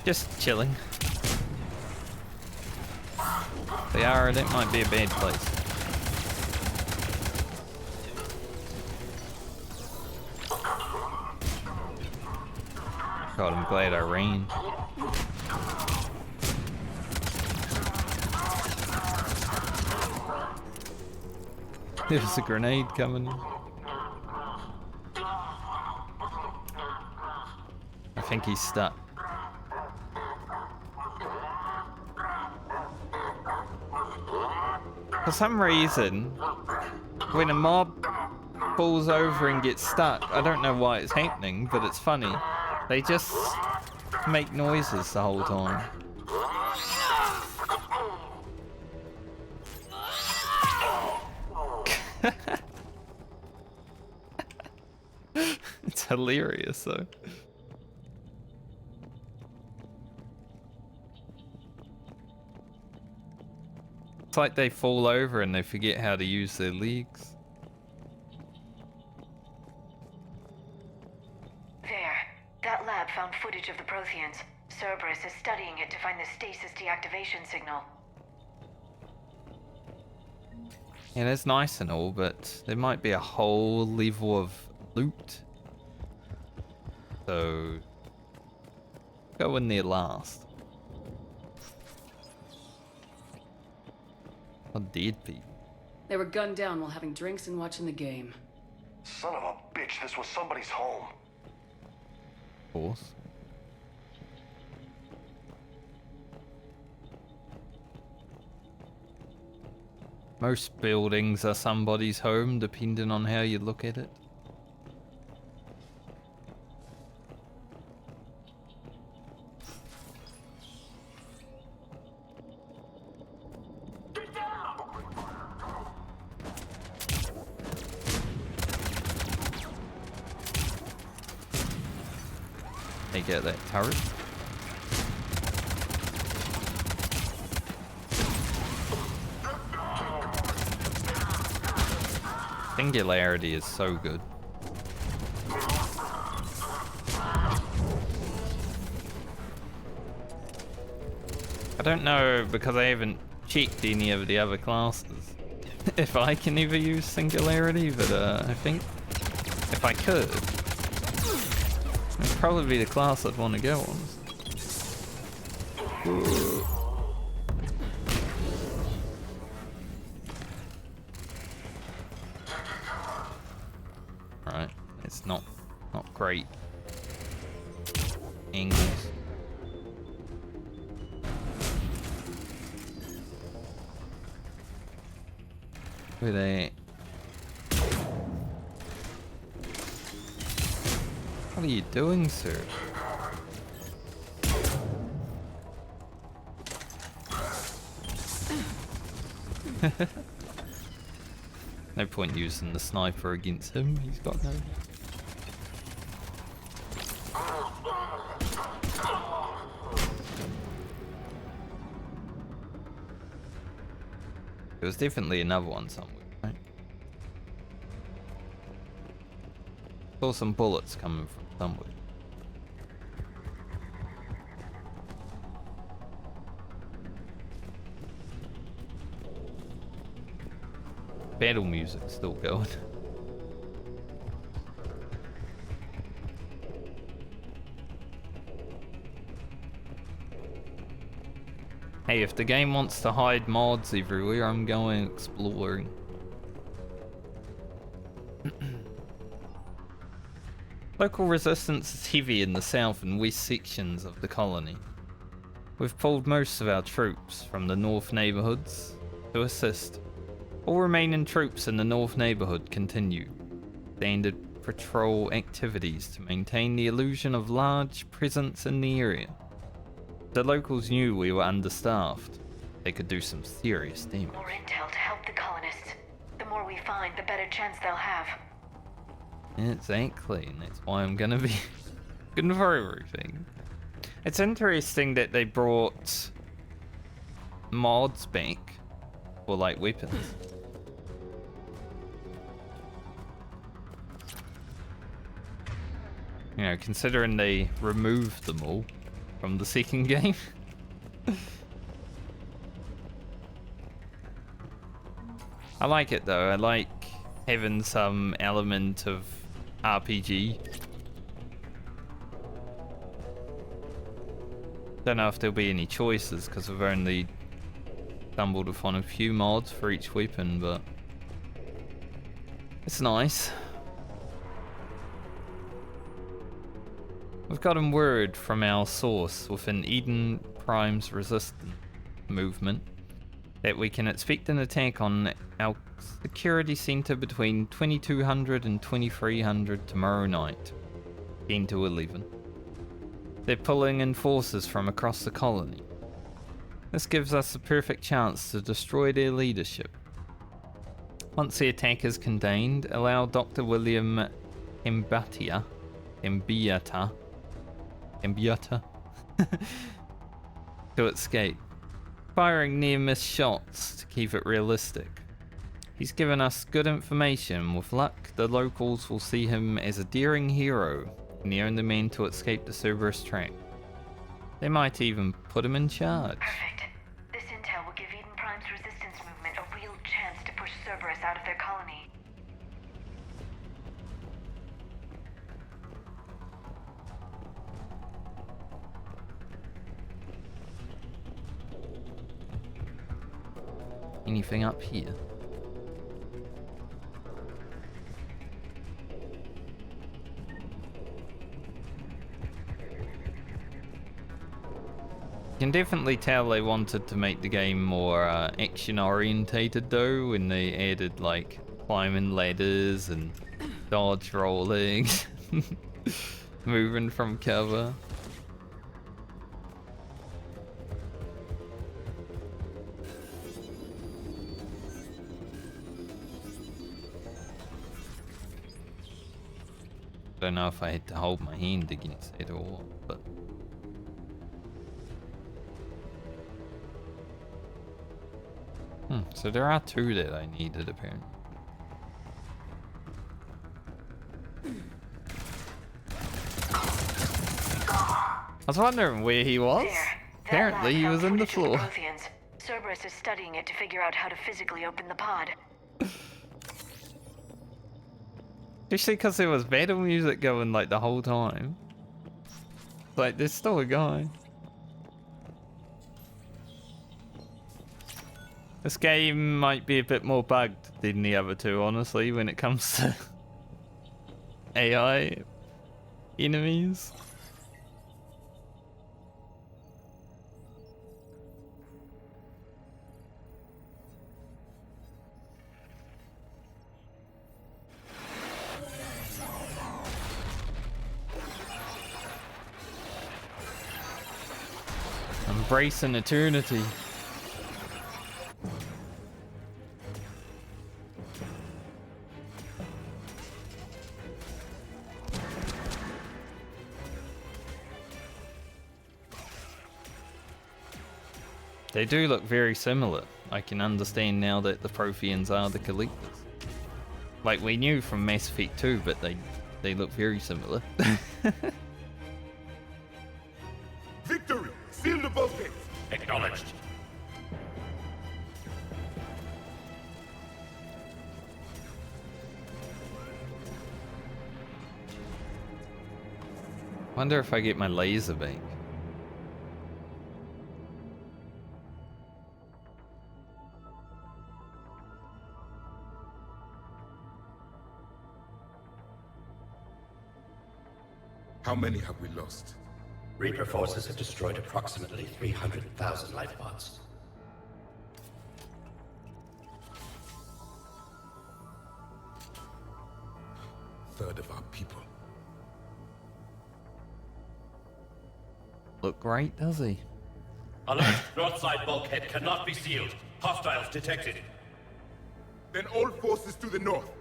Just chilling. They are, that might be a bad place. God, I'm glad I ran. There's a grenade coming. I think he's stuck. For some reason, when a mob falls over and gets stuck, I don't know why it's happening, but it's funny. They just make noises the whole time. It's hilarious though. It's like they fall over and they forget how to use their legs. There. That lab found footage of the Protheans. Cerberus is studying it to find the stasis deactivation signal. Yeah, that's nice and all, but there might be a whole level of loot. So go in there last. Oh, dead people. They were gunned down while having drinks and watching the game. Son of a bitch, this was somebody's home. Of course. Most buildings are somebody's home, depending on how you look at it. Take out that turret. Singularity is so good. I don't know, because I haven't checked any of the other classes, if I can ever use Singularity, but I think if I could, it'd probably be the class I'd want to go on. Right, it's not great angles. Where they? What are you doing, sir? No point using the sniper against him. He's got no. There was definitely another one somewhere, right? Saw some bullets coming from somewhere. Battle music's still going. Hey, if the game wants to hide mods everywhere, I'm going exploring. Local resistance is heavy in the south and west sections of the colony. We've pulled most of our troops from the north neighborhoods to assist. All remaining troops in the north neighborhood continue standard patrol activities to maintain the illusion of large presence in the area. The locals knew we were understaffed. They could do some serious damage. More intel to help the colonists. The more we find, the better chance they'll have. Exactly, and that's why I'm gonna be good for everything. It's interesting that they brought mods back for like weapons. You know, considering they removed them all from the second game. I like it though. I like having some element of RPG. Don't know if there'll be any choices because we've only stumbled upon a few mods for each weapon, but it's nice. We've gotten word from our source within Eden Prime's resistance movement that we can expect an attack on our security center between 2200 and 2300 tomorrow night, 10 to 11. They're pulling in forces from across the colony. This gives us a perfect chance to destroy their leadership. Once the attack is contained, allow Dr. William Mbiata to escape, firing near-miss shots to keep it realistic. He's given us good information. With luck, the locals will see him as a daring hero and the only man to escape the Cerberus trap. They might even put him in charge. Perfect. This intel will give Eden Prime's resistance movement a real chance to push Cerberus out of their colony. Anything up here? You can definitely tell they wanted to make the game more action orientated though, when they added like climbing ladders and dodge rolling, moving from cover. I don't know if I had to hold my hand against it or what, but so there are two that I needed apparently. I was wondering where he was. Apparently he was in the floor. Protheans. Cerberus is studying it to figure out how to physically open the pod. Especially because there was battle music going like the whole time. Like there's still a guy. This game might be a bit more bugged than the other two, honestly, when it comes to AI enemies. Embracing eternity. They do look very similar. I can understand now that the Protheans are the collectors. Like we knew from Mass Effect 2, but they look very similar. Victory! Seal the bulkheads! Acknowledged. Wonder if I get my laser back. How many have we lost? Reaper forces have destroyed approximately 300,000 life pods. Third of our people. Look great, does he? Alert! North side bulkhead cannot be sealed. Hostiles detected. Then all forces to the north.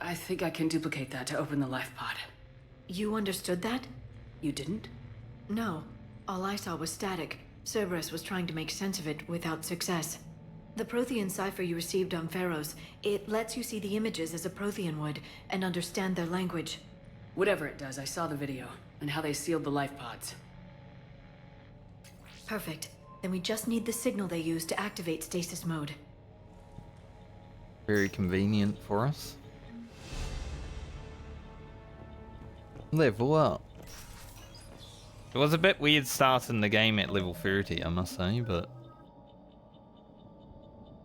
I think I can duplicate that to open the life pod. You understood that? You didn't? No. All I saw was static. Cerberus was trying to make sense of it without success. The Prothean cipher you received on Pharaohs, it lets you see the images as a Prothean would, and understand their language. Whatever it does, I saw the video, and how they sealed the life pods. Perfect. Then we just need the signal they use to activate stasis mode. Very convenient for us. Level up. It was a bit weird starting the game at level 30, I must say, but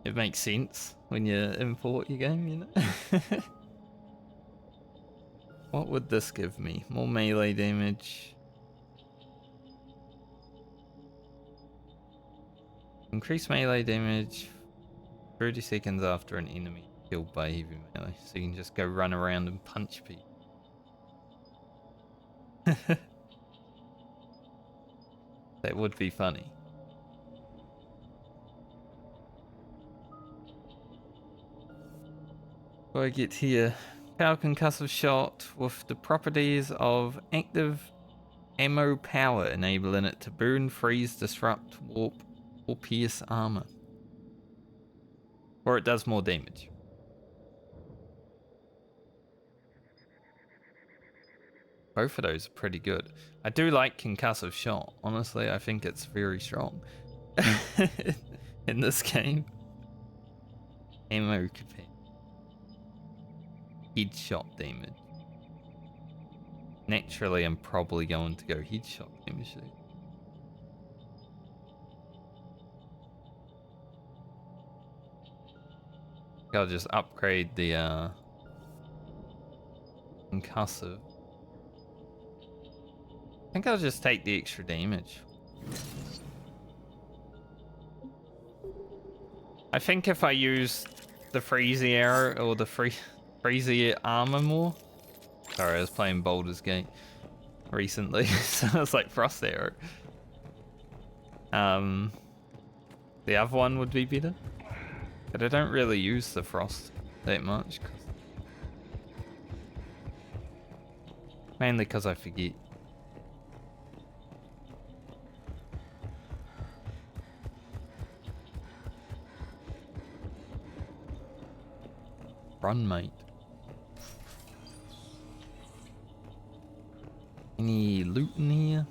it makes sense when you import your game, you know? What would this give me? More melee damage. Increase melee damage 30 seconds after an enemy killed by heavy melee. So you can just go run around and punch people. That would be funny. Before I get here, power concussive shot with the properties of active ammo power, enabling it to burn, freeze, disrupt, warp, or pierce armor. Or it does more damage. Both of those are pretty good. I do like concussive shot. Honestly, I think it's very strong in this game. Ammo capacity. Headshot damage. Naturally, I'm probably going to go headshot damage. I'll just upgrade the concussive. I think I'll just take the extra damage. I think if I use the freezy arrow or the freezy armor more. Sorry, I was playing Baldur's Gate recently, so I was like frost arrow. The other one would be better, but I don't really use the frost that much. Mainly because I forget. Run, mate. Any loot in here?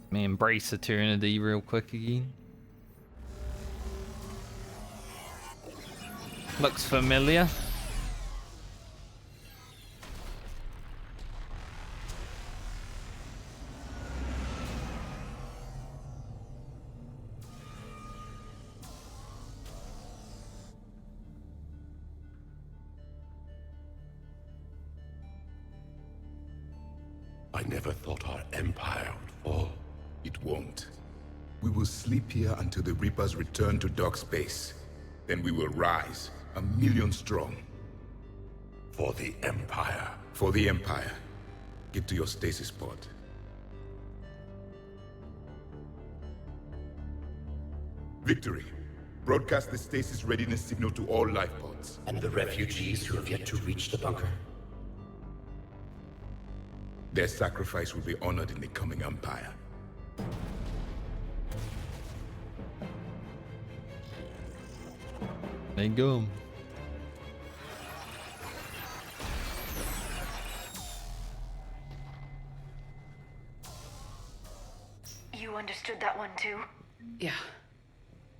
Let me embrace eternity real quick again. Looks familiar. I never thought our empire would fall. It won't. We will sleep here until the Reapers return to dock space. Then we will rise, 1,000,000 strong. For the Empire. For the Empire. Get to your stasis pod. Victory. Broadcast the stasis readiness signal to all life pods. And the refugees who have yet to reach the bunker? Their sacrifice will be honored in the coming Empire. There you go. You understood that one too? Yeah.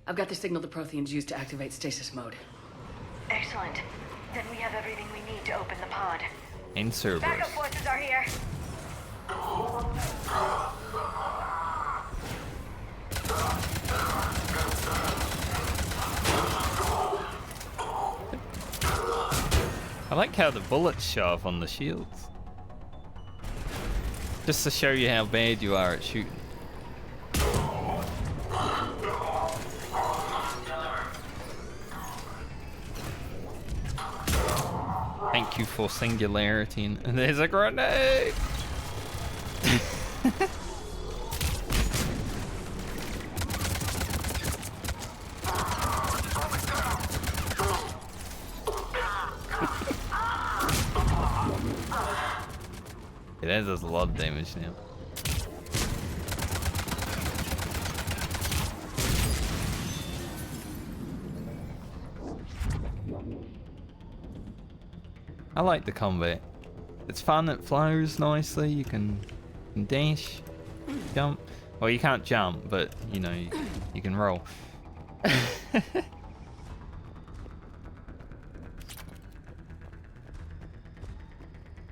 I've got the signal the Protheans use to activate stasis mode. Excellent. Then we have everything we need to open the pod. In Cerberus. Backup forces are here. I like how the bullets show up on the shields. Just to show you how bad you are at shooting. Thank you for singularity. And there's a grenade! Yeah, that does a lot of damage now. I like the combat. It's fun, it flows nicely, you can dash, jump. Well, you can't jump, but you know, you can roll.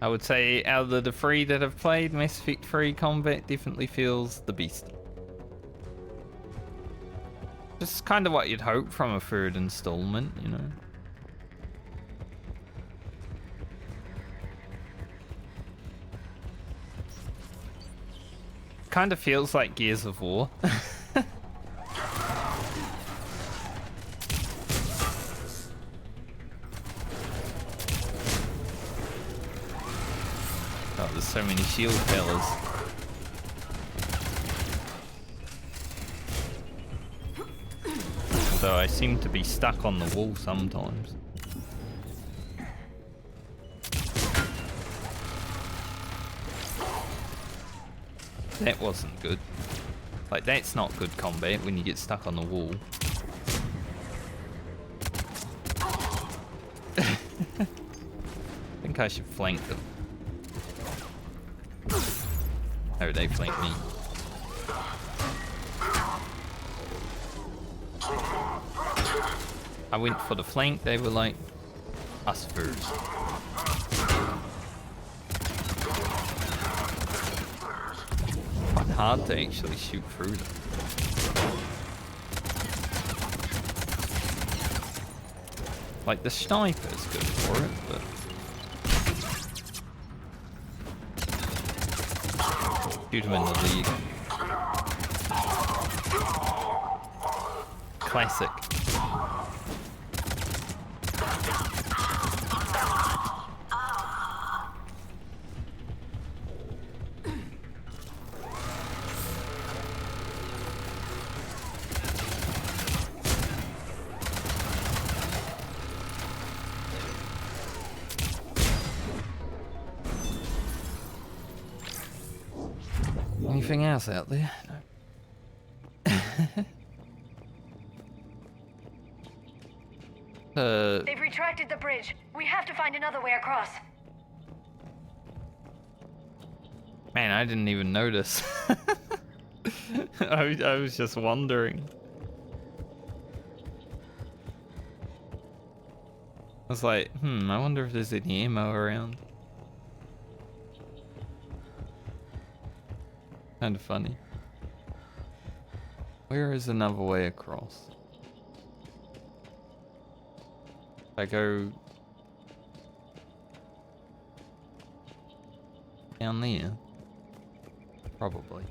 I would say out of the three that have played, Mass Effect 3 combat definitely feels the best. Just kind of what you'd hope from a third installment, you know. Kind of feels like Gears of War. Oh, there's so many shield fellas. So I seem to be stuck on the wall sometimes. That wasn't good. Like, that's not good combat when you get stuck on the wall. I think I should flank them. Oh, they flanked me. I went for the flank, they were like, us first. Hard to actually shoot through them. Like, the sniper's good for it, but shoot him in the league. Classic. Anything else out there? No. They've retracted the bridge. We have to find another way across. Man, I didn't even notice. I was just wondering. I was like, I wonder if there's any ammo around. Kind of funny. Where is another way across? I go down there, probably.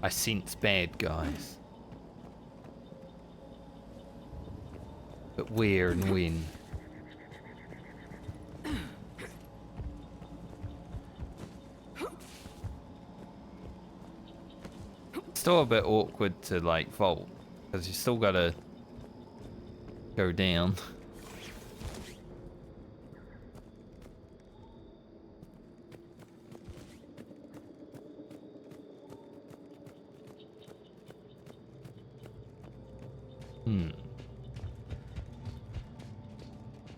I sense bad guys. But where and when? Still a bit awkward to like vault, because you still gotta go down.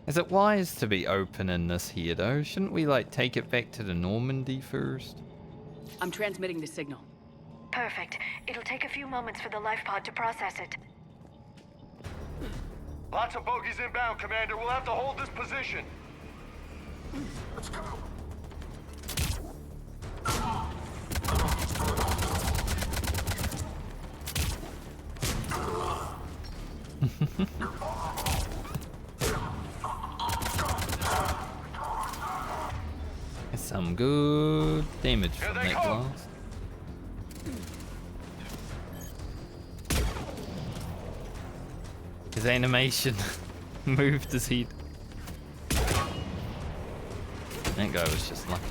Is it wise to be opening this here though? Shouldn't we like take it back to the Normandy first? I'm transmitting the signal. Perfect. It'll take a few moments for the life pod to process it. Lots of bogies inbound, Commander. We'll have to hold this position. Let's go. Some good damage from that blast. His animation moved his head. That guy was just lucky.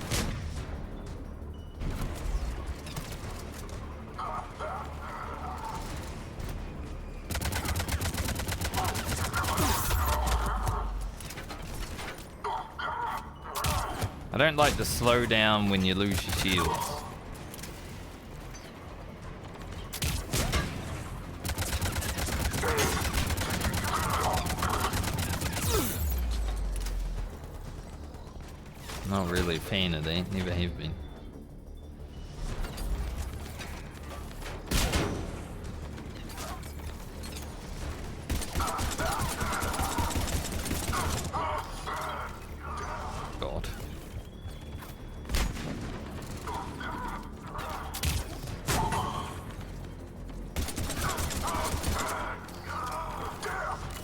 I don't like the slow down when you lose your shields. Not really a fan of that, never have been. God.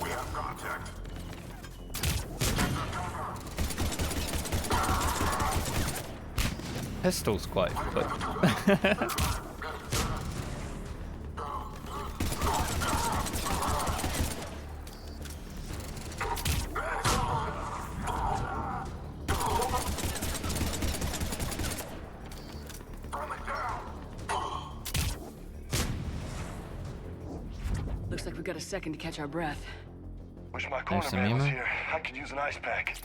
We have contact. Pistol's quite quick. Looks like we got a second to catch our breath. Wish my There's some cornerman was ammo. here. I could use an ice pack.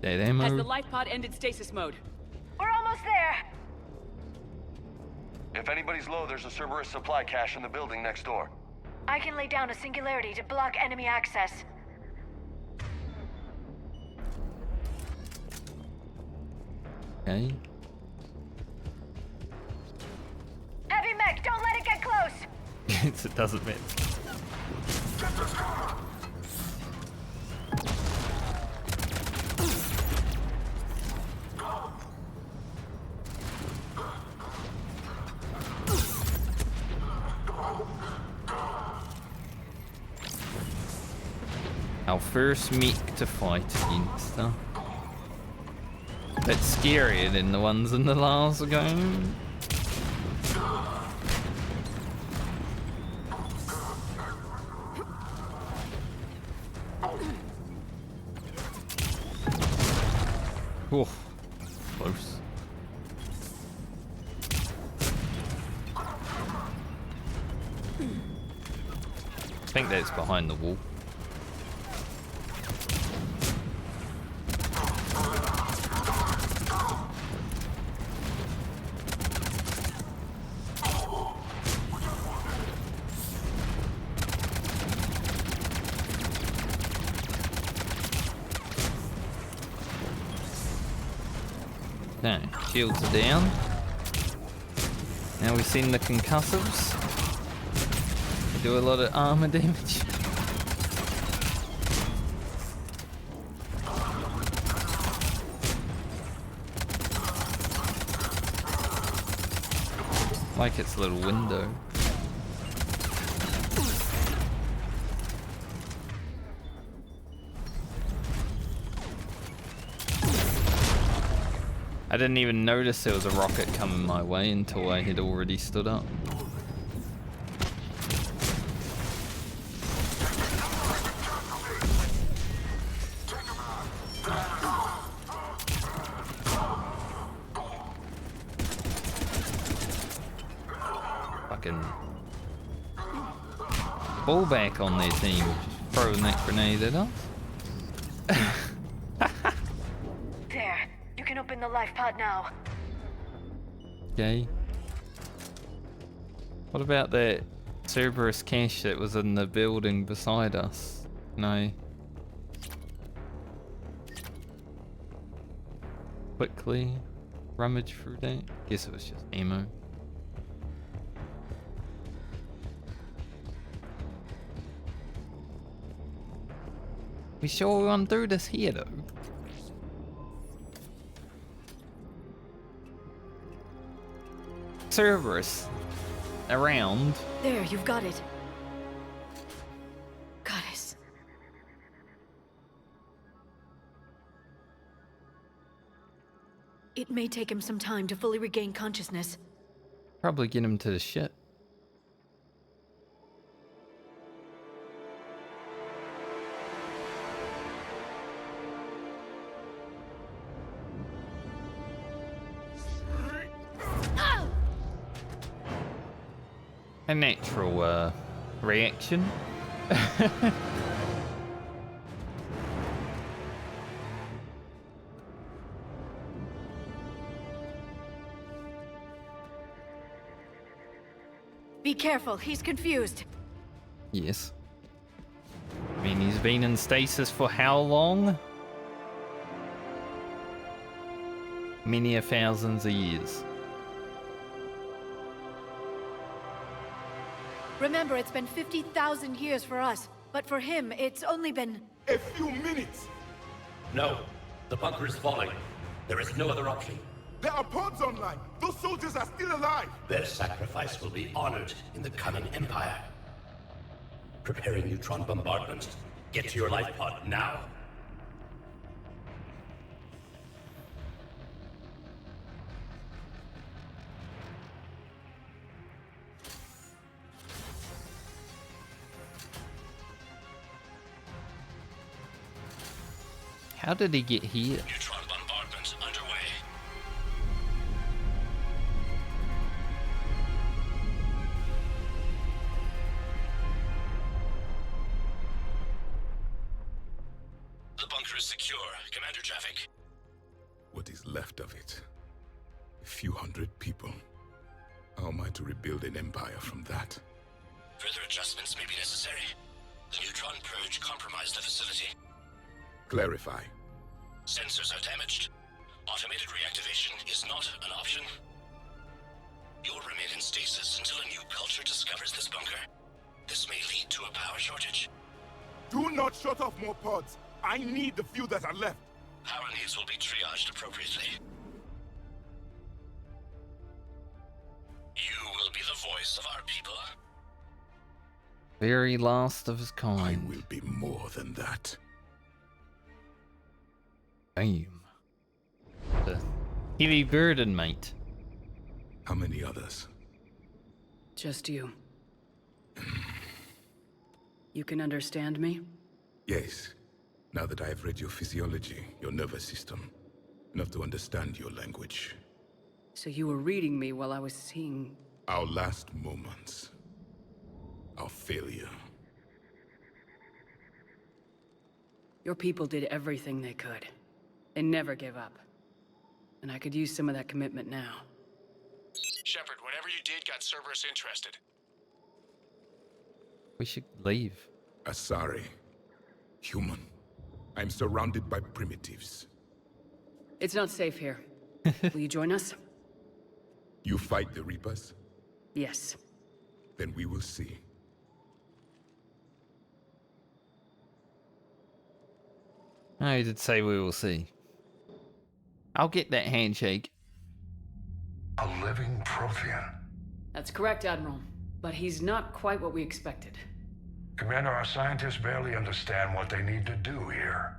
Dead Has the ammo. life pod ended stasis mode? We're almost there! If anybody's low, there's a Cerberus supply cache in the building next door. I can lay down a singularity to block enemy access. Okay. Heavy mech, don't let it get close! It doesn't matter. Our first meek to fight against, huh? Bit scarier than the ones in the last game. Oof, close. I think that's behind the wall. Okay, shields are down. Now we've seen the concussives. They do a lot of armor damage. Like its little window. I didn't even notice there was a rocket coming my way until I had already stood up. Fucking ball back on their team, throwing that grenade at us. There, you can open the life pod now. Okay. What about that Cerberus cache that was in the building beside us? No. Quickly rummage through that. Guess it was just ammo. We sure we want to do this here though? Cerberus around. There, you've got it. Goddess. It may take him some time to fully regain consciousness. Probably get him to the ship. A natural reaction. Be careful, he's confused. Yes. I mean, he's been in stasis for how long? Many a thousands of years. Remember, it's been 50,000 years for us, but for him, it's only been... A few minutes! No, the bunker is falling. There is no other option. There are pods online! Those soldiers are still alive! Their sacrifice will be honored in the coming Empire. Preparing neutron bombardment. Get to your life pod now. How did he get here? Neutron bombardment underway. The bunker is secure. Commander Traffic. What is left of it? A few hundred people. How am I to rebuild an empire from that? Further adjustments may be necessary. The neutron purge compromised the facility. Clarify. Sensors are damaged. Automated reactivation is not an option. You'll remain in stasis until a new culture discovers this bunker. This may lead to a power shortage. Do not shut off more pods. I need the few that are left. Power needs will be triaged appropriately. You will be the voice of our people. Very last of his kind. I will be more than that. Damn. The heavy burden, mate. How many others? Just you. You can understand me? Yes. Now that I have read your physiology, your nervous system, enough to understand your language. So you were reading me while I was seeing... Our last moments. Our failure. Your people did everything they could. They never gave up. And I could use some of that commitment now. Shepard, whatever you did got Cerberus interested. We should leave. Asari. Human. I'm surrounded by primitives. It's not safe here. Will you join us? You fight the Reapers? Yes. Then we will see. I did say we will see. I'll get that handshake. A living Prothean. That's correct, Admiral. But he's not quite what we expected. Commander, our scientists barely understand what they need to do here.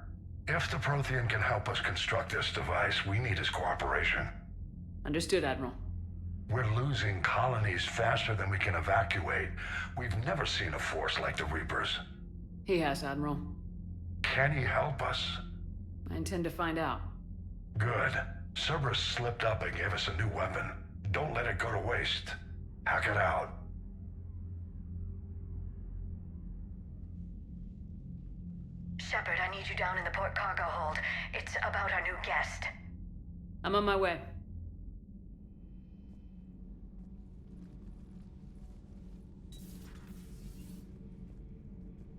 If the Prothean can help us construct this device, we need his cooperation. Understood, Admiral. We're losing colonies faster than we can evacuate. We've never seen a force like the Reapers. He has, Admiral. Can he help us? I intend to find out. Good. Cerberus slipped up and gave us a new weapon. Don't let it go to waste. Hack it out. Shepard, I need you down in the port cargo hold. It's about our new guest. I'm on my way.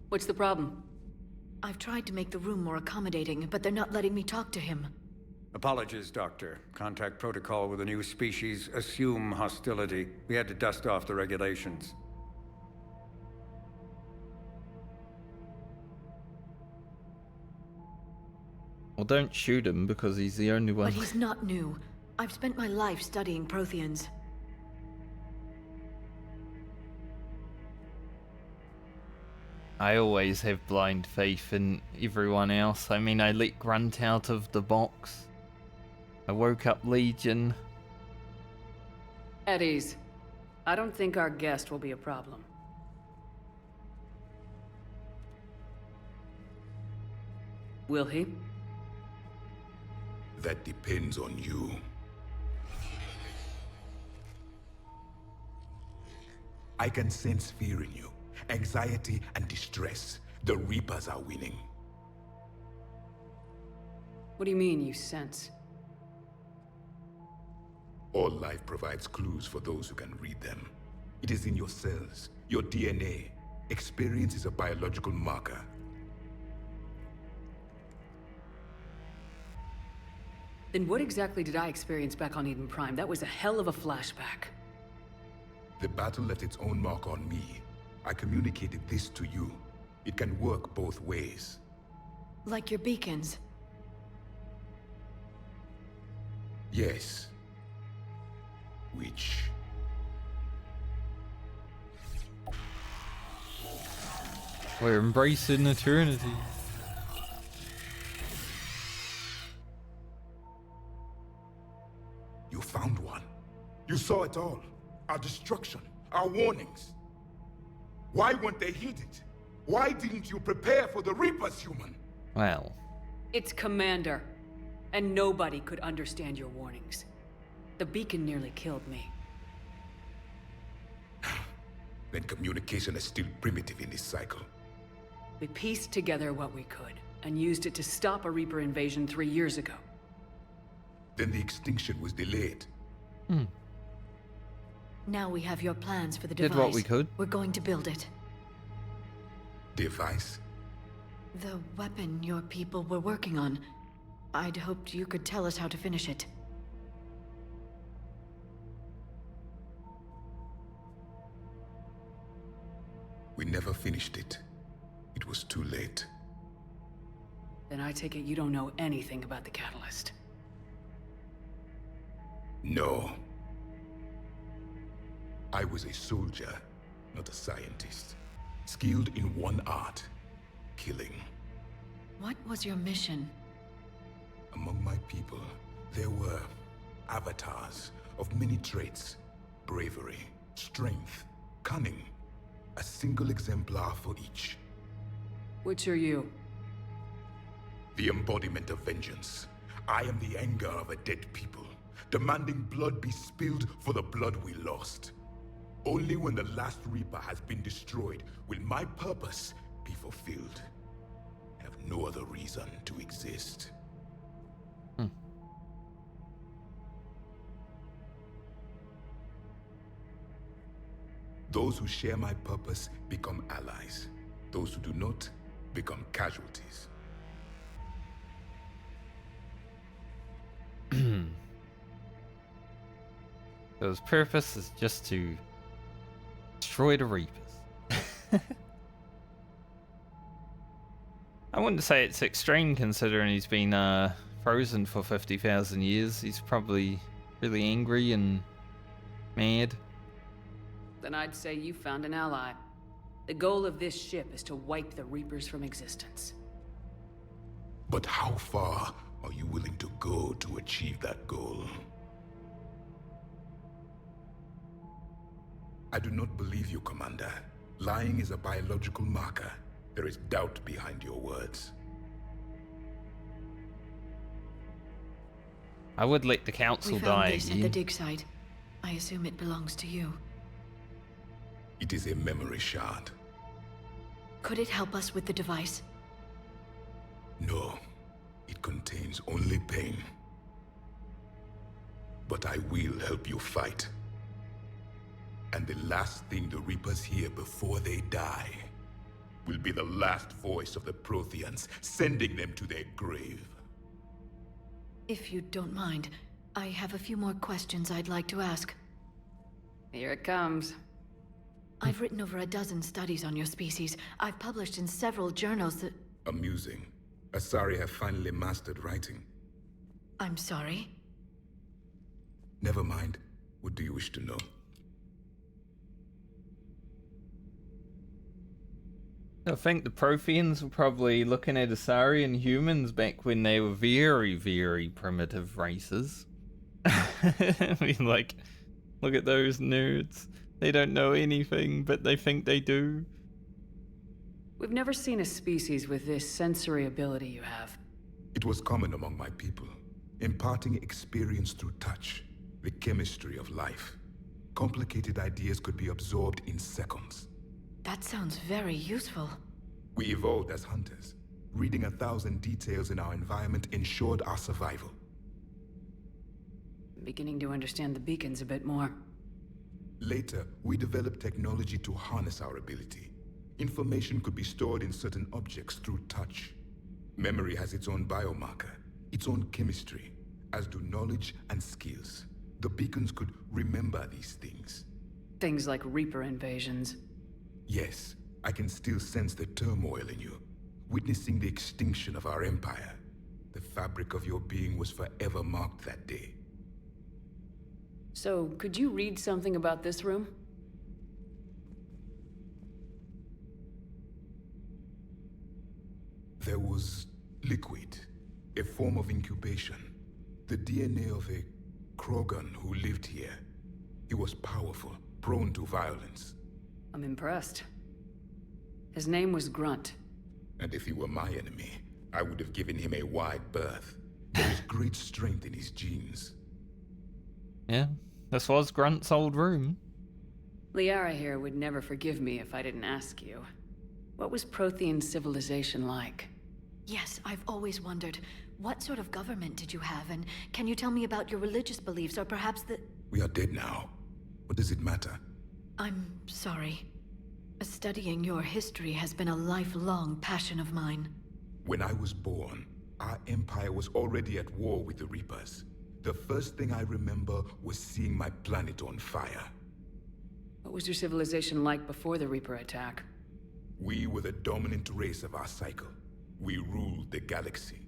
What's the problem? I've tried to make the room more accommodating, but they're not letting me talk to him. Apologies, Doctor. Contact protocol with a new species. Assume hostility. We had to dust off the regulations. Well, don't shoot him because he's the only one. But he's not new. I've spent my life studying Protheans. I always have blind faith in everyone else. I mean, I let Grunt out of the box. I woke up Legion. At ease. I don't think our guest will be a problem. Will he? That depends on you. I can sense fear in you. Anxiety and distress. The Reapers are winning. What do you mean, you sense? All life provides clues for those who can read them. It is in your cells, your DNA. Experience is a biological marker. Then what exactly did I experience back on Eden Prime? That was a hell of a flashback. The battle left its own mark on me. I communicated this to you. It can work both ways. Like your beacons? Yes. Which... We're embracing eternity. You found one. You saw it all. Our destruction, our warnings. Why weren't they heeded? Why didn't you prepare for the Reapers, human? Well. It's Commander. And nobody could understand your warnings. The beacon nearly killed me. Then communication is still primitive in this cycle. We pieced together what we could, and used it to stop a Reaper invasion 3 years ago. Then the extinction was delayed. Now we have your plans for the device. Did what we could. We're going to build it. Device? The weapon your people were working on. I'd hoped you could tell us how to finish it. We never finished it. It was too late. Then I take it you don't know anything about the catalyst. No. I was a soldier, not a scientist. Skilled in one art, killing. What was your mission? Among my people, there were avatars of many traits. Bravery, strength, cunning. A single exemplar for each. Which are you? The embodiment of vengeance. I am the anger of a dead people, demanding blood be spilled for the blood we lost. Only when the last Reaper has been destroyed will my purpose be fulfilled. I have no other reason to exist. Those who share my purpose become allies. Those who do not become casualties. So his purpose is just to destroy the Reapers. I wouldn't say it's extreme considering he's been frozen for 50,000 years. He's probably really angry and mad. Then I'd say you found an ally. The goal of this ship is to wipe the Reapers from existence. But how far are you willing to go to achieve that goal? I do not believe you, Commander. Lying is a biological marker. There is doubt behind your words. I would let the council We found die this at again. the dig site. I assume it belongs to you. It is a memory shard. Could it help us with the device? No, it contains only pain. But I will help you fight. And the last thing the Reapers hear before they die will be the last voice of the Protheans, sending them to their grave. If you don't mind, I have a few more questions I'd like to ask. Here it comes. I've written over a dozen studies on your species. I've published in several journals that... Amusing. Asari have finally mastered writing. I'm sorry? Never mind. What do you wish to know? I think the Protheans were probably looking at Asari and humans back when they were very, very primitive races. I mean, like, look at those nerds. They don't know anything, but they think they do. We've never seen a species with this sensory ability you have. It was common among my people, imparting experience through touch, the chemistry of life. Complicated ideas could be absorbed in seconds. That sounds very useful. We evolved as hunters. Reading 1,000 details in our environment ensured our survival. I'm beginning to understand the beacons a bit more. Later, we developed technology to harness our ability. Information could be stored in certain objects through touch. Memory has its own biomarker, its own chemistry, as do knowledge and skills. The beacons could remember these things. Things like Reaper invasions. Yes, I can still sense the turmoil in you, witnessing the extinction of our empire. The fabric of your being was forever marked that day. So, could you read something about this room? There was liquid, a form of incubation. The DNA of a Krogan who lived here. He was powerful, prone to violence. I'm impressed. His name was Grunt. And if he were my enemy, I would have given him a wide berth. There is great strength in his genes. Yeah, this was Grunt's old room. Liara here would never forgive me if I didn't ask you. What was Prothean civilization like? Yes, I've always wondered, what sort of government did you have, and can you tell me about your religious beliefs, or perhaps the... We are dead now. What does it matter? I'm sorry. Studying your history has been a lifelong passion of mine. When I was born, our empire was already at war with the Reapers. The first thing I remember was seeing my planet on fire. What was your civilization like before the Reaper attack? We were the dominant race of our cycle. We ruled the galaxy.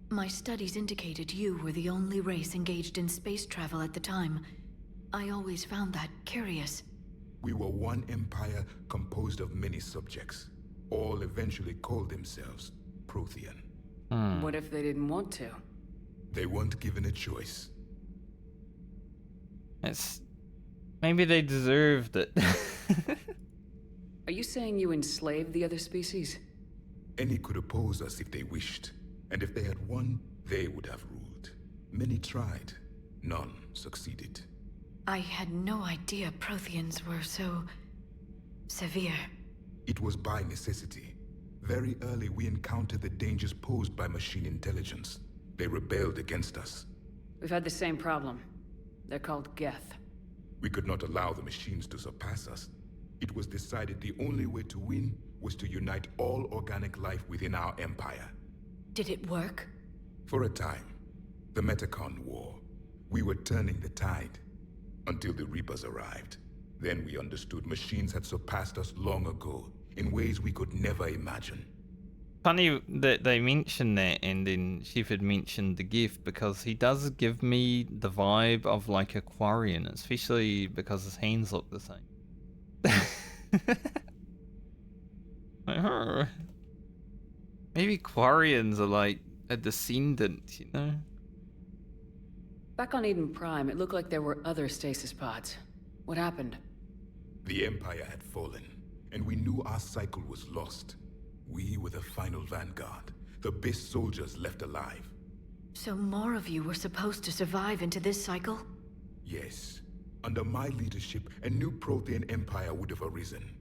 My studies indicated you were the only race engaged in space travel at the time. I always found that curious. We were one empire composed of many subjects. All eventually called themselves Prothean. What if they didn't want to? They weren't given a choice. Maybe they deserved it. Are you saying you enslaved the other species? Any could oppose us if they wished. And if they had won, they would have ruled. Many tried. None succeeded. I had no idea Protheans were so... severe. It was by necessity. Very early we encountered the dangers posed by machine intelligence. They rebelled against us. We've had the same problem. They're called Geth. We could not allow the machines to surpass us. It was decided the only way to win was to unite all organic life within our empire. Did it work? For a time. The Metacon War. We were turning the tide. Until the Reapers arrived. Then we understood machines had surpassed us long ago, in ways we could never imagine. Funny that they mentioned that, and then Shepard mentioned the gift, because he does give me the vibe of like a Quarian, especially because his hands look the same. Like, huh. Maybe Quarians are like a descendant, you know? Back on Eden Prime, it looked like there were other stasis pods. What happened? The Empire had fallen, and we knew our cycle was lost. We were the final vanguard, the best soldiers left alive. So more of you were supposed to survive into this cycle? Yes. Under my leadership, a new Prothean Empire would have arisen.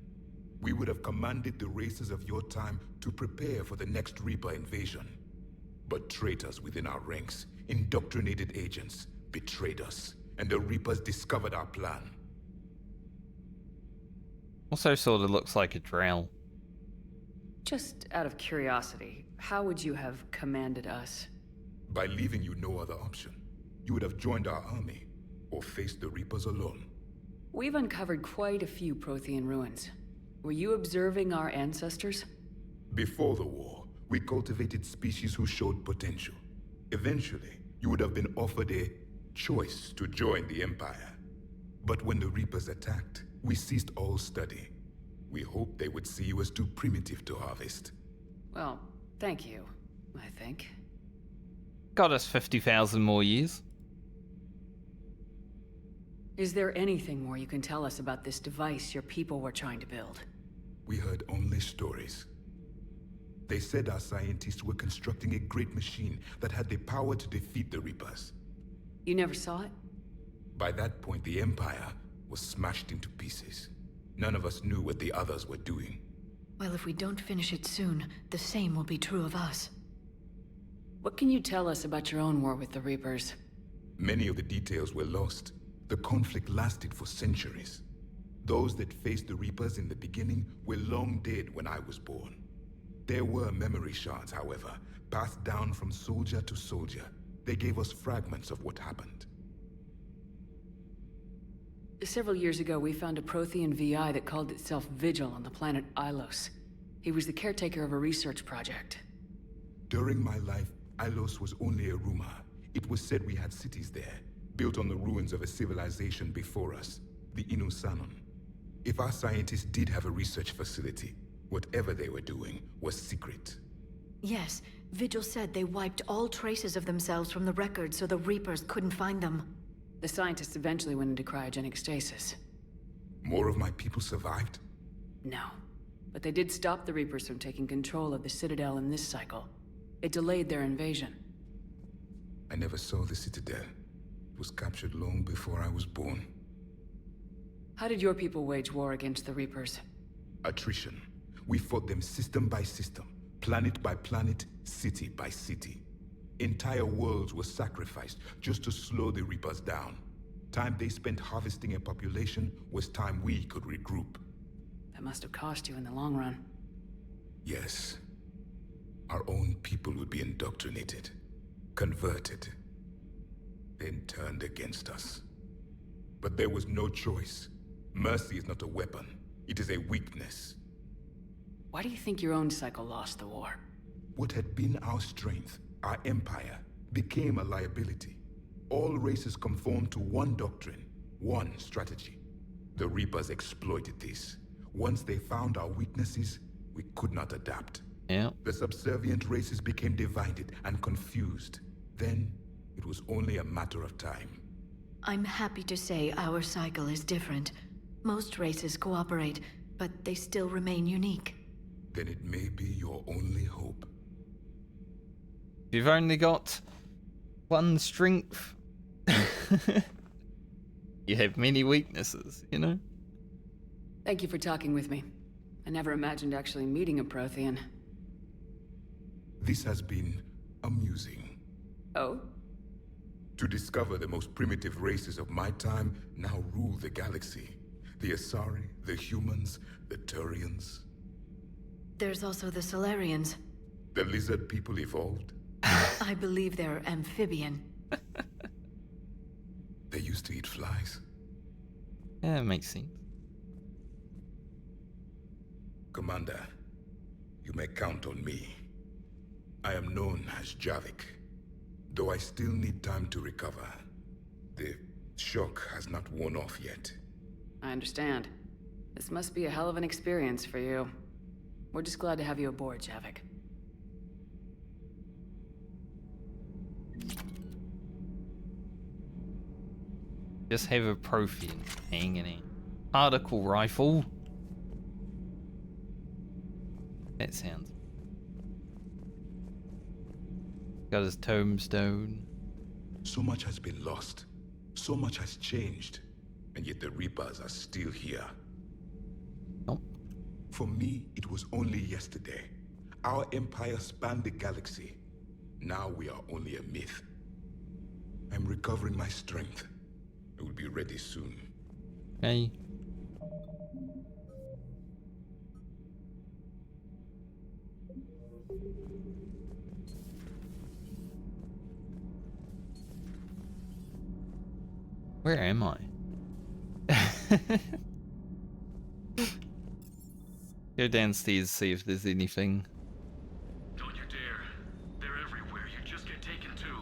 We would have commanded the races of your time to prepare for the next Reaper invasion. But traitors within our ranks, indoctrinated agents, betrayed us, and the Reapers discovered our plan. Also sort of looks like a Drell. Just out of curiosity, how would you have commanded us? By leaving you no other option. You would have joined our army, or faced the Reapers alone. We've uncovered quite a few Prothean ruins. Were you observing our ancestors? Before the war, we cultivated species who showed potential. Eventually, you would have been offered a choice to join the Empire. But when the Reapers attacked, we ceased all study. We hoped they would see you as too primitive to harvest. Well, thank you, I think. Got us 50,000 more years. Is there anything more you can tell us about this device your people were trying to build? We heard only stories. They said our scientists were constructing a great machine that had the power to defeat the Reapers. You never saw it? By that point, the Empire was smashed into pieces. None of us knew what the others were doing. Well, if we don't finish it soon, the same will be true of us. What can you tell us about your own war with the Reapers? Many of the details were lost. The conflict lasted for centuries. Those that faced the Reapers in the beginning were long dead when I was born. There were memory shards, however, passed down from soldier to soldier. They gave us fragments of what happened. Several years ago, we found a Prothean VI that called itself Vigil on the planet Ilos. He was the caretaker of a research project. During my life, Ilos was only a rumor. It was said we had cities there, built on the ruins of a civilization before us, the Inusanon. If our scientists did have a research facility, whatever they were doing was secret. Yes, Vigil said they wiped all traces of themselves from the records so the Reapers couldn't find them. The scientists eventually went into cryogenic stasis. More of my people survived? No. But they did stop the Reapers from taking control of the Citadel in this cycle. It delayed their invasion. I never saw the Citadel. It was captured long before I was born. How did your people wage war against the Reapers? Attrition. We fought them system by system, planet by planet, city by city. Entire worlds were sacrificed just to slow the Reapers down. Time they spent harvesting a population was time we could regroup. That must have cost you in the long run. Yes. Our own people would be indoctrinated, converted, then turned against us. But there was no choice. Mercy is not a weapon. It is a weakness. Why do you think your own cycle lost the war? What had been our strength, our empire, became a liability. All races conformed to one doctrine, one strategy. The Reapers exploited this. Once they found our weaknesses, we could not adapt. Yeah. The subservient races became divided and confused. Then, it was only a matter of time. I'm happy to say our cycle is different. Most races cooperate, but they still remain unique. Then it may be your only hope. You've only got one strength. You have many weaknesses, you know? Thank you for talking with me. I never imagined actually meeting a Prothean. This has been amusing. Oh? To discover the most primitive races of my time now rule the galaxy. The Asari, the humans, the Turians. There's also the Solarians. The lizard people evolved. I believe they're amphibian. They used to eat flies. Yeah, it makes sense. Commander, you may count on me. I am known as Javik, though I still need time to recover. The shock has not worn off yet. I understand. This must be a hell of an experience for you. We're just glad to have you aboard, Javik. Just have a Prothean hanging in. Particle rifle. That sounds. Got his tombstone. So much has been lost. So much has changed. And yet the Reapers are still here. Nope. For me, it was only yesterday. Our empire spanned the galaxy. Now we are only a myth. I'm recovering my strength. I will be ready soon. Hey. Where am I? Go downstairs, see if there's anything. Don't you dare. They're everywhere. You just get taken too.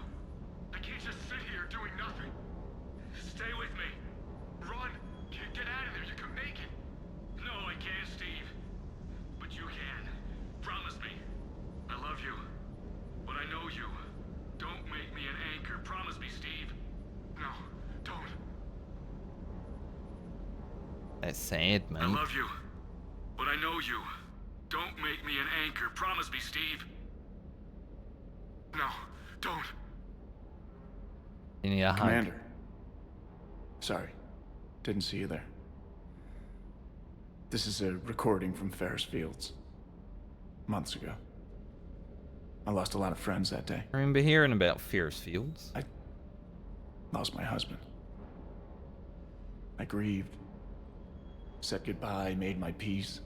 I can't just sit here doing nothing. Stay with me. Run. Get out of there. You can make it. No, I can't, Steve. But you can. Promise me. I love you. But I know you. Don't make me an anchor. Promise me, Steve. No, don't. That's sad, man. I love you. But I know you. Don't make me an anchor. Promise me, Steve. No, don't. You need a hug. Commander. Sorry. Didn't see you there. This is a recording from Ferris Fields. Months ago. I lost a lot of friends that day. I remember hearing about Ferris Fields. I lost my husband. I grieved. Said goodbye, made my peace.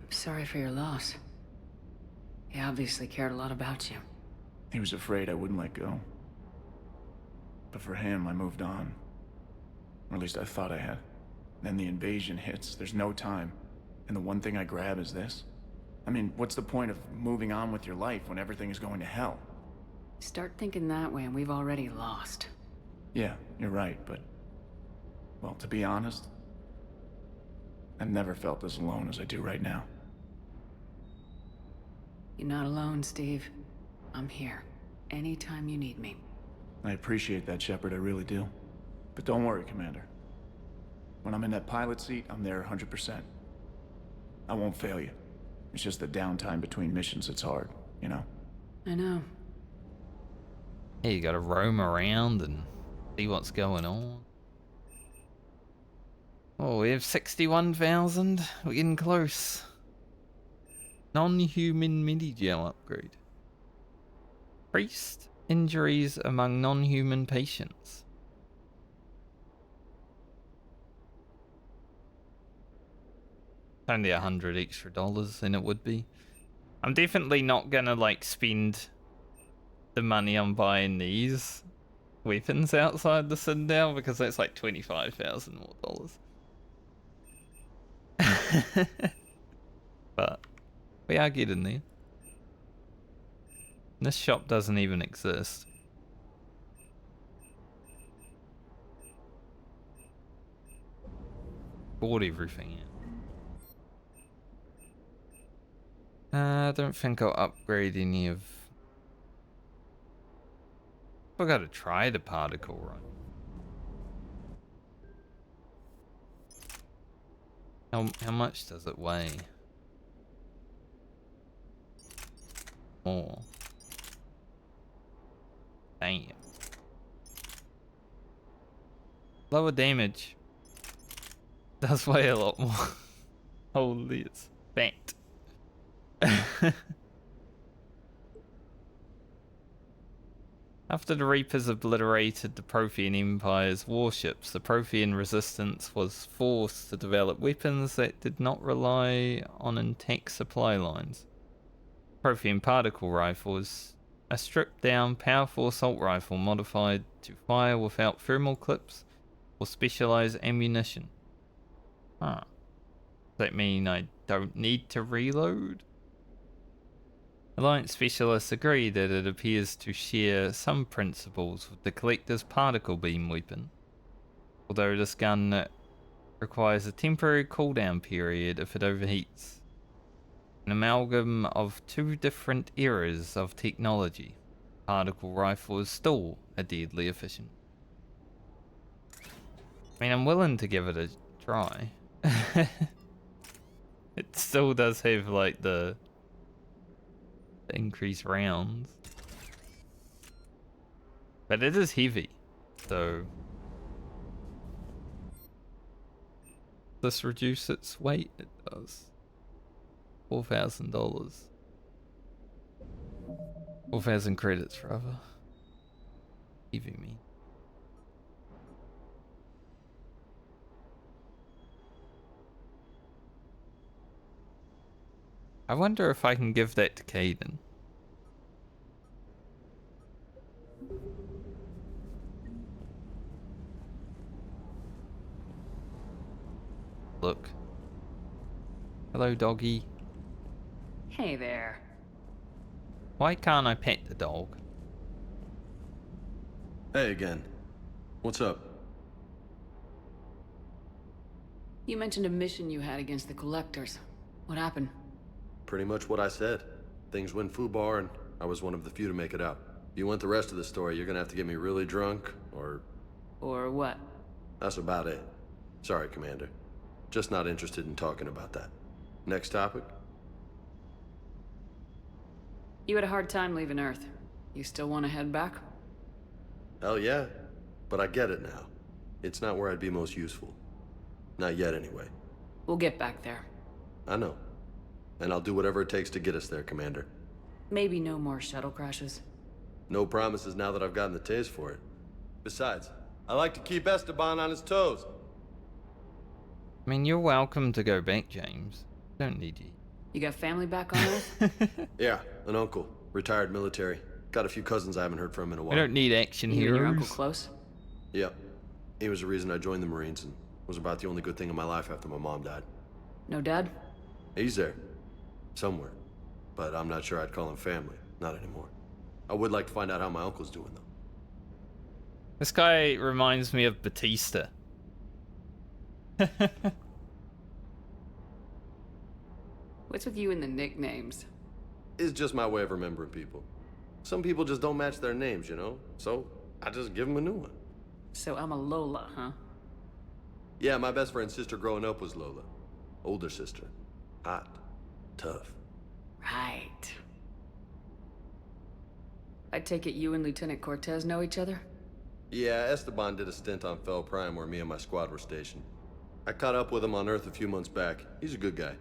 Sorry for your loss. He obviously cared a lot about you. He was afraid I wouldn't let go. But for him, I moved on. Or at least I thought I had. Then the invasion hits, there's no time. And the one thing I grab is this. I mean, what's the point of moving on with your life when everything is going to hell? Start thinking that way and we've already lost. Yeah, you're right, but... Well, to be honest, I've never felt as alone as I do right now. You're not alone, Steve. I'm here. Anytime you need me. I appreciate that, Shepard, I really do. But don't worry, Commander. When I'm in that pilot seat, I'm there 100%. I won't fail you. It's just the downtime between missions that's hard, you know? I know. Hey, you gotta roam around and see what's going on. Oh, we have 61,000. We're getting close. Non-human midi-gel upgrade. Increased injuries among non-human patients. Only $100 extra than it would be. I'm definitely not gonna like spend the money on buying these weapons outside the Citadel because that's like 25,000 more dollars. But we are getting there. This shop doesn't even exist. Bought everything out. I don't think I'll upgrade any of... I gotta try the particle run. How much does it weigh? More. Damn. Lower damage. Does weigh a lot more. Holy, it's fat. After the Reapers obliterated the Prothean Empire's warships, the Prothean resistance was forced to develop weapons that did not rely on intact supply lines. Prothean particle rifle is a stripped-down, powerful assault rifle modified to fire without thermal clips or specialized ammunition. Huh. Does that mean I don't need to reload? Alliance specialists agree that it appears to share some principles with the Collector's particle beam weapon, although this gun requires a temporary cooldown period if it overheats. An amalgam of two different eras of technology. Particle rifle is still a deadly efficient. I mean, I'm willing to give it a try. It still does have like the increased rounds. But it is heavy, so does this reduce its weight? It does. $4,000. 4,000 credits, rather. Heavy me. I wonder if I can give that to Caden. Look. Hello, doggy. Hey there. Why can't I pet the dog? Hey again. What's up? You mentioned a mission you had against the Collectors. What happened? Pretty much what I said. Things went foobar and I was one of the few to make it out. If you want the rest of the story, you're gonna have to get me really drunk, or... Or what? That's about it. Sorry, Commander. Just not interested in talking about that. Next topic? You had a hard time leaving Earth. You still want to head back? Hell yeah. But I get it now. It's not where I'd be most useful. Not yet, anyway. We'll get back there. I know. And I'll do whatever it takes to get us there, Commander. Maybe no more shuttle crashes. No promises now that I've gotten the taste for it. Besides, I like to keep Esteban on his toes. I mean, you're welcome to go back, James. Don't need you. You got family back on Earth? Yeah, an uncle. Retired military. Got a few cousins I haven't heard from in a while. We don't need action You and your uncle heroes. close? Yep. He was the reason I joined the Marines and was about the only good thing in my life after my mom died. No dad? He's there. Somewhere. But I'm not sure I'd call him family. Not anymore. I would like to find out how my uncle's doing, though. This guy reminds me of Batista. What's with you and the nicknames? It's just my way of remembering people. Some people just don't match their names, you know? So, I just give them a new one. So I'm a Lola, huh? Yeah, my best friend's sister growing up was Lola. Older sister. Hot. Tough. Right. I take it you and Lieutenant Cortez know each other? Yeah, Esteban did a stint on Fel Prime where me and my squad were stationed. I caught up with him on Earth a few months back. He's a good guy.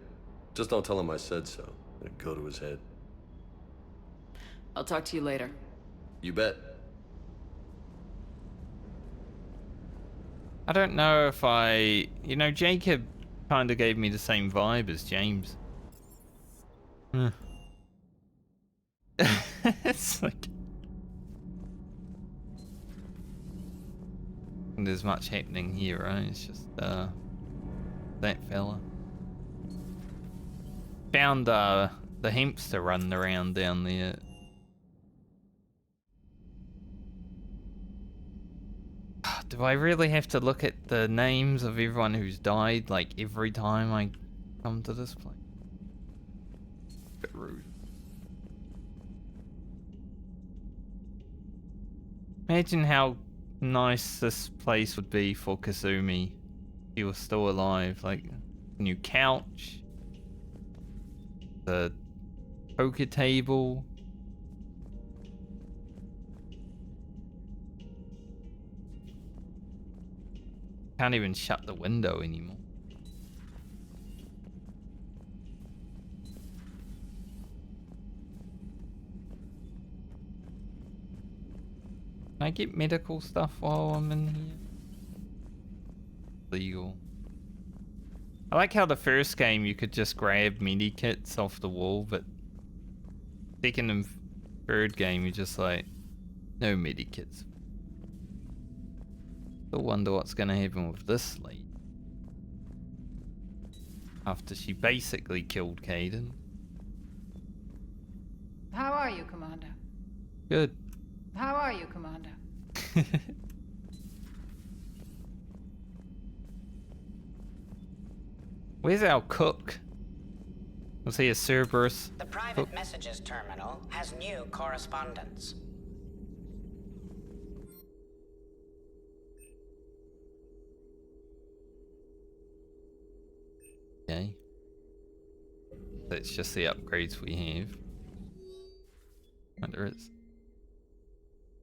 Just don't tell him I said so. It'd go to his head. I'll talk to you later. You bet. I don't know if I... You know, Jacob kind of gave me the same vibe as James. It's like... There's much happening here, right? It's just, that fella. Found, the hamster running around down there. Do I really have to look at the names of everyone who's died, like, every time I come to this place? Bit rude. Imagine how nice this place would be for Kazumi if he was still alive. Like, a new couch, the poker table. Can't even shut the window anymore. Can I get medical stuff while I'm in here? Legal. I like how the first game you could just grab medikits off the wall, but second and third game you're just like, no medikits. Still wonder what's gonna happen with this lady. After she basically killed Caden. How are you, Commander? Good. How are you, Commander? Where's our cook? Was he a Cerberus? The private messages terminal has new correspondence. Okay. That's just the upgrades we have. Wonder it's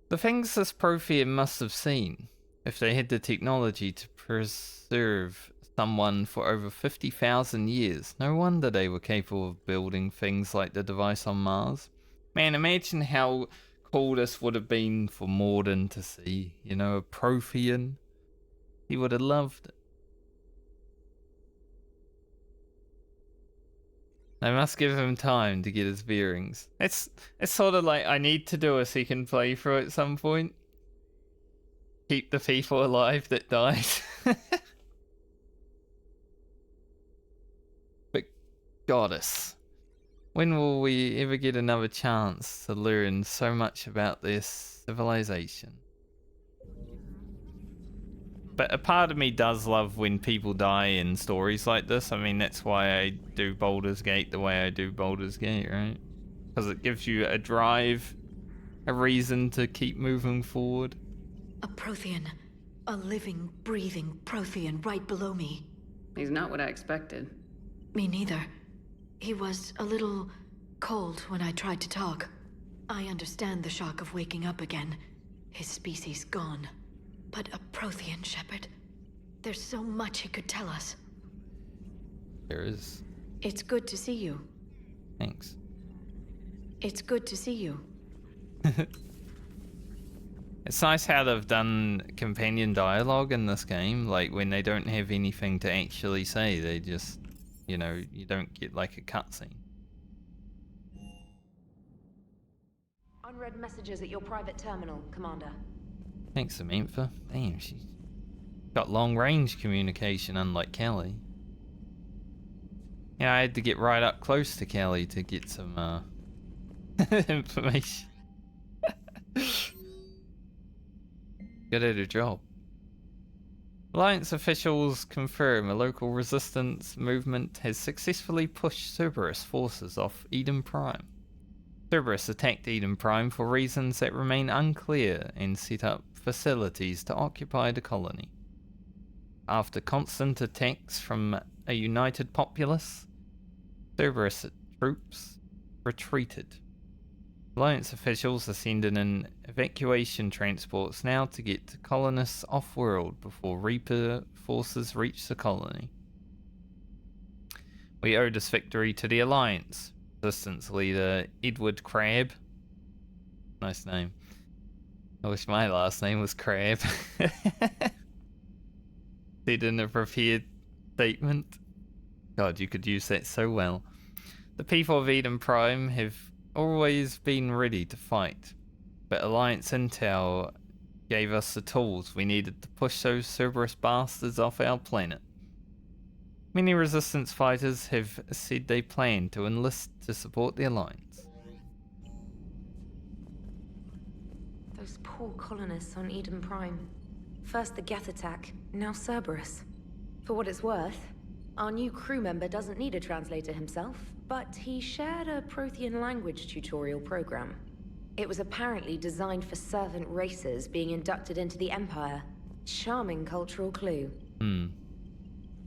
the things this Prothean must have seen if they had the technology to preserve someone for over 50,000 years. No wonder they were capable of building things like the device on Mars. Man, imagine how cool this would have been for Morden to see. You know, a Prothean. He would have loved it. I must give him time to get his bearings. It's sort of like I need to do a second playthrough at some point. Keep the people alive that died. But goddess, when will we ever get another chance to learn so much about this civilization? But a part of me does love when people die in stories like this. I mean, that's why I do Baldur's Gate the way I do Baldur's Gate, right? Because it gives you a drive, a reason to keep moving forward. A Prothean. A living, breathing Prothean right below me. He's not what I expected. Me neither. He was a little cold when I tried to talk. I understand the shock of waking up again. His species gone. But a Prothean, Shepard. There's so much he could tell us. There is. It's good to see you. Thanks. It's good to see you. It's nice how they've done companion dialogue in this game. Like, when they don't have anything to actually say, they just, you know, you don't get like a cutscene. Unread messages at your private terminal, Commander. Thanks, Samantha. Damn, she's got long-range communication, unlike Kelly. Yeah, I had to get right up close to Kelly to get some information. Good at her job. Alliance officials confirm a local resistance movement has successfully pushed Cerberus forces off Eden Prime. Cerberus attacked Eden Prime for reasons that remain unclear and set up facilities to occupy the colony. After constant attacks from a united populace, Cerberus troops retreated. Alliance officials are sending in evacuation transports now to get colonists off-world before Reaper forces reach the colony. We owe this victory to the Alliance. Resistance leader Edward Crabbe. Nice name. I wish my last name was Crab. Said in a prepared statement. God, you could use that so well. The people of Eden Prime have always been ready to fight, but Alliance Intel gave us the tools we needed to push those Cerberus bastards off our planet. Many resistance fighters have said they plan to enlist to support the Alliance. Those poor colonists on Eden Prime. First the Geth attack, now Cerberus. For what it's worth, our new crew member doesn't need a translator himself, but he shared a Prothean language tutorial program. It was apparently designed for servant races being inducted into the Empire. Charming cultural clue.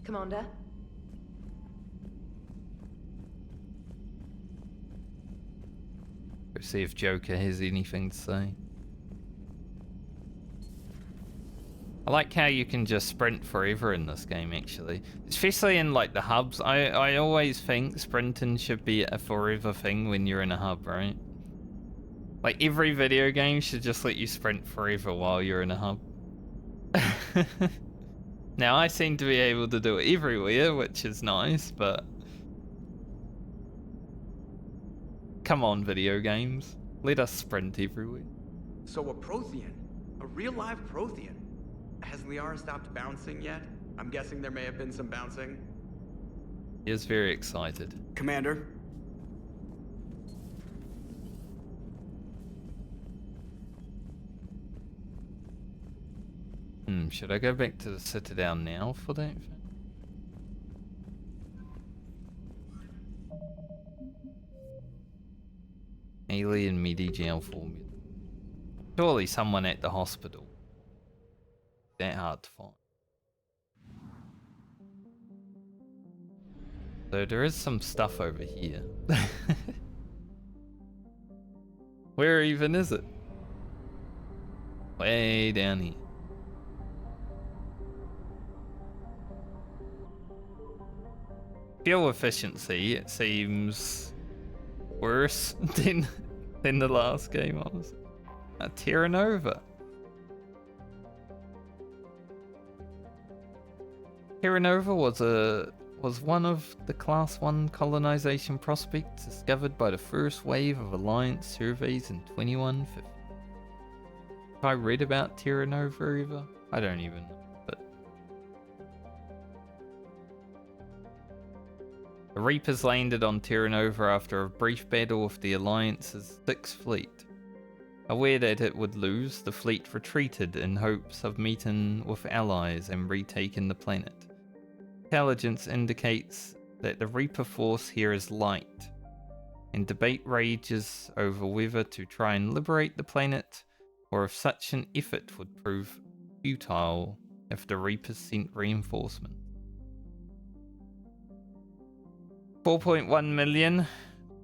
Commander? Go see if Joker has anything to say. I like how you can just sprint forever in this game, actually. Especially in, like, the hubs. I always think sprinting should be a forever thing when you're in a hub, right? Like, every video game should just let you sprint forever while you're in a hub. Now, I seem to be able to do it everywhere, which is nice, but... Come on, video games. Let us sprint everywhere. So a Prothean? A real live Prothean? Has Liara stopped bouncing yet? I'm guessing there may have been some bouncing. He is very excited. Commander? Should I go back to the Citadel now for that? Alien Medigel formula. Surely someone at the hospital. That hard to find. So there is some stuff over here. Where even is it? Way down here. Fuel efficiency, it seems worse than the last game, honestly. Terra Nova. Terra Nova was one of the Class 1 colonization prospects discovered by the first wave of Alliance surveys in 2150. Have I read about Terra Nova ever? I don't even know. But the Reapers landed on Terra Nova after a brief battle with the Alliance's 6th Fleet. Aware that it would lose, the fleet retreated in hopes of meeting with allies and retaking the planet. Intelligence indicates that the Reaper force here is light, and debate rages over whether to try and liberate the planet or if such an effort would prove futile if the Reapers sent reinforcement. 4.1 million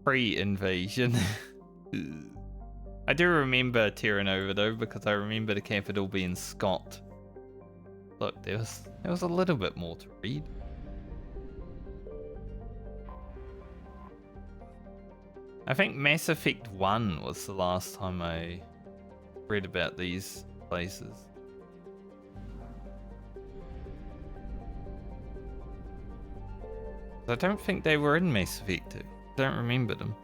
pre-invasion. I do remember Terra Nova though, because I remember the capital being Scott. Look, there was a little bit more to read. I think Mass Effect 1 was the last time I read about these places. I don't think they were in Mass Effect 2. I don't remember them.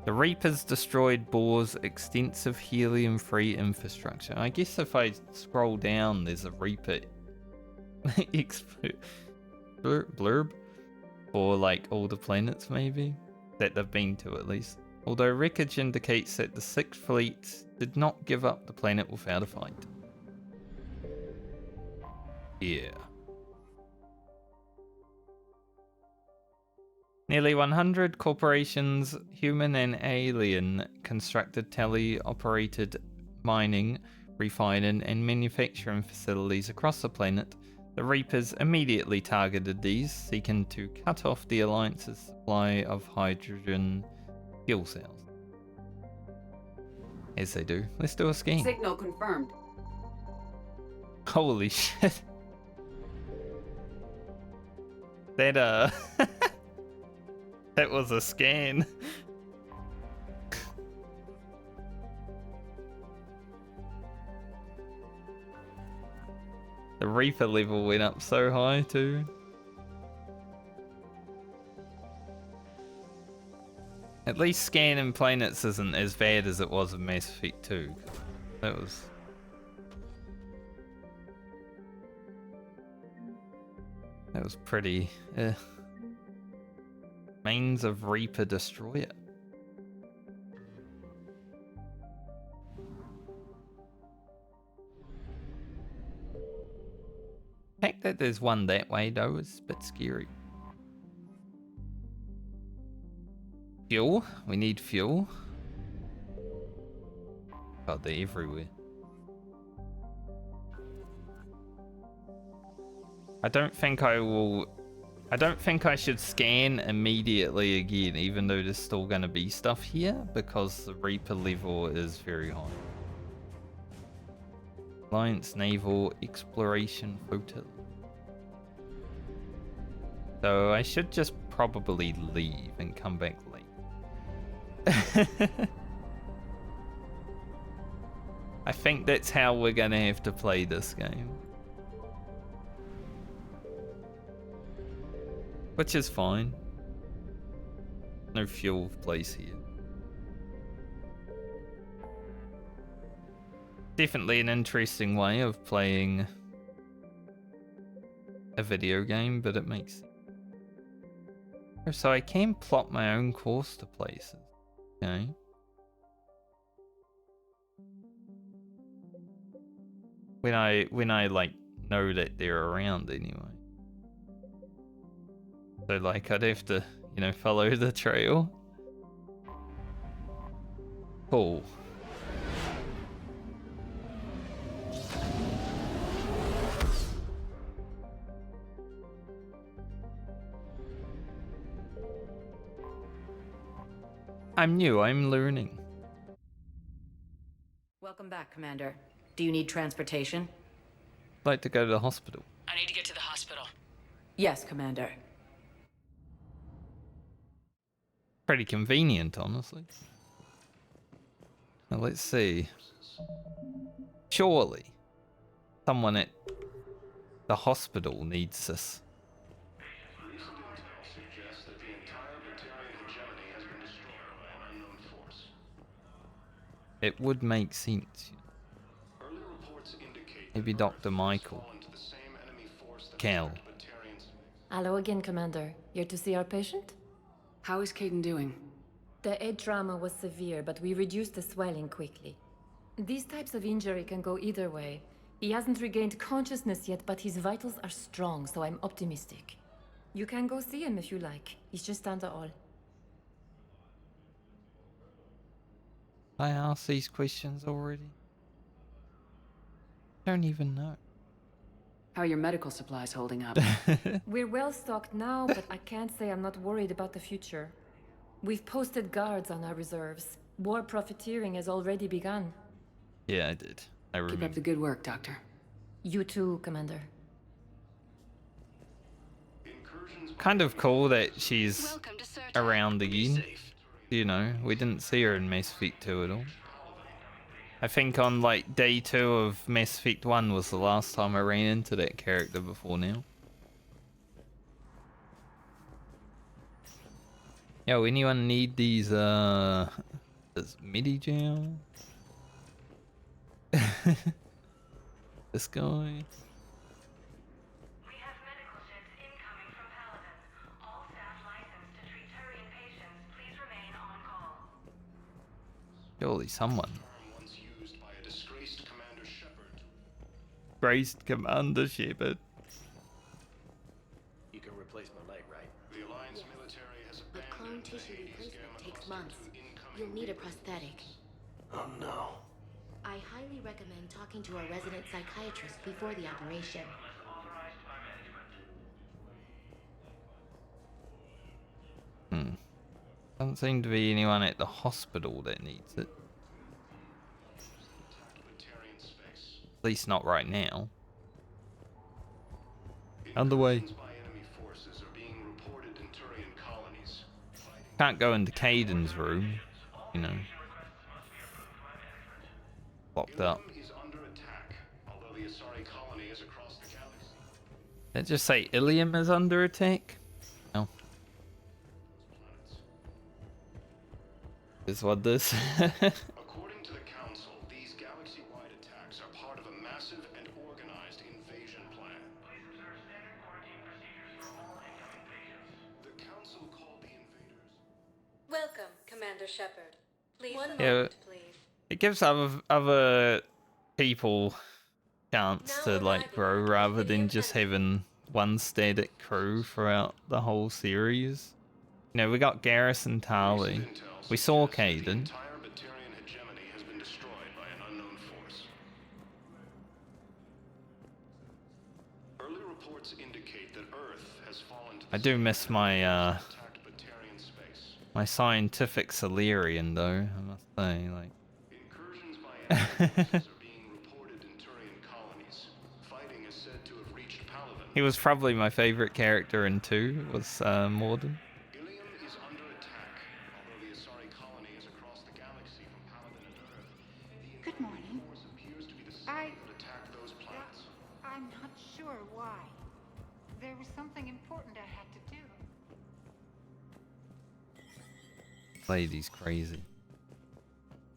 The Reapers destroyed Bohr's extensive helium-free infrastructure. I guess if I scroll down, there's a Reaper blurb for like all the planets maybe that they've been to at least. Although wreckage indicates that the 6th Fleet did not give up the planet without a fight. Yeah. Nearly 100 corporations, human and alien, constructed tele-operated mining, refining, and manufacturing facilities across the planet. The Reapers immediately targeted these, seeking to cut off the Alliance's supply of hydrogen fuel cells. As they do. Let's do a scan. Signal confirmed. Holy shit. That, that was a scan. The Reaper level went up so high too. At least scanning planets isn't as bad as it was in Mass Effect 2. That was pretty. Mains of Reaper Destroyer. The fact that there's one that way though is a bit scary. Fuel. We need fuel. God, they're everywhere. I don't think I should scan immediately again, even though there's still going to be stuff here, because the Reaper level is very high. Alliance Naval Exploration Flotilla. So I should just probably leave and come back late. I think that's how we're going to have to play this game. Which is fine. No fuel place here. Definitely an interesting way of playing a video game, but it makes sense. So I can plot my own course to places. Okay. When I like know that they're around anyway. So like I'd have to, follow the trail. Cool. I'm new, I'm learning. Welcome back, Commander. Do you need transportation? I'd like to go to the hospital. I need to get to the hospital. Yes, Commander. Pretty convenient, honestly. Now let's see. Surely someone at the hospital needs this. Recent intel suggests that the entire Batarian hegemony has been destroyed by an unknown force. It would make sense. Early reports indicate Maybe Dr. Michael. into the same enemy force that Cal. Batarians. Hello again, Commander. Here to see our patient? How is Caden doing? The head trauma was severe, but we reduced the swelling quickly. These types of injury can go either way. He hasn't regained consciousness yet, but his vitals are strong, so I'm optimistic. You can go see him if you like. He's just down the hall. I asked these questions already. Don't even know. How are your medical supplies holding up? We're well stocked now, but I can't say I'm not worried about the future. We've posted guards on our reserves. War profiteering has already begun. Yeah, I did. I remember. Keep up the good work, Doctor. You too, Commander. Kind of cool that she's around again. You know, we didn't see her in Mass Effect 2 at all. I think on like day 2 of Mass Effect 1 was the last time I ran into that character before now. Yo, anyone need these this midi gel? This guy. Surely someone. Graced Commander Shepard. You can replace my leg, right? The Alliance military has But clone abandoned tissue the Hades replacement gamma takes months. You'll need a prosthetic. Oh no. I highly recommend talking to a resident psychiatrist before the operation. Doesn't seem to be anyone at the hospital that needs it. At least not right now. On the way. Can't go into Caden's room, you know. Locked up. Did it just say Ilium is under attack? No. Is what this? According to the Council, these galaxy-wide attacks are part of a massive and organized invasion plan. The Council called the invaders. Welcome, Commander Shepard. Please, Yeah, please. it gives other people chance to like grow rather than just having one static crew throughout the whole series. You know, we got Garrison Tarly. We saw Caden. The entire Batarian hegemony has been destroyed by an unknown force. Early reports indicate that Earth has fallen to the I do miss my my scientific Solarian though, I must say, like. incursions by enemy forces are being reported in Turian colonies. Fighting is said to have reached Paladin. He was probably my favorite character in 2, was Morden. Ilium is under attack, although the Asari colony is across the galaxy from Paladin and Earth. The Good morning. force appears to be the same that attacked those planets. I'm not sure why. There was something important I had to do. Lady's crazy.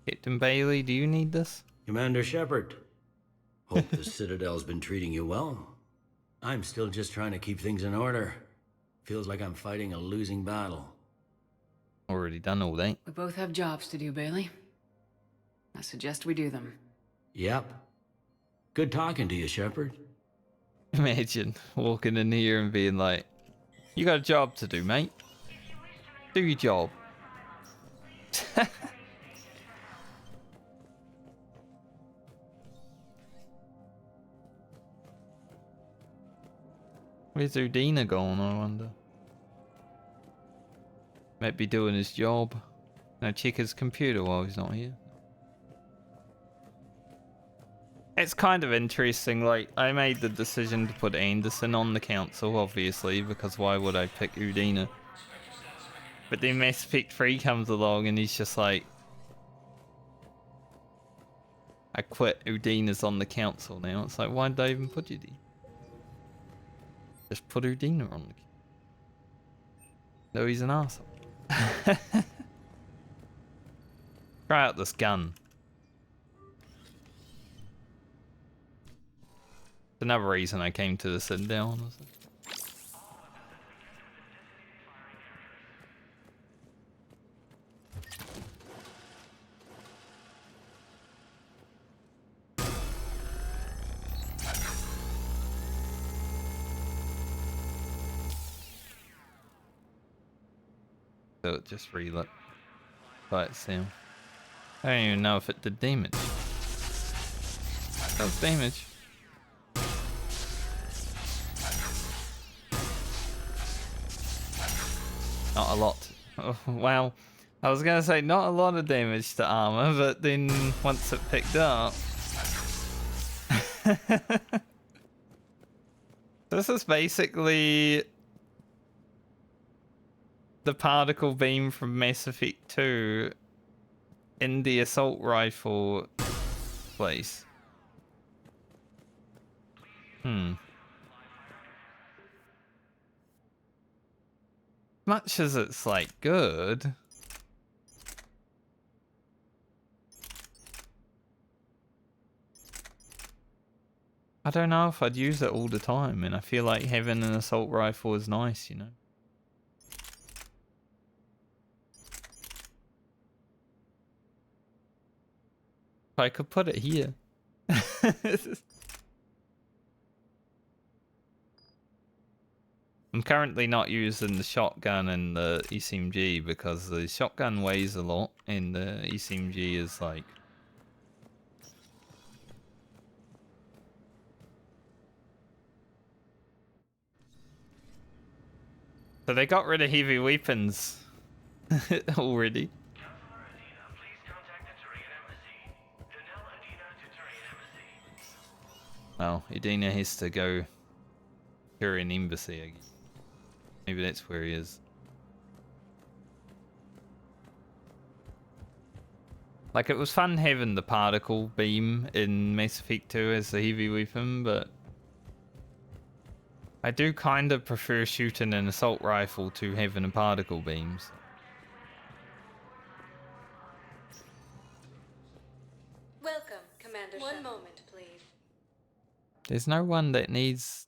Captain Bailey, do you need this? Commander Shepard. Hope the Citadel's been treating you well. I'm still just trying to keep things in order. Feels like I'm fighting a losing battle. Already done all that. We both have jobs to do, Bailey. I suggest we do them. Yep. Good talking to you, Shepard. Imagine walking in here and being like, you got a job to do, mate. Do your job. Where's Udina gone, I wonder? Might be doing his job. Now check his computer while he's not here. It's kind of interesting, like, I made the decision to put Anderson on the council, obviously, because why would I pick Udina? But then Mass Effect 3 comes along and he's just like, I quit, Udina's on the council now. It's like, why did I even put you there? Just put Udina on the council. No, he's an arsehole. Try out this gun. Another reason I came to the Citadel, honestly. So it just relit by itself. I don't even know if it did damage. It does damage. Not a lot. Oh, well, I was gonna say not a lot of damage to armor, but then once it picked up. This is basically the particle beam from Mass Effect 2 in the assault rifle place. Much as it's like good, I don't know if I'd use it all the time, and I feel like having an assault rifle is nice, you know. I could put it here. I'm currently not using the shotgun and the SMG because the shotgun weighs a lot and the SMG is like... So they got rid of heavy weapons already. Well, Udina has to go carry an embassy, I guess. Maybe that's where he is. Like, it was fun having the particle beam in Mass Effect 2 as a heavy weapon, but I do kind of prefer shooting an assault rifle to having a particle beams. Welcome, Commander. One moment, please. There's no one that needs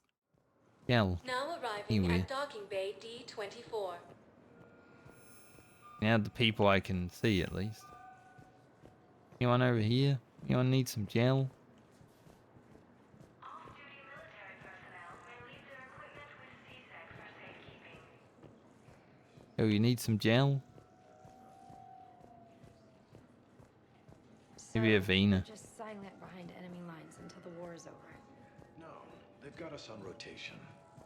yell. Now arriving Anyway. at docking bay D24. Now the people I can see at least. Anyone over here? Anyone need some gel? Oh, you need some gel? Maybe a Vina. Just silent behind enemy lines until the war is over. No, they've got us on rotation.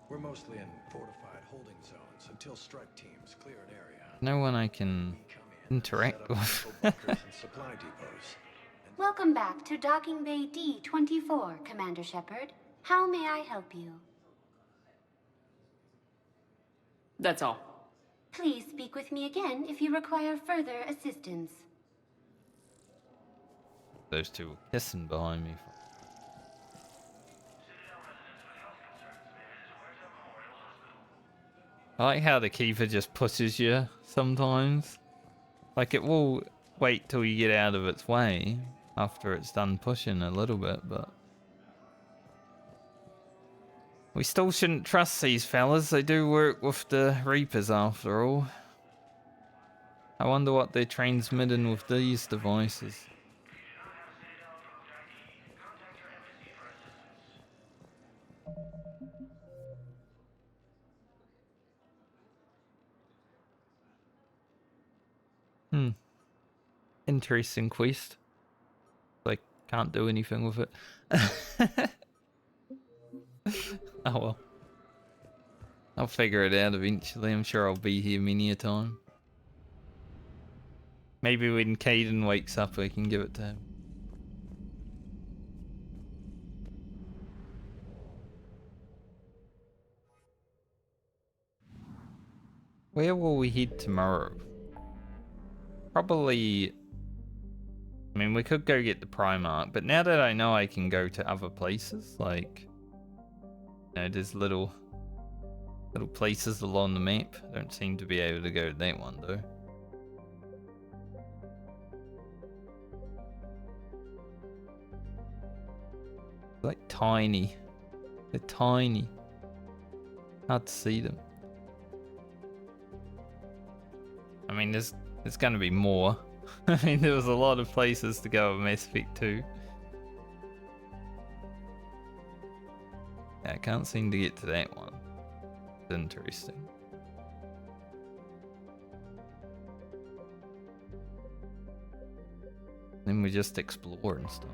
We're mostly in fortified holding zones until strike teams clear an area. No one I can interact with. Supply depots. Welcome back to Docking Bay D24, Commander Shepard. How may I help you? That's all. Please speak with me again if you require further assistance. Those two were kissing behind me. I like how the Keeper just pushes you sometimes. Like, it will wait till you get out of its way after it's done pushing a little bit, but... We still shouldn't trust these fellas. They do work with the Reapers after all. I wonder what they're transmitting with these devices. Interesting quest. Like, can't do anything with it. Oh well. I'll figure it out eventually. I'm sure I'll be here many a time. Maybe when Caden wakes up, I can give it to him. Where will we head tomorrow? Probably... I mean, we could go get the Primarch, but now that I know I can go to other places, like... You know, there's little places along the map. I don't seem to be able to go to that one, though. Like tiny. They're tiny. Hard to see them. I mean, there's gonna be more. I mean, there was a lot of places to go in Mass Effect 2. Yeah, I can't seem to get to that one. It's interesting. Then we just explore and stuff.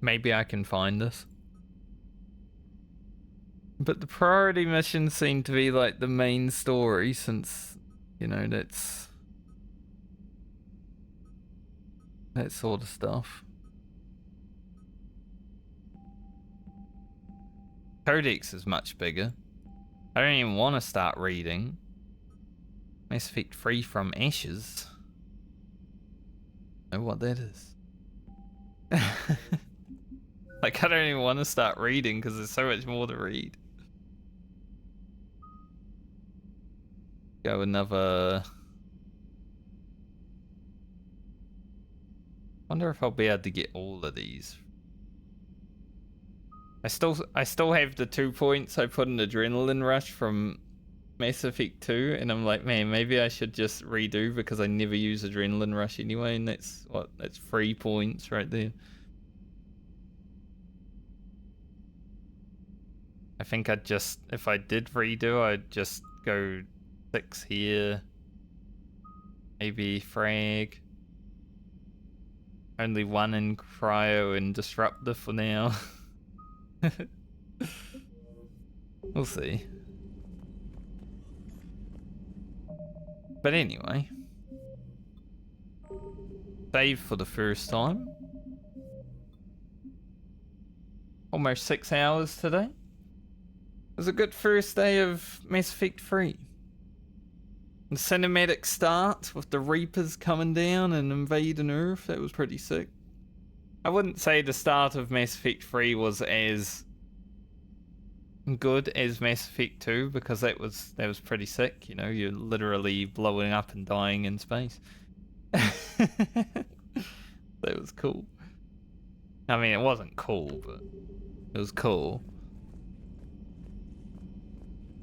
Maybe I can find this. But the priority missions seem to be like the main story, since, you know, that's that sort of stuff. Codex is much bigger. I don't even want to start reading. Mass Effect Free from Ashes. I know what that is. Like, I don't even want to start reading because there's so much more to read. Go another... Wonder if I'll be able to get all of these. I still have the 2 points I put in Adrenaline Rush from Mass Effect 2, and I'm like, man, maybe I should just redo because I never use Adrenaline Rush anyway, and that's 3 points right there. I think I'd just, if I did redo, I'd just go 6 here. Maybe frag. Only 1 in cryo and disruptor for now. We'll see. But anyway. Save for the first time. Almost 6 hours today. It was a good first day of Mass Effect 3. The cinematic start with the Reapers coming down and invading Earth, that was pretty sick. I wouldn't say the start of Mass Effect 3 was as good as Mass Effect 2, because that was pretty sick, you know, you're literally blowing up and dying in space. That was cool. I mean, it wasn't cool, but it was cool.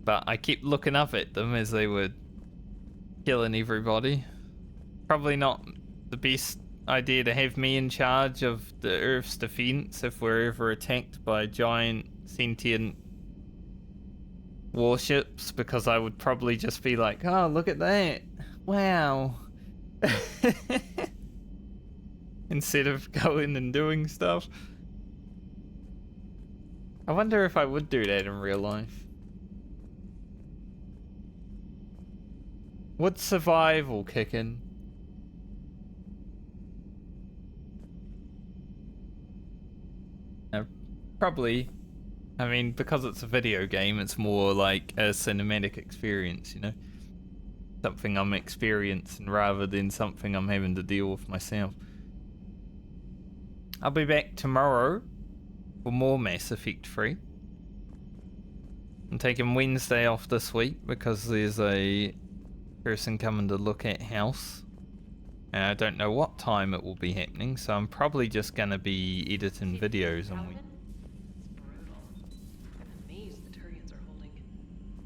But I kept looking up at them as they were killing everybody. Probably not the best idea to have me in charge of the Earth's defense if we're ever attacked by giant sentient warships, because I would probably just be like, oh, look at that. Wow. Instead of going and doing stuff. I wonder if I would do that in real life. Would survival kick in? Probably. I mean, because it's a video game, it's more like a cinematic experience, you know? Something I'm experiencing rather than something I'm having to deal with myself. I'll be back tomorrow for more Mass Effect 3. I'm taking Wednesday off this week because there's a person coming to look at house. And I don't know what time it will be happening, so I'm probably just going to be editing videos on Wednesday.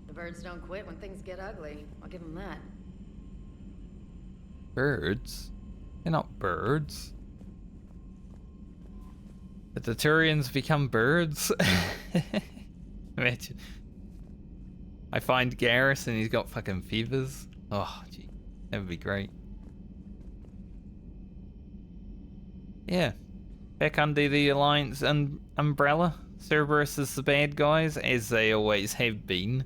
The birds don't quit when things get ugly. I'll give them that. Birds? They're not birds. Did the Turians become birds? Imagine. I find Garrus and he's got fucking feathers. Oh, gee. That would be great. Yeah. Back under the Alliance umbrella. Cerberus is the bad guys, as they always have been.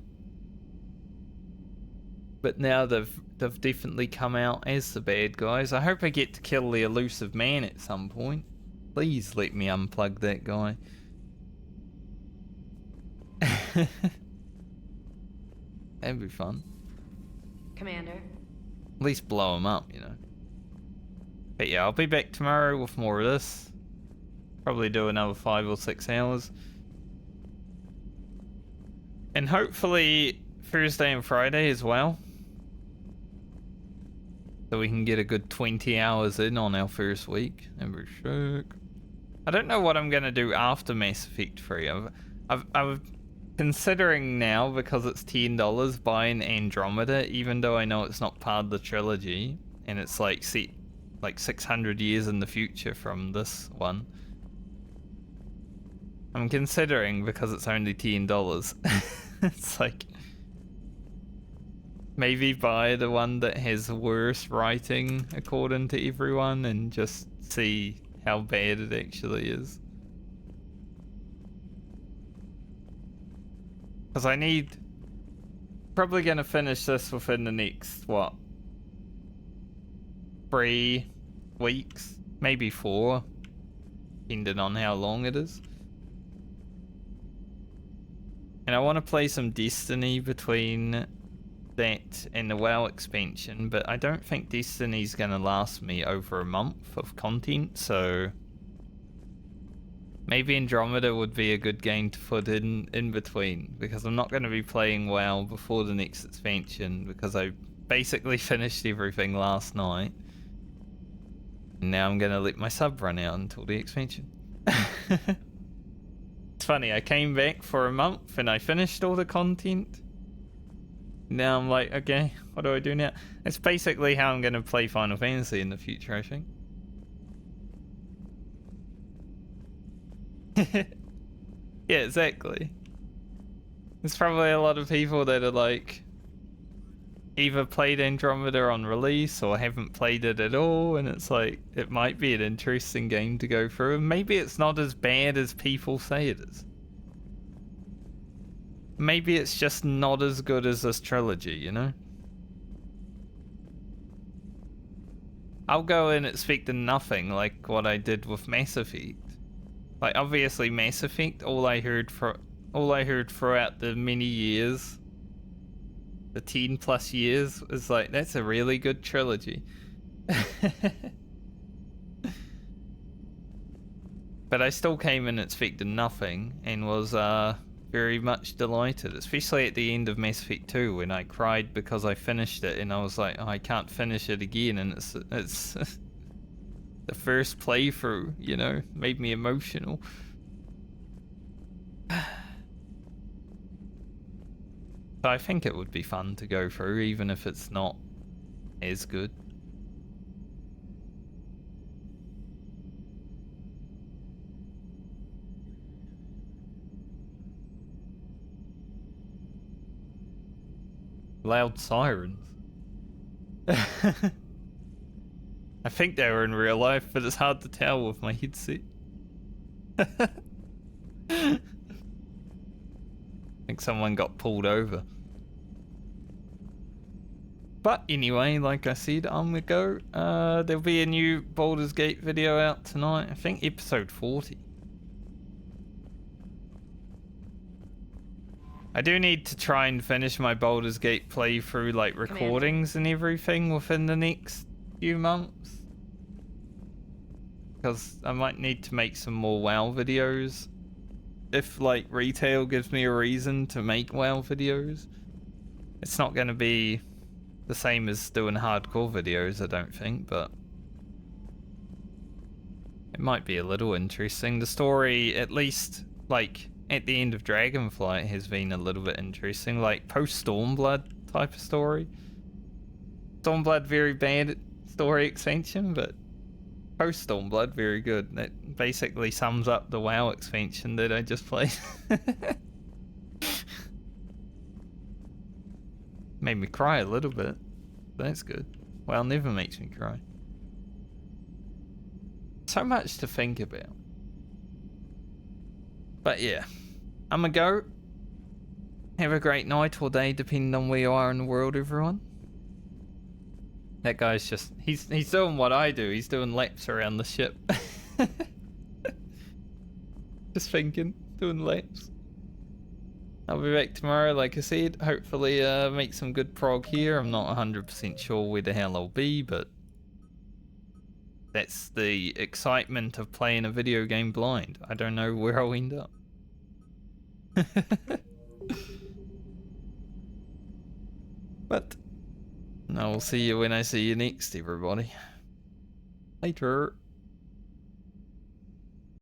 But now they've definitely come out as the bad guys. I hope I get to kill the elusive man at some point. Please let me unplug that guy. That'd be fun. Commander. At least blow him up, you know. But yeah, I'll be back tomorrow with more of this. Probably do another 5 or 6 hours. And hopefully Thursday and Friday as well. So we can get a good 20 hours in on our first week. And we're shook. I don't know what I'm going to do after Mass Effect 3. I'm considering now, because it's $10, buying Andromeda, even though I know it's not part of the trilogy. And it's like set like 600 years in the future from this one. I'm considering, because it's only $10. It's like, maybe buy the one that has worse writing according to everyone and just see how bad it actually is. Because I need... Probably going to finish this within the next, what? 3 weeks? Maybe 4. Depending on how long it is. And I want to play some Destiny between that and the WoW expansion, but I don't think Destiny's going to last me over a month of content, so maybe Andromeda would be a good game to put in between, because I'm not going to be playing WoW before the next expansion, because I basically finished everything last night. And now I'm going to let my sub run out until the expansion. It's funny, I came back for a month and I finished all the content. Now I'm like, okay, what do I do now? It's basically how I'm going to play Final Fantasy in the future, I think. Yeah, exactly. There's probably a lot of people that are like, either played Andromeda on release or haven't played it at all, and it's like, it might be an interesting game to go through, and maybe it's not as bad as people say it is. Maybe it's just not as good as this trilogy, you know? I'll go in expecting nothing like what I did with Mass Effect. Like, obviously Mass Effect, all I heard throughout the many years, the 10 plus years, is like, that's a really good trilogy. But I still came in expecting nothing and was very much delighted, especially at the end of Mass Effect 2 when I cried because I finished it and I was like, oh, I can't finish it again, and it's the first playthrough, you know, made me emotional. So I think it would be fun to go through, even if it's not as good. Loud sirens. I think they were in real life, but it's hard to tell with my headset. I think someone got pulled over. But anyway, like I said, I'm gonna go. There'll be a new Baldur's Gate video out tonight. I think episode 40. I do need to try and finish my Baldur's Gate playthrough, like recordings and everything within the next few months. Because I might need to make some more WoW videos. If like retail gives me a reason to make WoW videos. It's not going to be the same as doing hardcore videos, I don't think, but it might be a little interesting. The story, at least like at the end of Dragonflight, has been a little bit interesting, like post Stormblood type of story. Stormblood, very bad story expansion, but post Stormblood, very good. That basically sums up the WoW expansion that I just played. Made me cry a little bit. That's good. WoW never makes me cry. So much to think about. But yeah, I'm gonna go. Have a great night or day, depending on where you are in the world, everyone. That guy's just, he's doing what I do. He's doing laps around the ship. Just thinking, doing laps. I'll be back tomorrow, like I said. Hopefully make some good prog here. I'm not 100% sure where the hell I'll be, but that's the excitement of playing a video game blind. I don't know where I'll end up. But I will see you when I see you next, everybody. Later.